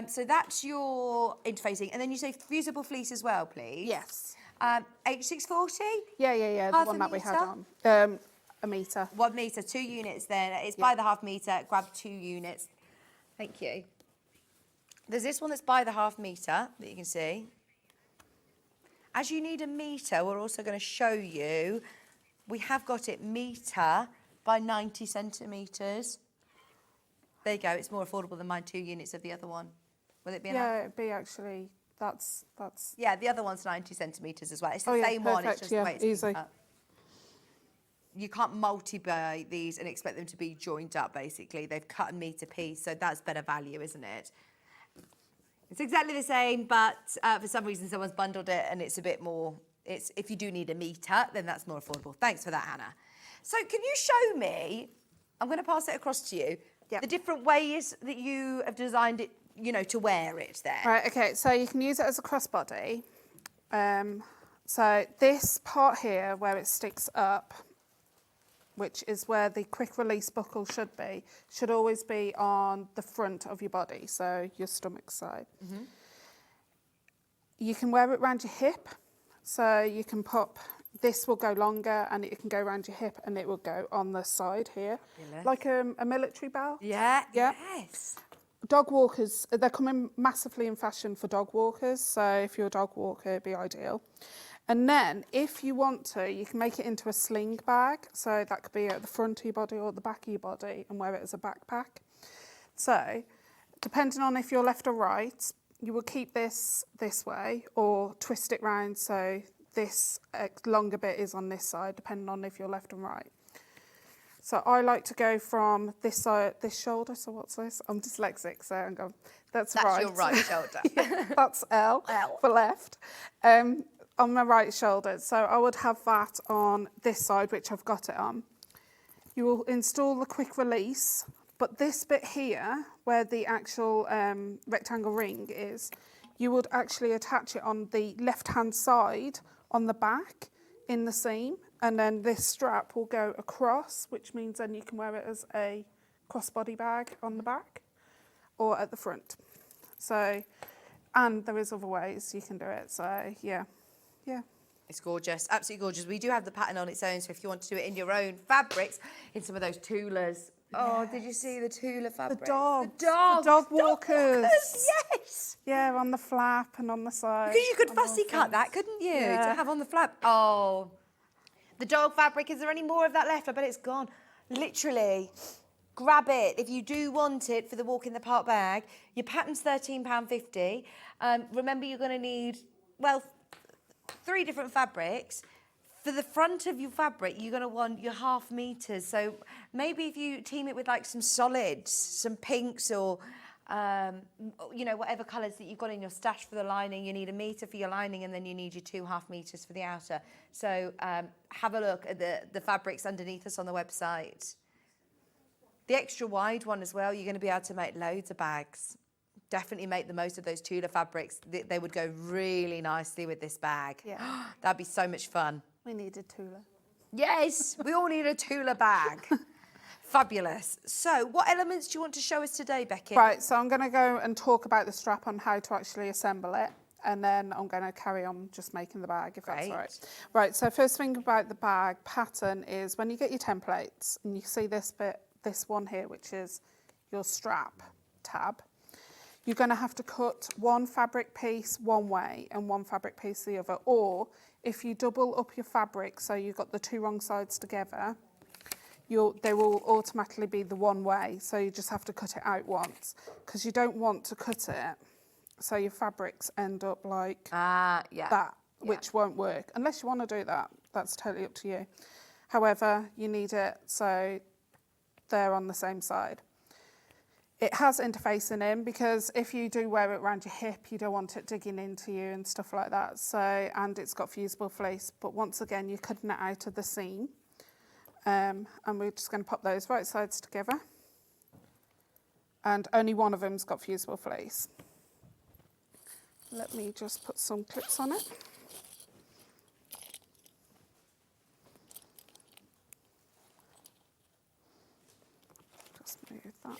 S4: So that's your interfacing. And then you say fusible fleece as well, please.
S7: Yes.
S4: H640?
S7: Yeah.
S4: Half
S7: The one
S4: a
S7: that we had
S4: metre?
S7: on. 1 meter.
S4: 1 metre, 2 units then. It's by the 1/2 metre. Grab 2 units. Thank you. There's this one that's by the 1/2 metre that you can see. As you need a metre, we're also going to show you, we have got it metre by 90 centimetres. There you go, it's more affordable than my 2 units of the other one. Will it be enough?
S7: Yeah, it'd be actually, that's...
S4: Yeah, the other one's 90 centimetres as well. It's the
S7: Oh, yeah,
S4: same one, it's
S7: perfect,
S4: just the way it's
S7: easy.
S4: been cut. You can't multi-buy these and expect them to be joined up, basically. They've cut a metre piece, so that's better value, isn't it? It's exactly the same, but for some reason someone's bundled it and it's a bit more, if you do need a metre, then that's more affordable. Thanks for that, Hannah. So can you show me, I'm going to pass it across to you, the different ways that you have designed it, to wear it there?
S7: Right, okay, so you can use it as a crossbody. So this part here where it sticks up, which is where the quick release buckle should always be on the front of your body, so your stomach side. Mm-hmm. You can wear it around your hip, so you can pop, this will go longer and it can go around your hip and it will go on the side here, like a military belt.
S4: Yeah, yes.
S7: Dog walkers, they're coming massively in fashion for dog walkers, so if you're a dog walker, it'd be ideal. And then, if you want to, you can make it into a sling bag. So that could be at the front of your body or the back of your body and wear it as a backpack. So, depending on if you're left or right, you will keep this way or twist it round so this longer bit is on this side, depending on if you're left and right. So I like to go from this side, this shoulder. So what's this? I'm dyslexic, so I'm going, that's right.
S4: That's your right shoulder.
S7: Yeah, that's L for left. On my right shoulder, so I would have that on this side, which I've got it on. You will install the quick release, but this bit here, where the actual rectangle ring is, you would actually attach it on the left-hand side on the back in the seam, and then this strap will go across, which means then you can wear it as a crossbody bag on the back or at the front. So, and there is other ways you can do it, so yeah. Yeah.
S4: It's gorgeous, absolutely gorgeous. We do have the pattern on its own, so if you want to do it in your own fabrics, in some of those Tulas. Oh, did you see the Tula fabric?
S7: The dogs.
S4: The dogs.
S7: The dog walkers.
S4: Yes.
S7: Yeah, on the flap and on the side.
S4: Because you could fussy cut that, couldn't you?
S7: Yeah.
S4: To have on the flap. Oh. The dog fabric, is there any more of that left? I bet it's gone. Literally. Grab it if you do want it for the walk in the park bag. Your pattern's £13.50. Remember, you're going to need, 3 different fabrics. For the front of your fabric, you're going to want your 1/2 meters. So maybe if you team it with like some solids, some pinks or you know, whatever colours that you've got in your stash for the lining. You need 1 metre for your lining, and then you need your 2.5 metres for the outer. So have a look at the fabrics underneath us on the website. The extra wide one as well, you're going to be able to make loads of bags. Definitely make the most of those Tula fabrics. They would go really nicely with this bag.
S7: Yeah.
S4: That'd be so much fun.
S7: We needed Tula.
S4: Yes, we all need a Tula bag. Fabulous. So what elements do you want to show us today, Becky?
S7: Right, so I'm going to go and talk about the strap on how to actually assemble it. And then I'm going to carry on just making the bag, if that's all right. Right, so first thing about the bag pattern is when you get your templates, and you see this bit, this one here, which is your strap tab, you're going to have to cut one fabric piece one way and one fabric piece the other. Or if you double up your fabric, so you've got the two wrong sides together, they will automatically be the one way. So you just have to cut it out once, because you don't want to cut it so your fabrics end up like that, which won't work. Unless you want to do that, that's totally up to you. However, you need it so they're on the same side. It has interfacing in, because if you do wear it around your hip, you don't want it digging into you and stuff like that. So, and it's got fusible fleece, but once again, you're cutting it out of the seam. And we're just going to pop those right sides together. And only one of them's got fusible fleece. Let me just put some clips on it. Just move that.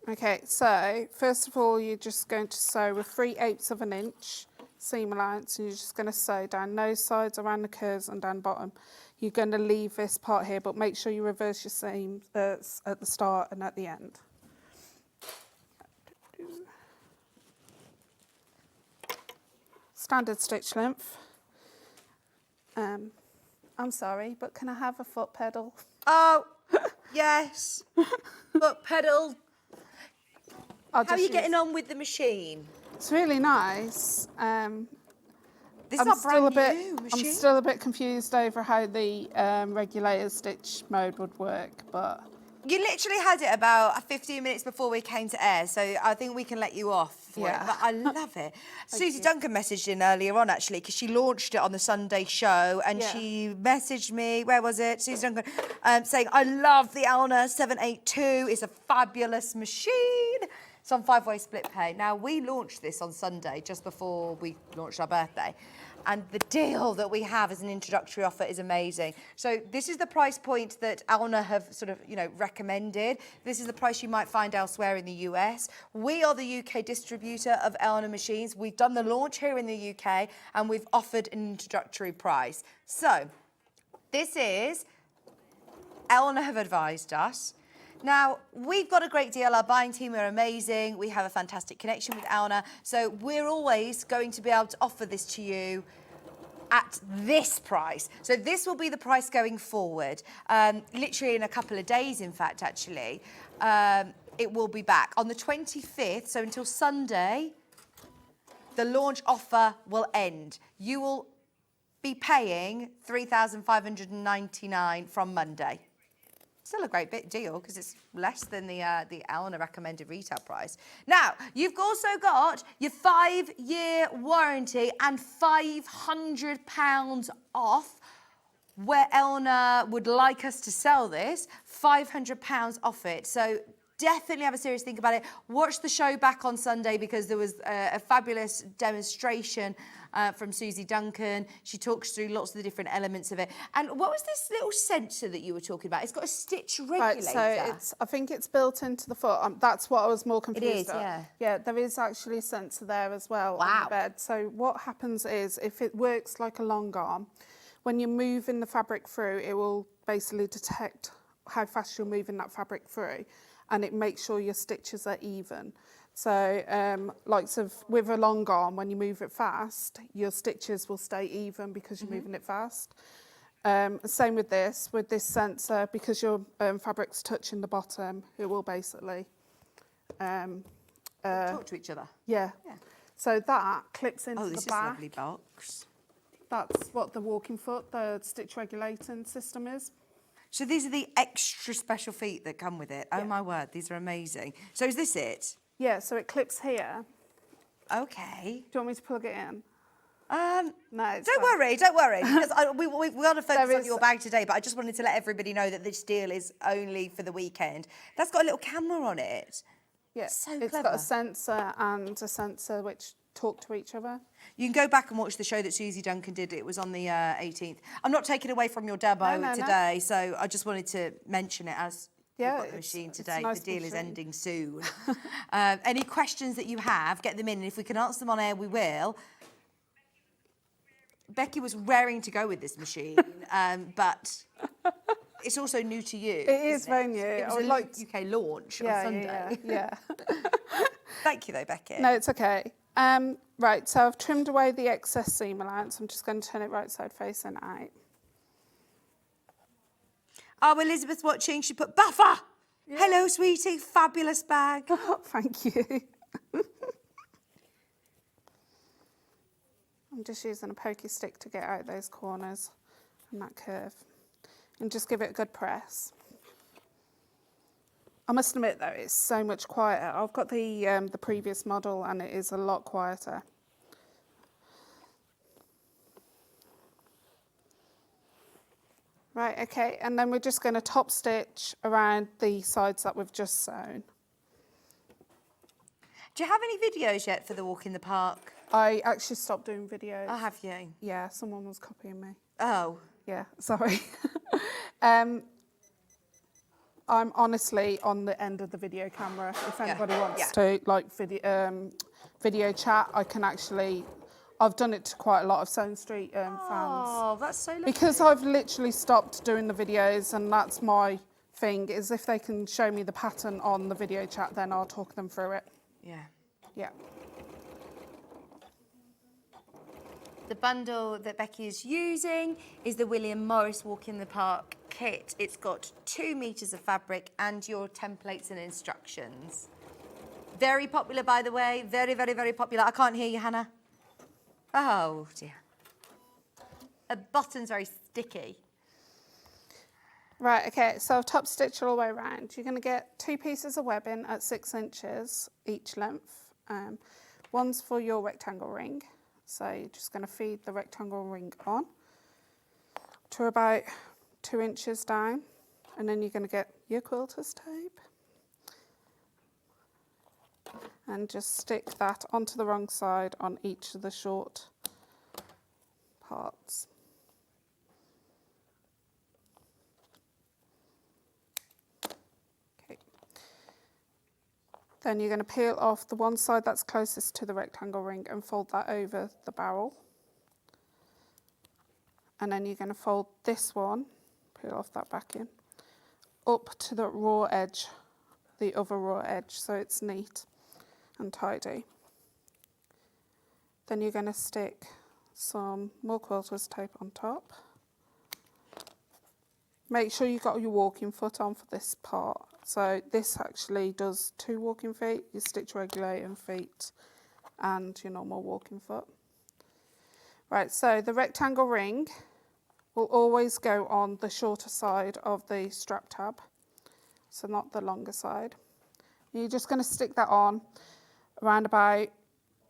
S7: Okay, so first of all, you're just going to sew with 3/8 of an inch seam allowance, and you're just going to sew down those sides, around the curves and down bottom. You're going to leave this part here, but make sure you reverse your seam at the start and at the end. Standard stitch length. I'm sorry, but can I have a foot pedal?
S4: Oh, yes. Foot pedal. How are you getting on with the machine?
S7: It's really nice.
S4: This is not brand new machine.
S7: I'm still a bit confused over how the regulator stitch mode would work, but...
S4: You literally had it about 15 minutes before we came to air, so I think we can let you off for it. But I love it. Susie Duncan messaged in earlier on, actually, because she launched it on the Sunday show, and she messaged me, where was it? Susie Duncan, saying, I love the Elna 782. It's a fabulous machine. It's on 5-way split pay. Now, we launched this on Sunday, just before we launched our birthday. And the deal that we have as an introductory offer is amazing. So this is the price point that Elna have sort of, recommended. This is the price you might find elsewhere in the US. We are the UK distributor of Elna machines. We've done the launch here in the UK, and we've offered an introductory price. So this is, Elna have advised us. Now, we've got a great deal. Our buying team are amazing. We have a fantastic connection with Elna. So we're always going to be able to offer this to you at this price. So this will be the price going forward. Literally in a couple of days, in fact, actually. It will be back. On the 25th, so until Sunday, the launch offer will end. You will be paying $3,599 from Monday. Still a great bit deal, because it's less than the Elna recommended retail price. Now, you've also got your 5-year warranty and £500 off. Where Elna would like us to sell this, £500 off it. So definitely have a serious think about it. Watch the show back on Sunday, because there was a fabulous demonstration from Susie Duncan. She talks through lots of the different elements of it. And what was this little sensor that you were talking about? It's got a stitch regulator.
S7: Right, so I think it's built into the foot. That's what I was more confused
S4: about.
S7: Yeah. Yeah, there is actually a sensor there as well on the bed. So what happens is, if it works like a long arm, when you're moving the fabric through, it will basically detect how fast you're moving that fabric through, and it makes sure your stitches are even. So, with a long arm, when you move it fast, your stitches will stay even because you're moving it fast. Same with this sensor, because your fabric's touching the bottom, it will basically
S4: talk to each other.
S7: Yeah. So that clips into the back.
S4: Oh, this is a lovely box.
S7: That's what the walking foot, the stitch regulating system is.
S4: So these are the extra special feet that come with it. Oh my word, these are amazing. So is this it?
S7: Yeah, so it clips here.
S4: Okay.
S7: Do you want me to plug it in? No, it's
S4: Don't
S7: fine.
S4: worry, don't worry. Because we want to focus
S7: There
S4: on
S7: is-
S4: your bag today, but I just wanted to let everybody know that this deal is only for the weekend. That's got a little camera on it.
S7: Yeah,
S4: So
S7: it's
S4: clever.
S7: got a sensor and a sensor which talk to each other.
S4: You can go back and watch the show that Susie Duncan did. It was on the 18th. I'm not taking away from your demo
S7: No.
S4: today, so I just wanted to mention it as
S7: Yeah,
S4: you've got the
S7: it's-
S4: machine
S7: it's a
S4: today.
S7: nice
S4: The deal is
S7: machine.
S4: ending soon. Any questions that you have, get them in, and if we can answer them on air, we will. Becky was raring to go with this machine, but it's also new to you.
S7: It is
S4: isn't
S7: very new.
S4: It
S7: I
S4: was
S7: would
S4: a
S7: like
S4: UK launch on
S7: Yeah,
S4: Sunday.
S7: yeah.
S4: Thank you, though, Becky.
S7: No, it's okay. Right, so I've trimmed away the excess seam allowance. I'm just going to turn it right side facing out.
S4: Oh, Elizabeth's watching. She put buffer. Hello, sweetie. Fabulous bag.
S7: Thank you. I'm just using a pokey stick to get out those corners and that curve. And just give it a good press. I must admit though, it's so much quieter. I've got the previous model and it is a lot quieter. Right, okay, and then we're just going to top stitch around the sides that we've just sewn.
S4: Do you have any videos yet for the walk in the park?
S7: I actually stopped doing videos.
S4: Oh, have you?
S7: Yeah, someone was copying me.
S4: Oh.
S7: Yeah, sorry. I'm honestly on the end of the video camera. If anybody wants to like video chat, I can actually. I've done it to quite a lot of Sewn Street fans.
S4: Oh, that's so lovely.
S7: Because I've literally stopped doing the videos, and that's my thing. Is if they can show me the pattern on the video chat, then I'll talk them through it.
S4: Yeah.
S7: Yeah.
S4: The bundle that Becky is using is the William Morris Walk in the Park kit. It's got 2 meters of fabric and your templates and instructions. Very popular, by the way. Very, very, very popular. I can't hear you, Hannah. Oh, dear. The button's very sticky.
S7: Right, okay, so I've top stitched all the way around. You're going to get 2 pieces of webbing at 6 inches each length. One's for your rectangle ring. So you're just going to feed the rectangle ring on to about 2 inches down, and then you're going to get your quilter's tape and just stick that onto the wrong side on each of the short parts. Okay. Then you're going to peel off the one side that's closest to the rectangle ring and fold that over the barrel. And then you're going to fold this one, peel off that back in, up to the raw edge, the other raw edge, so it's neat and tidy. Then you're going to stick some more quilter's tape on top. Make sure you've got your walking foot on for this part. So this actually does 2 walking feet, your stitch regulating feet and your normal walking foot. Right, so the rectangle ring will always go on the shorter side of the strap tab, so not the longer side. You're just going to stick that on around about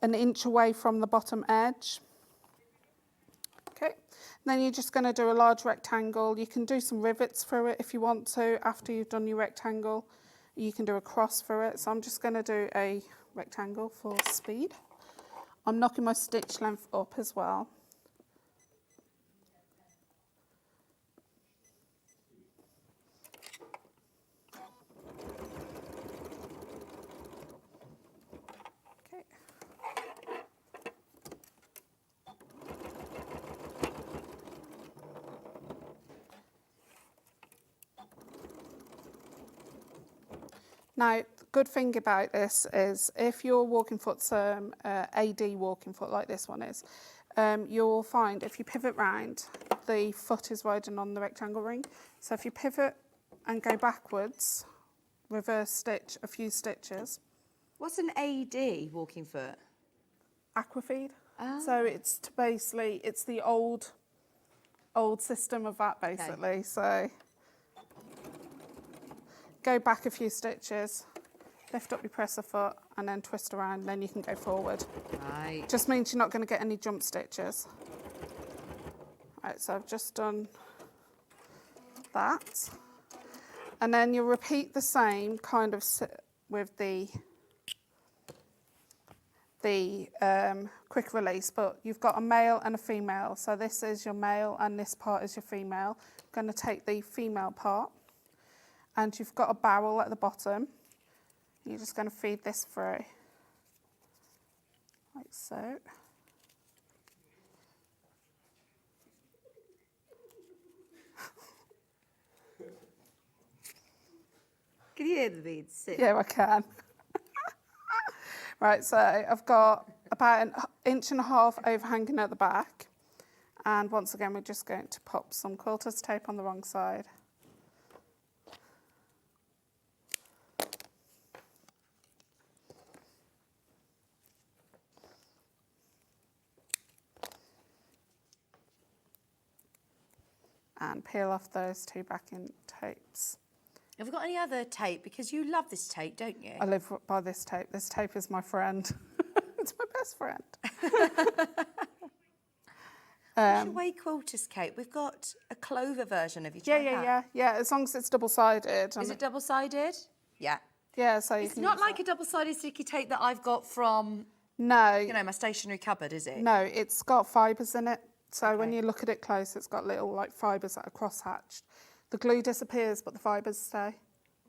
S7: 1 inch away from the bottom edge. Okay, then you're just going to do a large rectangle. You can do some rivets through it if you want to after you've done your rectangle. You can do a cross through it. So I'm just going to do a rectangle for speed. I'm knocking my stitch length up as well. Okay. Now, the good thing about this is if your walking foot's AD walking foot like this one is, you'll find if you pivot round, the foot is riding on the rectangle ring. So if you pivot and go backwards, reverse stitch a few stitches.
S4: What's an AD walking foot?
S7: Aquafeed.
S4: Oh.
S7: So it's basically, it's the old system of that basically. So go back a few stitches, lift up your presser foot and then twist around, then you can go forward.
S4: Right.
S7: Just means you're not going to get any jump stitches. Right, so I've just done that. And then you'll repeat the same kind of with the quick release, but you've got a male and a female. So this is your male and this part is your female. I'm going to take the female part and you've got a barrel at the bottom. You're just going to feed this through, like so.
S4: Can you hear the beads?
S7: Yeah, I can. Right, so I've got about an inch and a half overhanging at the back. And once again, we're just going to pop some quilter's tape on the wrong side. And peel off those two backing tapes.
S4: Have we got any other tape? Because you love this tape, don't you?
S7: I live by this tape. This tape is my friend. It's my best friend.
S4: What's your way quilters cape? We've got a clover version of you.
S7: Yeah. As long as it's double-sided.
S4: Is it double-sided? Yeah.
S7: Yeah, so you
S4: It's
S7: can
S4: not
S7: use
S4: like
S7: that.
S4: a double-sided sticky tape that I've got from,
S7: No.
S4: you know, my stationery cupboard, is it?
S7: No, it's got fibres in it. So when you look at it close, it's got little like fibres that are cross-hatched. The glue disappears, but the fibres stay.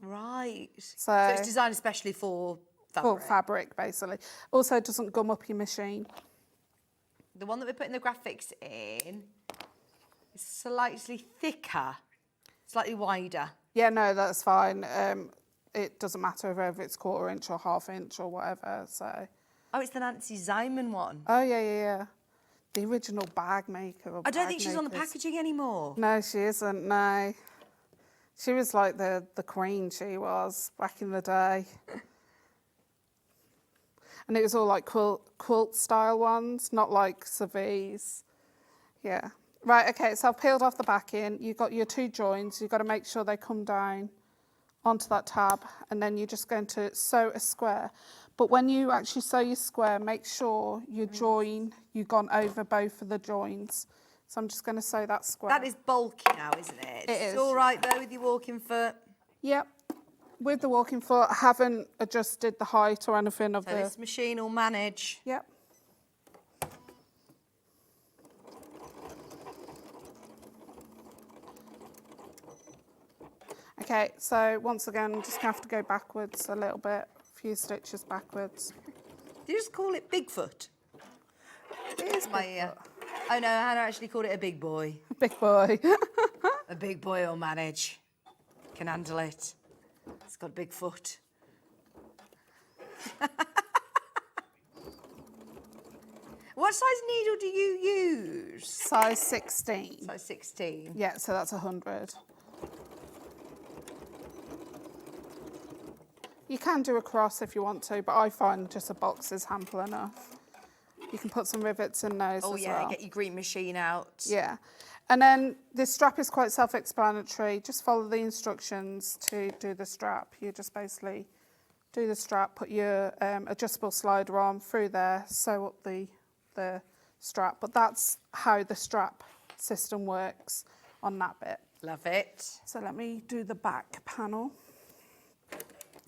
S4: Right. So
S7: So
S4: it's designed especially for fabric.
S7: For fabric, basically. Also, it doesn't gum up your machine.
S4: The one that we're putting the graphics in is slightly thicker, slightly wider.
S7: Yeah, no, that's fine. It doesn't matter whether it's 1/4 inch or 1/2 inch or whatever. So.
S4: Oh, it's the Nancy Simon one.
S7: Oh yeah. The original bag maker. Or
S4: I don't
S7: bag
S4: think she's on the
S7: makers.
S4: packaging anymore.
S7: No, she isn't. No, she was like the queen. She was back in the day. And it was all like quilt style ones, not like Savies. Yeah. Right, okay, so I've peeled off the backing. You've got your 2 joins. You've got to make sure they come down onto that tab. And then you're just going to sew a square. But when you actually sew your square, make sure you join, you've gone over both of the joins. So I'm just going to sew that square.
S4: That is bulky now, isn't it?
S7: It
S4: It's
S7: is.
S4: all right though with your walking foot.
S7: Yep. With the walking foot, I haven't adjusted the height or anything of
S4: So
S7: the...
S4: this machine will manage.
S7: Yep. Okay, so once again, I'm just going to have to go backwards a little bit, a few stitches backwards.
S4: Do you just call it Bigfoot?
S7: It is
S4: My, oh no, Hannah actually called it a big boy.
S7: big boy.
S4: A big boy will manage. Can handle it. It's got a big foot. What size needle do you use?
S7: Size 16.
S4: Size 16.
S7: Yeah, so that's 100. You can do a cross if you want to, but I find just a box is ample enough. You can put some rivets in those
S4: Oh
S7: as
S4: yeah,
S7: well.
S4: get your green machine out.
S7: Yeah. And then this strap is quite self-explanatory. Just follow the instructions to do the strap. You just basically do the strap, put your adjustable slider on through there, sew up the strap. But that's how the strap system works on that bit.
S4: Love it.
S7: So let me do the back panel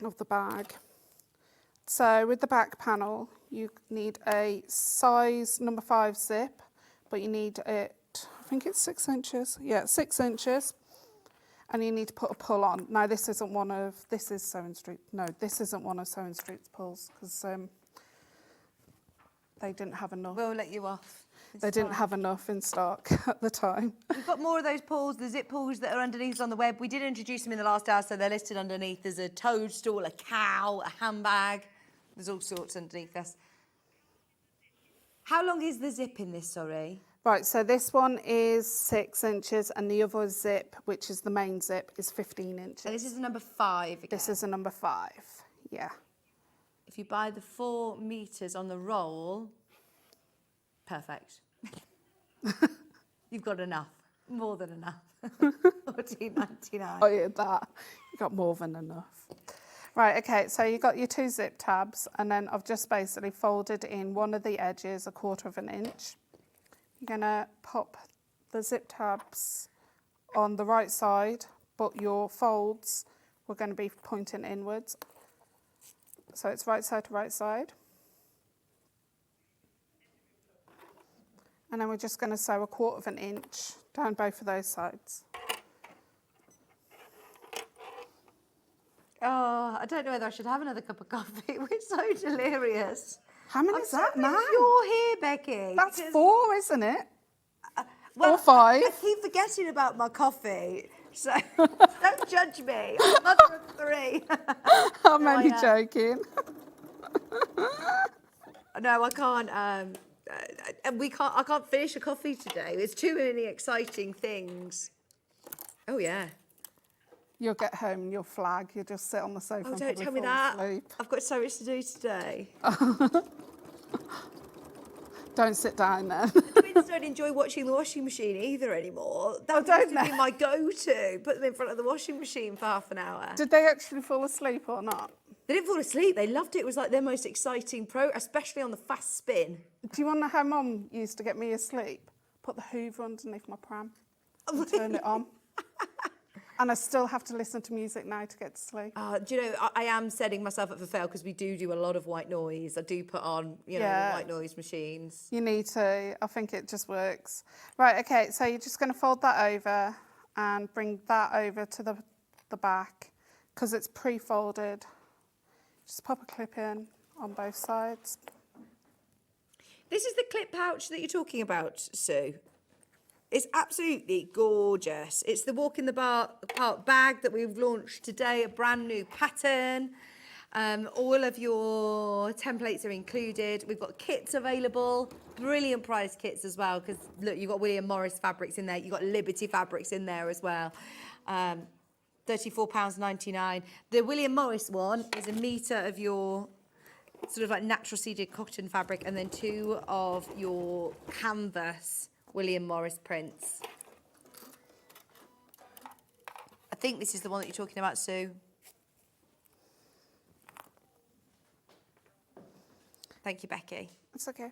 S7: of the bag. So with the back panel, you need a size number 5 zip, but you need it, I think it's 6 inches. Yeah, 6 inches. And you need to put a pull on. Now this isn't one of Sewing Street. No, this isn't one of Sewing Street's pulls because they didn't have enough.
S4: We'll let you off.
S7: They didn't have enough in stock at the time.
S4: We've got more of those pulls, the zip pulls that are underneath on the web. We did introduce them in the last hour, so they're listed underneath. There's a toadstool, a cow, a handbag. There's all sorts underneath us. How long is the zip in this, sorry?
S7: Right, so this one is 6 inches and the other zip, which is the main zip, is 15 inches.
S4: So this is number 5 again.
S7: This is a number 5, yeah.
S4: If you buy the 4 metres on the roll, perfect. You've got enough, more than enough. $14.99.
S7: Oh yeah, that. You've got more than enough. Right, okay, so you got your 2 zip tabs, and then I've just basically folded in one of the edges 1/4 of an inch. You're gonna pop the zip tabs on the right side, but your folds were gonna be pointing inwards. So it's right side to right side. And then we're just gonna sew 1/4 of an inch down both of those sides.
S4: Oh, I don't know whether I should have another cup of coffee. We're so delirious.
S7: How many
S4: I'm
S7: is
S4: so
S7: that now?
S4: glad you're here, Becky.
S7: That's
S4: because-
S7: 4, isn't it?
S4: Well,
S7: or 5.
S4: I keep forgetting about my coffee, so don't judge me. I'm a mother of 3.
S7: I'm
S4: No, I
S7: only
S4: am.
S7: joking.
S4: No, I can't. I can't finish a coffee today. There's too many exciting things. Oh yeah.
S7: You'll get home and you'll flag. You'll just sit on the sofa
S4: Oh,
S7: and
S4: don't
S7: probably
S4: tell me
S7: fall
S4: that.
S7: asleep.
S4: I've got so much to do today.
S7: Don't sit down then.
S4: Twins don't enjoy watching the washing machine either anymore. That
S7: don't
S4: used to be
S7: they?
S4: my go-to. Put them in front of the washing machine for half an hour.
S7: Did they actually fall asleep or not?
S4: They didn't fall asleep. They loved it. It was like their most exciting especially on the fast spin.
S7: Do you want to know how Mum used to get me asleep? Put the Hoover underneath my pram and turn it on. And I still have to listen to music now to get to sleep.
S4: Do you know, I am setting myself up for fail because we do a lot of white noise. I do put on,
S7: Yeah.
S4: white noise machines.
S7: You need to. I think it just works. Right, okay, so you're just going to fold that over and bring that over to the back because it's pre-folded. Just pop a clip in on both sides.
S4: This is the clip pouch that you're talking about, Sue. It's absolutely gorgeous. It's the Walk in the Park bag that we've launched today, a brand new pattern. All of your templates are included. We've got kits available, brilliant price kits as well, because look, you've got William Morris fabrics in there, you've got Liberty fabrics in there as well. £34.99. The William Morris one is 1 metre of your sort of like natural seeded cotton fabric, and then 2 of your canvas William Morris prints. I think this is the one that you're talking about, Sue. Thank you, Becky.
S7: It's okay.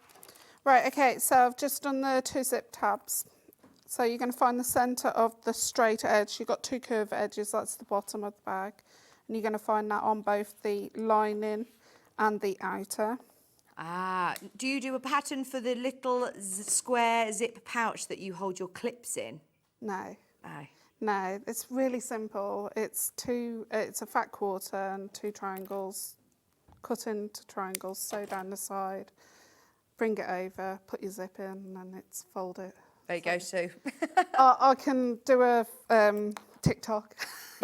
S7: Right, okay, so I've just done the 2 zip tabs. So you're going to find the centre of the straight edge. You've got 2 curved edges, that's the bottom of the bag. And you're going to find that on both the lining and the outer.
S4: Do you do a pattern for the little square zip pouch that you hold your clips in?
S7: No.
S4: Oh.
S7: No, it's really simple. It's a fat quarter and 2 triangles, cut into triangles, sew down the side, bring it over, put your zip in, and then it's fold it.
S4: There you go, Sue.
S7: I can do a TikTok.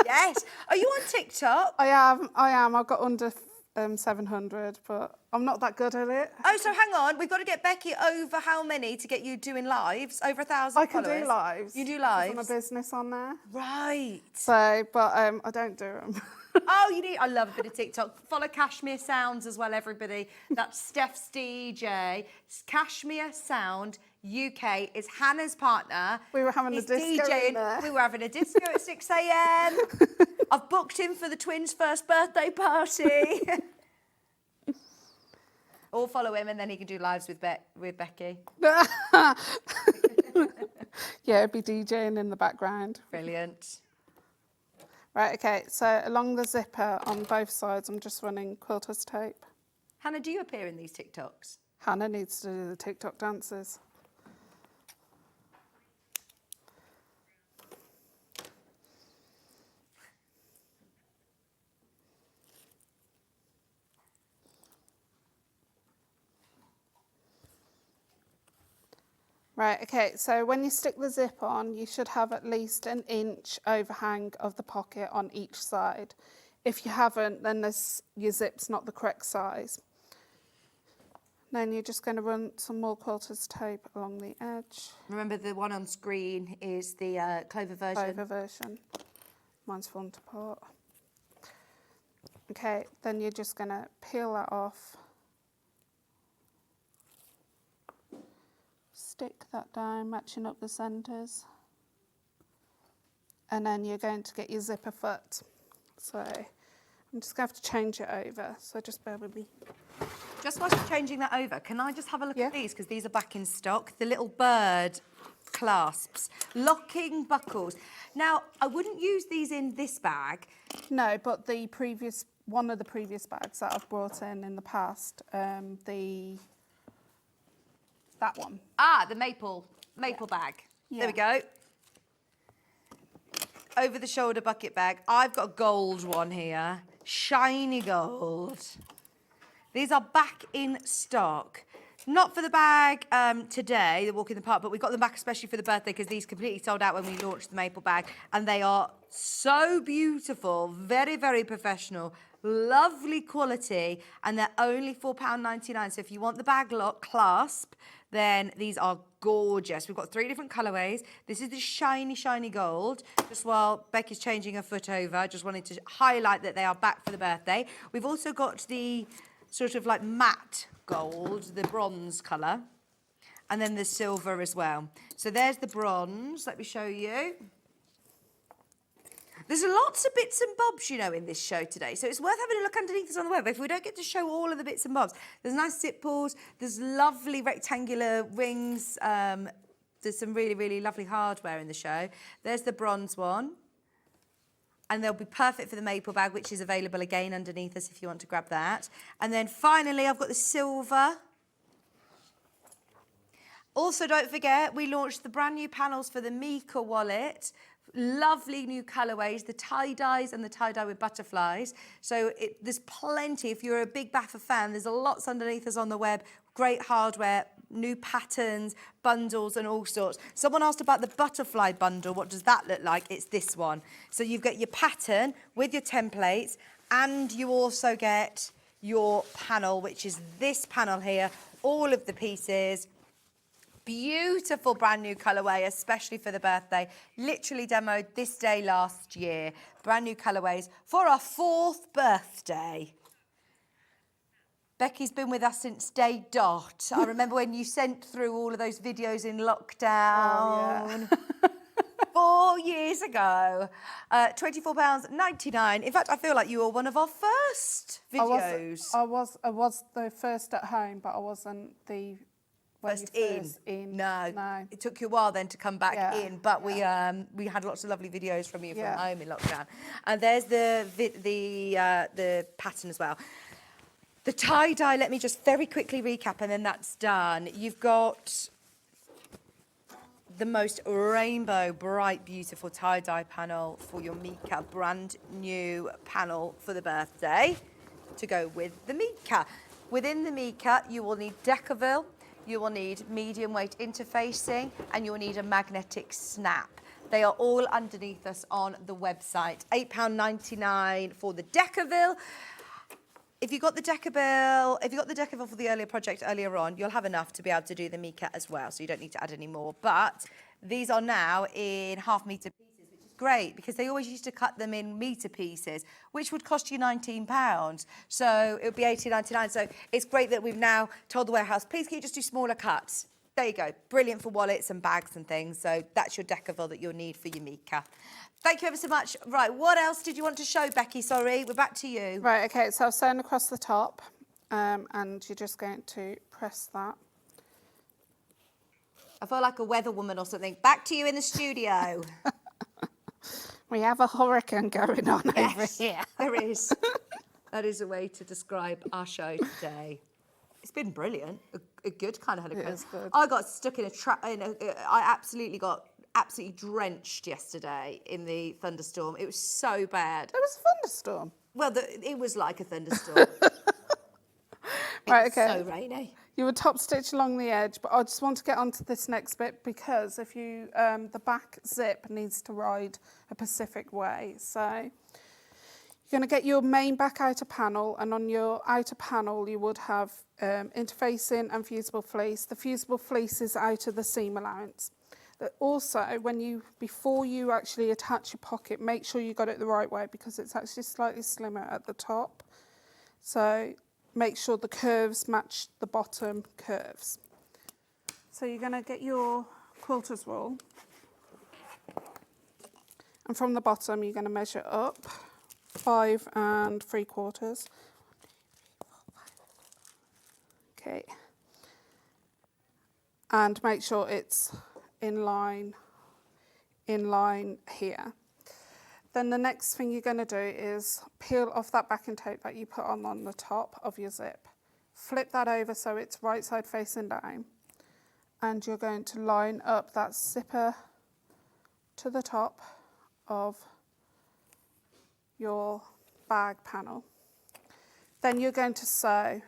S4: Yes. Are you on TikTok?
S7: I am. I've got under 700, but I'm not that good at it.
S4: Oh, so hang on. We've got to get Becky over how many to get you doing lives? Over 1,000
S7: I can
S4: followers?
S7: do lives.
S4: You do
S7: There's
S4: lives?
S7: my business on there.
S4: Right.
S7: So, but I don't do them.
S4: Oh, you need. I love a bit of TikTok. Follow Cashmere Sounds as well, everybody. That's Steph's DJ. Cashmere Sound UK is Hannah's partner.
S7: We were having a
S4: He's
S7: disco in there.
S4: We were having a disco at 6 a.m. I've booked him for the twins' first birthday party. Or follow him, and then he can do lives with Becky.
S7: Yeah, it'd be DJing in the background.
S4: Brilliant.
S7: Right, okay, so along the zipper on both sides, I'm just running quilter's tape.
S4: Hannah, do you appear in these TikToks?
S7: Hannah needs to do the TikTok dances. Right, okay, so when you stick the zip on, you should have at least 1 inch overhang of the pocket on each side. If you haven't, then your zip's not the correct size. Then you're just going to run some more quilter's tape along the edge.
S4: Remember, the one on screen is the Clover version.
S7: Clover version. Mine's fallen apart. Okay, then you're just going to peel that off. Stick that down, matching up the centres. And then you're going to get your zipper foot So I'm just going to have to change it over, so just bear with me.
S4: Just whilst you're changing that over, can I just have a look
S7: Yeah.
S4: at these? Because these are back in stock. The little bird clasps, locking buckles. Now, I wouldn't use these in this bag.
S7: No, but one of the previous bags that I've brought in the past, that one.
S4: Ah, the maple bag.
S7: Yeah.
S4: There we go. Over the shoulder bucket bag. I've got a gold one here. Shiny gold. These are back in stock. Not for the bag today, the walk in the park, but we got them back especially for the birthday because these completely sold out when we launched the maple bag. And they are so beautiful, very, very professional, lovely quality, and they're only £4.99. So if you want the bag lock clasp, then these are gorgeous. We've got 3 different colourways. This is the shiny, shiny gold. Just while Becky's changing her foot over, I just wanted to highlight that they are back for the birthday. We've also got the sort of like matte gold, the bronze colour, and then the silver as well. So there's the bronze. Let me show you. There's lots of bits and bobs, you know, in this show today, so it's worth having a look underneath us on the web. If we don't get to show all of the bits and bobs, there's nice zip pulls, there's lovely rectangular rings, there's some really, really lovely hardware in the show. There's the bronze one, and they'll be perfect for the maple bag, which is available again underneath us if you want to grab that. And then finally, I've got the silver. Also, don't forget, we launched the brand new panels for the MICA wallet. Lovely new colourways, the tie-dyes and the tie-dye with butterflies. So there's plenty. If you're a big Baffa fan, there's lots underneath us on the web. Great hardware, new patterns, bundles and all sorts. Someone asked about the butterfly bundle. What does that look like? It's this one. So you've got your pattern with your templates, and you also get your panel, which is this panel here, all of the pieces. Beautiful brand new colourway, especially for the birthday. Literally demoed this day last year. Brand new colourways for our 4th birthday. Becky's been with us since day dot. I remember when you sent through all of those videos in lockdown.
S7: Oh, yeah.
S4: 4 years ago. £24.99. In fact, I feel like you were one of our first videos.
S7: I was the first at home, but I wasn't the
S4: First in. No. It took you a while then to come back in, but we had lots of lovely videos from you from home in lockdown. And there's the pattern as well. The tie-dye, let me just very quickly recap and then that's done. You've got the most rainbow, bright, beautiful tie-dye panel for your MICA, brand new panel for the birthday to go with the MICA. Within the MICA, you will need Decaville, you will need medium weight interfacing, and you will need a magnetic snap. They are all underneath us on the website. £8.99 for the Decaville. If you got the Decaville for the earlier project earlier on, you'll have enough to be able to do the MICA as well, so you don't need to add any more. But these are now in half-metre pieces, which is great because they always used to cut them in metre pieces, which would cost you £19. So it would be £18.99. So it's great that we've now told the warehouse, please can you just do smaller cuts? There you go. Brilliant for wallets and bags and things. So that's your Decaville that you'll need for your MICA. Thank you ever so much. Right, what else did you want to show, Becky? Sorry, we're back to you.
S7: Right, okay, so I've sewn across the top, and you're just going to press that.
S4: I feel like a weather woman or something. Back to you in the studio.
S7: We have a hurricane going on over here.
S4: There is. That is a way to describe our show today. It's been brilliant. A good kind of hurricane.
S7: It is good.
S4: I got stuck in I absolutely got drenched yesterday in the thunderstorm. It was so bad.
S7: It was a thunderstorm.
S4: Well, it was like a thunderstorm.
S7: Right, okay.
S4: So rainy.
S7: You would top stitch along the edge, but I just want to get onto this next bit because if you, the back zip needs to ride a specific way. So you're going to get your main back outer panel, and on your outer panel you would have interfacing and fusible fleece. The fusible fleece is out of the seam allowance. Also, before you actually attach your pocket, make sure you got it the right way because it's actually slightly slimmer at the top. So make sure the curves match the bottom curves. So you're going to get your quilter's rule, and from the bottom you're going to measure up 5 3/4. Okay. And make sure it's in line here. Then the next thing you're going to do is peel off that backing tape that you put on the top of your zip. Flip that over so it's right side facing down. And you're going to line up that zipper to the top of your bag panel. Then you're going to sew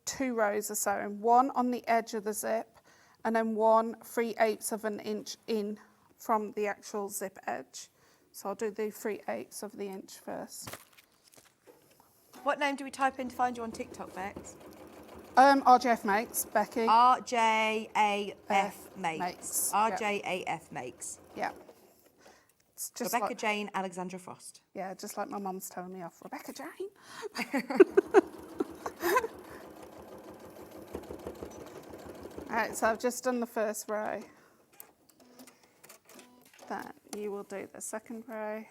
S7: 2 rows of sewing, one on the edge of the zip and then 1 3/8 of an inch in from the actual zip edge. So I'll do the 3/8 of the inch first.
S4: What name do we type in to find you on TikTok, Bex?
S7: RJF Makes, Becky.
S4: RJAF Makes.
S7: Yeah.
S4: RJAF Makes.
S7: Yeah. It's just
S4: Rebecca
S7: like,
S4: Jane Alexander-Frost.
S7: yeah, just like my mum's telling me off. Rebecca Jane. Alright, so I've just done the first row. Then you will do the second row.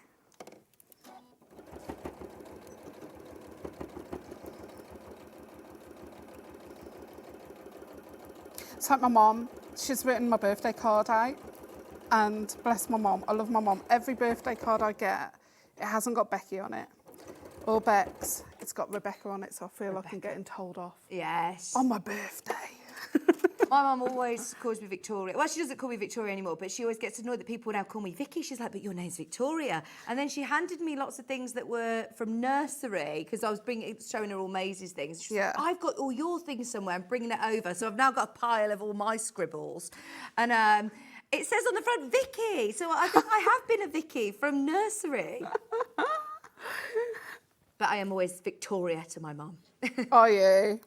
S7: It's like my mum, she's written my birthday card out, and bless my mum, I love my mum. Every birthday card I get, it hasn't got Becky on it, or Bex, it's got Rebecca on it, so I feel like I'm getting told off.
S4: Yes.
S7: On my birthday.
S4: My mum always calls me Victoria. Well, she doesn't call me Victoria anymore, but she always gets annoyed that people now call me Vicky. She's like, but your name's Victoria. And then she handed me lots of things that were from nursery, because I was showing her all Maisie's things. She's like, I've got all your things somewhere, I'm bringing it over. So I've now got a pile of all my scribbles. And it says on the front, Vicky. So I think I have been a Vicky from nursery. But I am always Victoria to my mum.
S7: Are you?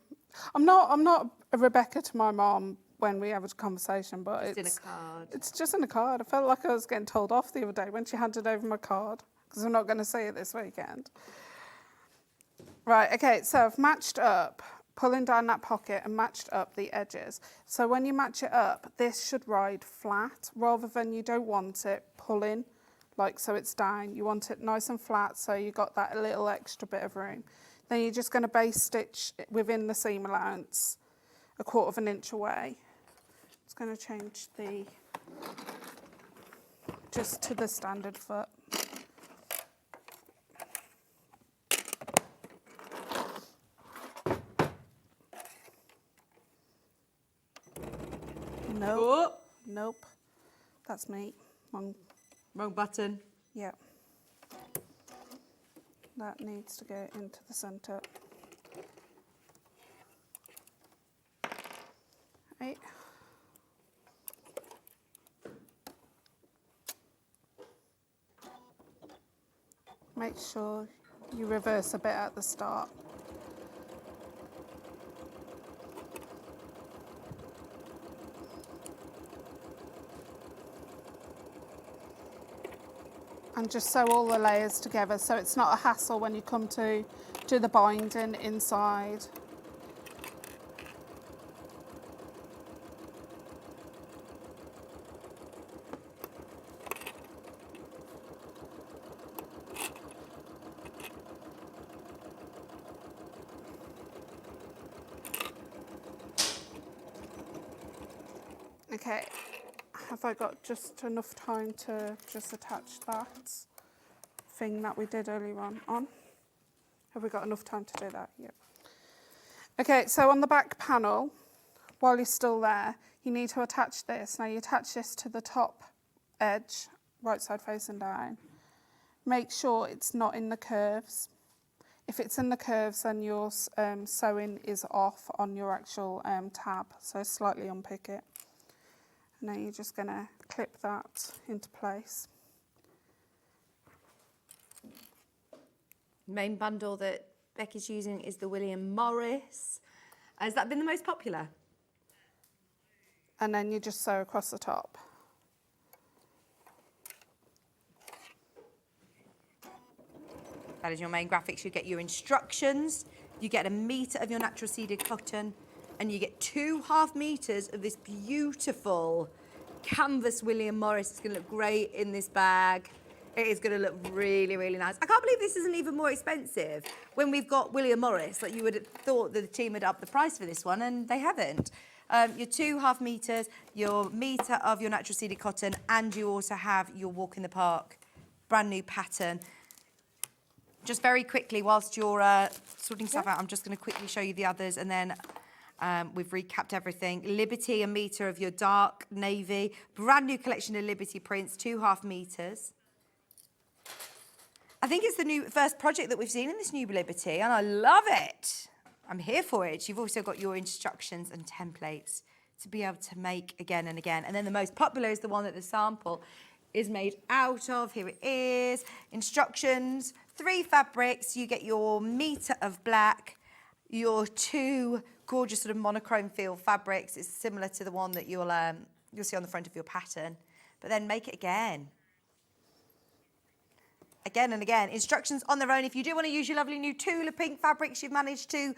S7: I'm not a Rebecca to my mum when we have a conversation, but
S4: Just in a card.
S7: It's just in a card. I felt like I was getting told off the other day when she handed over my card, because I'm not going to see it this weekend. Right, okay, so I've matched up, pulling down that pocket and matched up the edges. So when you match it up, this should ride flat, rather than you don't want it pulling, like so it's down. You want it nice and flat, so you got that little extra bit of room. Then you're just going to base stitch within the seam allowance 1/4 inch away. It's going to change the, just to the standard foot. Nope. Nope. That's me.
S4: Wrong button.
S7: Yeah. That needs to go into the centre. Right. Make sure you reverse a bit at the start. And just sew all the layers together so it's not a hassle when you come to do the binding inside. Okay. Have I got just enough time to just attach that thing that we did earlier on? Have we got enough time to do that? Yep. Okay, so on the back panel, while you're still there, you need to attach this. Now you attach this to the top edge, right side facing down. Make sure it's not in the curves. If it's in the curves, then your sewing is off on your actual tab, so slightly unpick it. Now you're just going to clip that into place.
S4: Main bundle that Becky's using is the William Morris. Has that been the most popular?
S7: And then you just sew across the top.
S4: That is your main graphics. You get your instructions, you get 1 metre of your natural seeded cotton, and you get 2.5 meters of this beautiful canvas William Morris. It's going to look great in this bag. It is going to look really, really nice. I can't believe this isn't even more expensive when we've got William Morris. Like, you would have thought that the team had upped the price for this one, and they haven't. Your 2.5 meters, your meter of your natural seeded cotton, and you also have your walk in the park, brand new pattern. Just very quickly, whilst you're sorting stuff out, I'm just going to quickly show you the others, and then we've recapped everything. Liberty, a metre of your dark navy. Brand new collection of Liberty prints, 2.5 metres. I think it's the first project that we've seen in this new Liberty, and I love it. I'm here for it. You've also got your instructions and templates to be able to make again and again. And then the most popular is the one that the sample is made out of. Here it is. Instructions, 3 fabrics. You get your metre of black, your 2 gorgeous sort of monochrome feel fabrics. It's similar to the one that you'll see on the front of your pattern. But then make it again. Again and again. Instructions on their own. If you do want to use your lovely new Tula Pink fabrics, you've managed to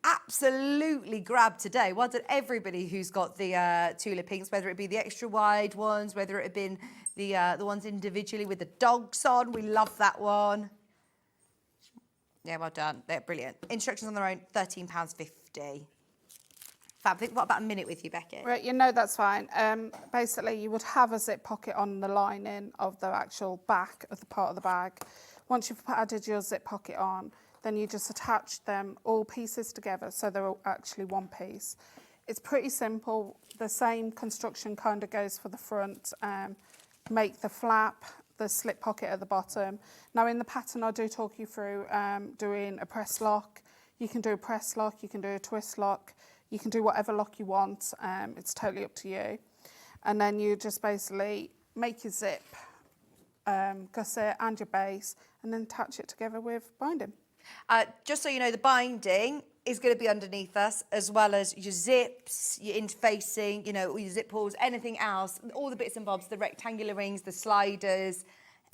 S4: absolutely grab today. Well done everybody who's got the Tula Pinks, whether it be the extra wide ones, whether it had been the ones individually with the dogs on. We love that one. Yeah, well done. They're brilliant. Instructions on their own, £13.50. Fab. Think, what about a minute with you, Becky?
S7: Right, you know that's fine. Basically, you would have a zip pocket on the lining of the actual back of the part of the bag. Once you've added your zip pocket on, then you just attach them all pieces together so they're all actually one piece. It's pretty simple. The same construction kind of goes for the front. Make the flap, the slip pocket at the bottom. Now in the pattern I do talk you through doing a press lock. You can do a press lock, you can do a twist lock, you can do whatever lock you want. It's totally up to you. And then you just basically make your zip, gusset and your base, and then attach it together with binding.
S4: Just so you know, the binding is going to be underneath us, as well as your zips, your interfacing, you know, all your zip pulls, anything else, all the bits and bobs, the rectangular rings, the sliders,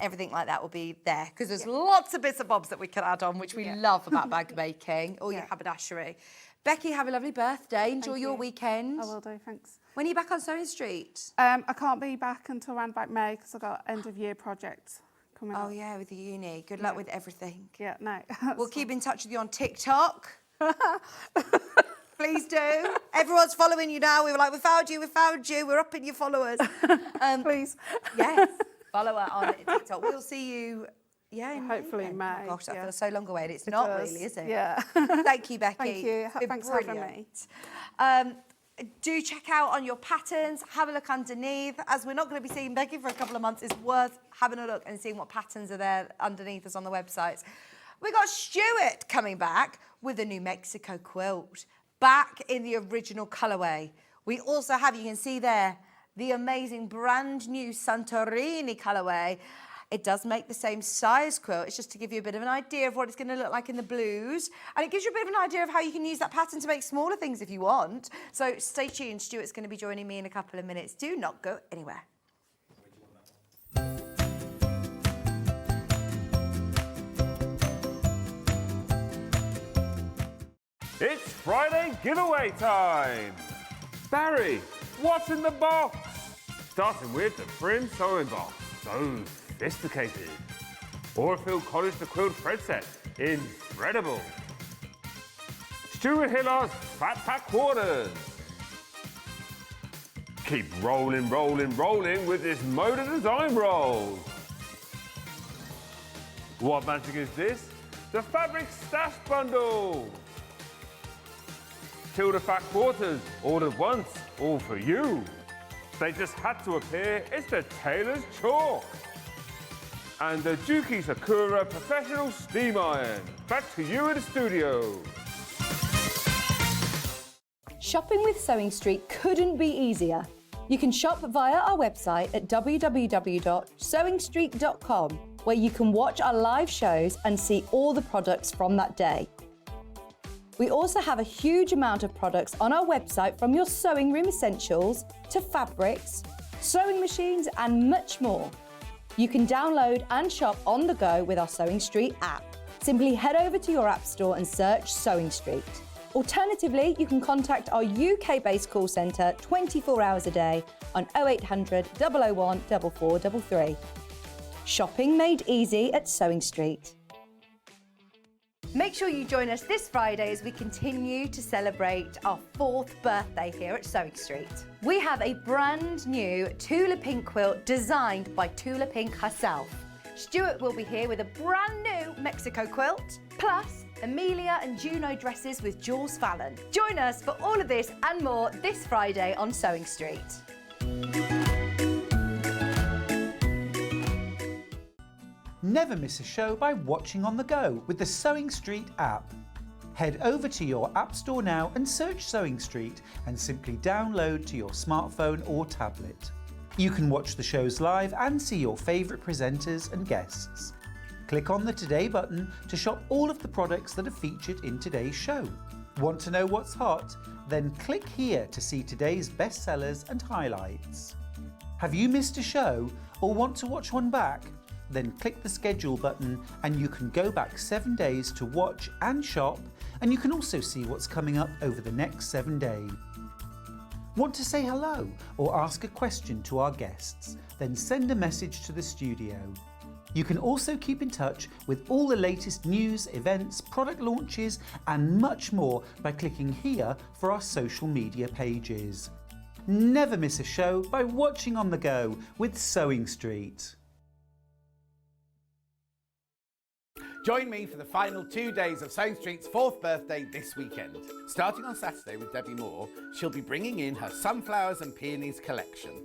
S4: everything like that will be there, because there's lots of bits and bobs that we can add on, which we love about bag making, or your haberdashery. Becky, have a lovely birthday. Enjoy your weekend.
S7: I will do, thanks.
S4: When are you back on Sewing Street?
S7: I can't be back until around about May because I've got end of year projects coming up.
S4: Oh yeah, with the uni. Good luck with everything.
S7: Yeah, no.
S4: We'll keep in touch with you on TikTok. Please do. Everyone's following you now. We were like, we found you, we're upping your followers.
S7: Please.
S4: Yes, follow her on TikTok. We'll see you, in
S7: hopefully in May.
S4: Oh gosh, that
S7: yeah.
S4: feels so long away. And it's
S7: It
S4: not
S7: does,
S4: really, is it?
S7: Yeah.
S4: Thank you, Becky.
S7: Thank you.
S4: It's been
S7: Thanks for having
S4: brilliant. Do check out on your patterns, have a look underneath. As we're not going to be seeing Becky for a couple of months, it's worth having a look and seeing what patterns are there underneath us on the websites. We got Stuart coming back with a new Mexico quilt, back in the original colourway. We also have, you can see there, the amazing brand new Santorini colourway. It does make the same size quilt. It's just to give you a bit of an idea of what it's going to look like in the blues. And it gives you a bit of an idea of how you can use that pattern to make smaller things if you want. So stay tuned. Stuart's going to be joining me in a couple of minutes. Do not go anywhere.
S10: It's Friday giveaway time! Barry, what's in the box? Starting with the Prim Sewing Box. So sophisticated. Orfield College the Quilt Thread Set. Incredible. Stuart Hillard's Fat Pack Quarters. Keep rolling, rolling, rolling with this Moda Design roll. What magic is this? The Fabric Stash Bundle. Tilda Fat Quarters, ordered once, all for you. They just had to appear, it's the Tailor's Chalk. And the Juki Sakura Professional Steam Iron. Back to you in the studio.
S2: Shopping with Sewing Street couldn't be easier. You can shop via our website at www.sewingstreet.com, where you can watch our live shows and see all the products from that day. We also have a huge amount of products on our website, from your sewing room essentials to fabrics, sewing machines and much more. You can download and shop on the go with our Sewing Street app. Simply head over to your app store and search Sewing Street. Alternatively, you can contact our UK-based call centre 24 hours a day on 0800 001 4433. Shopping made easy at Sewing Street.
S4: Make sure you join us this Friday as we continue to celebrate our 4th birthday here at Sewing Street. We have a brand new Tula Pink quilt designed by Tula Pink herself. Stuart will be here with a brand new Mexico quilt, plus EMILEA and JUNO dresses with Jules Fallon. Join us for all of this and more this Friday on Sewing Street.
S1: Never miss a show by watching on the go with the Sewing Street app. Head over to your App Store now and search Sewing Street and simply download to your smartphone or tablet. You can watch the shows live and see your favourite presenters and guests. Click on the Today button to shop all of the products that are featured in today's show. Want to know what's hot? Then click here to see today's bestsellers and highlights. Have you missed a show or want to watch one back? Then click the schedule button and you can go back 7 days to watch and shop, and you can also see what's coming up over the next 7 days. Want to say hello or ask a question to our guests? Then send a message to the studio. You can also keep in touch with all the latest news, events, product launches and much more by clicking here for our social media pages. Never miss a show by watching on the go with Sewing Street.
S3: Join me for the final 2 days of Sewing Street's 4th birthday this weekend. Starting on Saturday with Debbie Moore, she'll be bringing in her sunflowers and peonies collection.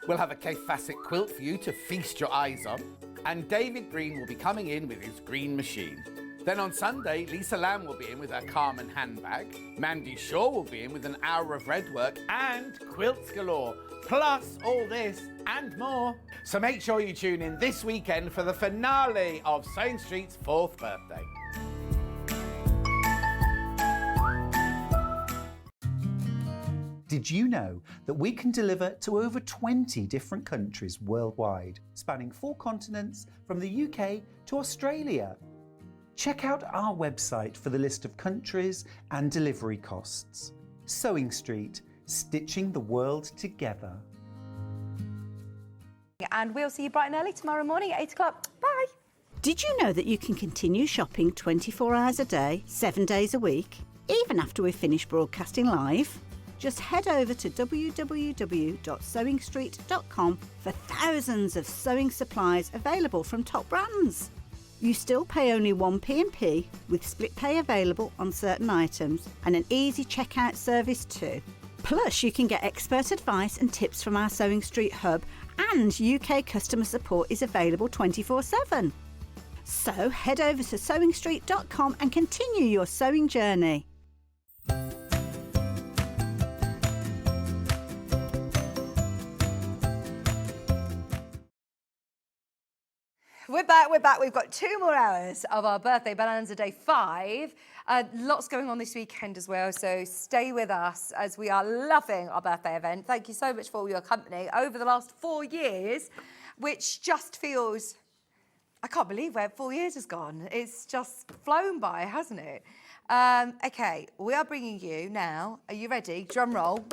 S3: We'll have a Kay Facet quilt for you to feast your eyes on, and David Green will be coming in with his green machine. Then on Sunday, Lisa Lamb will be in with her Carmen handbag, Mandy Shaw will be in with an hour of red work, and quilts galore, plus all this and more. So make sure you tune in this weekend for the finale of Sewing Street's 4th birthday.
S1: Did you know that we can deliver to over 20 different countries worldwide, spanning 4 continents from the UK to Australia? Check out our website for the list of countries and delivery costs. Sewing Street, stitching the world together.
S4: And we'll see you bright and early tomorrow morning at 8 o'clock. Bye.
S5: Did you know that you can continue shopping 24 hours a day, 7 days a week, even after we've finished broadcasting live? Just head over to www.sewingstreet.com for thousands of sewing supplies available from top brands. You still pay only 1 P&P with split pay available on certain items and an easy checkout service too. Plus, you can get expert advice and tips from our Sewing Street hub, and UK customer support is available 24/7. So head over to sewingstreet.com and continue your sewing journey.
S4: We're back. We've got 2 more hours of our birthday Bonanza Day 5. Lots going on this weekend as well, so stay with us as we are loving our birthday event. Thank you so much for all your company over the last 4 years, which just feels... I can't believe where 4 years has gone. It's just flown by, hasn't it? Okay, we are bringing you now, are you ready? Drum roll.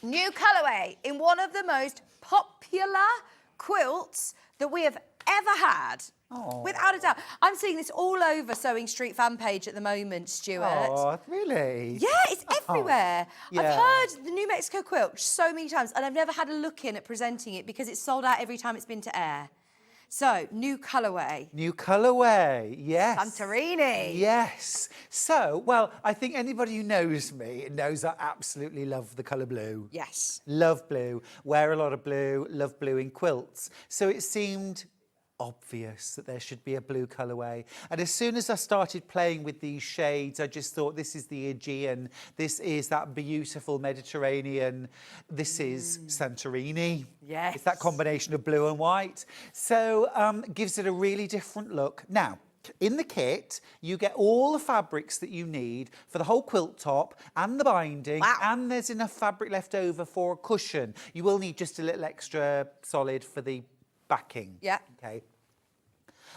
S4: New colourway in one of the most popular quilts that we have ever had.
S1: Oh.
S4: Without a doubt. I'm seeing this all over Sewing Street fan page at the moment, Stuart.
S1: Oh, really?
S4: Yeah, it's everywhere.
S1: yeah.
S4: I've heard the new Mexico Quilt so many times, and I've never had a look in at presenting it because it's sold out every time it's been to air. So, new colourway.
S1: New colourway, yes.
S4: Santorini.
S1: Yes. So, well, I think anybody who knows me knows I absolutely love the colour blue.
S4: Yes.
S1: Love blue. Wear a lot of blue, love blue in quilts. So it seemed obvious that there should be a blue colourway. And as soon as I started playing with these shades, I just thought this is the Aegean, this is that beautiful Mediterranean, this is Santorini.
S4: Yes.
S1: It's that combination of blue and white. So gives it a really different look. Now, in the kit, you get all the fabrics that you need for the whole quilt top and the binding, and there's enough fabric left over for a cushion. You will need just a little extra solid for the backing.
S4: Yeah.
S1: Okay.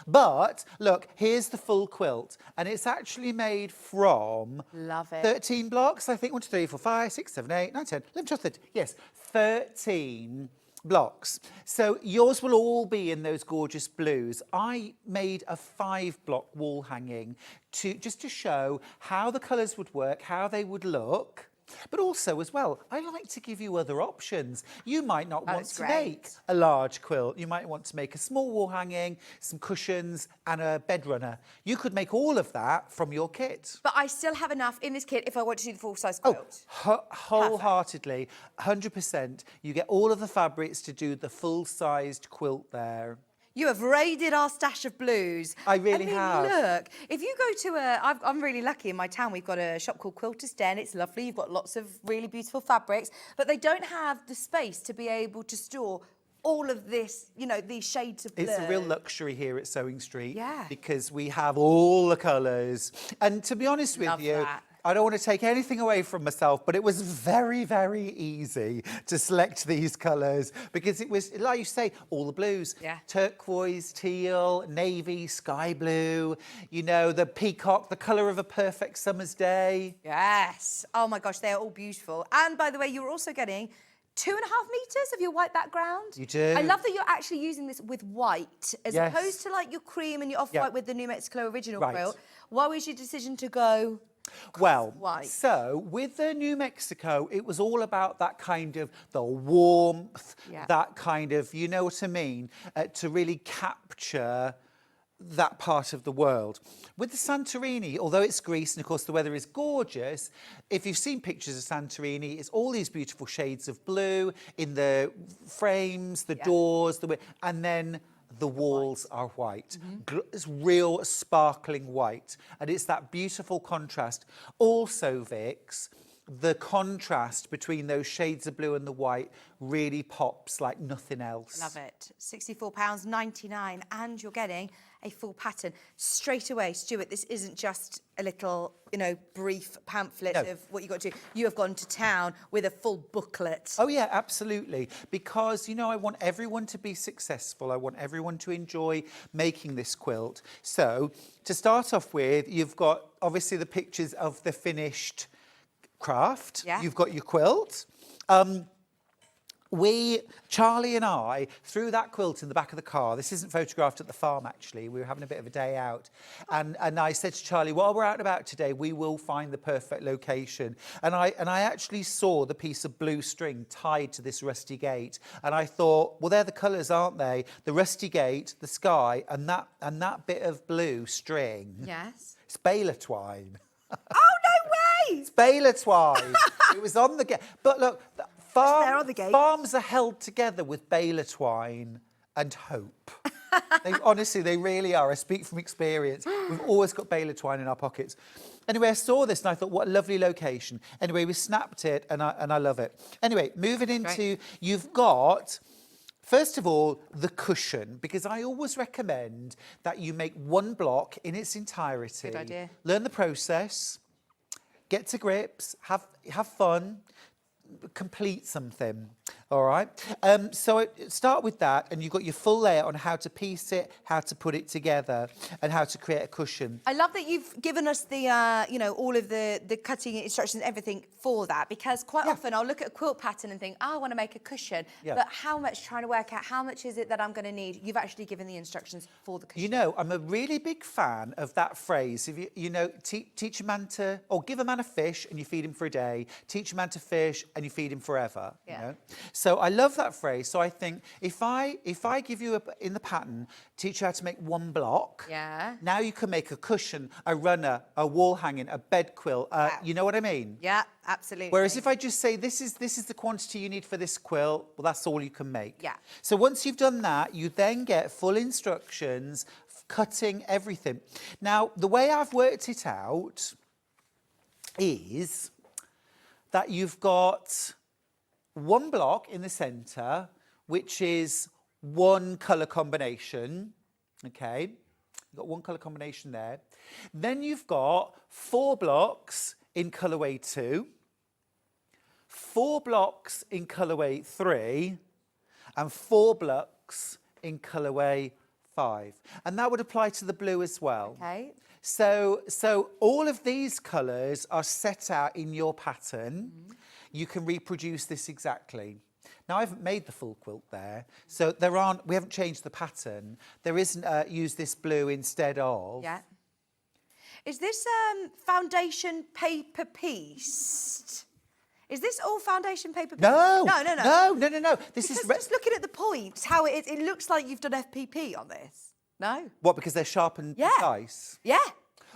S1: But look, here's the full quilt, and it's actually made from
S4: Love it.
S1: 13 blocks, I think. 1, 2, 3, 4, 5, 6, 7, 8, 9, 10, 11, 12, 13. Yes, 13 blocks. So yours will all be in those gorgeous blues. I made a 5-block wall hanging just to show how the colours would work, how they would look. But also as well, I like to give you other options. You might not want to make a large quilt. You might want to make a small wall hanging, some cushions and a bed runner. You could make all of that from your kit.
S4: But I still have enough in this kit if I want to do the full-size quilt.
S1: Wholeheartedly, 100%. You get all of the fabrics to do the full-sized quilt there.
S4: You have raided our stash of blues.
S1: I really have.
S4: Look, if you go to I'm really lucky in my town. We've got a shop called Quilter's Den. It's lovely. You've got lots of really beautiful fabrics, but they don't have the space to be able to store all of this, you know, these shades of blue.
S1: It's a real luxury here at Sewing Street.
S4: Yeah.
S1: Because we have all the colours. And to be honest with you, I don't want to take anything away from myself, but it was very, very easy to select these colours because it was, like you say, all the blues.
S4: Yeah.
S1: Turquoise, teal, navy, sky blue, you know, the peacock, the colour of a perfect summer's day.
S4: Yes. Oh my gosh, they're all beautiful. And by the way, you're also getting 2.5 meters of your white background.
S1: You do.
S4: I love that you're actually using this with white as
S1: Yes.
S4: opposed to like your cream and your off-white with the New Mexico original
S1: Right.
S4: quilt. Why was your decision to go
S1: Well,
S4: white?
S1: so with the New Mexico, it was all about that kind of the warmth, that kind of, you know what I mean, to really capture that part of the world. With the Santorini, although it's Greece and of course the weather is gorgeous, if you've seen pictures of Santorini, it's all these beautiful shades of blue in the frames, the doors, and then the walls are white. It's real sparkling white. And it's that beautiful contrast. Also, Vix, the contrast between those shades of blue and the white really pops like nothing else.
S4: Love it. £64.99, and you're getting a full pattern straight away. Stuart, this isn't just a little, you know, brief pamphlet of what you got to do. You have gone to town with a full booklet.
S1: Oh yeah, absolutely. Because, you know, I want everyone to be successful. I want everyone to enjoy making this quilt. So to start off with, you've got obviously the pictures of the finished craft.
S4: Yeah.
S1: You've got your quilt. Charlie and I, threw that quilt in the back of the car. This isn't photographed at the farm, actually. We were having a bit of a day out. And I said to Charlie, while we're out and about today, we will find the perfect location. And I actually saw the piece of blue string tied to this rusty gate. And I thought, well, they're the colours, aren't they? The rusty gate, the sky, and that bit of blue string.
S4: Yes.
S1: It's baler twine.
S4: Oh, no way!
S1: It's baler twine. It was on the gate. But look, farms are held together with baler twine and hope. Honestly, they really are. I speak from experience. We've always got baler twine in our pockets. Anyway, I saw this and I thought, what a lovely location. Anyway, we snapped it and I love it. Anyway, moving into, you've got, first of all, the cushion, because I always recommend that you make one block in its entirety.
S4: Good idea.
S1: Learn the process, get to grips, have fun, complete something. All right. So start with that, and you've got your full layout on how to piece it, how to put it together, and how to create a cushion.
S4: I love that you've given us the, you know, all of the cutting instructions, everything for that, because quite often I'll look at a quilt pattern and think, oh, I want to make a cushion, but how much, trying to work out how much is it that I'm going to need. You've actually given the instructions for the cushion.
S1: You know, I'm a really big fan of that phrase. If you know, teach a man to, or give a man a fish and you feed him for a day. Teach a man to fish and you feed him forever. You know? So I love that phrase. So I think if I give you in the pattern, teach you how to make one block.
S4: Yeah.
S1: Now you can make a cushion, a runner, a wall hanging, a bed quilt. You know what I mean?
S4: Yeah, absolutely.
S1: Whereas if I just say this is the quantity you need for this quilt, well, that's all you can make.
S4: Yeah.
S1: So once you've done that, you then get full instructions, cutting everything. Now the way I've worked it out is that you've got one block in the centre, which is one colour combination, okay? You've got one colour combination there. Then you've got 4 blocks in colourway 2, 4 blocks in colourway 3, and 4 blocks in colourway 5. And that would apply to the blue as well.
S4: Okay.
S1: So all of these colours are set out in your pattern. You can reproduce this exactly. Now, I haven't made the full quilt there, so we haven't changed the pattern. There isn't use this blue instead of.
S4: Yeah. Is this foundation paper piece? Is this all foundation paper piece?
S1: No.
S4: No.
S1: This is
S4: just looking at the points, how it looks like you've done FPP on this. No.
S1: What, because they're sharp and precise?
S4: Yeah.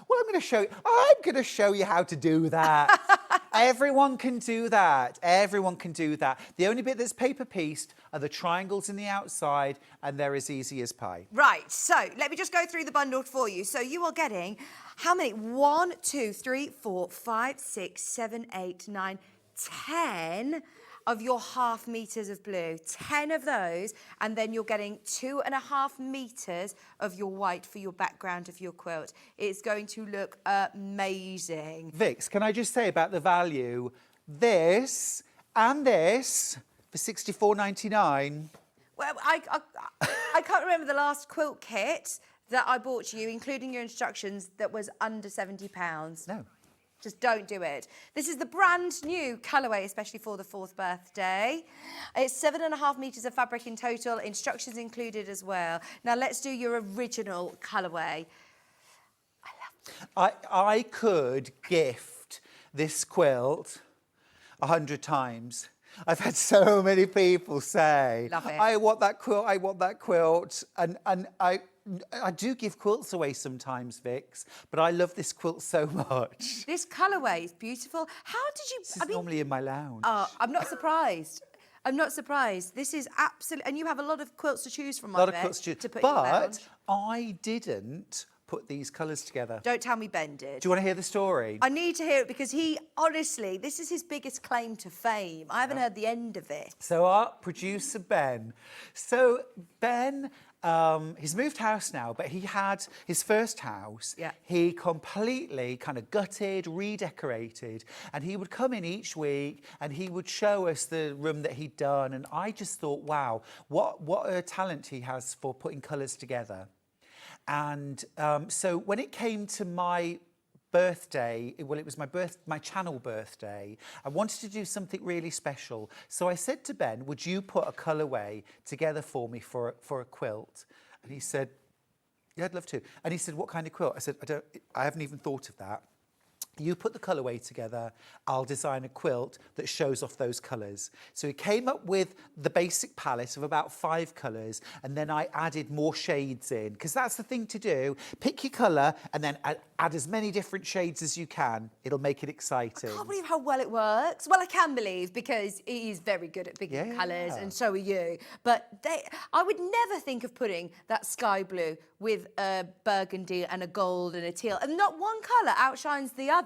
S1: Well, I'm going to show you how to do that. Everyone can do that. Everyone can do that. The only bit that's paper pieced are the triangles in the outside, and they're as easy as pie.
S4: Right, so let me just go through the bundle for you. So you are getting how many? 1, 2, 3, 4, 5, 6, 7, 8, 9, 10 of your half meters of blue, 10 of those, and then you're getting 2.5 meters of your white for your background of your quilt. It's going to look amazing.
S1: Vix, can I just say about the value? This and this for $64.99.
S4: Well, I can't remember the last quilt kit that I bought you, including your instructions, that was under £70.
S1: No.
S4: Just don't do it. This is the brand new colourway, especially for the 4th birthday. It's 7.5 metres of fabric in total, instructions included as well. Now let's do your original colourway.
S1: I could gift this quilt 100 times. I've had so many people say,
S4: Love it.
S1: I want that quilt, I want that quilt. And I do give quilts away sometimes, Vix, but I love this quilt so much.
S4: This colourway is beautiful. How did you...
S1: This is normally in my lounge.
S4: I'm not surprised. I'm not surprised. This is absolutely... And you have a lot of quilts to choose from,
S1: A lot of quilts to
S4: put in your lounge.
S1: But I didn't put these colours together.
S4: Don't tell me Ben did.
S1: Do you want to hear the story?
S4: I need to hear it because he, honestly, this is his biggest claim to fame. I haven't heard the end of it.
S1: So our producer, Ben. So Ben... he's moved house now, but he had his first house.
S4: Yeah.
S1: He completely kind of gutted, redecorated, and he would come in each week and he would show us the room that he'd done. And I just thought, wow, what a talent he has for putting colours together. And so when it came to my birthday, well, it was my channel birthday, I wanted to do something really special. So I said to Ben, would you put a colourway together for me for a quilt? And he said, yeah, I'd love to. And he said, what kind of quilt? I said, I haven't even thought of that. You put the colourway together, I'll design a quilt that shows off those colours. So he came up with the basic palette of about 5 colours, and then I added more shades in, because that's the thing to do. Pick your colour and then add as many different shades as you can. It'll make it exciting.
S4: I can't believe how well it works. Well, I can believe because he is very good at picking colours, and so are you. But I would never think of putting that sky blue with a burgundy and a gold and a teal, and not one colour outshines the other.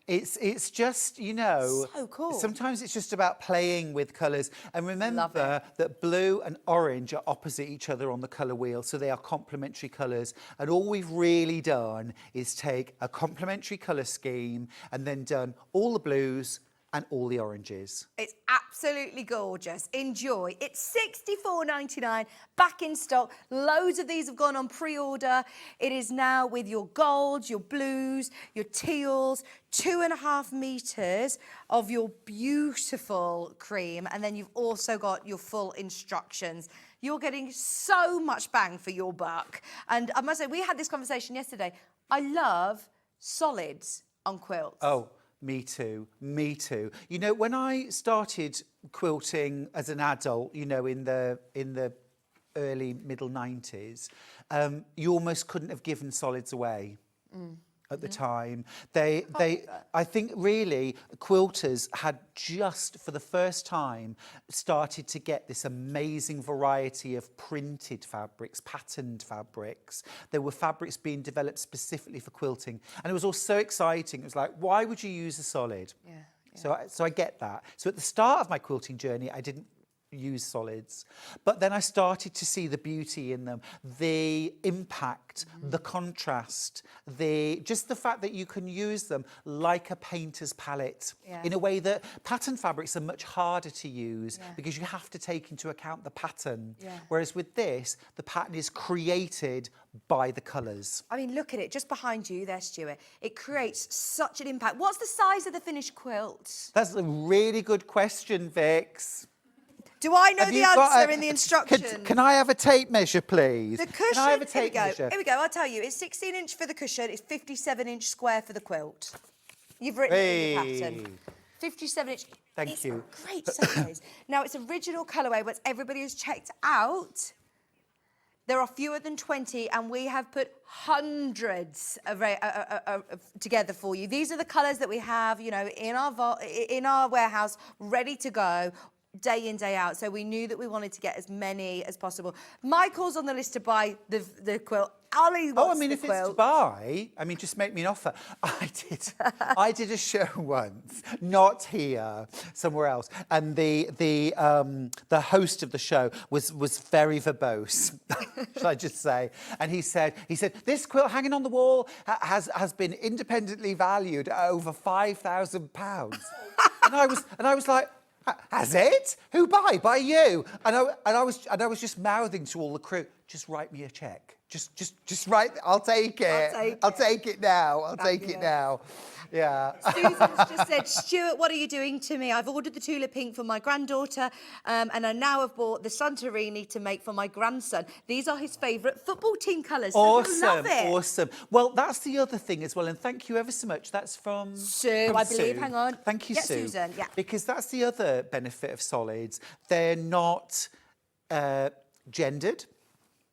S1: It's just, you know,
S4: so cool.
S1: Sometimes it's just about playing with colours. And remember that blue and orange are opposite each other on the colour wheel, so they are complementary colours. And all we've really done is take a complementary colour scheme and then done all the blues and all the oranges.
S4: It's absolutely gorgeous. Enjoy. It's $64.99, back in stock. Loads of these have gone on pre-order. It is now with your golds, your blues, your teals, 2.5 metres of your beautiful cream, and then you've also got your full instructions. You're getting so much bang for your buck. And I must say, we had this conversation yesterday. I love solids on quilts.
S1: Oh. Me too, me too. You know, when I started quilting as an adult, you know, in the early, middle 90s, you almost couldn't have given solids away at the time. I think really quilters had just for the first time started to get this amazing variety of printed fabrics, patterned fabrics. There were fabrics being developed specifically for quilting, and it was all so exciting. It was like, why would you use a solid? Yeah. So I get that. So at the start of my quilting journey, I didn't use solids, but then I started to see the beauty in them, the impact, the contrast, just the fact that you can use them like a painter's palette in a way that pattern fabrics are much harder to use because you have to take into account the pattern, whereas with this, the pattern is created by the colours.
S4: I mean, look at it, just behind you there, Stuart. It creates such an impact. What's the size of the finished quilt?
S1: That's a really good question, Vix.
S4: Do I know
S1: Have
S4: the
S1: you got
S4: answer in the instructions?
S1: Can I have a tape measure, please?
S4: The cushion,
S1: Can I have a tape measure?
S4: Here we go, I'll tell you. It's 16 inch for the cushion, it's 57 inch square for the quilt. You've written it in your pattern. 57 inch.
S1: Thank you.
S4: It's a great size. Now, it's original colourway, once everybody has checked out. There are fewer than 20, and we have put hundreds of together for you. These are the colours that we have, you know, in our warehouse, ready to go, day in, day out. So we knew that we wanted to get as many as possible. Michael's on the list to buy the quilt. Ali wants the
S1: if
S4: quilt.
S1: it's to buy, just make me an offer. I did a show once, not here, somewhere else, and the host of the show was very verbose, shall I just say? And he said this quilt hanging on the wall has been independently valued at over £5,000, and I was like, has it? Who buy? By you? And I was just mouthing to all the crew, just write me a cheque. Just write. I'll take it. I'll take it now. I'll take it now. Yeah.
S4: Susan's just said, Stuart, what are you doing to me? I've ordered the Tula Pink for my granddaughter, and I now have bought the Santorini to make for my grandson. These are his favourite football team colours.
S1: Awesome,
S4: so love it.
S1: awesome. Well, that's the other thing as well, and thank you ever so much. That's from
S4: Sue, I believe. Hang on.
S1: Thank you,
S4: Yeah,
S1: Sue.
S4: Susan. Yeah.
S1: Because that's the other benefit of solids. They're not gendered.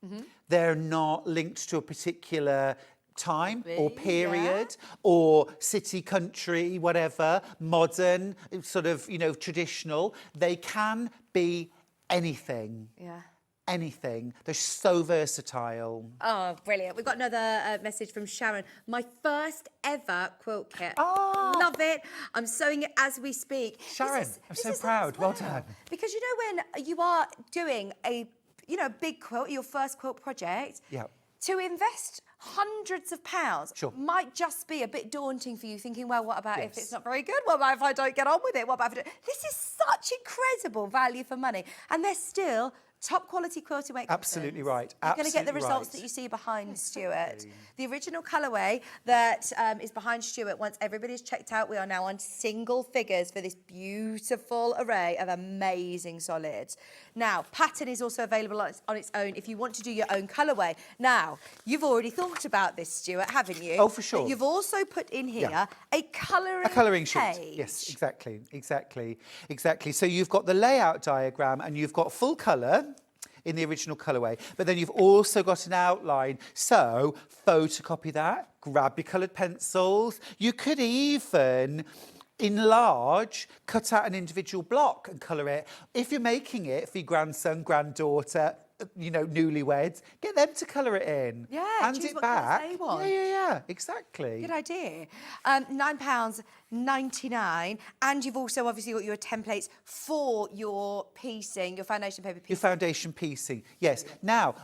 S1: Mm-hmm. They're not linked to a particular time or period or city, country, whatever, modern, sort of, traditional. They can be anything.
S4: Yeah.
S1: Anything. They're so versatile.
S4: Oh, brilliant. We've got another message from Sharon. My first ever quilt kit.
S1: Oh.
S4: Love it. I'm sewing it as we speak.
S1: Sharon, I'm so proud. Well done.
S4: Because when you are doing a big quilt, your first quilt project, to invest hundreds of pounds might just be a bit daunting for you, thinking, well, what about if it's not very good? What about if I don't get on with it? What about if This is such incredible value for money. And they're still top quality quilting weight.
S1: Absolutely right.
S4: You're going to get the results that you see behind Stuart. The original colourway that is behind Stuart, once everybody's checked out, we are now on single figures for this beautiful array of amazing solids. Now, pattern is also available on its own if you want to do your own colourway. Now, you've already thought about this, Stuart, haven't you?
S1: Oh, for sure.
S4: But you've also put in here a
S1: colouring sheet.
S4: page.
S1: Yes, exactly. So you've got the layout diagram and you've got full colour in the original colourway, but then you've also got an outline. So photocopy that, grab your coloured pencils. You could even enlarge, cut out an individual block and colour it. If you're making it for your grandson, granddaughter, newlyweds, get them to colour it in.
S4: Yeah,
S1: hand
S4: choose
S1: it
S4: what
S1: back.
S4: colours they want.
S1: Yeah, exactly.
S4: Good idea. £9.99, and you've also obviously got your templates for your piecing, your foundation paper piecing.
S1: Your foundation piecing, yes. Now,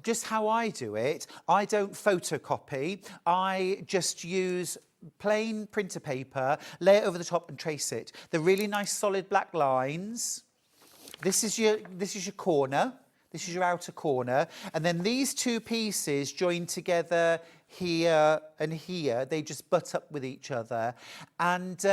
S1: just how I do it, I don't photocopy. I just use plain printer paper, lay it over the top and trace it. The really nice solid black lines. This is your corner. This is your outer corner. And then these two pieces join together here and here. They just butt up with each other. And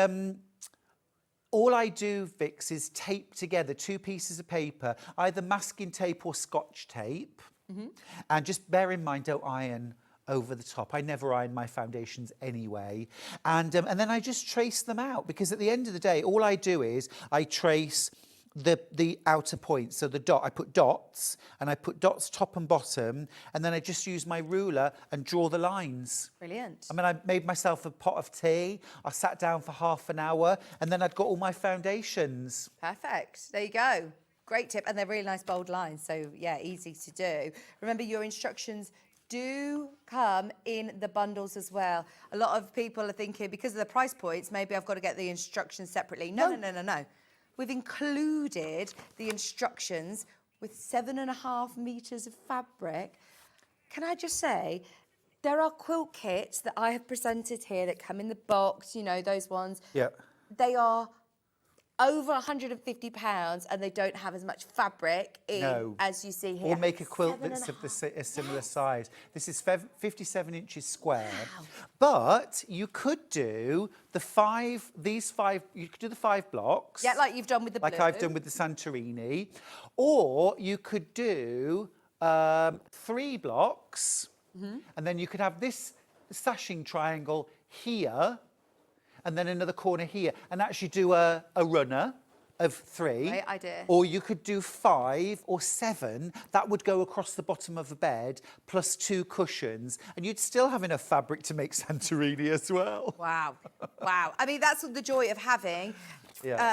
S1: all I do, Vix, is tape together two pieces of paper, either masking tape or Scotch tape. Mm-hmm. And just bear in mind, don't iron over the top. I never iron my foundations anyway. And then I just trace them out, because at the end of the day, all I do is I trace the outer points. So the dot, I put dots, and I put dots top and bottom, and then I just use my ruler and draw the lines.
S4: Brilliant.
S1: I made myself a pot of tea. I sat down for half an hour, and then I'd got all my foundations.
S4: Perfect. There you go. Great tip. And they're really nice, bold lines. So, yeah, easy to do. Remember, your instructions do come in the bundles as well. A lot of people are thinking, because of the price points, maybe I've got to get the instructions separately. No. We've included the instructions with 7.5 metres of fabric. Can I just say, there are quilt kits that I have presented here that come in the box, those ones.
S1: Yeah.
S4: They are over £150 and they don't have as much fabric in as you see here.
S1: Or make a quilt that's of a similar size. This is 57 inches square. Wow. But you could do you could do the 5 blocks.
S4: Yeah, like you've done with the blue.
S1: Like I've done with the Santorini. Or you could do 3 blocks, and then you could have this sashing triangle here, and then another corner here, and actually do a runner of 3.
S4: Great idea.
S1: Or you could do 5 or 7. That would go across the bottom of the bed, plus 2 cushions, and you'd still have enough fabric to make Santorini as well.
S4: Wow. Wow. I mean, that's the joy of having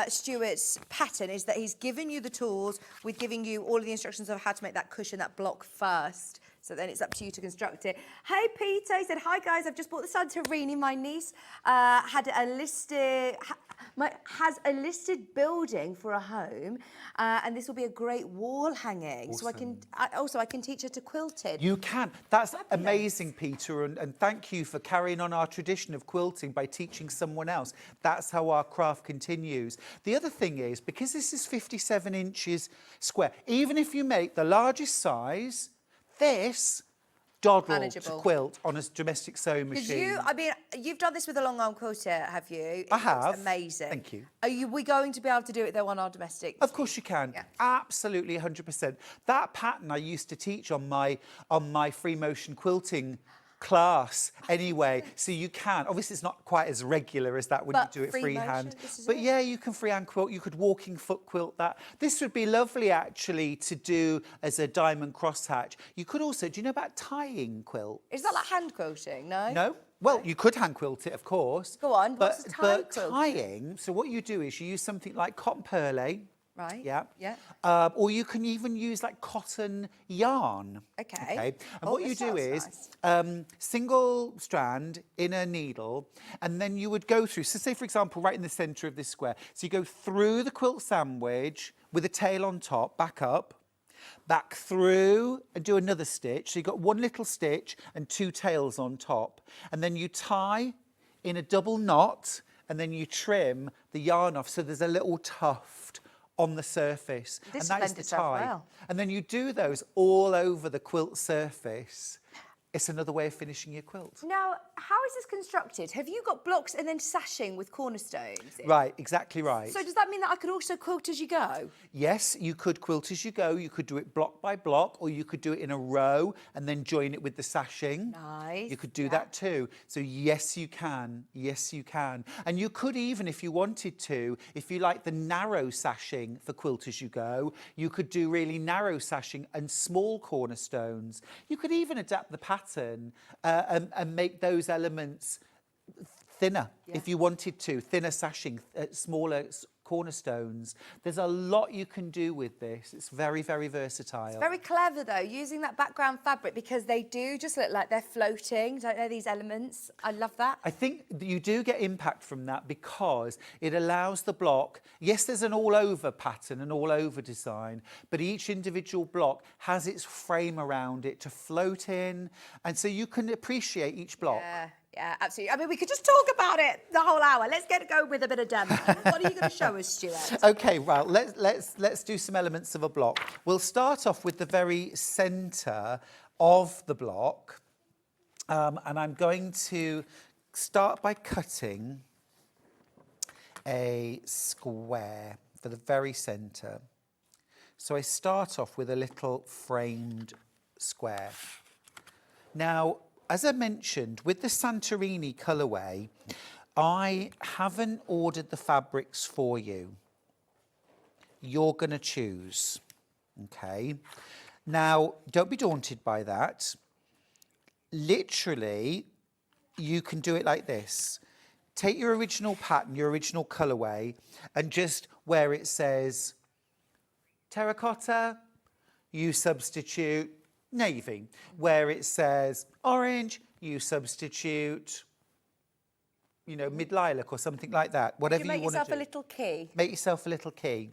S4: Stuart's pattern, is that he's given you the tools with giving you all of the instructions of how to make that cushion, that block first. So then it's up to you to construct it. Hey, Peter, he said, hi, guys, I've just bought the Santorini. My niece has a listed building for a home, and this will be a great wall hanging.
S1: Awesome.
S4: So I can teach her to quilt it.
S1: You can. That's amazing, Peter, and thank you for carrying on our tradition of quilting by teaching someone else. That's how our craft continues. The other thing is, because this is 57 inches square, even if you make the largest size, this doddle to quilt on a domestic sewing machine.
S4: You've done this with a long arm quilter, have you?
S1: I have.
S4: It's amazing.
S1: Thank you.
S4: Are we going to be able to do it though on our domestic?
S1: Of course you can. Yeah. Absolutely, 100%. That pattern I used to teach on my free motion quilting class anyway, so you can. Obviously, it's not quite as regular as that when you do it freehand. But yeah, you can freehand quilt. You could walking foot quilt that. This would be lovely actually to do as a diamond crosshatch. You could also, do you know about tying quilt?
S4: Is that like hand quilting? No?
S1: No. Well, you could hand quilt it, of course.
S4: Go on, what's
S1: but tying, so what you do is you use something like cotton perlé.
S4: Right.
S1: Yeah.
S4: Yeah.
S1: Or you can even use like cotton yarn.
S4: Okay.
S1: And what you do is single strand in a needle, and then you would go through. So say, for example, right in the centre of this square. So you go through the quilt sandwich with a tail on top, back up, back through and do another stitch. So you've got 1 little stitch and 2 tails on top. And then you tie in a double knot, and then you trim the yarn off. So there's a little tuft on the surface,
S4: This
S1: and that is the tie.
S4: well.
S1: And then you do those all over the quilt surface. It's another way of finishing your quilt.
S4: Now, how is this constructed? Have you got blocks and then sashing with cornerstones in?
S1: Right, exactly right.
S4: So does that mean that I could also quilt as you go?
S1: Yes, you could quilt as you go. You could do it block by block, or you could do it in a row and then join it with the sashing.
S4: Nice.
S1: You could do that too. So yes, you can. Yes, you can. And you could even, if you wanted to, if you like the narrow sashing for quilt as you go, you could do really narrow sashing and small cornerstones. You could even adapt the pattern and make those elements thinner if you wanted to, thinner sashing, smaller cornerstones. There's a lot you can do with this. It's very, very versatile.
S4: It's very clever though, using that background fabric, because they do just look like they're floating, don't they, these elements? I love that.
S1: I think you do get impact from that because it allows the block, yes, there's an all-over pattern, an all-over design, but each individual block has its frame around it to float in, and so you can appreciate each block.
S4: Yeah, absolutely. I mean, we could just talk about it the whole hour. Let's get going with a bit of demo. What are you going to show us, Stuart?
S1: Okay, well, let's do some elements of a block. We'll start off with the very centre of the block, and I'm going to start by cutting a square for the very centre. So I start off with a little framed square. Now, as I mentioned, with the Santorini colourway, I haven't ordered the fabrics for you. You're going to choose, okay? Now, don't be daunted by that. Literally, you can do it like this. Take your original pattern, your original colourway, and just where it says terracotta, you substitute navy. Where it says orange, you substitute, you know, mid-lilac or something like that. Whatever you want to do.
S4: Make yourself a little key.
S1: Make yourself a little key.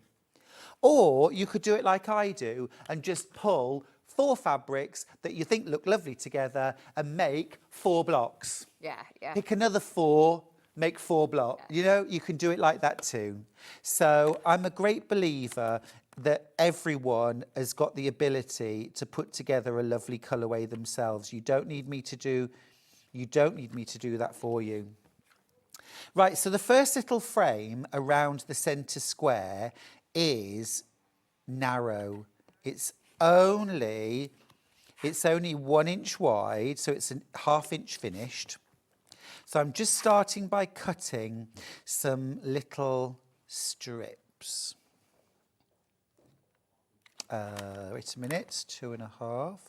S1: Or you could do it like I do and just pull 4 fabrics that you think look lovely together and make 4 blocks.
S4: Yeah.
S1: Pick another 4 make 4 blocks. You know, you can do it like that too. So I'm a great believer that everyone has got the ability to put together a lovely colourway themselves. You don't need me to do that for you. Right, so the first little frame around the centre square is narrow. It's only 1 inch wide, so it's a ½ inch finished. So I'm just starting by cutting some little strips. Wait a minute, 2.5.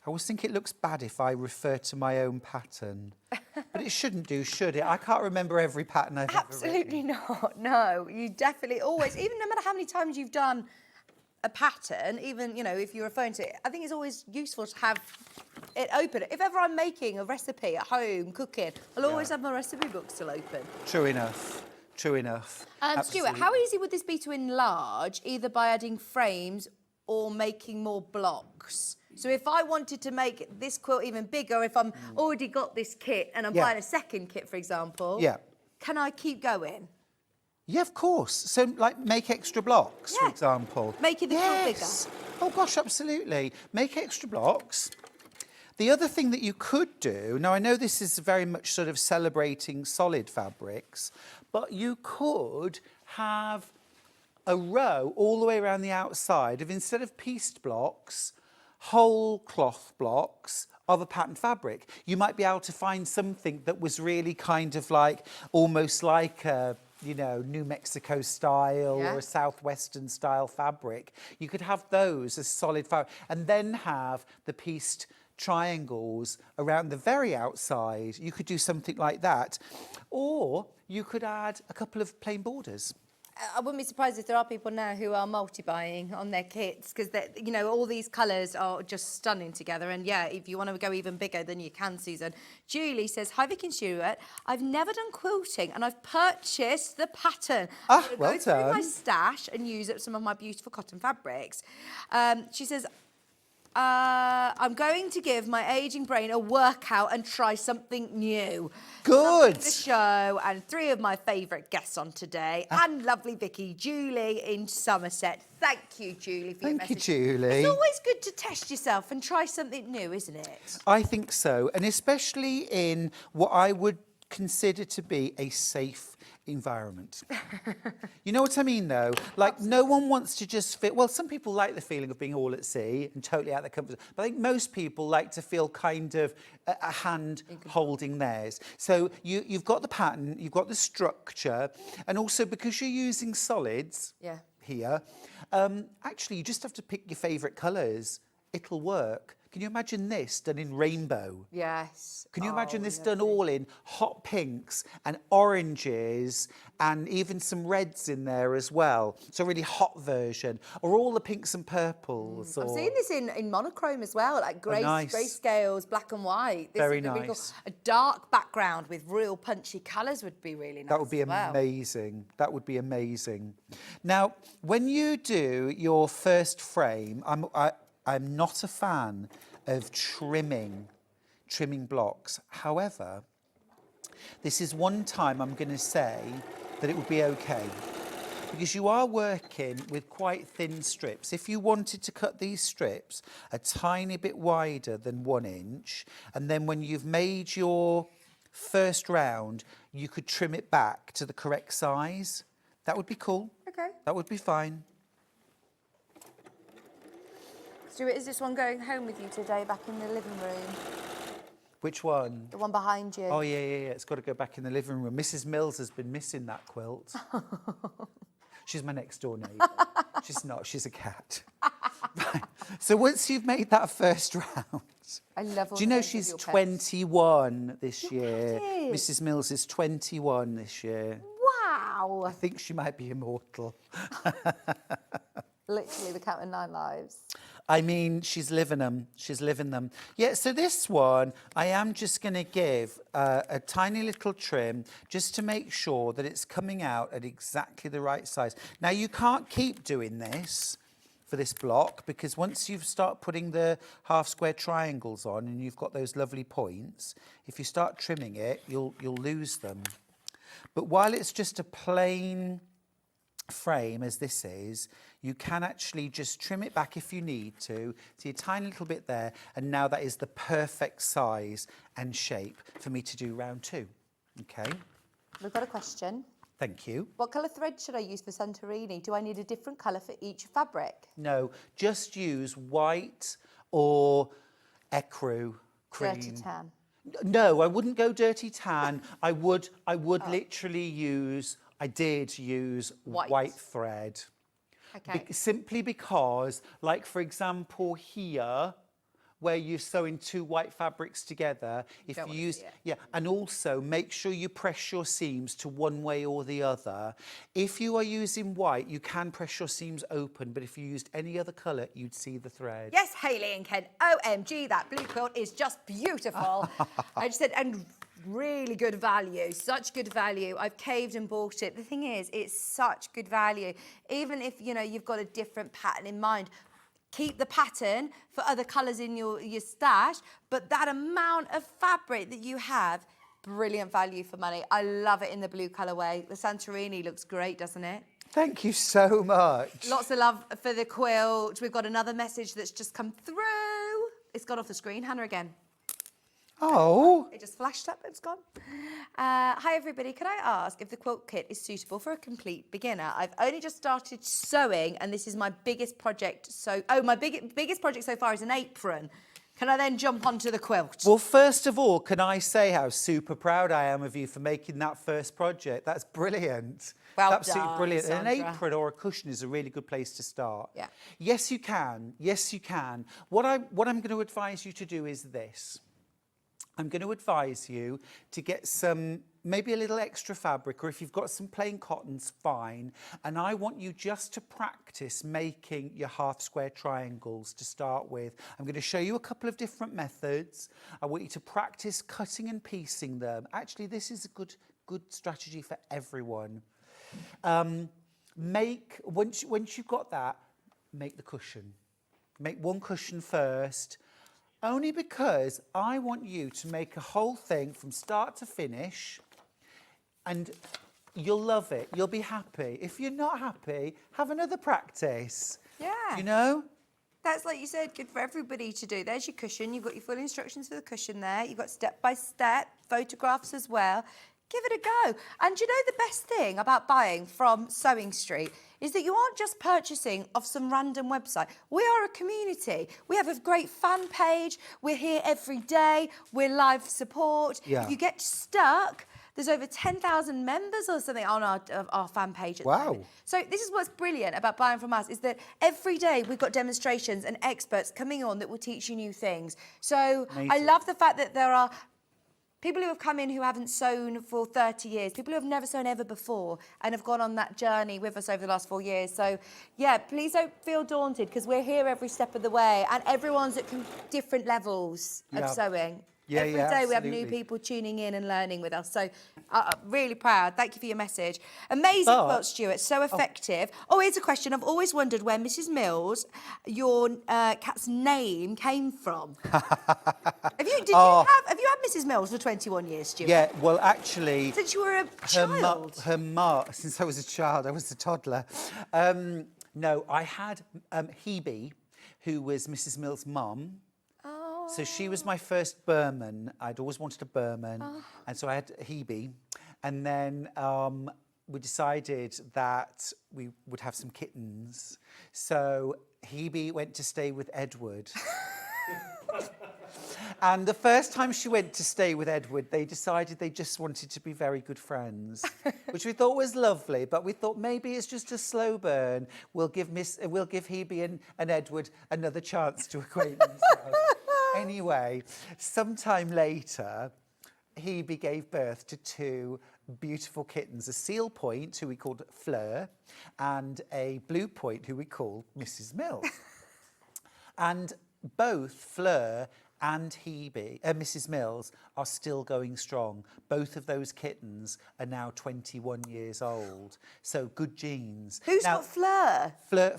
S1: I always think it looks bad if I refer to my own pattern, but it shouldn't do, should it? I can't remember every pattern I've ever written.
S4: Absolutely not, no. You definitely always, even no matter how many times you've done a pattern, even, you know, if you're referring to it, I think it's always useful to have it open. If ever I'm making a recipe at home, cooking, I'll always have my recipe book still open.
S1: True enough. True enough.
S4: Stuart, how easy would this be to enlarge, either by adding frames or making more blocks? So if I wanted to make this quilt even bigger, if I'm already got this kit and I'm buying a second kit, for example, can I keep going?
S1: Yeah, of course. So, like, make extra blocks, for example.
S4: Making the quilt bigger.
S1: Oh, gosh, absolutely. Make extra blocks. The other thing that you could do, now I know this is very much sort of celebrating solid fabrics, but you could have a row all the way around the outside of, instead of pieced blocks, whole cloth blocks of a patterned fabric. You might be able to find something that was really kind of like, almost like a, you know, New Mexico style or a Southwestern style fabric. You could have those as solid fabric and then have the pieced triangles around the very outside. You could do something like that. Or you could add a couple of plain borders.
S4: I wouldn't be surprised if there are people now who are multi-buying on their kits, because, you know, all these colours are just stunning together. And yeah, if you want to go even bigger, then you can, Susan. Julie says, hi Vicky and Stuart, I've never done quilting and I've purchased the pattern.
S1: Ah,
S4: I'm
S1: well
S4: going to go through my
S1: done.
S4: stash and use up some of my beautiful cotton fabrics. She says, I'm going to give my ageing brain a workout and try something new.
S1: Good.
S4: The show and 3 of my favourite guests on today, and lovely Vicky, Julie in Somerset. Thank you, Julie, for your message.
S1: Thank you, Julie.
S4: It's always good to test yourself and try something new, isn't it?
S1: I think so, and especially in what I would consider to be a safe environment. You know what I mean, though? Like, no one wants to just feel... Well, some people like the feeling of being all at sea and totally out of their comfort zone, but I think most people like to feel kind of a hand holding theirs. So you've got the pattern, you've got the structure, and also because you're using solids here, actually, you just have to pick your favourite colours. It'll work. Can you imagine this done in rainbow?
S4: Yes.
S1: Can you imagine this done all in hot pinks and oranges and even some reds in there as well? So a really hot version. Or all the pinks and purples.
S4: I've seen this in monochrome as well, like grey scales, black and white. This
S1: Very
S4: would be really
S1: nice.
S4: cool. A dark background with real punchy colours would be really nice.
S1: That would be amazing. That would be amazing. Now, when you do your first frame, I'm not a fan of trimming blocks. However, this is one time I'm going to say that it would be okay, because you are working with quite thin strips. If you wanted to cut these strips a tiny bit wider than 1 inch, and then when you've made your first round, you could trim it back to the correct size, that would be cool.
S4: Okay.
S1: That would be fine.
S4: Stuart, is this one going home with you today, back in the living room?
S1: Which one?
S4: The one behind you.
S1: Oh, yeah. It's got to go back in the living room. Mrs. Mills has been missing that quilt. She's my next door neighbour. She's not, she's a cat. Right. So once you've made that first round,
S4: I love all
S1: do you know she's 21 this year? Mrs. Mills is 21 this year.
S4: Wow.
S1: I think she might be immortal.
S4: Literally the cat with 9 lives.
S1: I mean, she's living them. She's living them. Yeah, so this one, I am just going to give a tiny little trim just to make sure that it's coming out at exactly the right size. Now, you can't keep doing this for this block, because once you start putting the half square triangles on and you've got those lovely points, if you start trimming it, you'll lose them. But while it's just a plain frame as this is, you can actually just trim it back if you need to. See a tiny little bit there, and now that is the perfect size and shape for me to do round 2. Okay,
S4: We've got a question.
S1: thank you.
S4: What colour thread should I use for Santorini? Do I need a different colour for each fabric?
S1: No, just use white or ecru cream.
S4: Dirty tan.
S1: No, I wouldn't go dirty tan. I would literally use, I did use white thread.
S4: Okay.
S1: Simply because, like for example here, where you're sewing 2 white fabrics together, if you use, and also make sure you press your seams to one way or the other. If you are using white, you can press your seams open, but if you used any other colour, you'd see the thread.
S4: Yes, Hayley and Ken, OMG, that blue quilt is just beautiful. I just said, and really good value, such good value. I've caved and bought it. The thing is, it's such good value. Even if, you know, you've got a different pattern in mind, keep the pattern for other colours in your stash, but that amount of fabric that you have, brilliant value for money. I love it in the blue colourway. The Santorini looks great, doesn't it?
S1: Thank you so much.
S4: Lots of love for the quilt. We've got another message that's just come through. It's gone off the screen. Hannah again.
S1: Oh.
S4: It just flashed up, it's gone. Hi everybody, can I ask if the quilt kit is suitable for a complete beginner? I've only just started sewing and this is my biggest project. My biggest project so far is an apron. Can I then jump onto the quilt?
S1: Well, first of all, can I say how super proud I am of you for making that first project? That's brilliant.
S4: Well
S1: Absolutely
S4: done,
S1: brilliant.
S4: Sandra.
S1: And an apron or a cushion is a really good place to start.
S4: Yeah.
S1: Yes, you can. Yes, you can. What I'm going to advise you to do is this. I'm going to advise you to get some, maybe a little extra fabric, or if you've got some plain cottons, fine. And I want you just to practice making your half square triangles to start with. I'm going to show you a couple of different methods. I want you to practice cutting and piecing them. Actually, this is a good strategy for everyone. Once you've got that, make the cushion. Make one cushion first. Only because I want you to make a whole thing from start to finish and you'll love it. You'll be happy. If you're not happy, have another practice.
S4: Yeah.
S1: You know?
S4: That's, like you said, good for everybody to do. There's your cushion. You've got your full instructions for the cushion there. You've got step-by-step photographs as well. Give it a go. And you know the best thing about buying from Sewing Street is that you aren't just purchasing off some random website. We are a community. We have a great fan page. We're here every day. We're live support.
S1: Yeah.
S4: If you get stuck, there's over 10,000 members or something on our fan page at the
S1: Wow.
S4: moment. So this is what's brilliant about buying from us, is that every day we've got demonstrations and experts coming on that will teach you new things. So I
S1: Amazing.
S4: love the fact that there are people who have come in who haven't sewn for 30 years, people who have never sewn ever before and have gone on that journey with us over the last 4 years. So, yeah, please don't feel daunted because we're here every step of the way and everyone's at different levels of sewing.
S1: Yeah,
S4: Every
S1: yeah,
S4: day we have new
S1: absolutely.
S4: people tuning in and learning with us. So, really proud. Thank you for your message. Amazing quilt, Stuart. So effective. Oh, here's a question. I've always wondered where Mrs. Mills, your cat's name, came from. Have you had Mrs. Mills for 21 years, Stuart?
S1: Yeah, well, actually...
S4: Since you were a child?
S1: Since I was a child, I was a toddler. No, I had Hebe, who was Mrs. Mills' mum. So she was my first Burman. I'd always wanted a Burman. And so I had Hebe. And then we decided that we would have some kittens. So Hebe went to stay with Edward. And the first time she went to stay with Edward, they decided they just wanted to be very good friends, which we thought was lovely. But we thought maybe it's just a slow burn. We'll give Hebe and Edward another chance to acquaint themselves. Anyway, sometime later, Hebe gave birth to 2 beautiful kittens, a seal point, who we called Fleur, and a blue point, who we called Mrs. Mills. And both Fleur and Hebe, Mrs. Mills, are still going strong. Both of those kittens are now 21 years old. So good genes.
S4: Who's got Fleur?
S1: Fleur,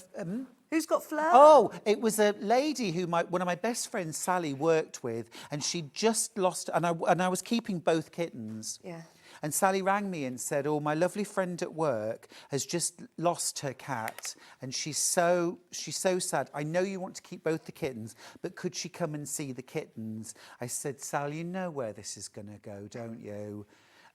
S4: Who's got Fleur?
S1: Oh, it was a lady who one of my best friends, Sally, worked with, and she just lost, and I was keeping both kittens.
S4: Yeah.
S1: And Sally rang me and said, oh, my lovely friend at work has just lost her cat and she's so sad. I know you want to keep both the kittens, but could she come and see the kittens? I said, Sally, you know where this is going to go, don't you?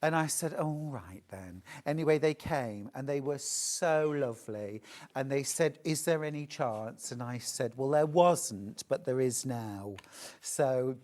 S1: And I said, oh, all right then. Anyway, they came and they were so lovely. And they said, is there any chance? And I said, well, there wasn't, but there is now. So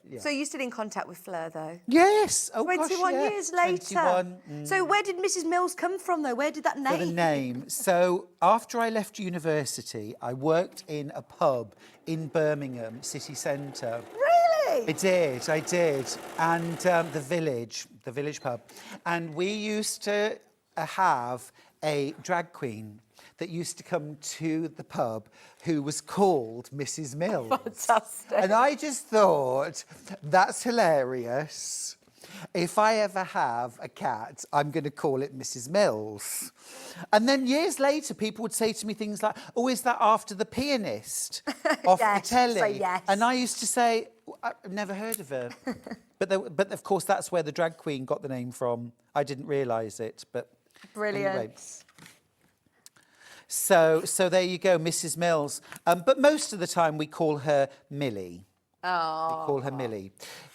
S1: yeah.
S4: So you're still in contact with Fleur, though?
S1: Yes. Oh,
S4: 21
S1: gosh, yeah.
S4: years later.
S1: 21.
S4: So where did Mrs. Mills come from, though? Where did that name?
S1: For the name. So after I left university, I worked in a pub in Birmingham city centre.
S4: Really?
S1: I did. And the village pub. And we used to have a drag queen that used to come to the pub who was called Mrs. Mills.
S4: Fantastic.
S1: And I just thought, that's hilarious. If I ever have a cat, I'm going to call it Mrs. Mills. And then years later, people would say to me things like, oh, is that after the pianist off the telly?
S4: Say yes.
S1: And I used to say, I've never heard of her. but of course, that's where the drag queen got the name from. I didn't realise it, but
S4: Brilliant.
S1: Anyway. So there you go, Mrs. Mills. But most of the time we call her Millie.
S4: Oh.
S1: We call her Millie.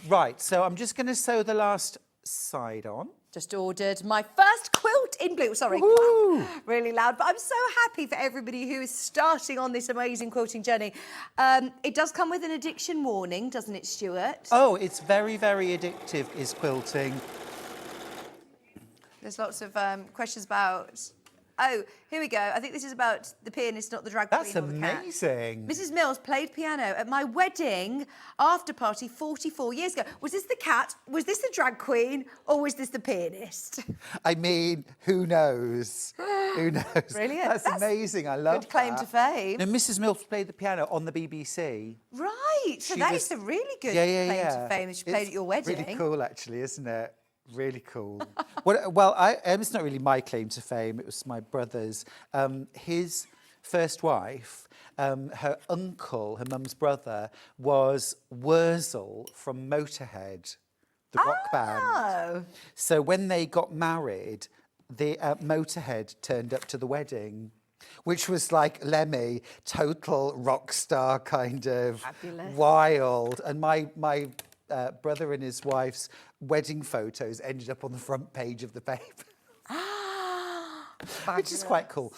S1: Right, so I'm just going to sew the last side on.
S4: Just ordered my first quilt in blue. Sorry,
S1: Woo!
S4: Really loud. But I'm so happy for everybody who is starting on this amazing quilting journey. It does come with an addiction warning, doesn't it, Stuart?
S1: Oh, it's very, very addictive, is quilting.
S4: There's lots of questions about... Oh, here we go. I think this is about the pianist, not the drag queen.
S1: That's
S4: or the cat.
S1: amazing.
S4: Mrs. Mills played piano at my wedding after party 44 years ago. Was this the cat? Was this the drag queen? Or was this the pianist?
S1: I mean, who knows? Who knows?
S4: Brilliant.
S1: That's amazing. I love
S4: Good claim
S1: that.
S4: to fame.
S1: Now, Mrs. Mills played the piano on the BBC.
S4: Right. So
S1: She
S4: that
S1: was-
S4: is a really good
S1: Yeah.
S4: claim to fame. She played
S1: It's
S4: at your wedding.
S1: Really cool, actually, isn't it? Really cool. It's not really my claim to fame. It was my brother's. His first wife, her uncle, her mum's brother, was Wurzel from Motorhead, the rock band. So when they got married, the Motorhead turned up to the wedding, which was like Lemmy, total rock star kind of
S4: Fabulous.
S1: wild. And my brother and his wife's wedding photos ended up on the front page of the paper. Which is quite cool.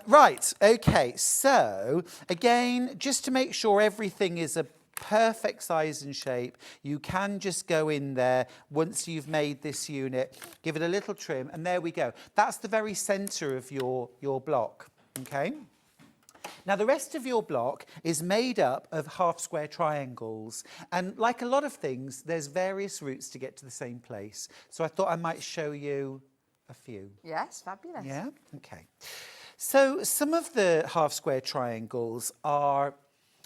S1: Right, okay, so again, just to make sure everything is a perfect size and shape, you can just go in there once you've made this unit, give it a little trim, and there we go. That's the very centre of your block, okay? Now, the rest of your block is made up of half-square triangles. And like a lot of things, there's various routes to get to the same place. So I thought I might show you a few.
S4: Yes, fabulous.
S1: Yeah? Okay. So some of the half-square triangles are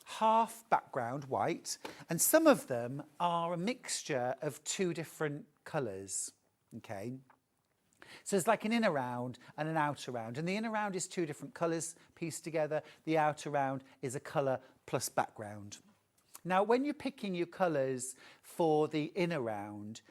S1: half background white, and some of them are a mixture of two different colours, okay? So it's like an inner round and an outer round. And the inner round is two different colours pieced together. The outer round is a colour plus background. Now, when you're picking your colours for the inner round,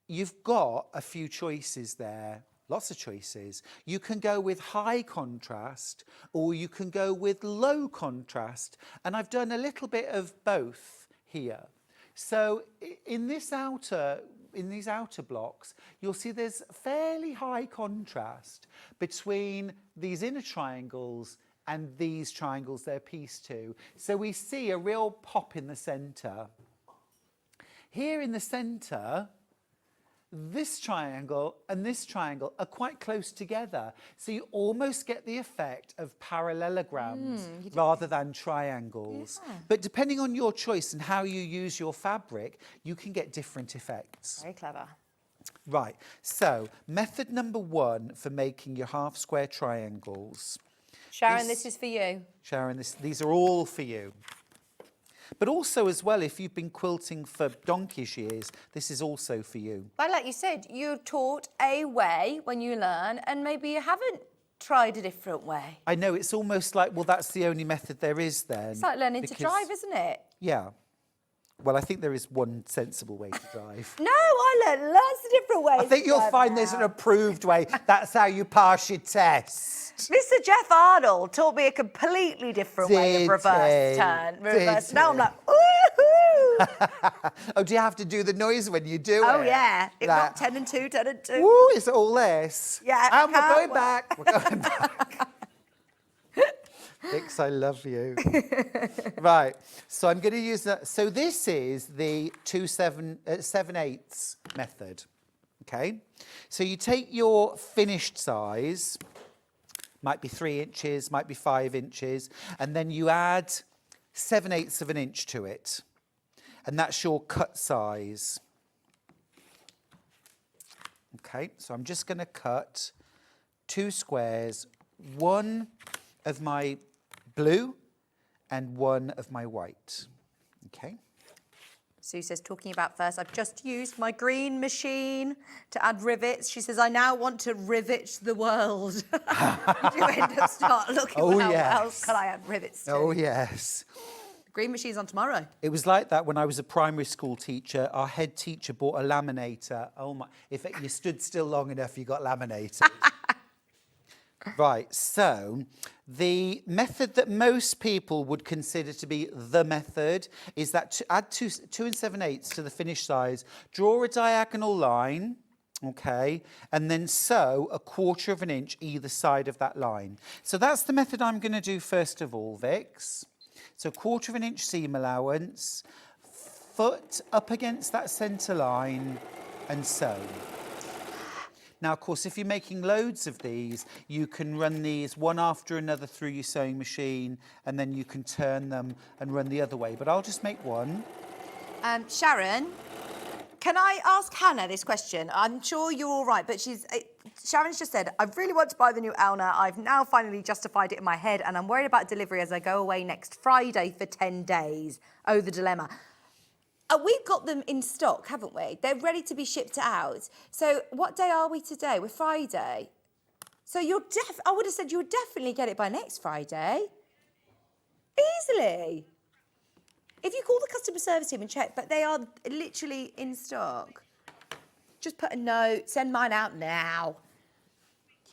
S1: you've got a few choices there, lots of choices. You can go with high contrast or you can go with low contrast. And I've done a little bit of both here. So in these outer blocks, you'll see there's fairly high contrast between these inner triangles and these triangles they're pieced to. So we see a real pop in the centre. Here in the centre, this triangle and this triangle are quite close together. So you almost get the effect of parallelograms rather than triangles. Yeah. But depending on your choice and how you use your fabric, you can get different effects.
S4: Very clever.
S1: Right, so method number one for making your half square triangles.
S4: Sharon, this is for you.
S1: Sharon, these are all for you. But also as well, if you've been quilting for donkey's years, this is also for you.
S4: But like you said, you're taught a way when you learn, and maybe you haven't tried a different way.
S1: I know, it's almost like, well, that's the only method there is then.
S4: It's like learning to drive, isn't it?
S1: Yeah. Well, I think there is one sensible way to drive.
S4: No, I learned lots of different ways.
S1: I think you'll find there's an approved way. That's how you pass your test.
S4: Mr. Jeff Arnold taught me a completely different way of reverse turn. Reverse. Now I'm like, woohoo!
S1: Oh, do you have to do the noise when you do it?
S4: Oh, yeah. If not 10 and 2, 10 and 2.
S1: Woo, it's all this.
S4: Yeah.
S1: And we're going back. We're going back. Vix, I love you. Right, so I'm going to use that. So this is the 7/8 method, okay? So you take your finished size, might be 3 inches, might be 5 inches, and then you add 7/8 of an inch to it. And that's your cut size. Okay, so I'm just going to cut 2 squares, one of my blue and one of my white. Okay.
S4: Sue says, talking about first, I've just used my green machine to add rivets. She says, I now want to rivet the world. You do end up start looking,
S1: Oh,
S4: what
S1: yes.
S4: else can I add rivets to?
S1: Oh, yes.
S4: Green machine's on tomorrow.
S1: It was like that when I was a primary school teacher. Our head teacher bought a laminator. Oh, my. If you stood still long enough, you got laminated. Right, so the method that most people would consider to be the method is that to add 2 7/8 to the finished size, draw a diagonal line, okay, and then sew 1/4 of an inch either side of that line. So that's the method I'm going to do first of all, Vix. So 1/4 of an inch seam allowance, foot up against that centre line and sew. Now, of course, if you're making loads of these, you can run these one after another through your sewing machine, and then you can turn them and run the other way. But I'll just make one.
S4: Sharon, can I ask Hannah this question? I'm sure you're all right, but Sharon's just said, I really want to buy the new Elna. I've now finally justified it in my head, and I'm worried about delivery as I go away next Friday for 10 days. Oh, the dilemma. We've got them in stock, haven't we? They're ready to be shipped out. So what day are we today? We're Friday. So I would have said you would definitely get it by next Friday. Easily. If you call the customer service team and check, but they are literally in stock. Just put a note, send mine out now.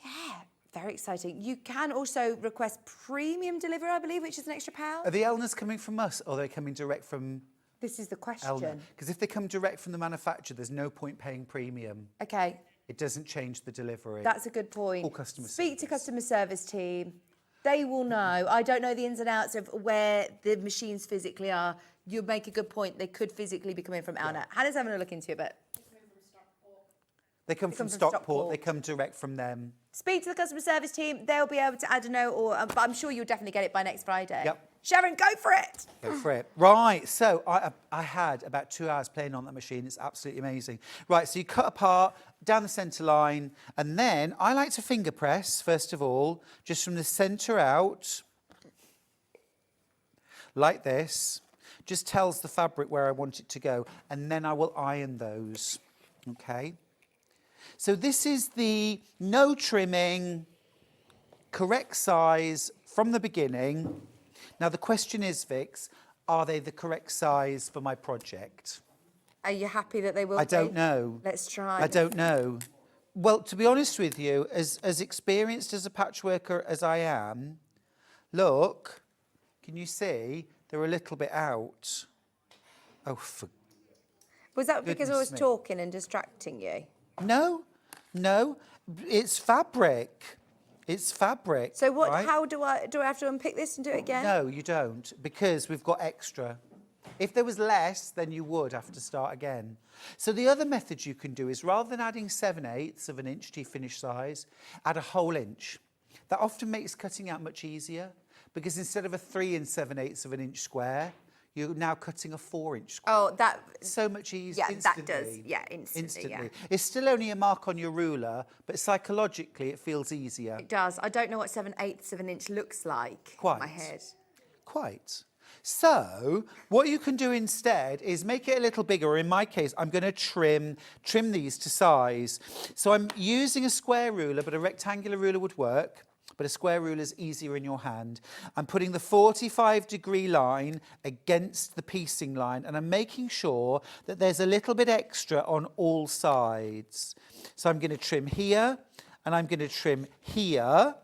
S4: Yeah, very exciting. You can also request premium delivery, I believe, which is an extra £1.
S1: Are the Elnas coming from us, or are they coming direct from...
S4: This is the question.
S1: Because if they come direct from the manufacturer, there's no point paying premium.
S4: Okay.
S1: It doesn't change the delivery.
S4: That's a good point.
S1: Or customer
S4: Speak to customer service team. They will know. I don't know the ins and outs of where the machines physically are. You make a good point. They could physically be coming from Elna. Hannah's having a look into it, but...
S1: They come from Stockport. They come direct from them.
S4: Speak to the customer service team. They'll be able to add a note, but I'm sure you'll definitely get it by next Friday.
S1: Yep.
S4: Sharon, go for it.
S1: Go for it. Right, so I had about 2 hours playing on that machine. It's absolutely amazing. Right, so you cut apart down the centre line, and then I like to finger press, first of all, just from the centre out, like this. Just tells the fabric where I want it to go, and then I will iron those, okay? So this is the no trimming, correct size from the beginning. Now, the question is, Vix, are they the correct size for my project?
S4: Are you happy that they will be?
S1: I don't know.
S4: Let's try.
S1: I don't know. Well, to be honest with you, as experienced as a patchworker as I am, look, can you see? They're a little bit out. Oh,
S4: was that because I was
S1: goodness me.
S4: talking and distracting you?
S1: No, it's fabric. It's fabric.
S4: So what?
S1: Right?
S4: How do I have to unpick this and do it again?
S1: No, you don't, because we've got extra. If there was less, then you would have to start again. So the other method you can do is, rather than adding 7/8 of an inch to your finished size, add a whole inch. That often makes cutting out much easier, because instead of a 3 7/8 of an inch square, you're now cutting a 4-inch square.
S4: Oh, that...
S1: So much easier.
S4: Yeah,
S1: instantly.
S4: that does. Yeah, instantly. Yeah.
S1: It's still only a mark on your ruler, but psychologically it feels easier.
S4: It does. I don't know what 7/8 of an inch looks like in my head.
S1: Quite. So what you can do instead is make it a little bigger. In my case, I'm going to trim these to size. So I'm using a square ruler, but a rectangular ruler would work. but a square ruler is easier in your hand. I'm putting the 45-degree line against the piecing line, and I'm making sure that there's a little bit extra on all sides. So I'm going to trim here, and I'm going to trim here.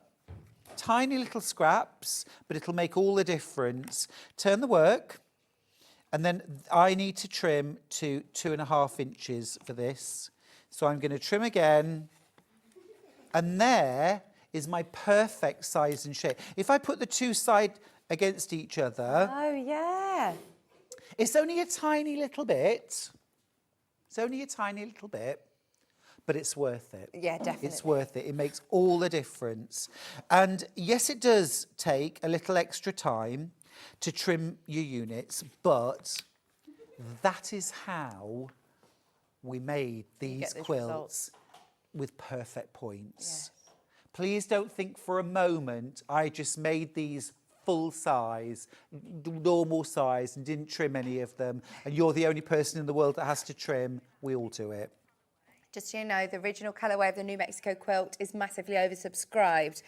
S1: Tiny little scraps, but it'll make all the difference. Turn the work, and then I need to trim to 2.5 inches for this. So I'm going to trim again, and there is my perfect size and shape. If I put the two sides against each other...
S4: Oh, yeah.
S1: It's only a tiny little bit. It's only a tiny little bit, but it's worth it.
S4: Yeah, definitely.
S1: It's worth it. It makes all the difference. And yes, it does take a little extra time to trim your units, but that is how we made these quilts with perfect points. Yes. Please don't think for a moment I just made these full size, normal size, and didn't trim any of them, and you're the only person in the world that has to trim. We all do it.
S4: Just so you know, the original colourway of the New Mexico Quilt is massively oversubscribed.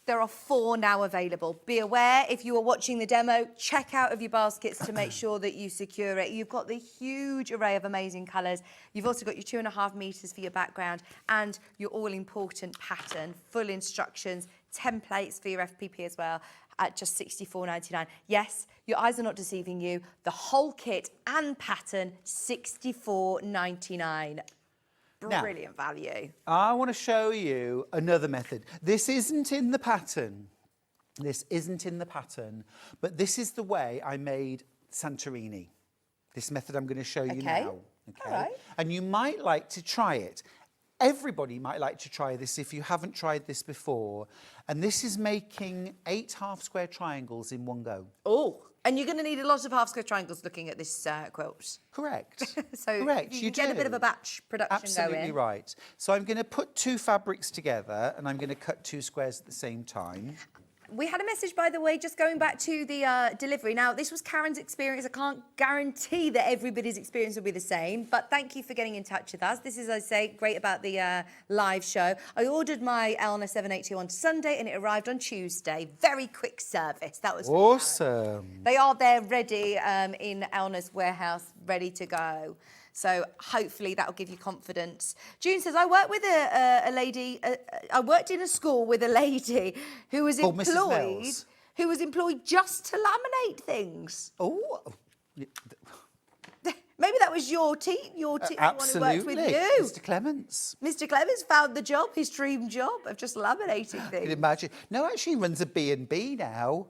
S4: There are 4 now available. Be aware, if you are watching the demo, check out of your baskets to make sure that you secure it. You've got the huge array of amazing colours. You've also got your 2.5 metres for your background and your all-important pattern, full instructions, templates for your FPP as well at just $64.99. Yes, your eyes are not deceiving you. The whole kit and pattern, $64.99. Brilliant value.
S1: I want to show you another method. This isn't in the pattern. This isn't in the pattern, but this is the way I made Santorini. This method I'm going to show you now. Okay. All right. And you might like to try it. Everybody might like to try this if you haven't tried this before. And this is making 8 half-square triangles in one go.
S4: Oh, and you're going to need a lot of half-square triangles looking at this quilt.
S1: Correct.
S4: So
S1: correct.
S4: You get a bit of a batch production
S1: Absolutely
S4: going.
S1: right. So I'm going to put 2 fabrics together, and I'm going to cut 2 squares at the same time.
S4: We had a message, by the way, just going back to the delivery. Now, this was Karen's experience. I can't guarantee that everybody's experience will be the same, but thank you for getting in touch with us. This is, I say, great about the live show. I ordered my Elna 782 on Sunday, and it arrived on Tuesday. Very quick service. That was
S1: awesome.
S4: They are there ready in Elna's warehouse, ready to go. So hopefully that'll give you confidence. June says, I worked with a lady, I worked in a school with a lady who was employed just to laminate things.
S1: Oh.
S4: Maybe that was your team, one who worked with you.
S1: Mr. Clements.
S4: Mr. Clements found the job, his dream job of just laminating things.
S1: You can imagine. No, actually he runs a B&B now.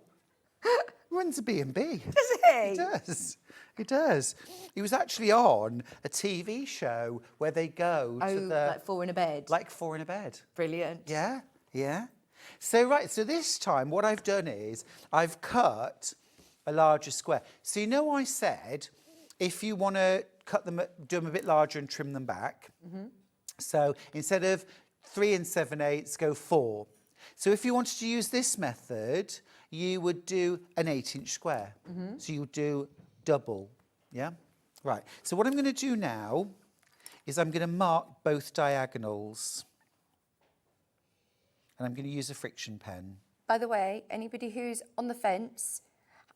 S1: Runs a B&B.
S4: Does he?
S1: He does. He does. He was actually on a TV show where they go to the...
S4: like 4 in a bed?
S1: Like 4 in a bed.
S4: Brilliant.
S1: Yeah, yeah. So this time what I've done is I've cut a larger square. So you know I said if you want to cut them, do them a bit larger and trim them back. Mm-hmm. So instead of 3 7/8, go 4. So if you wanted to use this method, you would do an 8-inch square. Mm-hmm. So you would do double, yeah? Right, so what I'm going to do now is I'm going to mark both diagonals. And I'm going to use a friction pen.
S4: By the way, anybody who's on the fence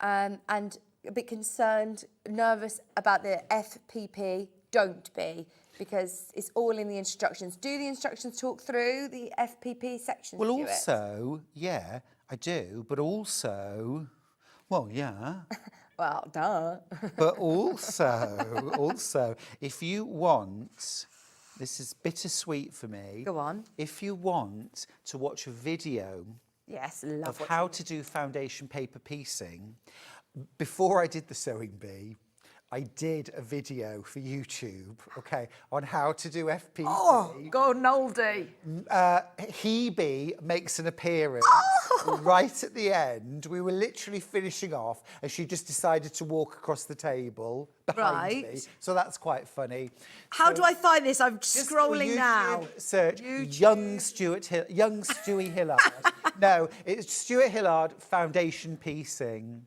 S4: and a bit concerned, nervous about the FPP, don't be, because it's all in the instructions. Do the instructions talk through the FPP sections?
S1: Well, also, yeah, I do, but also, well, yeah.
S4: Well, duh.
S1: But also, if you want, this is bittersweet for me.
S4: Go on.
S1: If you want to watch a video of how to do foundation paper piecing, before I did the sewing bee, I did a video for YouTube, okay, on how to do FPP.
S4: Oh, golden oldie.
S1: Hebe makes an appearance right at the end. We were literally finishing off, and she just decided to walk across the table behind me. So that's quite funny.
S4: How do I find this? I'm scrolling now.
S1: Search young Stewie Hillard. No, it's Stuart Hillard foundation piecing.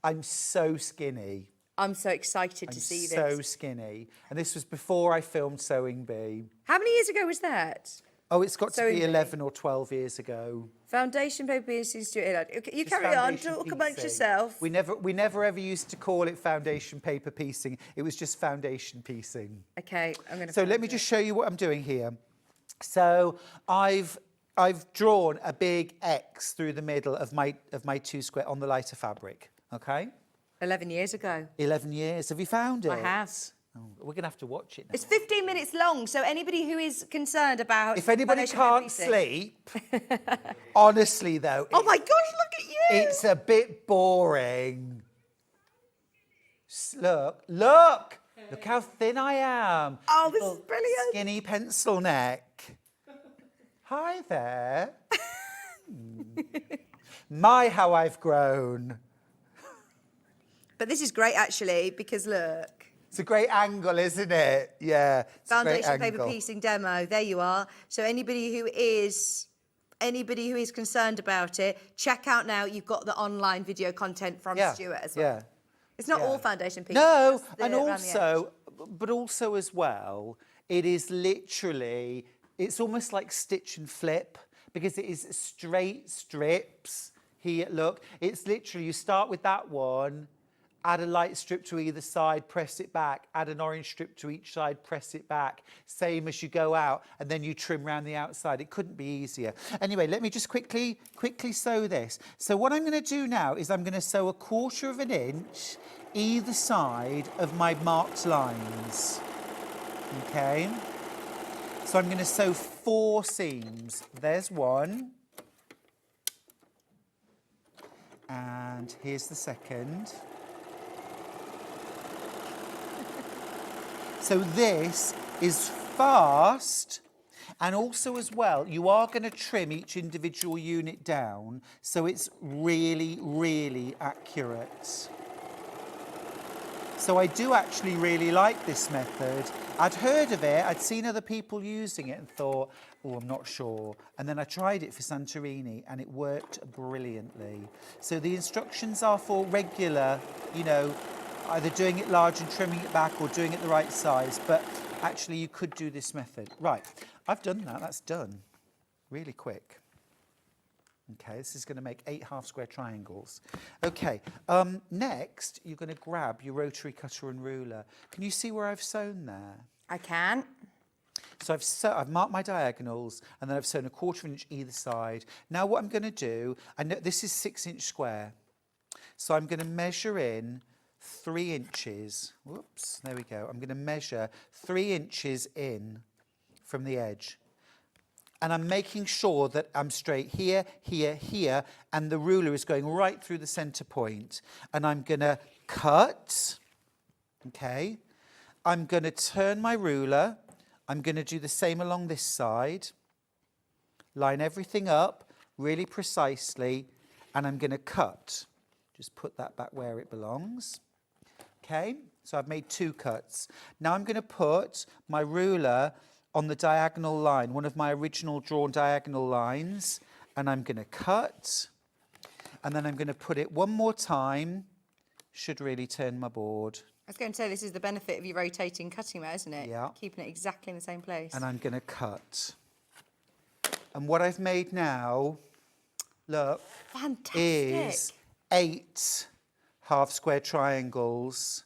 S1: I'm so skinny.
S4: I'm so excited to see this.
S1: So skinny. And this was before I filmed Sewing Bee.
S4: How many years ago was that?
S1: Oh, it's got to
S4: Sewing
S1: be
S4: bee.
S1: 11 or 12 years ago.
S4: Foundation paper piecing, Stuart Hillard. Okay, you
S1: Just
S4: carry on,
S1: foundation
S4: talk amongst
S1: piecing.
S4: yourself.
S1: We never ever used to call it foundation paper piecing. It was just foundation piecing.
S4: Okay, I'm going to...
S1: So let me just show you what I'm doing here. So I've drawn a big X through the middle of my 2 square on the lighter fabric, okay?
S4: 11 years ago.
S1: 11 years. Have you found it?
S4: I have.
S1: Oh, we're going to have to watch it now.
S4: It's 15 minutes long, so anybody who is concerned about...
S1: If anybody
S4: foundation paper
S1: can't
S4: piecing-
S1: sleep, honestly though,
S4: Oh my gosh, look at you!
S1: it's a bit boring. Look how thin I am.
S4: Oh, this is brilliant.
S1: Skinny pencil neck. Hi there. My, how I've grown.
S4: But this is great, actually, because look...
S1: It's a great angle, isn't it? Yeah. It's a great
S4: Foundation paper
S1: angle.
S4: piecing demo. There you are. So anybody who is concerned about it, check out now. You've got the online video content from Stuart as well.
S1: Yeah.
S4: It's not
S1: Yeah.
S4: all foundation piecing.
S1: No,
S4: just the
S1: and
S4: around the edge.
S1: also as well, it is literally, it's almost like stitch and flip because it is straight strips. Here, look, it's literally, you start with that one, add a light strip to either side, press it back, add an orange strip to each side, press it back, same as you go out, and then you trim around the outside. It couldn't be easier. Anyway, let me just quickly sew this. So what I'm going to do now is I'm going to sew 1/4 inch either side of my marked lines. Okay? So I'm going to sew 4 seams. There's one. And here's the second. So this is fast, and also as well, you are going to trim each individual unit down, so it's really, really accurate. So I do actually really like this method. I'd heard of it, I'd seen other people using it and thought, oh, I'm not sure. And then I tried it for Santorini and it worked brilliantly. So the instructions are for regular, you know, either doing it large and trimming it back or doing it the right size, but actually you could do this method. Right, I've done that, that's done. Really quick. Okay, this is going to make 8 half-square triangles. Okay, next you're going to grab your rotary cutter and ruler. Can you see where I've sewn there?
S4: I can.
S1: So I've marked my diagonals and then I've sewn 1/4 inch either side. Now what I'm going to do, I know this is 6 inch square, so I'm going to measure in 3 inches. Whoops, there we go. I'm going to measure 3 inches in from the edge. And I'm making sure that I'm straight here, here, here, and the ruler is going right through the centre point. And I'm going to cut, okay? I'm going to turn my ruler. I'm going to do the same along this side. Line everything up really precisely, and I'm going to cut. Just put that back where it belongs. Okay, so I've made 2 cuts. Now I'm going to put my ruler on the diagonal line, one of my original drawn diagonal lines, and I'm going to cut, and then I'm going to put it one more time. Should really turn my board.
S4: I was going to say, this is the benefit of you rotating cutting mat, isn't it?
S1: Yeah.
S4: Keeping it exactly in the same place.
S1: And I'm going to cut. And what I've made now, look,
S4: Fantastic.
S1: is 8 half-square triangles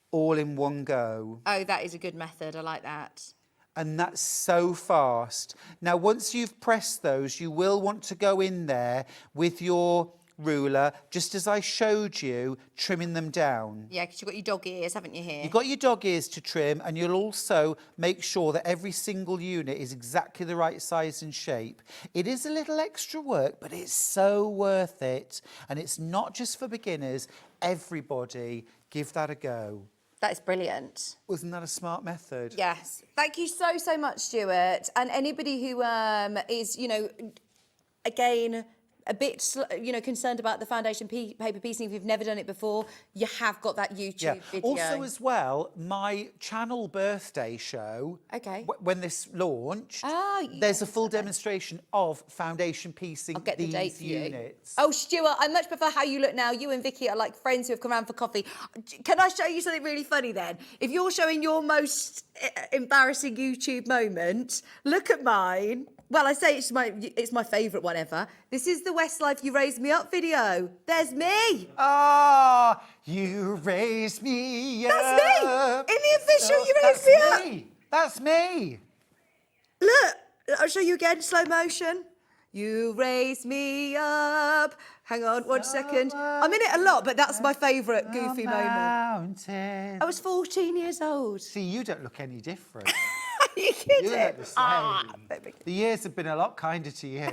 S1: all in one go.
S4: Oh, that is a good method. I like that.
S1: And that's so fast. Now, once you've pressed those, you will want to go in there with your ruler, just as I showed you, trimming them down.
S4: Yeah, because you've got your dog ears, haven't you, here?
S1: You've got your dog ears to trim, and you'll also make sure that every single unit is exactly the right size and shape. It is a little extra work, but it's so worth it. And it's not just for beginners. Everybody, give that a go.
S4: That is brilliant.
S1: Wasn't that a smart method?
S4: Yes. Thank you so, so much, Stuart. And anybody who is, you know, again, a bit, you know, concerned about the foundation paper piecing, if you've never done it before, you have got that YouTube video.
S1: Also, as well, my channel birthday show, when this launched, there's a full demonstration of foundation piecing.
S4: I'll get the date for you.
S1: Units.
S4: Oh, Stuart, I much prefer how you look now. You and Vicky are like friends who have come around for coffee. Can I show you something really funny then? If you're showing your most embarrassing YouTube moment, look at mine. Well, I say it's my favourite one ever. This is the Westlife You Raised Me Up video. There's me.
S1: Ah, you raised me up.
S4: That's me. In the official You Raised Me Up.
S1: That's me.
S4: Look, I'll show you again, slow motion. You raised me up. Hang on, 1 second. I'm in it a lot, but that's my favourite goofy moment. I was 14 years old.
S1: See, you don't look any different.
S4: Are you kidding?
S1: You look the same. The years have been a lot kinder to you.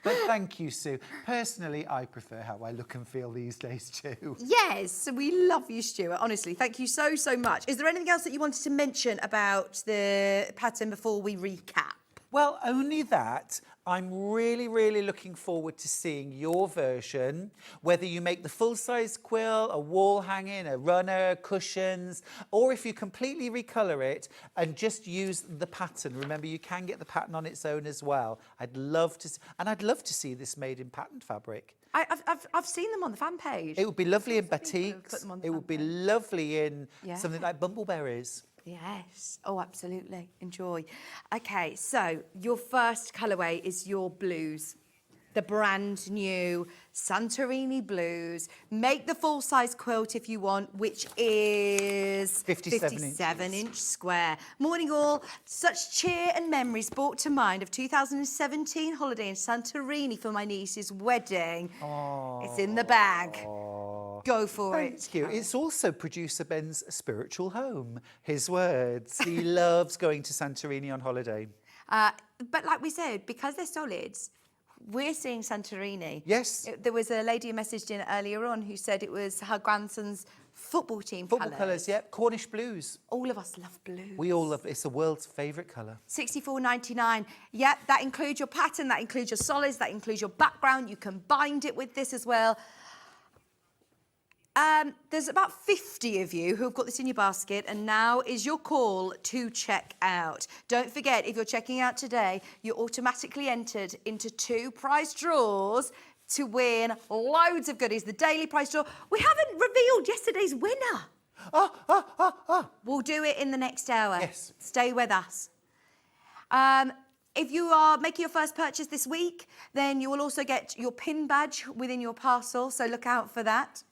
S1: But thank you, Sue. Personally, I prefer how I look and feel these days too.
S4: Yes, we love you, Stuart. Honestly, thank you so, so much. Is there anything else that you wanted to mention about the pattern before we recap?
S1: Well, only that I'm really, really looking forward to seeing your version, whether you make the full-size quilt, a wall hanging, a runner, cushions, or if you completely recolour it and just use the pattern. Remember, you can get the pattern on its own as well. I'd love to see this made in patterned fabric.
S4: I've seen them on the fan page.
S1: It would be lovely in batiks. It would be lovely in something like bumbleberries.
S4: Yes. Oh, absolutely. Enjoy. Okay, so your first colourway is your blues. The brand new Santorini blues. Make the full-size quilt if you want, which is 57-inch square. Morning all. Such cheer and memories brought to mind of 2017 holiday in Santorini for my niece's wedding. Oh. It's in the bag. Go for it.
S1: Thank you. It's also producer Ben's spiritual home. His words. He loves going to Santorini on holiday.
S4: But like we said, because they're solids, we're seeing Santorini.
S1: Yes.
S4: There was a lady who messaged in earlier on who said it was her grandson's football team
S1: Football colours, yep. Cornish blues.
S4: All of us love blues.
S1: We all love it. It's the world's favourite colour.
S4: $64.99. Yep, that includes your pattern, that includes your solids, that includes your background. You can bind it with this as well. There's about 50 of you who have got this in your basket, and now is your call to check out. Don't forget, if you're checking out today, you're automatically entered into 2 prize draws to win loads of goodies. The daily prize draw. We haven't revealed yesterday's winner. We'll do it in the next hour.
S1: Yes.
S4: Stay with us. If you are making your first purchase this week, then you will also get your pin badge within your parcel, so look out for that.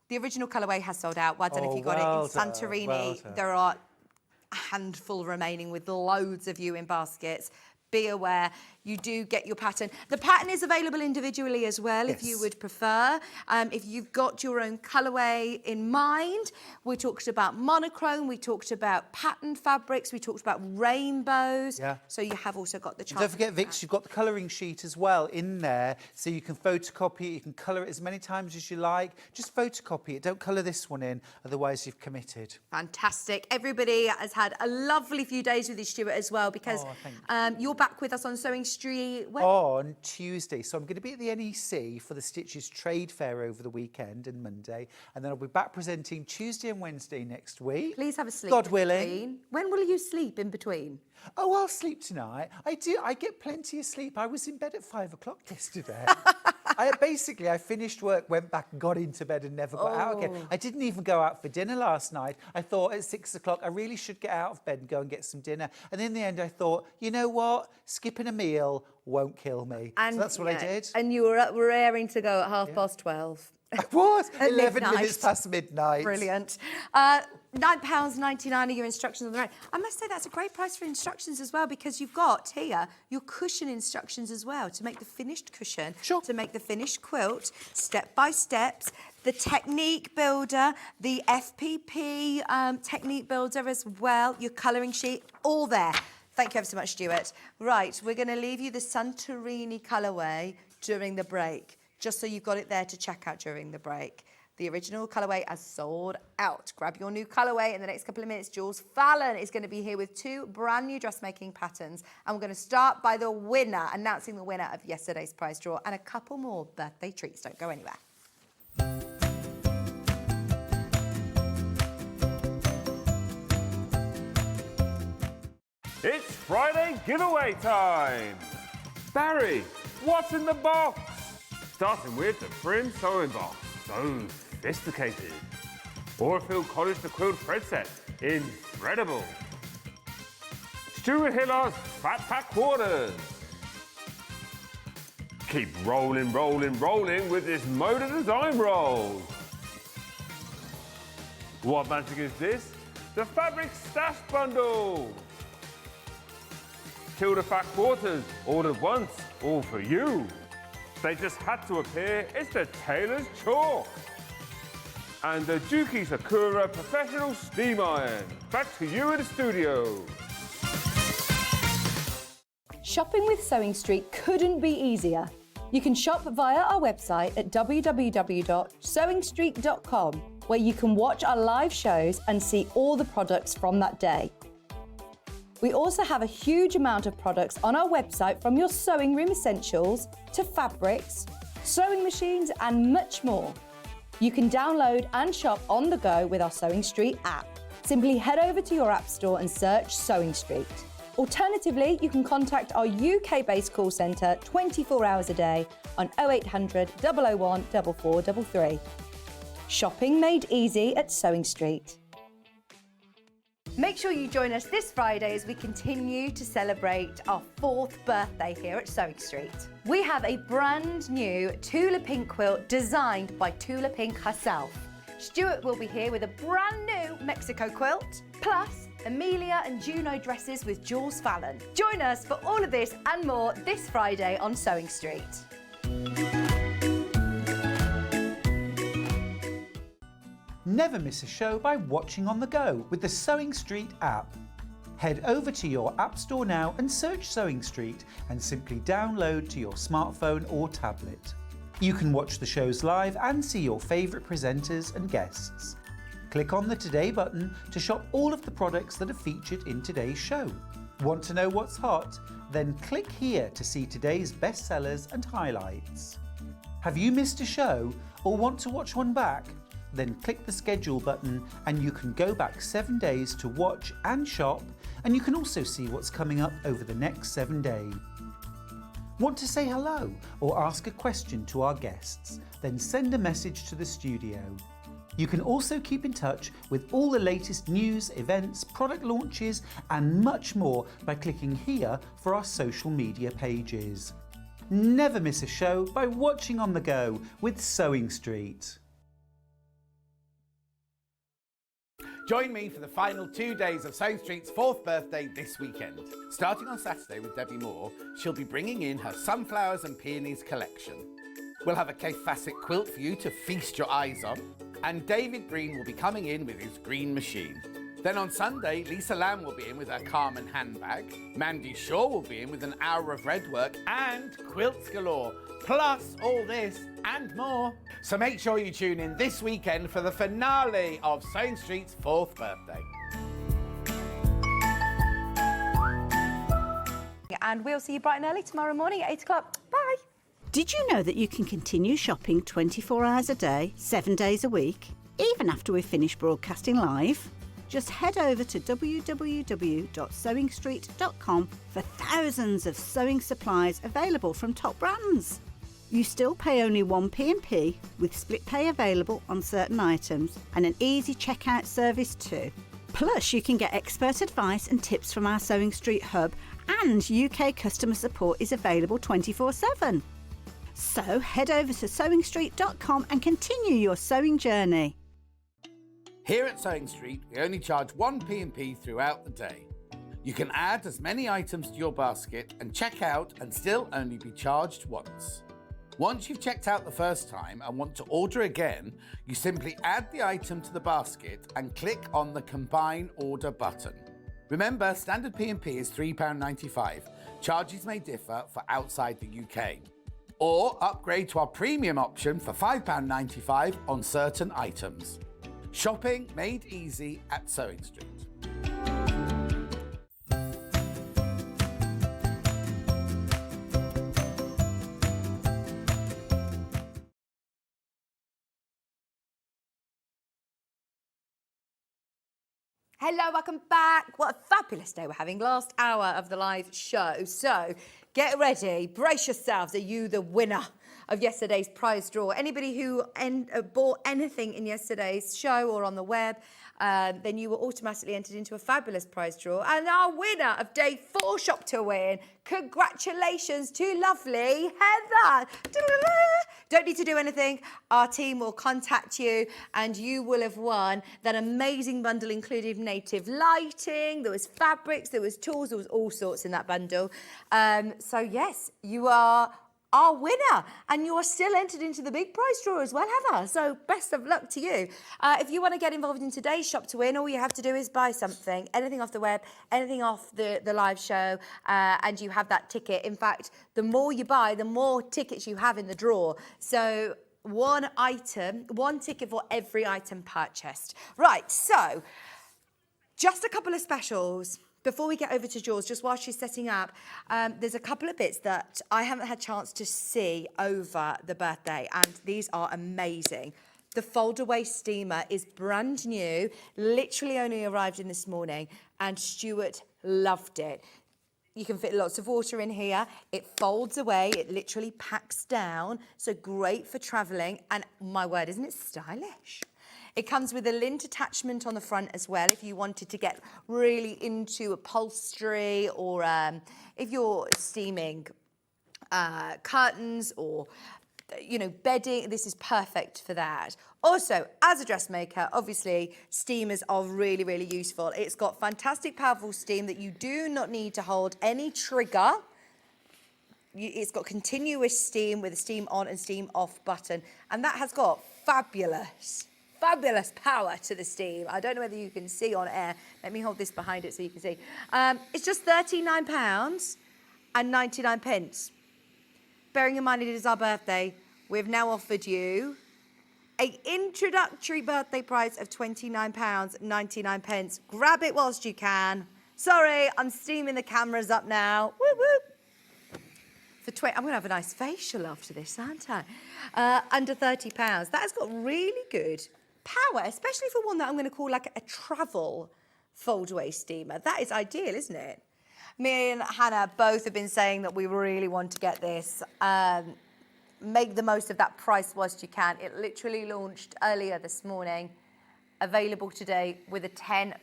S4: The original colourway has sold out. Well, I don't know if you got it in Santorini. There are a handful remaining with loads of you in baskets. Be aware, you do get your pattern. The pattern is available individually as well, if you would prefer. If you've got your own colourway in mind, we talked about monochrome, we talked about patterned fabrics, we talked about rainbows. Yeah. So you have also got the chart.
S1: Don't forget, Vix, you've got the colouring sheet as well in there, so you can photocopy it, you can colour it as many times as you like. Just photocopy it, don't colour this one in, otherwise you've committed.
S4: Fantastic. Everybody has had a lovely few days with you, Stuart, as well, because you're back with us on Sewing Street
S1: on Tuesday. So I'm going to be at the NEC for the Stitches Trade Fair over the weekend and Monday, and then I'll be back presenting Tuesday and Wednesday next week.
S4: Please have a sleep.
S1: God willing.
S4: When will you sleep in between?
S1: Oh, I'll sleep tonight. I do. I get plenty of sleep. I was in bed at 5 o'clock yesterday. I finished work, went back and got into bed and never got out again. I didn't even go out for dinner last night. I thought at 6 o'clock, I really should get out of bed and go and get some dinner. And in the end, I thought, you know what? Skipping a meal won't kill me. And so that's what I did.
S4: And you were raring to go at 12:30.
S1: I was. 11
S4: midnight.
S1: minutes past midnight.
S4: Brilliant. £9.99 are your instructions on the right. I must say that's a great price for instructions as well, because you've got here your cushion instructions as well to make the finished cushion, to make the finished quilt, step by steps, the technique builder, the FPP technique builder as well, your colouring sheet, all there. Thank you ever so much, Stuart. Right, we're going to leave you the Santorini colourway during the break, just so you've got it there to check out during the break. The original colourway has sold out. Grab your new colourway in the next couple of minutes. Jules Fallon is going to be here with 2 brand new dressmaking patterns. And we're going to start by the winner, announcing the winner of yesterday's prize draw, and a couple more birthday treats. Don't go anywhere.
S10: It's Friday giveaway time! Barry, what's in the box? Starting with the Prim Sewing Box, so sophisticated. Orfield College the Quilt Thread Set, incredible. Stuart Hillard's Fat Pack Quarters. Keep rolling, rolling, rolling with this Motor Design roll. What magic is this? The Fabric Stash Bundle. Tula Pack Quarters, ordered once, all for you. They just had to appear, it's the tailor's chalk. And the Juki Sakura Professional Steam Iron. Back to you in the studio.
S2: Shopping with Sewing Street couldn't be easier. You can shop via our website at www.sewingstreet.com, where you can watch our live shows and see all the products from that day. We also have a huge amount of products on our website, from your sewing room essentials to fabrics, sewing machines and much more. You can download and shop on the go with our Sewing Street app. Simply head over to your app store and search Sewing Street. Alternatively, you can contact our UK-based call centre 24 hours a day on 0800 001 4433. Shopping made easy at Sewing Street.
S4: Make sure you join us this Friday as we continue to celebrate our 4th birthday here at Sewing Street. We have a brand new Tula Pink quilt designed by Tula Pink herself. Stuart will be here with a brand new Mexico quilt, plus EMILEA and JUNO dresses with Jules Fallon. Join us for all of this and more this Friday on Sewing Street.
S1: Never miss a show by watching on the go with the Sewing Street app. Head over to your app store now and search Sewing Street and simply download to your smartphone or tablet. You can watch the shows live and see your favourite presenters and guests. Click on the Today button to shop all of the products that are featured in today's show. Want to know what's hot? Then click here to see today's bestsellers and highlights. Have you missed a show or want to watch one back? Then click the schedule button and you can go back 7 days to watch and shop, and you can also see what's coming up over the next 7 days. Want to say hello or ask a question to our guests? Then send a message to the studio. You can also keep in touch with all the latest news, events, product launches and much more by clicking here for our social media pages. Never miss a show by watching on the go with Sewing Street.
S3: Join me for the final 2 days of Sewing Street's 4th birthday this weekend. Starting on Saturday with Debbie Moore, she'll be bringing in her Sunflowers and Peonies collection. We'll have a Kay Facet quilt for you to feast your eyes on, and David Green will be coming in with his green machine. Then on Sunday, Lisa Lamb will be in with her Carmen handbag, Mandy Shaw will be in with an hour of red work, and quilts galore, plus all this and more. So make sure you tune in this weekend for the finale of Sewing Street's 4th birthday.
S4: And we'll see you bright and early tomorrow morning at 8 o'clock. Bye.
S5: Did you know that you can continue shopping 24 hours a day, 7 days a week, even after we've finished broadcasting live? Just head over to www.sewingstreet.com for thousands of sewing supplies available from top brands. You still pay only 1 P&P, with split pay available on certain items and an easy checkout service too. Plus, you can get expert advice and tips from our Sewing Street hub, and UK customer support is available 24/7. So head over to sewingstreet.com and continue your sewing journey.
S3: Here at Sewing Street, we only charge 1 P&P throughout the day. You can add as many items to your basket and check out and still only be charged once. Once you've checked out the first time and want to order again, you simply add the item to the basket and click on the Combine Order button. Remember, standard P&P is £3.95. Charges may differ for outside the UK. Or upgrade to our premium option for £5.95 on certain items. Shopping made easy at Sewing Street.
S4: Hello, welcome back. What a fabulous day we're having. Last hour of the live show. So get ready, brace yourselves. Are you the winner? of yesterday's prize draw. Anybody who bought anything in yesterday's show or on the web, then you were automatically entered into a fabulous prize draw. And our winner of day 4 Shop to Win, congratulations to lovely Heather. Don't need to do anything. Our team will contact you and you will have won that amazing bundle, including native lighting, there was fabrics, there was tools, there was all sorts in that bundle. So yes, you are our winner, and you are still entered into the big prize draw as well, Heather. So best of luck to you. If you want to get involved in today's Shop to Win, all you have to do is buy something, anything off the web, anything off the live show, and you have that ticket. In fact, the more you buy, the more tickets you have in the draw. So one ticket for every item purchased. Right, so just a couple of specials. Before we get over to Jules, just while she's setting up, there's a couple of bits that I haven't had a chance to see over the birthday, and these are amazing. The fold-away steamer is brand new, literally only arrived in this morning, and Stuart loved it. You can fit lots of water in here. It folds away, it literally packs down, so great for travelling, and my word, isn't it stylish? It comes with a lint attachment on the front as well if you wanted to get really into upholstery, or if you're steaming curtains or, you know, bedding, this is perfect for that. Also, as a dressmaker, obviously, steamers are really, really useful. It's got fantastic, powerful steam that you do not need to hold any trigger. It's got continuous steam with a steam on and steam off button, and that has got fabulous power to the steam. I don't know whether you can see on air. Let me hold this behind it so you can see. It's just £39.99. Bearing in mind it is our birthday, we've now offered you an introductory birthday price of £29.99. Grab it whilst you can. Sorry, I'm steaming the cameras up now. Whoop, whoop. I'm going to have a nice facial after this, aren't I? Under £30. That has got really good power, especially for one that I'm going to call like a travel fold-away steamer. That is ideal, isn't it? Me and Hannah both have been saying that we really want to get this. Make the most of that price whilst you can. It literally launched earlier this morning, available today with a £10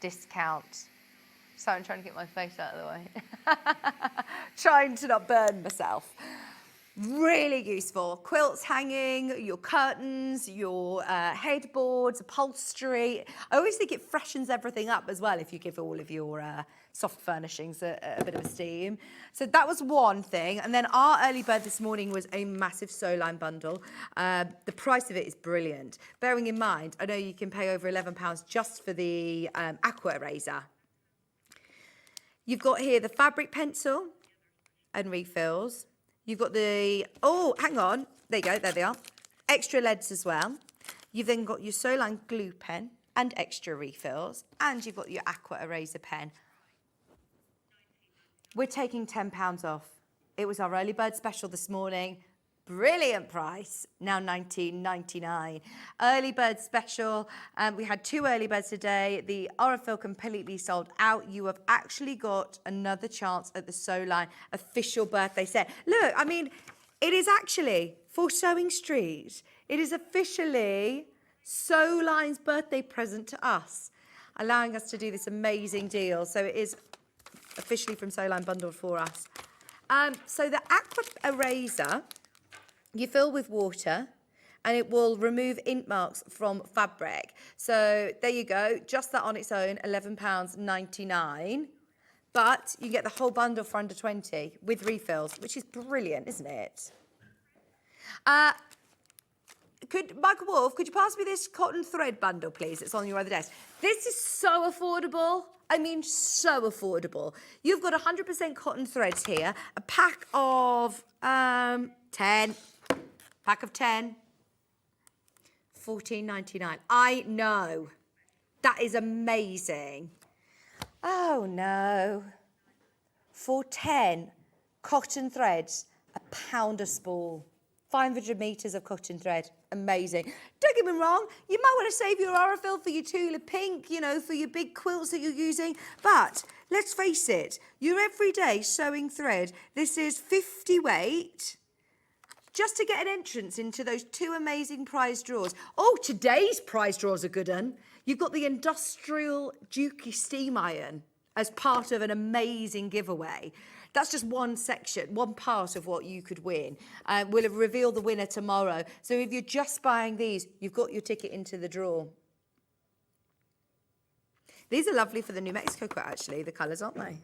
S4: discount. So I'm trying to get my face out of the way. Trying to not burn myself. Really useful. Quilts hanging, your curtains, your headboards, upholstery. I always think it freshens everything up as well if you give all of your soft furnishings a bit of a steam. So that was one thing. And then our early bird this morning was a massive Soline bundle. The price of it is brilliant. Bearing in mind, I know you can pay over £11 just for the aqua eraser. You've got here the fabric pencil and refills. You've got the, oh, hang on. There you go, there they are. Extra leads as well. You've then got your Soline glue pen and extra refills. And you've got your aqua eraser pen. We're taking £10 off. It was our early bird special this morning. Brilliant price, now $19.99. Early bird special, we had 2 early birds today. The Aurifil completely sold out. You have actually got another chance at the Soline official birthday set. Look, I mean, it is actually for Sewing Street. It is officially Soline's birthday present to us, allowing us to do this amazing deal. So it is officially from Soline bundled for us. So the aqua eraser, you fill with water and it will remove ink marks from fabric. So there you go, just that on its own, £11.99. But you get the whole bundle for under 20 with refills, which is brilliant, isn't it? Michael Wolf, could you pass me this cotton thread bundle, please? It's on your other desk. This is so affordable. I mean, so affordable. You've got 100% cotton threads here, a pack of 10. Pack of 10, $14.99. I know. That is amazing. Oh, no. For 10 cotton threads, £1 a spool. 500 metres of cotton thread. Amazing. Don't get me wrong, you might want to save your Aurifil for your Tula Pink, you know, for your big quilts that you're using. But let's face it, your everyday sewing thread, this is 50 weight, just to get an entrance into those 2 amazing prize draws. Oh, today's prize draws are good, un. You've got the Industrial Dukey Steam Iron as part of an amazing giveaway. That's just one section, one part of what you could win. We'll reveal the winner tomorrow. So if you're just buying these, you've got your ticket into the draw. These are lovely for the New Mexico Quilt, actually, the colours, aren't they?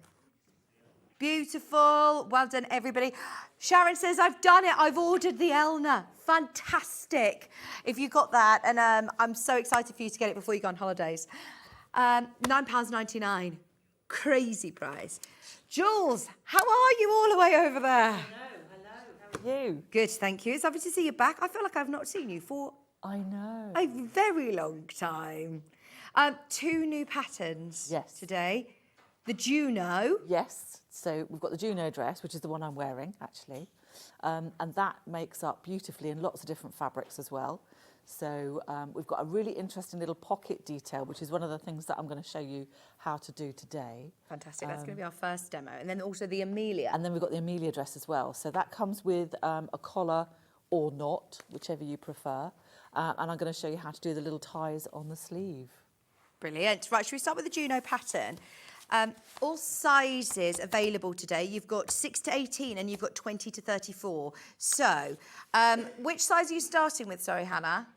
S4: Beautiful. Well done, everybody. Sharon says, I've done it. I've ordered the Elna. Fantastic. If you got that, and I'm so excited for you to get it before you go on holidays. £9.99. Crazy price. Jules, how are you all the way over there?
S11: Hello. How are you?
S4: Good, thank you. It's lovely to see you back. I feel like I've not seen you for a very long time. 2 new patterns today. The JUNO.
S11: Yes, so we've got the JUNO dress, which is the one I'm wearing, actually. And that makes up beautifully in lots of different fabrics as well. So we've got a really interesting little pocket detail, which is one of the things that I'm going to show you how to do today.
S4: Fantastic, that's going to be our first demo. And then also the EMILEA.
S11: And then we've got the EMILEA dress as well. So that comes with a collar or not, whichever you prefer. And I'm going to show you how to do the little ties on the sleeve.
S4: Brilliant. Right, should we start with the JUNO pattern? All sizes available today. You've got 6 to 18 and you've got 20 to 34. So, which size are you starting with? Sorry, Hannah.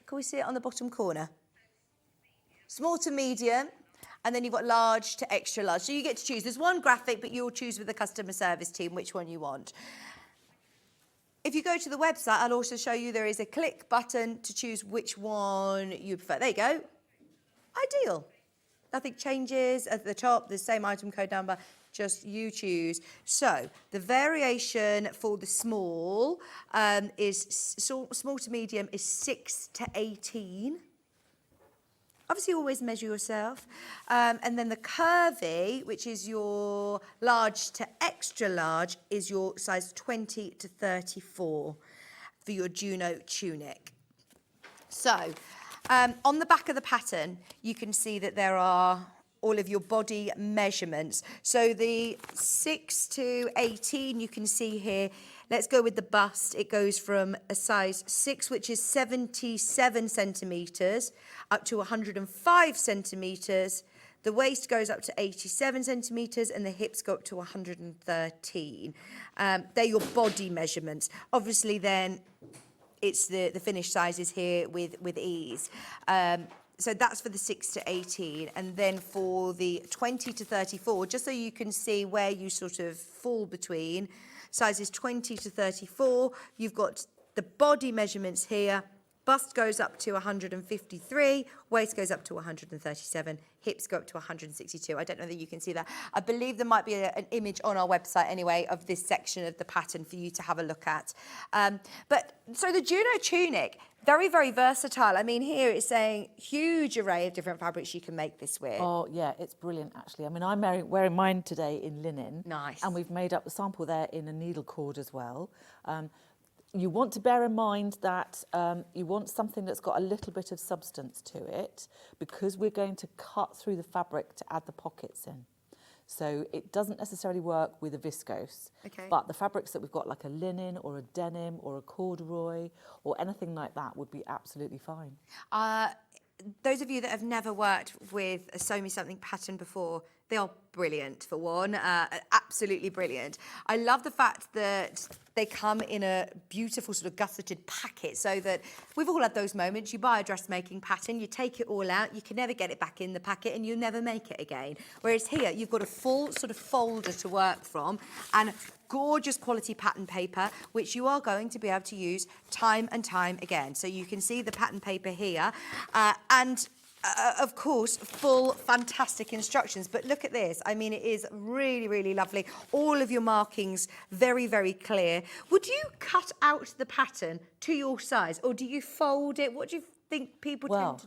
S4: Can we see it on the bottom corner? Small to medium. And then you've got large to extra large. So you get to choose. There's one graphic, but you'll choose with the customer service team which one you want. If you go to the website, I'll also show you there is a click button to choose which one you prefer. There you go. Ideal. Nothing changes at the top, the same item code number, just you choose. So the variation for the small small to medium is 6 to 18. Obviously, always measure yourself. And then the curvy, which is your large to extra large, is your size 20 to 34 for your JUNO tunic. So, on the back of the pattern, you can see that there are all of your body measurements. So the 6 to 18, you can see here. Let's go with the bust. It goes from a size 6, which is 77 centimetres, up to 105 centimetres. The waist goes up to 87 centimetres and the hips go up to 113. They're your body measurements. Obviously, then it's the finished sizes here with ease. So that's for the 6 to 18. And then for the 20 to 34, just so you can see where you sort of fall between, sizes 20 to 34, you've got the body measurements here. Bust goes up to 153, waist goes up to 137, hips go up to 162. I don't know that you can see that. I believe there might be an image on our website anyway of this section of the pattern for you to have a look at. So the JUNO tunic, very, very versatile. I mean, here it's saying huge array of different fabrics you can make this with.
S11: Oh, yeah, it's brilliant, actually. I mean, I'm wearing mine today in linen.
S4: Nice.
S11: And we've made up the sample there in a needle cord as well. You want to bear in mind that you want something that's got a little bit of substance to it, because we're going to cut through the fabric to add the pockets in. So it doesn't necessarily work with a viscose, but the fabrics that we've got, like a linen or a denim or a corduroy or anything like that, would be absolutely fine.
S4: Those of you that have never worked with a Sew Me Something pattern before, they are brilliant for one, absolutely brilliant. I love the fact that they come in a beautiful sort of gusseted packet, so that we've all had those moments. You buy a dressmaking pattern, you take it all out, you can never get it back in the packet and you'll never make it again. Whereas here, you've got a full sort of folder to work from and gorgeous quality pattern paper, which you are going to be able to use time and time again. So you can see the pattern paper here, of course, full fantastic instructions. But look at this. I mean, it is really, really lovely. All of your markings very, very clear. Would you cut out the pattern to your size, or do you fold it? What do you think people tend to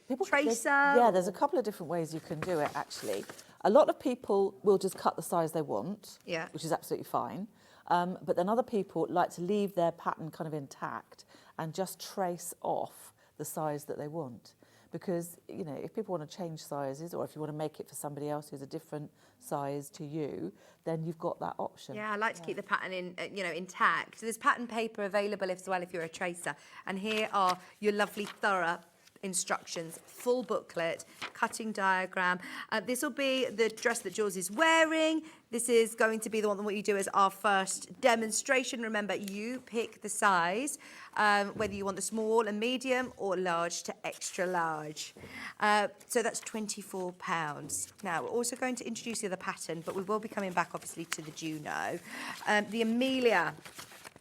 S4: do? Tracer?
S11: Yeah, there's a couple of different ways you can do it, actually. A lot of people will just cut the size they want, which is absolutely fine. But then other people like to leave their pattern kind of intact and just trace off the size that they want. because, you know, if people want to change sizes or if you want to make it for somebody else who's a different size to you, then you've got that option.
S4: Yeah, I like to keep the pattern in, intact. So there's pattern paper available as well if you're a tracer. And here are your lovely thorough instructions, full booklet, cutting diagram. This will be the dress that Jules is wearing. This is going to be the one that you do as our first demonstration. Remember, you pick the size, whether you want the small and medium or large to extra large. So that's £24. Now, we're also going to introduce the other pattern, but we will be coming back, obviously, to the Juno. The EMILEA.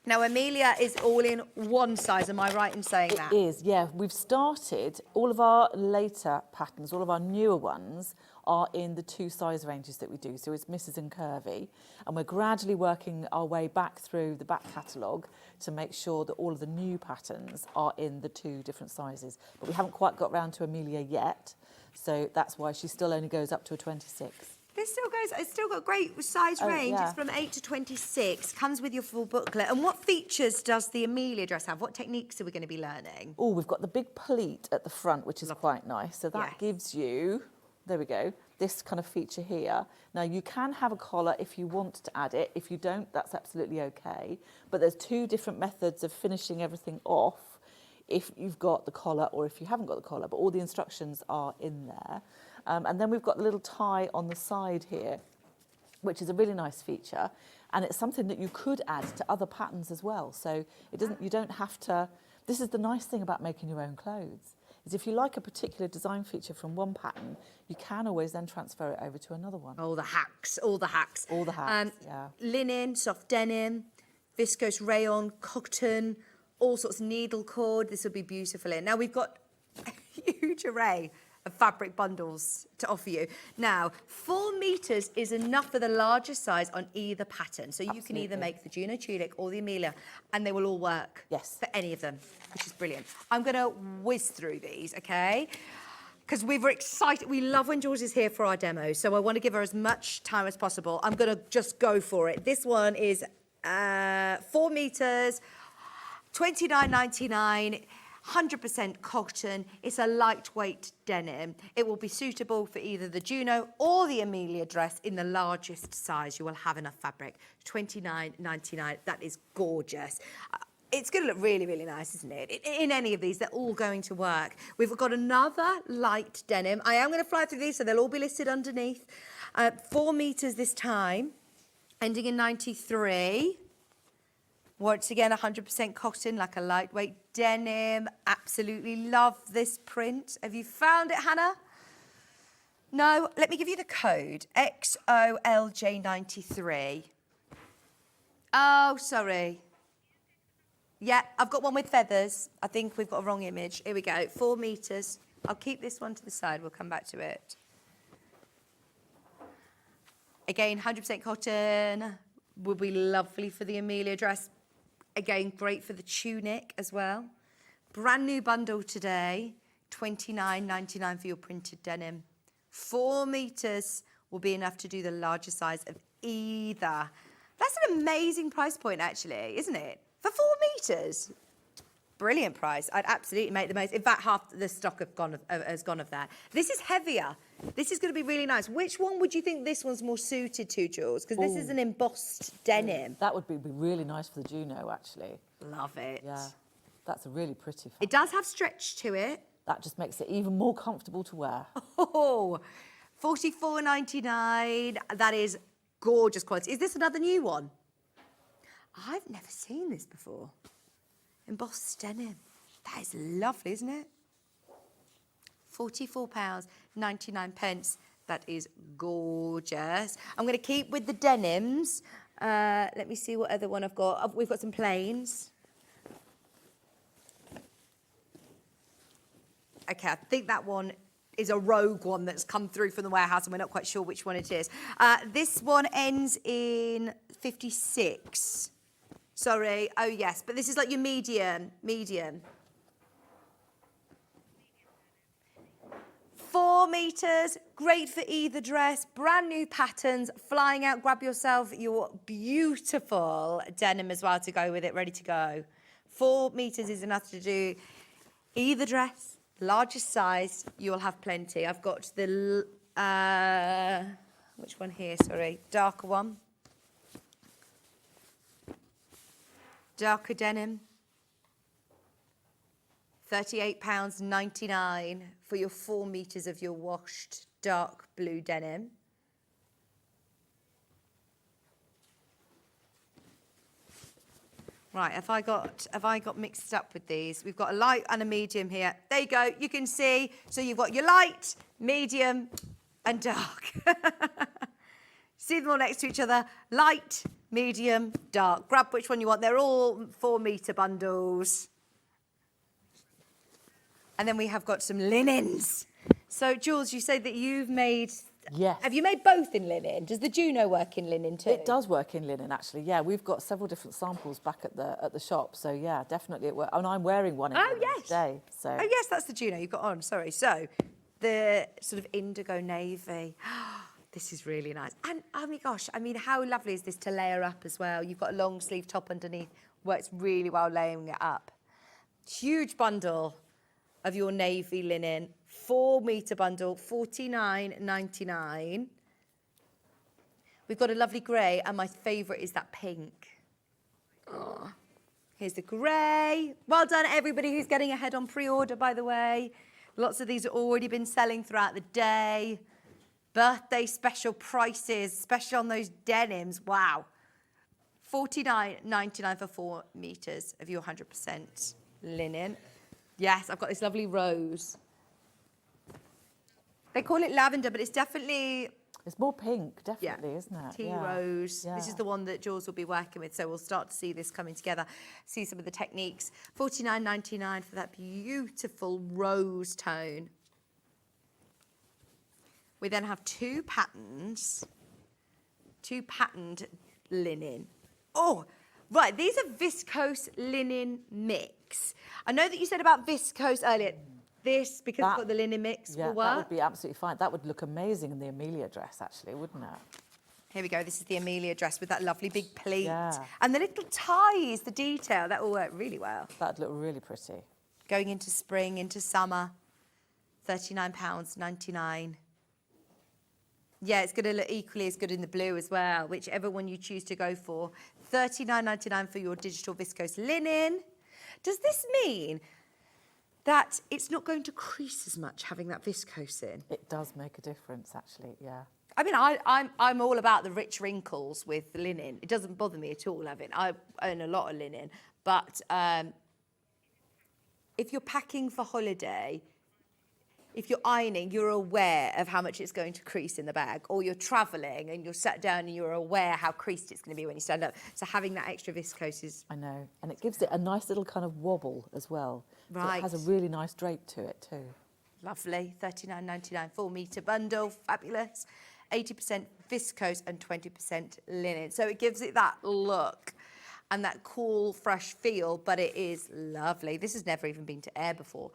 S4: Now, EMILEA is all in one size, am I right in saying that?
S11: It is, yeah. We've started, all of our later patterns, all of our newer ones are in the 2 size ranges that we do. So it's Mrs. and Curvy. And we're gradually working our way back through the back catalogue to make sure that all of the new patterns are in the 2 different sizes. But we haven't quite got round to EMILEA yet. So that's why she still only goes up to a 26.
S4: This still goes, it's still got a great size range.
S11: Yeah.
S4: It's from 8 to 26, comes with your full booklet. And what features does the EMILEA dress have? What techniques are we going to be learning?
S11: Oh, we've got the big pleat at the front, which is quite nice. So that gives you, there we go, this kind of feature here. Now, you can have a collar if you want to add it. If you don't, that's absolutely okay. But there's 2 different methods of finishing everything off if you've got the collar or if you haven't got the collar. But all the instructions are in there. And then we've got the little tie on the side here, which is a really nice feature. And it's something that you could add to other patterns as well. So it doesn't, you don't have to, this is the nice thing about making your own clothes, is if you like a particular design feature from one pattern, you can always then transfer it over to another one.
S4: All the hacks, all the hacks.
S11: All the hacks, yeah.
S4: Linen, soft denim, viscose rayon, cotton, all sorts of needle cord. This will be beautiful in. Now, we've got a huge array of fabric bundles to offer you. Now, 4 metres is enough for the larger size on either pattern. So you can either make the Juno Tunic or the EMILEA, and they will all work for any of them, which is brilliant. I'm going to whiz through these, okay? Because we were excited. We love when George is here for our demos, so I want to give her as much time as possible. I'm going to just go for it. This one is 4 metres, $29.99. 100% cotton. It's a lightweight denim. It will be suitable for either the Juno or the EMILEA dress in the largest size. You will have enough fabric. $29.99. That is gorgeous. It's going to look really, really nice, isn't it? In any of these, they're all going to work. We've got another light denim. I am going to fly through these, so they'll all be listed underneath. 4 metres this time, ending in 93. Once again, 100% cotton, like a lightweight denim. Absolutely love this print. Have you found it, Hannah? No? Let me give you the code. XOLJ93. Oh, sorry. Yeah, I've got one with feathers. I think we've got a wrong image. Here we go. 4 metres. I'll keep this one to the side. We'll come back to it. Again, 100% cotton. Would be lovely for the EMILEA dress. Again, great for the tunic as well. Brand new bundle today, $29.99 for your printed denim. 4 metres will be enough to do the larger size of either. That's an amazing price point, actually, isn't it? For 4 metres. Brilliant price. I'd absolutely make the most. In fact, half the stock has gone of that. This is heavier. This is going to be really nice. Which one would you think this one's more suited to, Jules? Because this is an embossed denim.
S11: That would be really nice for the Juno, actually.
S4: Love it.
S11: Yeah, that's a really pretty fabric.
S4: It does have stretch to it.
S11: That just makes it even more comfortable to wear.
S4: Oh, $44.99. That is gorgeous quality. Is this another new one? I've never seen this before. Embossed denim. That is lovely, isn't it? £44.99. That is gorgeous. I'm going to keep with the denims. Let me see what other one I've got. We've got some plains. Okay, I think that one is a rogue one that's come through from the warehouse and we're not quite sure which one it is. This one ends in 56. Sorry, oh yes, but this is like your medium. 4 metres, great for either dress, brand new patterns, flying out, grab yourself your beautiful denim as well to go with it, ready to go. 4 metres is enough to do either dress, Largest size, you'll have plenty. I've got the, which one here, sorry, darker one. Darker denim. £38.99 for your 4 meters of your washed dark blue denim. Right, have I got mixed up with these? We've got a light and a medium here. There you go, you can see. So you've got your light, medium, and dark. See them all next to each other. Light, medium, dark. Grab which one you want. They're all 4 meter bundles. And then we have got some linens. So, Jules, you say that you've made...
S11: Yes.
S4: Have you made both in linen? Does the JUNO work in linen too?
S11: It does work in linen, actually. Yeah, we've got several different samples back at the shop. So yeah, definitely it works. And I'm wearing one in linen today. So.
S4: Oh yes, that's the JUNO you've got on. Sorry. So the sort of indigo navy. This is really nice. And oh my gosh, I mean, how lovely is this to layer up as well? You've got a long sleeve top underneath. Works really well layering it up. Huge bundle of your navy linen. 4 meter bundle, £49.99. We've got a lovely grey, and my favourite is that pink. Oh, here's the grey. Well done, everybody who's getting ahead on pre-order, by the way. Lots of these have already been selling throughout the day. Birthday special prices, especially on those denims. Wow. £49.99 for 4 meters of your 100% linen. Yes, I've got this lovely rose. They call it lavender, but it's definitely...
S11: It's more pink, definitely, isn't it?
S4: Tea rose. Yeah. This is the one that Jules will be working with, so we'll start to see this coming together, see some of the techniques. £49.99 for that beautiful rose tone. We then have 2 patterns, 2 patterned linen. Oh, right, these are viscose linen mix. I know that you said about viscose earlier. This, because it's got the linen mix, will work?
S11: That would be absolutely fine. That would look amazing in the EMILEA dress, actually, wouldn't it?
S4: Here we go. This is the EMILEA dress with that lovely big pleat. Yeah. And the little ties, the detail, that will work really well.
S11: That'd look really pretty.
S4: Going into spring, into summer, £39.99. Yeah, it's going to look equally as good in the blue as well, whichever one you choose to go for. £39.99 for your digital viscose linen. Does this mean that it's not going to crease as much having that viscose in?
S11: It does make a difference, actually, yeah.
S4: I mean, I'm all about the rich wrinkles with linen. It doesn't bother me at all having. I own a lot of linen, but if you're packing for holiday, if you're ironing, you're aware of how much it's going to crease in the bag, or you're travelling and you're sat down and you're aware how creased it's going to be when you stand up. So having that extra viscose is...
S11: I know, and it gives it a nice little kind of wobble as well.
S4: Right.
S11: So it has a really nice drape to it too.
S4: Lovely, £39.99, 4 metre bundle, fabulous. 80% viscose and 20% linen. So it gives it that look and that cool, fresh feel, but it is lovely. This has never even been to air before.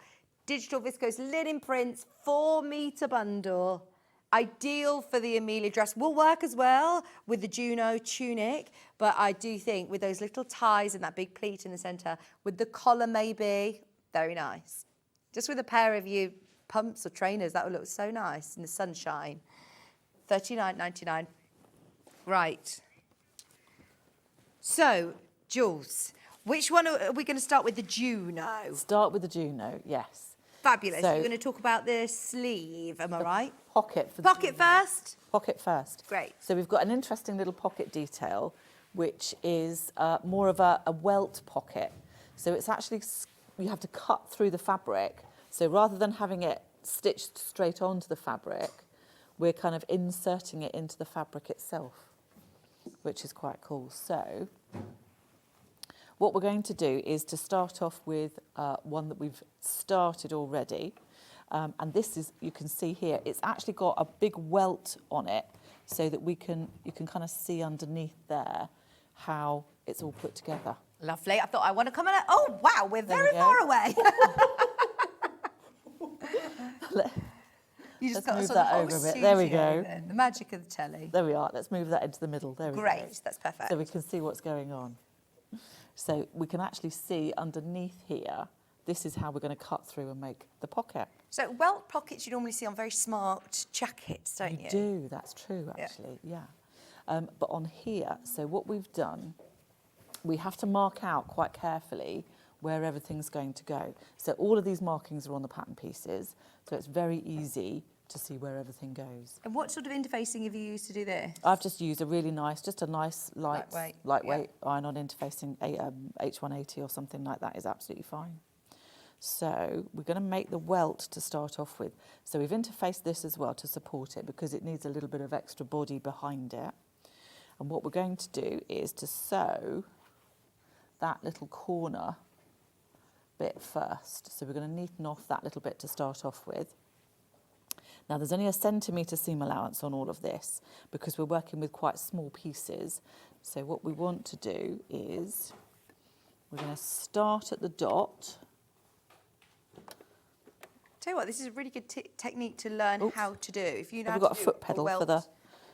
S4: Digital viscose linen prints, 4 metre bundle. Ideal for the EMILEA dress. Will work as well with the JUNO tunic, but I do think with those little ties and that big pleat in the centre, with the collar maybe, very nice. Just with a pair of you pumps or trainers, that would look so nice in the sunshine. £39.99. Right. So, Jules, which one are we going to start with? The JUNO?
S11: Start with the JUNO, yes.
S4: Fabulous. So, you're going to talk about the sleeve, am I right?
S11: Pocket for the
S4: pocket first?
S11: Pocket first.
S4: Great.
S11: So we've got an interesting little pocket detail, which is more of a welt pocket. So it's actually, you have to cut through the fabric. So rather than having it stitched straight onto the fabric, we're kind of inserting it into the fabric itself, which is quite cool. So what we're going to do is to start off with one that we've started already. And this is, you can see here, it's actually got a big welt on it so that you can kind of see underneath there how it's all put together.
S4: Lovely. I thought I want to come in. Oh, wow, we're very far away. You just got
S11: move that over a bit. There we go.
S4: Then. The magic of the telly.
S11: There we are. Let's move that into the middle. There we go.
S4: Great. That's perfect.
S11: So we can see what's going on. So we can actually see underneath here this is how we're going to cut through and make the pocket.
S4: So welt pockets you normally see on very smart jackets, don't you?
S11: You do, that's true, actually, yeah. But on here, so what we've done, we have to mark out quite carefully where everything's going to go. So all of these markings are on the pattern pieces, so it's very easy to see where everything goes.
S4: And what sort of interfacing have you used to do this?
S11: I've just used just a nice lightweight
S4: yeah.
S11: iron-on interfacing, H180 or something like that is absolutely fine. So we're going to make the welt to start off with. So we've interfaced this as well to support it because it needs a little bit of extra body behind it. And what we're going to do is to sew that little corner bit first. So we're going to neaten off that little bit to start off with. Now there's only a centimetre seam allowance on all of this because we're working with quite small pieces. So what we want to do is we're going to start at the dot.
S4: Tell you what, this is a really good technique to learn how to do. If you know
S11: Have
S4: how
S11: we got
S4: to
S11: a
S4: do
S11: foot pedal
S4: welt
S11: for the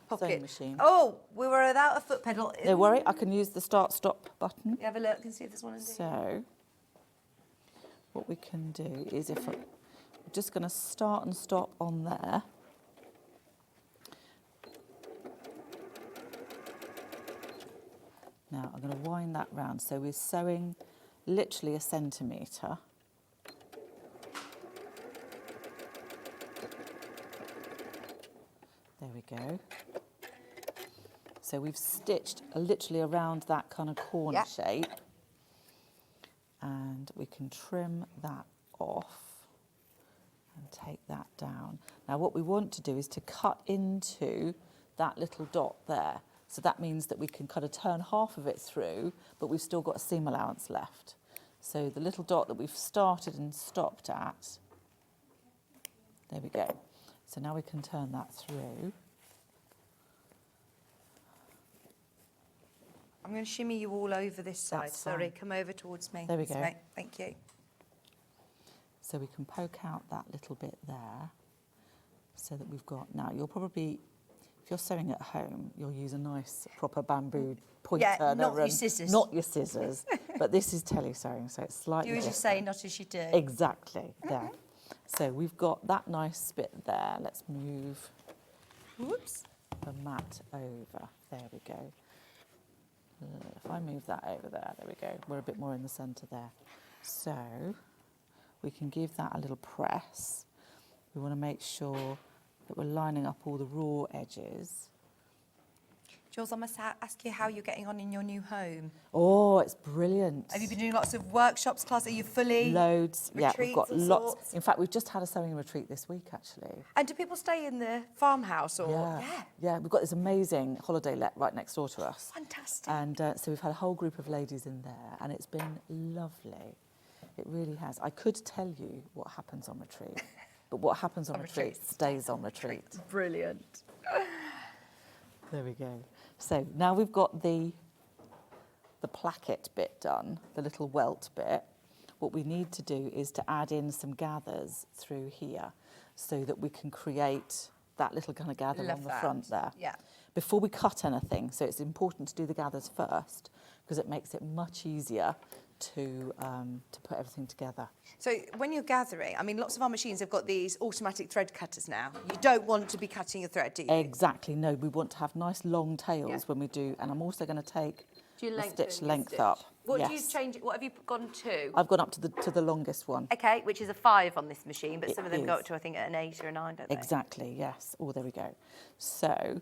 S4: pocket.
S11: sewing machine?
S4: Oh, we were without a foot pedal.
S11: Don't worry, I can use the start-stop button.
S4: You have a look and see if there's one in there.
S11: So what we can do is we're just going to start and stop on there. Now I'm going to wind that round. So we're sewing literally a centimetre. There we go. So we've stitched literally around that kind of corner shape. And we can trim that off and take that down. Now what we want to do is to cut into that little dot there. So that means that we can kind of turn half of it through, but we've still got a seam allowance left. So the little dot that we've started and stopped at, there we go. So now we can turn that through.
S4: I'm going to shimmy you all over this side.
S11: That's
S4: Sorry,
S11: fine.
S4: come over towards me.
S11: There we
S4: This
S11: go.
S4: way. Thank you.
S11: So we can poke out that little bit there so that we've got, now you'll probably, if you're sewing at home, you'll use a nice proper bamboo point turner.
S4: not your scissors.
S11: Not your scissors, but this is tele-sewing, so it's slightly
S4: You just say not as you do.
S11: Exactly, there. So we've got that nice bit there. Let's move
S4: Whoops.
S11: the mat over. There we go. If I move that over there, there we go. We're a bit more in the centre there. So we can give that a little press. We want to make sure that we're lining up all the raw edges.
S4: Jules, I must ask you how you're getting on in your new home.
S11: Oh, it's brilliant.
S4: Have you been doing lots of workshops, classes? Are you fully?
S11: Loads. Yeah, we've got
S4: retreats of
S11: lots.
S4: sorts?
S11: In fact, we've just had a sewing retreat this week, actually.
S4: And do people stay in the farmhouse or?
S11: Yeah, we've got this amazing holiday let right next door to us.
S4: Fantastic.
S11: And so we've had a whole group of ladies in there, and it's been lovely. It really has. I could tell you what happens on retreat, but what happens on retreat stays on retreat.
S4: Brilliant.
S11: There we go. So now we've got the placket bit done, the little welt bit. What we need to do is to add in some gathers through here so that we can create that little kind of gather on the front there.
S4: Yeah.
S11: Before we cut anything, so it's important to do the gathers first because it makes it much easier to put everything together.
S4: So when you're gathering, I mean, lots of our machines have got these automatic thread cutters now. You don't want to be cutting a thread, do you?
S11: Exactly, no, we want to have nice long tails when we do, and I'm also going to take the stitch length up.
S4: What do you change? What have you gone to?
S11: I've gone up to the longest one.
S4: Okay, which is a 5 on this machine, but
S11: It
S4: some of them go
S11: is.
S4: up to, I think, an 8 or a 9, don't they?
S11: Exactly, yes. Oh, there we go. So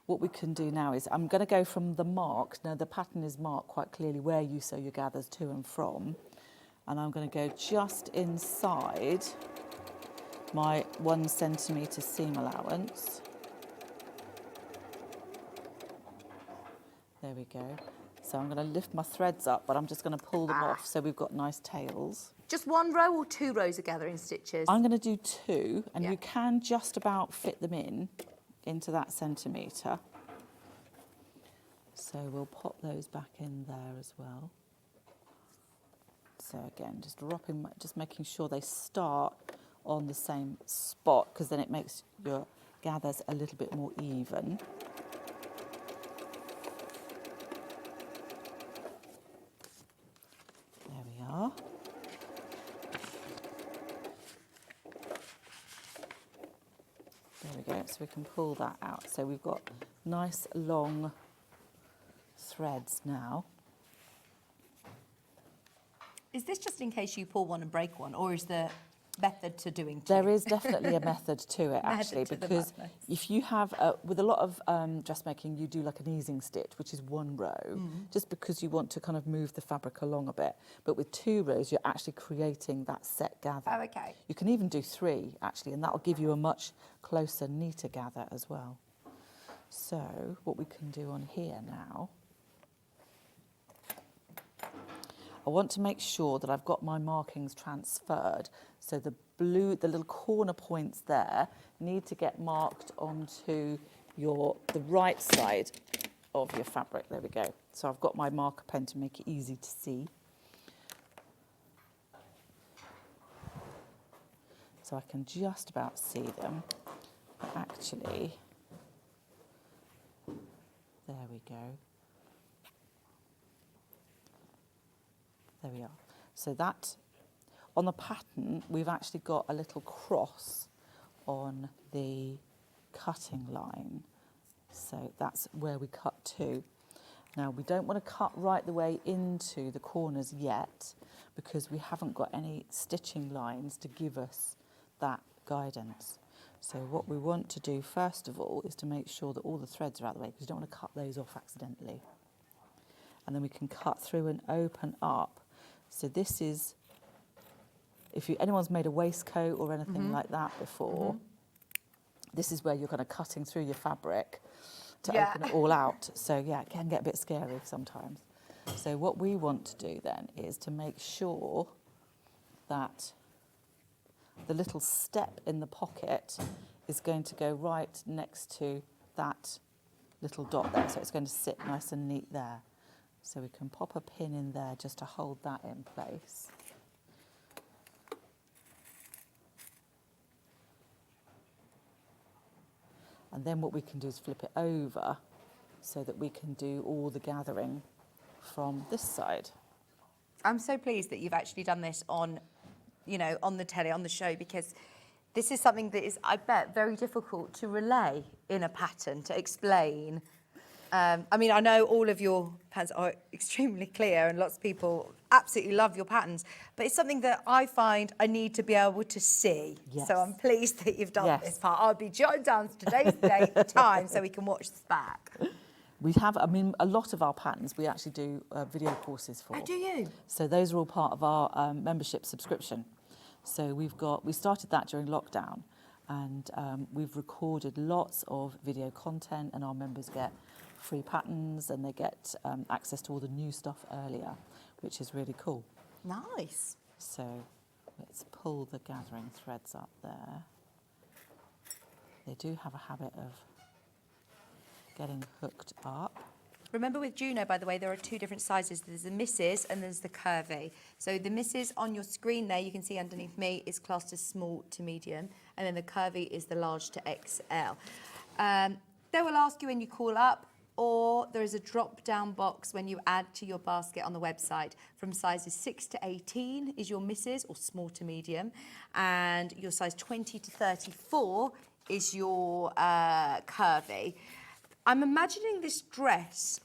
S11: what we can do now is I'm going to go from the mark. Now, the pattern is marked quite clearly where you sew your gathers to and from. And I'm going to go just inside my 1 centimetre seam allowance. There we go. So I'm going to lift my threads up, but I'm just going to pull them off so we've got nice tails.
S4: Just 1 row or 2 rows of gathering stitches?
S11: I'm going to do 2, and you can just about fit them into that centimetre. So we'll pop those back in there as well. So again, just making sure they start on the same spot, because then it makes your gathers a little bit more even. There we are. we go. So we can pull that out. So we've got nice long threads now.
S4: Is this just in case you pull one and break one, or is there method to doing two?
S11: There is definitely a method to it, actually,
S4: to the
S11: because
S4: madness.
S11: if you have, with a lot of dressmaking, you do like an easing stitch, which is one row, just because you want to kind of move the fabric along a bit. But with 2 rows, you're actually creating that set gather.
S4: Oh, okay.
S11: You can even do 3, actually, and that will give you a much closer, neater gather as well. So what we can do on here now, I want to make sure that I've got my markings transferred. So the blue, the little corner points there need to get marked onto the right side of your fabric. There we go. So I've got my marker pen to make it easy to see. So I can just about see them. But actually, there we go. There we are. So that, on the pattern, we've actually got a little cross on the cutting line. So that's where we cut to. Now, we don't want to cut right the way into the corners yet, because we haven't got any stitching lines to give us that guidance. So what we want to do, first of all, is to make sure that all the threads are out of the way, because you don't want to cut those off accidentally. And then we can cut through and open up. So this is, if anyone's made a waistcoat or anything like that before, this is where you're kind of cutting through your fabric to open it all out. So yeah, it can get a bit scary sometimes. So what we want to do then is to make sure that the little step in the pocket is going to go right next to that little dot there. So it's going to sit nice and neat there. So we can pop a pin in there just to hold that in place. And then what we can do is flip it over so that we can do all the gathering from this side.
S4: I'm so pleased that you've actually done this on, you know, on the telly, on the show, because this is something that is, I bet, very difficult to relay in a pattern, to explain. I mean, I know all of your patterns are extremely clear and lots of people absolutely love your patterns, but it's something that I find I need to be able to see.
S11: Yes.
S4: So I'm pleased that you've done
S11: Yes.
S4: this part. I'll be jotting down today's date, time, so we can watch this back.
S11: We have, I mean, a lot of our patterns we actually do video courses for.
S4: Oh, do you?
S11: So those are all part of our membership subscription. So we started that during lockdown, and we've recorded lots of video content, and our members get free patterns and they get access to all the new stuff earlier, which is really cool.
S4: Nice.
S11: So let's pull the gathering threads up there. They do have a habit of getting hooked up.
S4: Remember with Juno, by the way, there are 2 different sizes. There's the misses and there's the curvy. So the misses on your screen there, you can see underneath me, is classed as small to medium, and then the curvy is the large to XL. They will ask you when you call up, or there is a drop-down box when you add to your basket on the website. From sizes 6 to 18 is your misses, or small to medium, and your size 20 to 34 is your curvy. I'm imagining this dress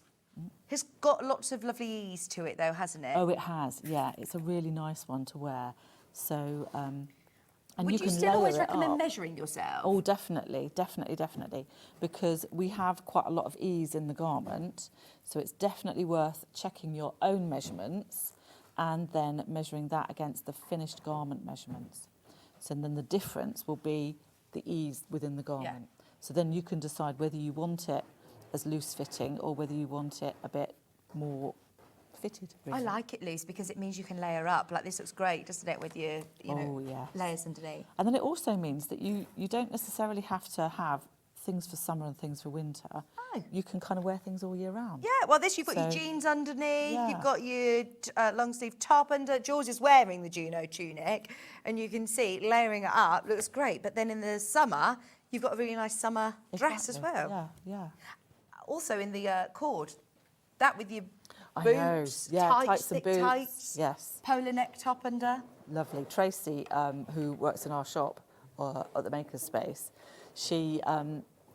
S4: has got lots of lovely ease to it, though, hasn't it?
S11: Oh, it has, yeah. It's a really nice one to wear. So, and
S4: Would you
S11: can
S4: still
S11: layer
S4: always
S11: it
S4: recommend
S11: up.
S4: measuring yourself?
S11: Oh, definitely, because we have quite a lot of ease in the garment, so it's definitely worth checking your own measurements and then measuring that against the finished garment measurements. So then the difference will be the ease within the garment. So then you can decide whether you want it as loose fitting or whether you want it a bit more fitted. Really.
S4: I like it loose because it means you can layer up. Like this looks great, doesn't it, with your layers underneath.
S11: And then it also means that you don't necessarily have to have things for summer and things for winter.
S4: Oh.
S11: You can kind of wear things all year round.
S4: Yeah, well, this, you've got your jeans underneath, you've got your long sleeve top under. George is wearing the Juno tunic, and you can see layering it up looks great. But then in the summer, you've got a really nice summer dress as well.
S11: Yeah.
S4: Also in the cord, that with your
S11: I
S4: boots,
S11: know. Yeah,
S4: tights,
S11: and
S4: thick
S11: boots.
S4: tights,
S11: Yes.
S4: polo neck top under.
S11: Lovely. Tracy, who works in our shop at the Maker's Space, She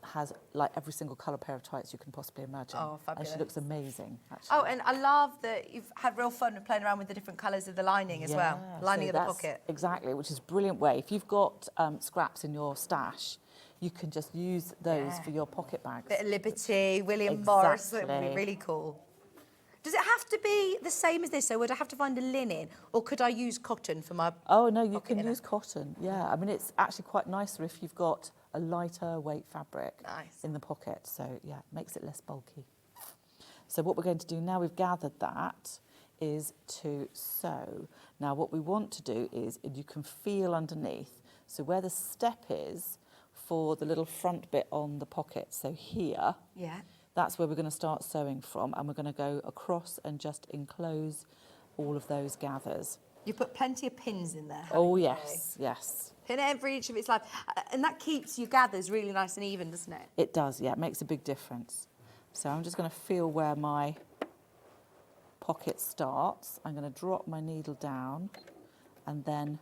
S11: has like every single colour pair of tights you can possibly imagine.
S4: Oh, fabulous.
S11: And she looks amazing, actually.
S4: Oh, and I love that you've had real fun with playing around with the different colours of the lining as well. Lining of the pocket.
S11: Exactly, which is a brilliant way. If you've got scraps in your stash, you can just use those for your pocket bags.
S4: Bit of Liberty, William Morris, that would be really cool. Does it have to be the same as this? So would I have to find a linen, or could I use cotton for my?
S11: Oh no, you can use cotton. Yeah, I mean it's actually quite nicer if you've got a lighter weight fabric in the pocket. So yeah, it makes it less bulky. So what we're going to do now we've gathered that is to sew. Now what we want to do is you can feel underneath. So where the step is for the little front bit on the pocket. So here.
S4: Yeah.
S11: That's where we're going to start sewing from, and we're going to go across and just enclose all of those gathers.
S4: You put plenty of pins in there.
S11: Oh yes, yes.
S4: Pin every inch of its life, and that keeps your gathers really nice and even, doesn't it?
S11: It does, yeah. It makes a big difference. So I'm just going to feel where my pocket starts. I'm going to drop my needle down, and then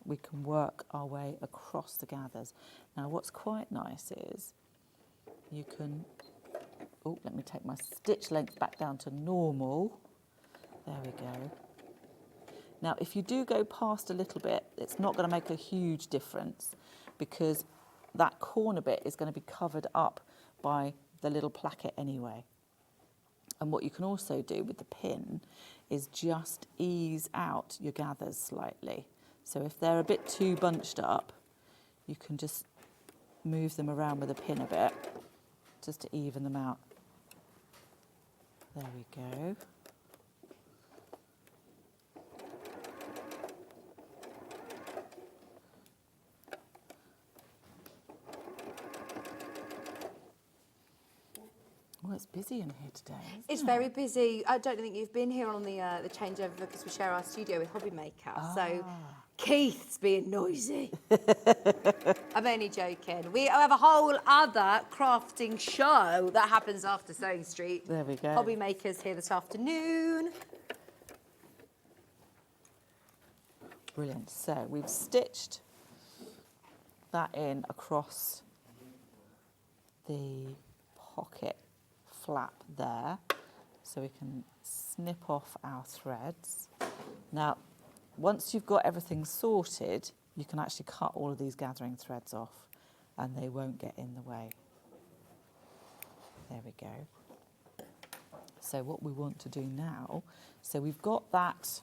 S11: we can work our way across the gathers. Now, what's quite nice is you can. Oh, let me take my stitch length back down to normal. There we go. Now, if you do go past a little bit, it's not going to make a huge difference because that corner bit is going to be covered up by the little placket anyway. And what you can also do with the pin is just ease out your gathers slightly. So if they're a bit too bunched up, you can just move them around with a pin a bit just to even them out. There we go. Oh, it's busy in here today.
S4: It's very busy. I don't think you've been here on the changeover because we share our studio with Hobby Maker. So Keith's being noisy. I'm only joking. We have a whole other crafting show that happens after Sewing Street.
S11: There we go.
S4: Hobby Maker's here this afternoon.
S11: Brilliant. So we've stitched that in across the pocket flap there, so we can snip off our threads. Now, once you've got everything sorted, you can actually cut all of these gathering threads off and they won't get in the way. There we go. So what we want to do now, so we've got that,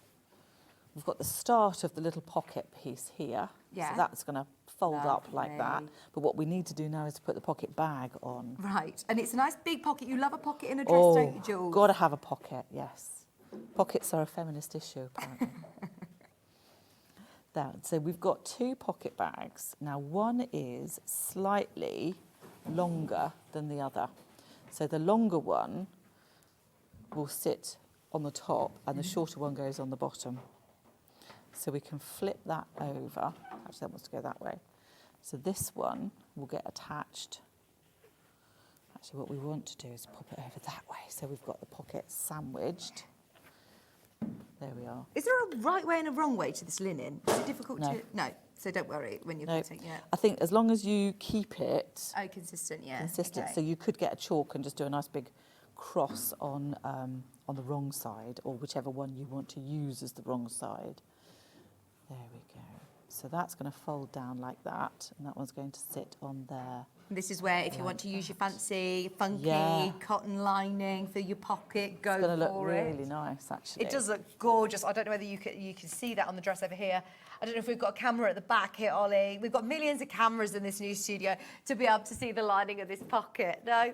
S11: we've got the start of the little pocket piece here.
S4: Yeah.
S11: So that's going to fold up like that. But what we need to do now is to put the pocket bag on.
S4: Right, and it's a nice big pocket. You love a pocket in a dress, don't you, Jules?
S11: Got to have a pocket, yes. Pockets are a feminist issue, apparently. So we've got two pocket bags. Now, one is slightly longer than the other. So the longer one will sit on the top and the shorter one goes on the bottom. So we can flip that over. Actually, that wants to go that way. So this one will get attached. Actually, what we want to do is pop it over that way. So we've got the pocket sandwiched. There we are.
S4: Is there a right way and a wrong way to this linen? Is it difficult to... No, so don't worry when you're cutting it.
S11: I think as long as you keep it...
S4: Oh, consistent, yeah.
S11: Consistent.
S4: Okay.
S11: So you could get a chalk and just do a nice big cross on the wrong side, or whichever one you want to use as the wrong side. There we go. So that's going to fold down like that, and that one's going to sit on there.
S4: This is where, if you want to use your fancy, funky cotton lining for your pocket, go for it.
S11: It's going to look really nice, actually.
S4: It does look gorgeous. I don't know whether you can see that on the dress over here. I don't know if we've got a camera at the back here, Ollie. We've got millions of cameras in this new studio to be able to see the lining of this pocket. No?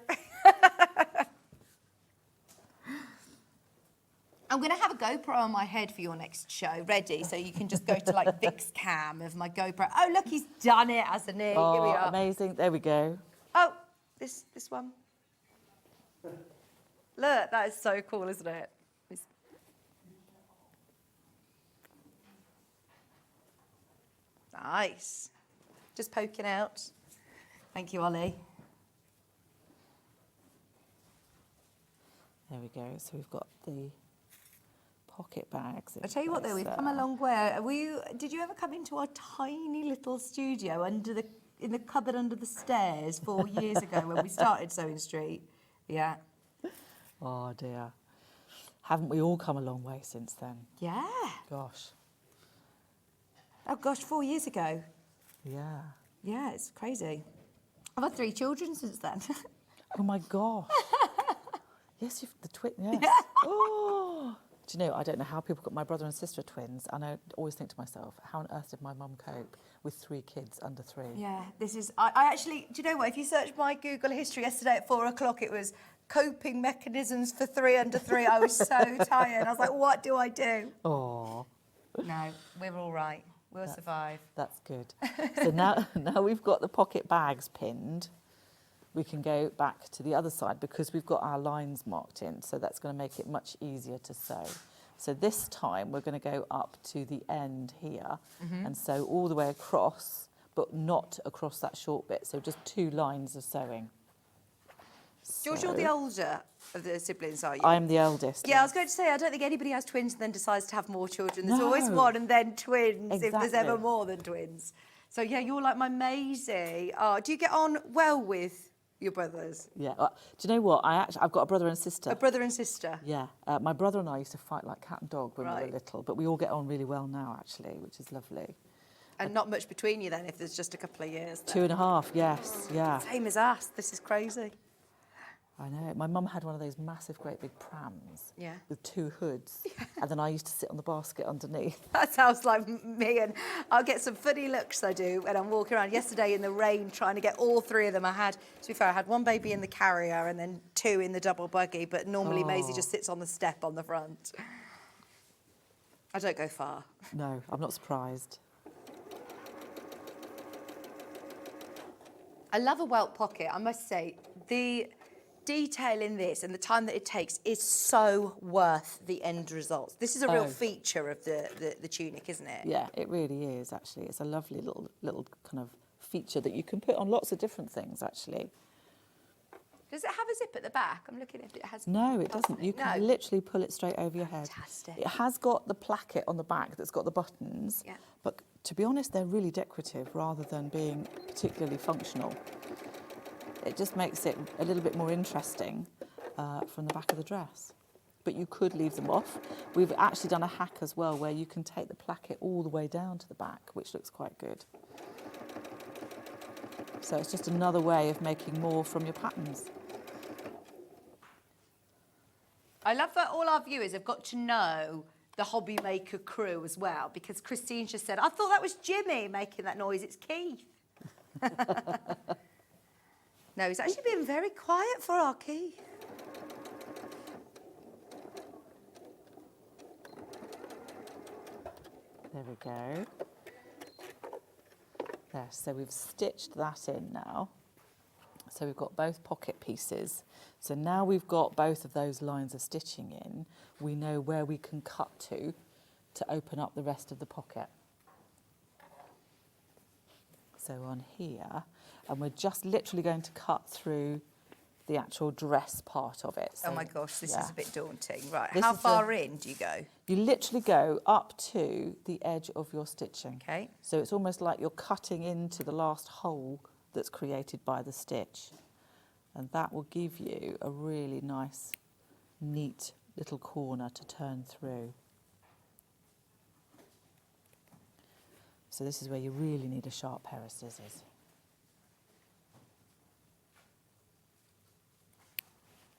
S4: I'm going to have a GoPro on my head for your next show, ready, so you can just go to like Vic's cam of my GoPro. Oh, look, he's done it, hasn't he?
S11: Oh,
S4: here we are.
S11: Amazing. There we go.
S4: Oh, this one. Look, that is so cool, isn't it? Nice. Just poking out. Thank you, Ollie.
S11: There we go. So we've got the pocket bags.
S4: I tell you what, though, we've come a long way. Did you ever come into our tiny little studio under the in the cupboard under the stairs 4 years ago when we started Sewing Street. Yeah.
S11: Oh dear. Haven't we all come a long way since then?
S4: Yeah.
S11: Gosh.
S4: Oh gosh, 4 years ago.
S11: Yeah.
S4: Yeah, it's crazy. I've had 3 children since then.
S11: Oh my gosh. Yes, you've the twin. Yes. Oh. Do you know? I don't know how people got my brother and sister are twins, and I always think to myself, how on earth did my mum cope with 3 kids under 3?
S4: Yeah, this is. I actually. Do you know what? If you search my Google history yesterday at 4 o'clock, it was coping mechanisms for 3 under 3. I was so tired. I was like, what do I do?
S11: Oh.
S4: No, we're all right. We'll survive.
S11: That's good. So now we've got the pocket bags pinned, we can go back to the other side because we've got our lines marked in, so that's going to make it much easier to sew. So this time we're going to go up to the end here and sew all the way across, but not across that short bit, so just 2 lines of sewing.
S4: George, you're the older of the siblings, are you?
S11: I'm the eldest.
S4: Yeah, I was going to say, I don't think anybody has twins and then decides to have more children. There's
S11: No.
S4: always one and then twins, if there's ever
S11: Exactly.
S4: more than twins. So, yeah, you're like my Maisie. Oh, do you get on well with your brothers?
S11: Yeah. Do you know what? I've got a brother and sister.
S4: A brother and sister?
S11: Yeah. My brother and I used to fight like cat and dog when we
S4: Right.
S11: were little, but we all get on really well now, actually, which is lovely.
S4: And not much between you then, if there's just a couple of years. Then.
S11: 2.5, yes, yeah.
S4: Same as us. This is crazy.
S11: I know. My mum had one of those massive, great big prams
S4: Yeah.
S11: with 2 hoods, and then I used to sit on the basket underneath.
S4: That sounds like me, and I'll get some funny looks, I do, when I'm walking around. Yesterday in the rain, trying to get all 3 of them. To be fair, I had 1 baby in the carrier and then 2 in the double buggy, but normally Maisie just sits on the step on the front. I don't go far.
S11: No, I'm not surprised.
S4: I love a welt pocket, I must say. The detail in this and the time that it takes is so worth the end results. This is a real feature of the tunic, isn't it?
S11: Yeah, it really is, actually. It's a lovely little kind of feature that you can put on lots of different things, actually.
S4: Does it have a zip at the back? I'm looking if it has.
S11: No, it doesn't. You can literally pull it straight over your head.
S4: Fantastic.
S11: It has got the placket on the back that's got the buttons,
S4: Yeah.
S11: but to be honest, they're really decorative rather than being particularly functional. It just makes it a little bit more interesting from the back of the dress. But you could leave them off. We've actually done a hack as well where you can take the placket all the way down to the back, which looks quite good. So it's just another way of making more from your patterns.
S4: I love that all our viewers have got to know the Hobby Maker crew as well, because Christine just said, I thought that was Jimmy making that noise, it's Keith. No, he's actually been very quiet for our Keith.
S11: There we go. There, so we've stitched that in now. So we've got both pocket pieces. So now we've got both of those lines of stitching in, we know where we can cut to open up the rest of the pocket. So on here, and we're just literally going to cut through the actual dress part of it. So,
S4: Oh my gosh, this is a bit daunting. Right,
S11: This
S4: how
S11: is
S4: far in do you go?
S11: You literally go up to the edge of your stitching.
S4: Okay.
S11: So it's almost like you're cutting into the last hole that's created by the stitch. And that will give you a really nice, neat little corner to turn through. So this is where you really need a sharp pair of scissors.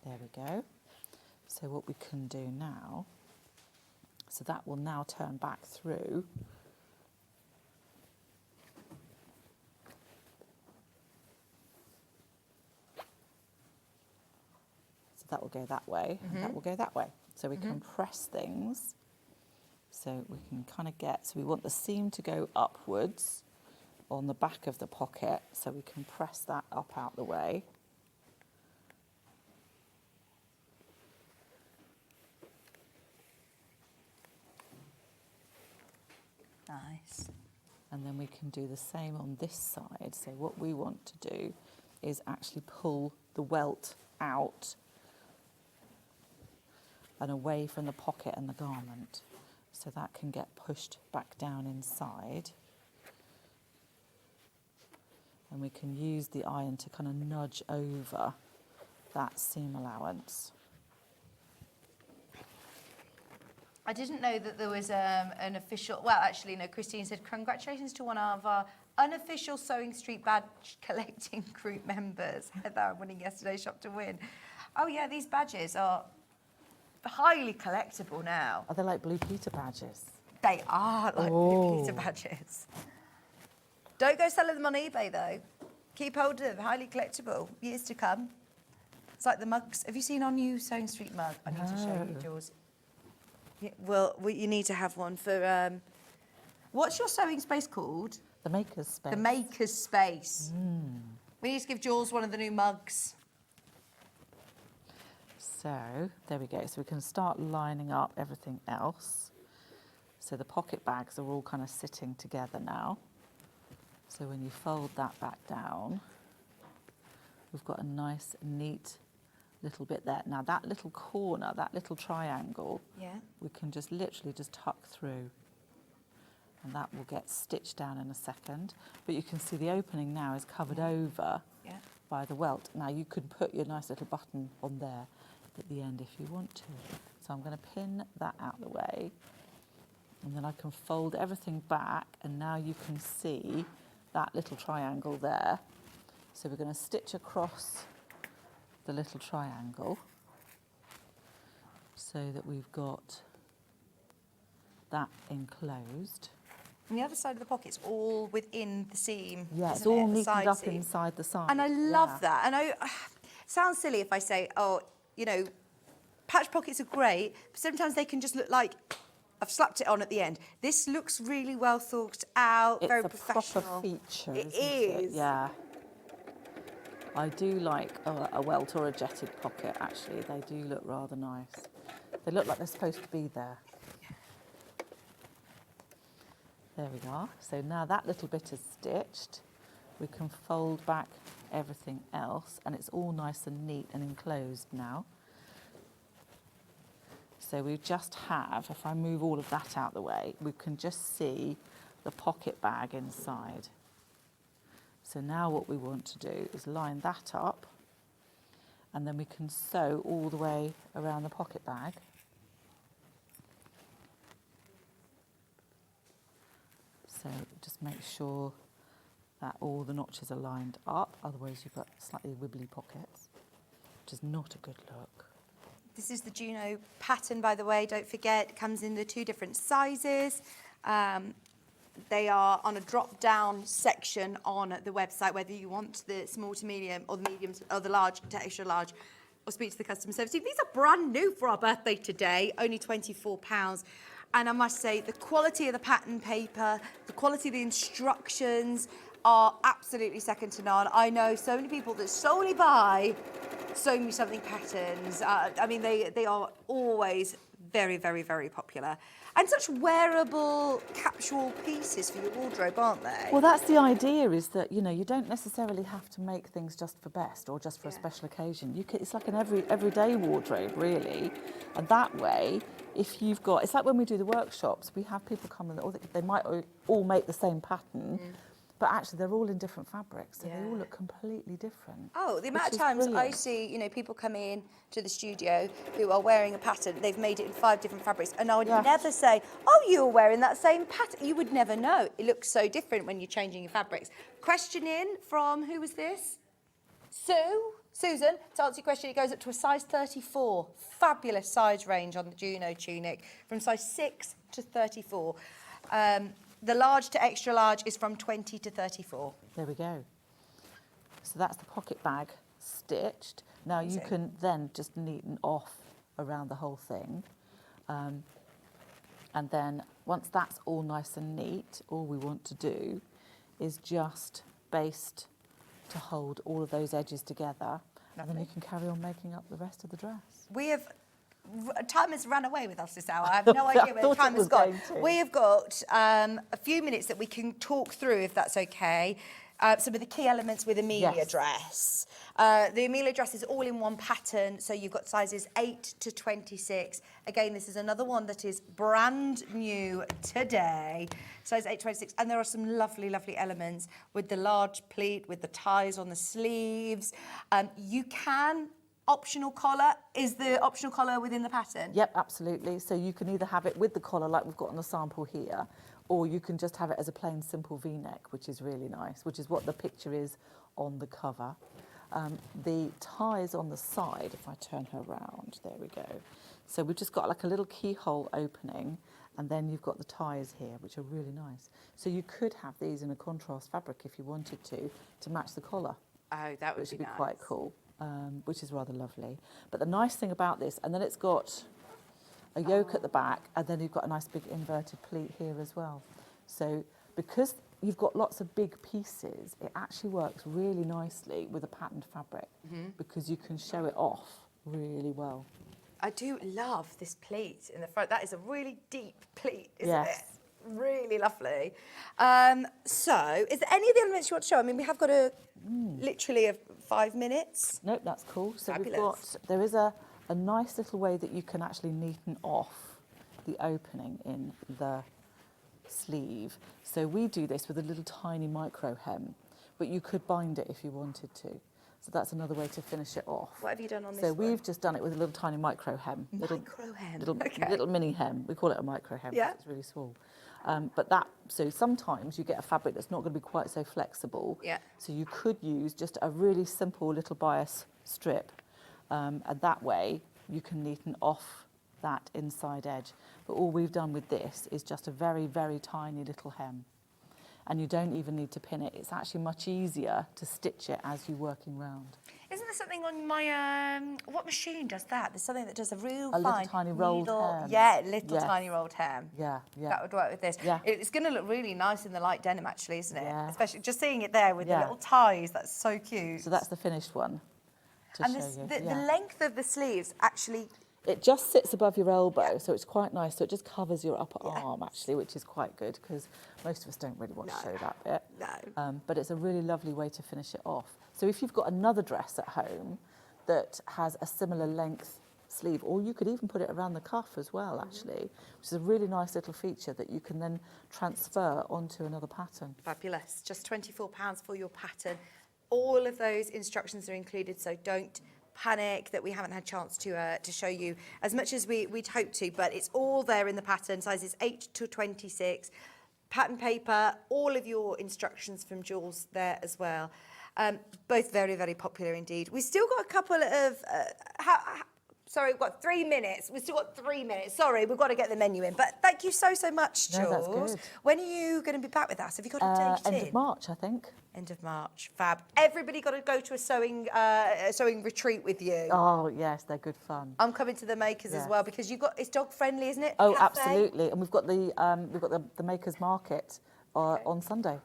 S11: There we go. So what we can do now, so that will now turn back through. So that will go that way, and that will go that way. So we can press things. So we can kind of get, so we want the seam to go upwards on the back of the pocket, so we can press that up out the way.
S4: Nice.
S11: And then we can do the same on this side. So what we want to do is actually pull the welt out and away from the pocket and the garment. So that can get pushed back down inside. and we can use the iron to kind of nudge over that seam allowance.
S4: I didn't know that there was an official, well, actually, no, Christine said, congratulations to one of our unofficial Sewing Street badge collecting group members. Heather winning yesterday's Shop to Win. Oh, yeah, these badges are highly collectible now.
S11: Are they like Blue Peter badges?
S4: They are like Blue Peter badges. Don't go selling them on eBay, though. Keep hold of them, highly collectible, years to come. It's like the mugs. Have you seen our new Sewing Street mug? I need to show you, Jules. Yeah, well, you need to have one for, what's your sewing space called?
S11: The Maker's Space.
S4: The Maker's Space. We need to give Jules one of the new mugs.
S11: So, there we go. So we can start lining up everything else. So the pocket bags are all kind of sitting together now. So when you fold that back down, we've got a nice, neat little bit there. Now that little corner, that little triangle, we can just literally just tuck through, and that will get stitched down in a second. But you can see the opening now is covered over by the welt. Now you could put your nice little button on there at the end if you want to. So I'm going to pin that out the way, and then I can fold everything back, and now you can see that little triangle there. So we're going to stitch across the little triangle so that we've got that enclosed.
S4: And the other side of the pocket's all within the seam.
S11: Yeah, it's all neatened up inside the side.
S4: And I love that. And it sounds silly if I say, oh, you know, patch pockets are great, but sometimes they can just look like I've slapped it on at the end. This looks really well thought out, very professional.
S11: It's a proper feature,
S4: It
S11: isn't it?
S4: is.
S11: Yeah. I do like a welt or a jetted pocket, actually. They do look rather nice. They look like they're supposed to be there. There we are. So now that little bit is stitched. We can fold back everything else, and it's all nice and neat and enclosed now. So we just have, if I move all of that out the way, we can just see the pocket bag inside. So now what we want to do is line that up, and then we can sew all the way around the pocket bag. So just make sure that all the notches are lined up, otherwise you've got slightly wibbly pockets, which is not a good look.
S4: This is the JUNO pattern, by the way, don't forget, it comes in the 2 different sizes. They are on a drop-down section on the website, whether you want the small to medium or the medium or the large to extra large, or speak to the customer service team. These are brand new for our birthday today, only £24. And I must say, the quality of the pattern paper, the quality of the instructions are absolutely second to none. I know so many people that solely buy Sew Me Something patterns. I mean, they are always very, very, very popular. And such wearable capsule pieces for your wardrobe, aren't they?
S11: Well, that's the idea, is that, you know, you don't necessarily have to make things just for best or just for a special occasion. You can, it's like an everyday wardrobe, really. And that way, if you've got, it's like when we do the workshops, we have people come and they might all make the same pattern, but actually they're all in different fabrics, so they all look completely different.
S4: Oh, the amount of times I see, you know, people come in to the studio who are wearing a pattern, they've made it in 5 different fabrics, and I would never say, oh, you're wearing that same pattern. You would never know. It looks so different when you're changing your fabrics. Question in from, who was this? Susan, to answer your question, it goes up to a size 34. Fabulous size range on the JUNO tunic, from size 6 to 34. The large to extra large is from 20 to 34.
S11: There we go. So that's the pocket bag stitched. Now you can then just neaten off around the whole thing. And then once that's all nice and neat, all we want to do is just baste to hold all of those edges together. And then you can carry on making up the rest of the dress.
S4: Time has run away with us this hour. I have no idea where the time has gone. We have got a few minutes that we can talk through, if that's okay. some of the key elements with EMILEA
S11: Yes.
S4: dress. The EMILEA dress is all in one pattern, so you've got sizes 8 to 26. Again, this is another one that is brand new today, size 8 to 26, and there are some lovely, lovely elements with the large pleat, with the ties on the sleeves. You can, optional collar, is the optional collar within the pattern?
S11: Yep, absolutely. So you can either have it with the collar like we've got on the sample here, or you can just have it as a plain simple V-neck, which is really nice, which is what the picture is on the cover. The ties on the side, if I turn her around, there we go. So we've just got like a little keyhole opening, and then you've got the ties here, which are really nice. So you could have these in a contrast fabric if you wanted to match the collar.
S4: Oh, that would
S11: which would
S4: be
S11: be
S4: nice.
S11: quite cool, which is rather lovely. But the nice thing about this, and then it's got a yoke at the back, and then you've got a nice big inverted pleat here as well. So because you've got lots of big pieces, it actually works really nicely with a patterned fabric because you can show it off really well.
S4: I do love this pleat in the front. That is a really deep pleat, isn't
S11: Yes.
S4: it? Really lovely. So, is there any of the elements you want to show? I mean, we have got literally 5 minutes.
S11: Nope, that's cool. So
S4: Fabulous.
S11: there is a nice little way that you can actually neaten off the opening in the sleeve. So we do this with a little tiny micro hem, but you could bind it if you wanted to. So that's another way to finish it off.
S4: What have you done on this
S11: So
S4: one?
S11: we've just done it with a little tiny micro hem.
S4: Micro hem,
S11: Little,
S4: okay.
S11: little mini hem. We call it a micro hem. 'Cause
S4: Yeah.
S11: It's really small. So sometimes you get a fabric that's not going to be quite so flexible.
S4: Yeah.
S11: So you could use just a really simple little bias strip, and that way you can neaten off that inside edge. But all we've done with this is just a very, very tiny little hem. And you don't even need to pin it. It's actually much easier to stitch it as you're working round.
S4: Isn't there something on my, what machine does that? There's something that does a real
S11: A little
S4: fine
S11: tiny rolled
S4: needle.
S11: hem.
S4: Yeah, little
S11: Yes.
S4: tiny rolled hem.
S11: Yeah, yeah.
S4: That would work with this.
S11: Yeah.
S4: It's going to look really nice in the light denim, actually, isn't it?
S11: Yeah.
S4: Especially just seeing it there with the
S11: Yeah.
S4: little ties. That's so cute.
S11: So that's the finished one to
S4: and
S11: show
S4: this,
S11: you.
S4: the
S11: Yeah.
S4: length of the sleeves actually.
S11: It just sits above your elbow, so it's quite nice. So it just covers your upper arm, actually, which is quite good because most of us don't really want to show that bit.
S4: No.
S11: But it's a really lovely way to finish it off. So if you've got another dress at home that has a similar length sleeve, or you could even put it around the cuff as well, actually, which is a really nice little feature that you can then transfer onto another pattern.
S4: Fabulous. Just £24 for your pattern. All of those instructions are included, so don't panic that we haven't had a chance to show you as much as we'd hoped to, but it's all there in the pattern, sizes 8 to 26. Pattern paper, all of your instructions from Jules there as well. Both very, very popular indeed. We've still got a couple of... sorry, we've got 3 minutes. We've still got 3 minutes. Sorry, we've got to get the menu in. But thank you so, so much, Jules.
S11: No, that's good.
S4: When are you going to be back with us? Have you got a date
S11: End
S4: in?
S11: of March, I think.
S4: End of March. Fab. Everybody got to go to a sewing retreat with you.
S11: Oh, yes, they're good fun.
S4: I'm coming to the makers as
S11: Yes.
S4: well because it's dog friendly, isn't it?
S11: Oh,
S4: Cafe?
S11: absolutely. And we've got the Makers Market on Sunday,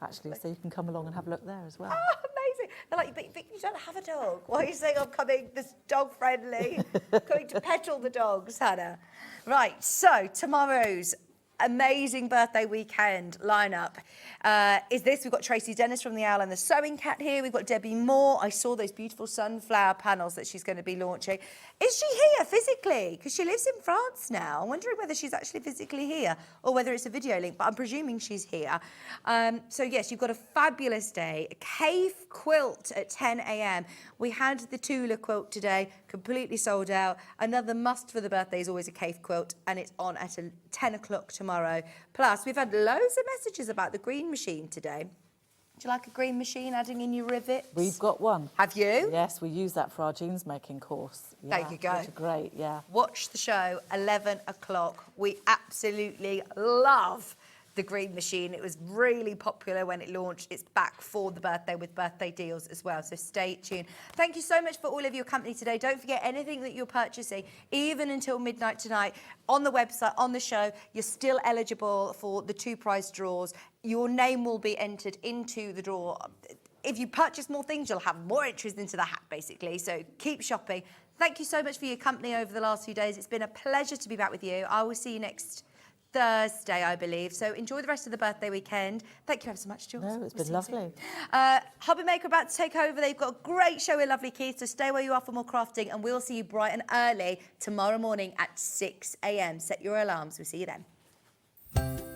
S11: actually, so you can come along and have a look there as well.
S4: Oh, amazing. They're like, but you don't have a dog. Why are you saying I'm coming this dog friendly? Coming to pet all the dogs, Hannah. Right, so tomorrow's amazing birthday weekend lineup is this. We've got Tracy Dennis from The Owl and the Sewing Cat here. We've got Debbie Moore. I saw those beautiful sunflower panels that she's going to be launching. Is she here physically? Because she lives in France now. I'm wondering whether she's actually physically here or whether it's a video link, but I'm presuming she's here. So yes, you've got a fabulous day. A cave quilt at 10 a.m. We had the Tula quilt today, completely sold out. Another must for the birthday is always a cave quilt, and it's on at 10 o'clock tomorrow. Plus, we've had loads of messages about the green machine today. Do you like a green machine, adding in your rivets?
S11: We've got one.
S4: Have you?
S11: Yes, we use that for our jeans making course.
S4: There
S11: Yeah,
S4: you go.
S11: Which are great, yeah.
S4: Watch the show, 11 o'clock. We absolutely love the green machine. It was really popular when it launched. It's back for the birthday with birthday deals as well, so stay tuned. Thank you so much for all of your company today. Don't forget anything that you're purchasing, even until midnight tonight, on the website, on the show, you're still eligible for the 2 prize draws. Your name will be entered into the draw. If you purchase more things, you'll have more entries into the hat, basically, so keep shopping. Thank you so much for your company over the last few days. It's been a pleasure to be back with you. I will see you next Thursday, I believe. So enjoy the rest of the birthday weekend. Thank you ever so much, Jules.
S11: No, it's been lovely.
S4: Hobby Maker about to take over. They've got a great show with lovely kids, so stay where you are for more crafting, and we'll see you bright and early tomorrow morning at 6 a.m. Set your alarms. We'll see you then.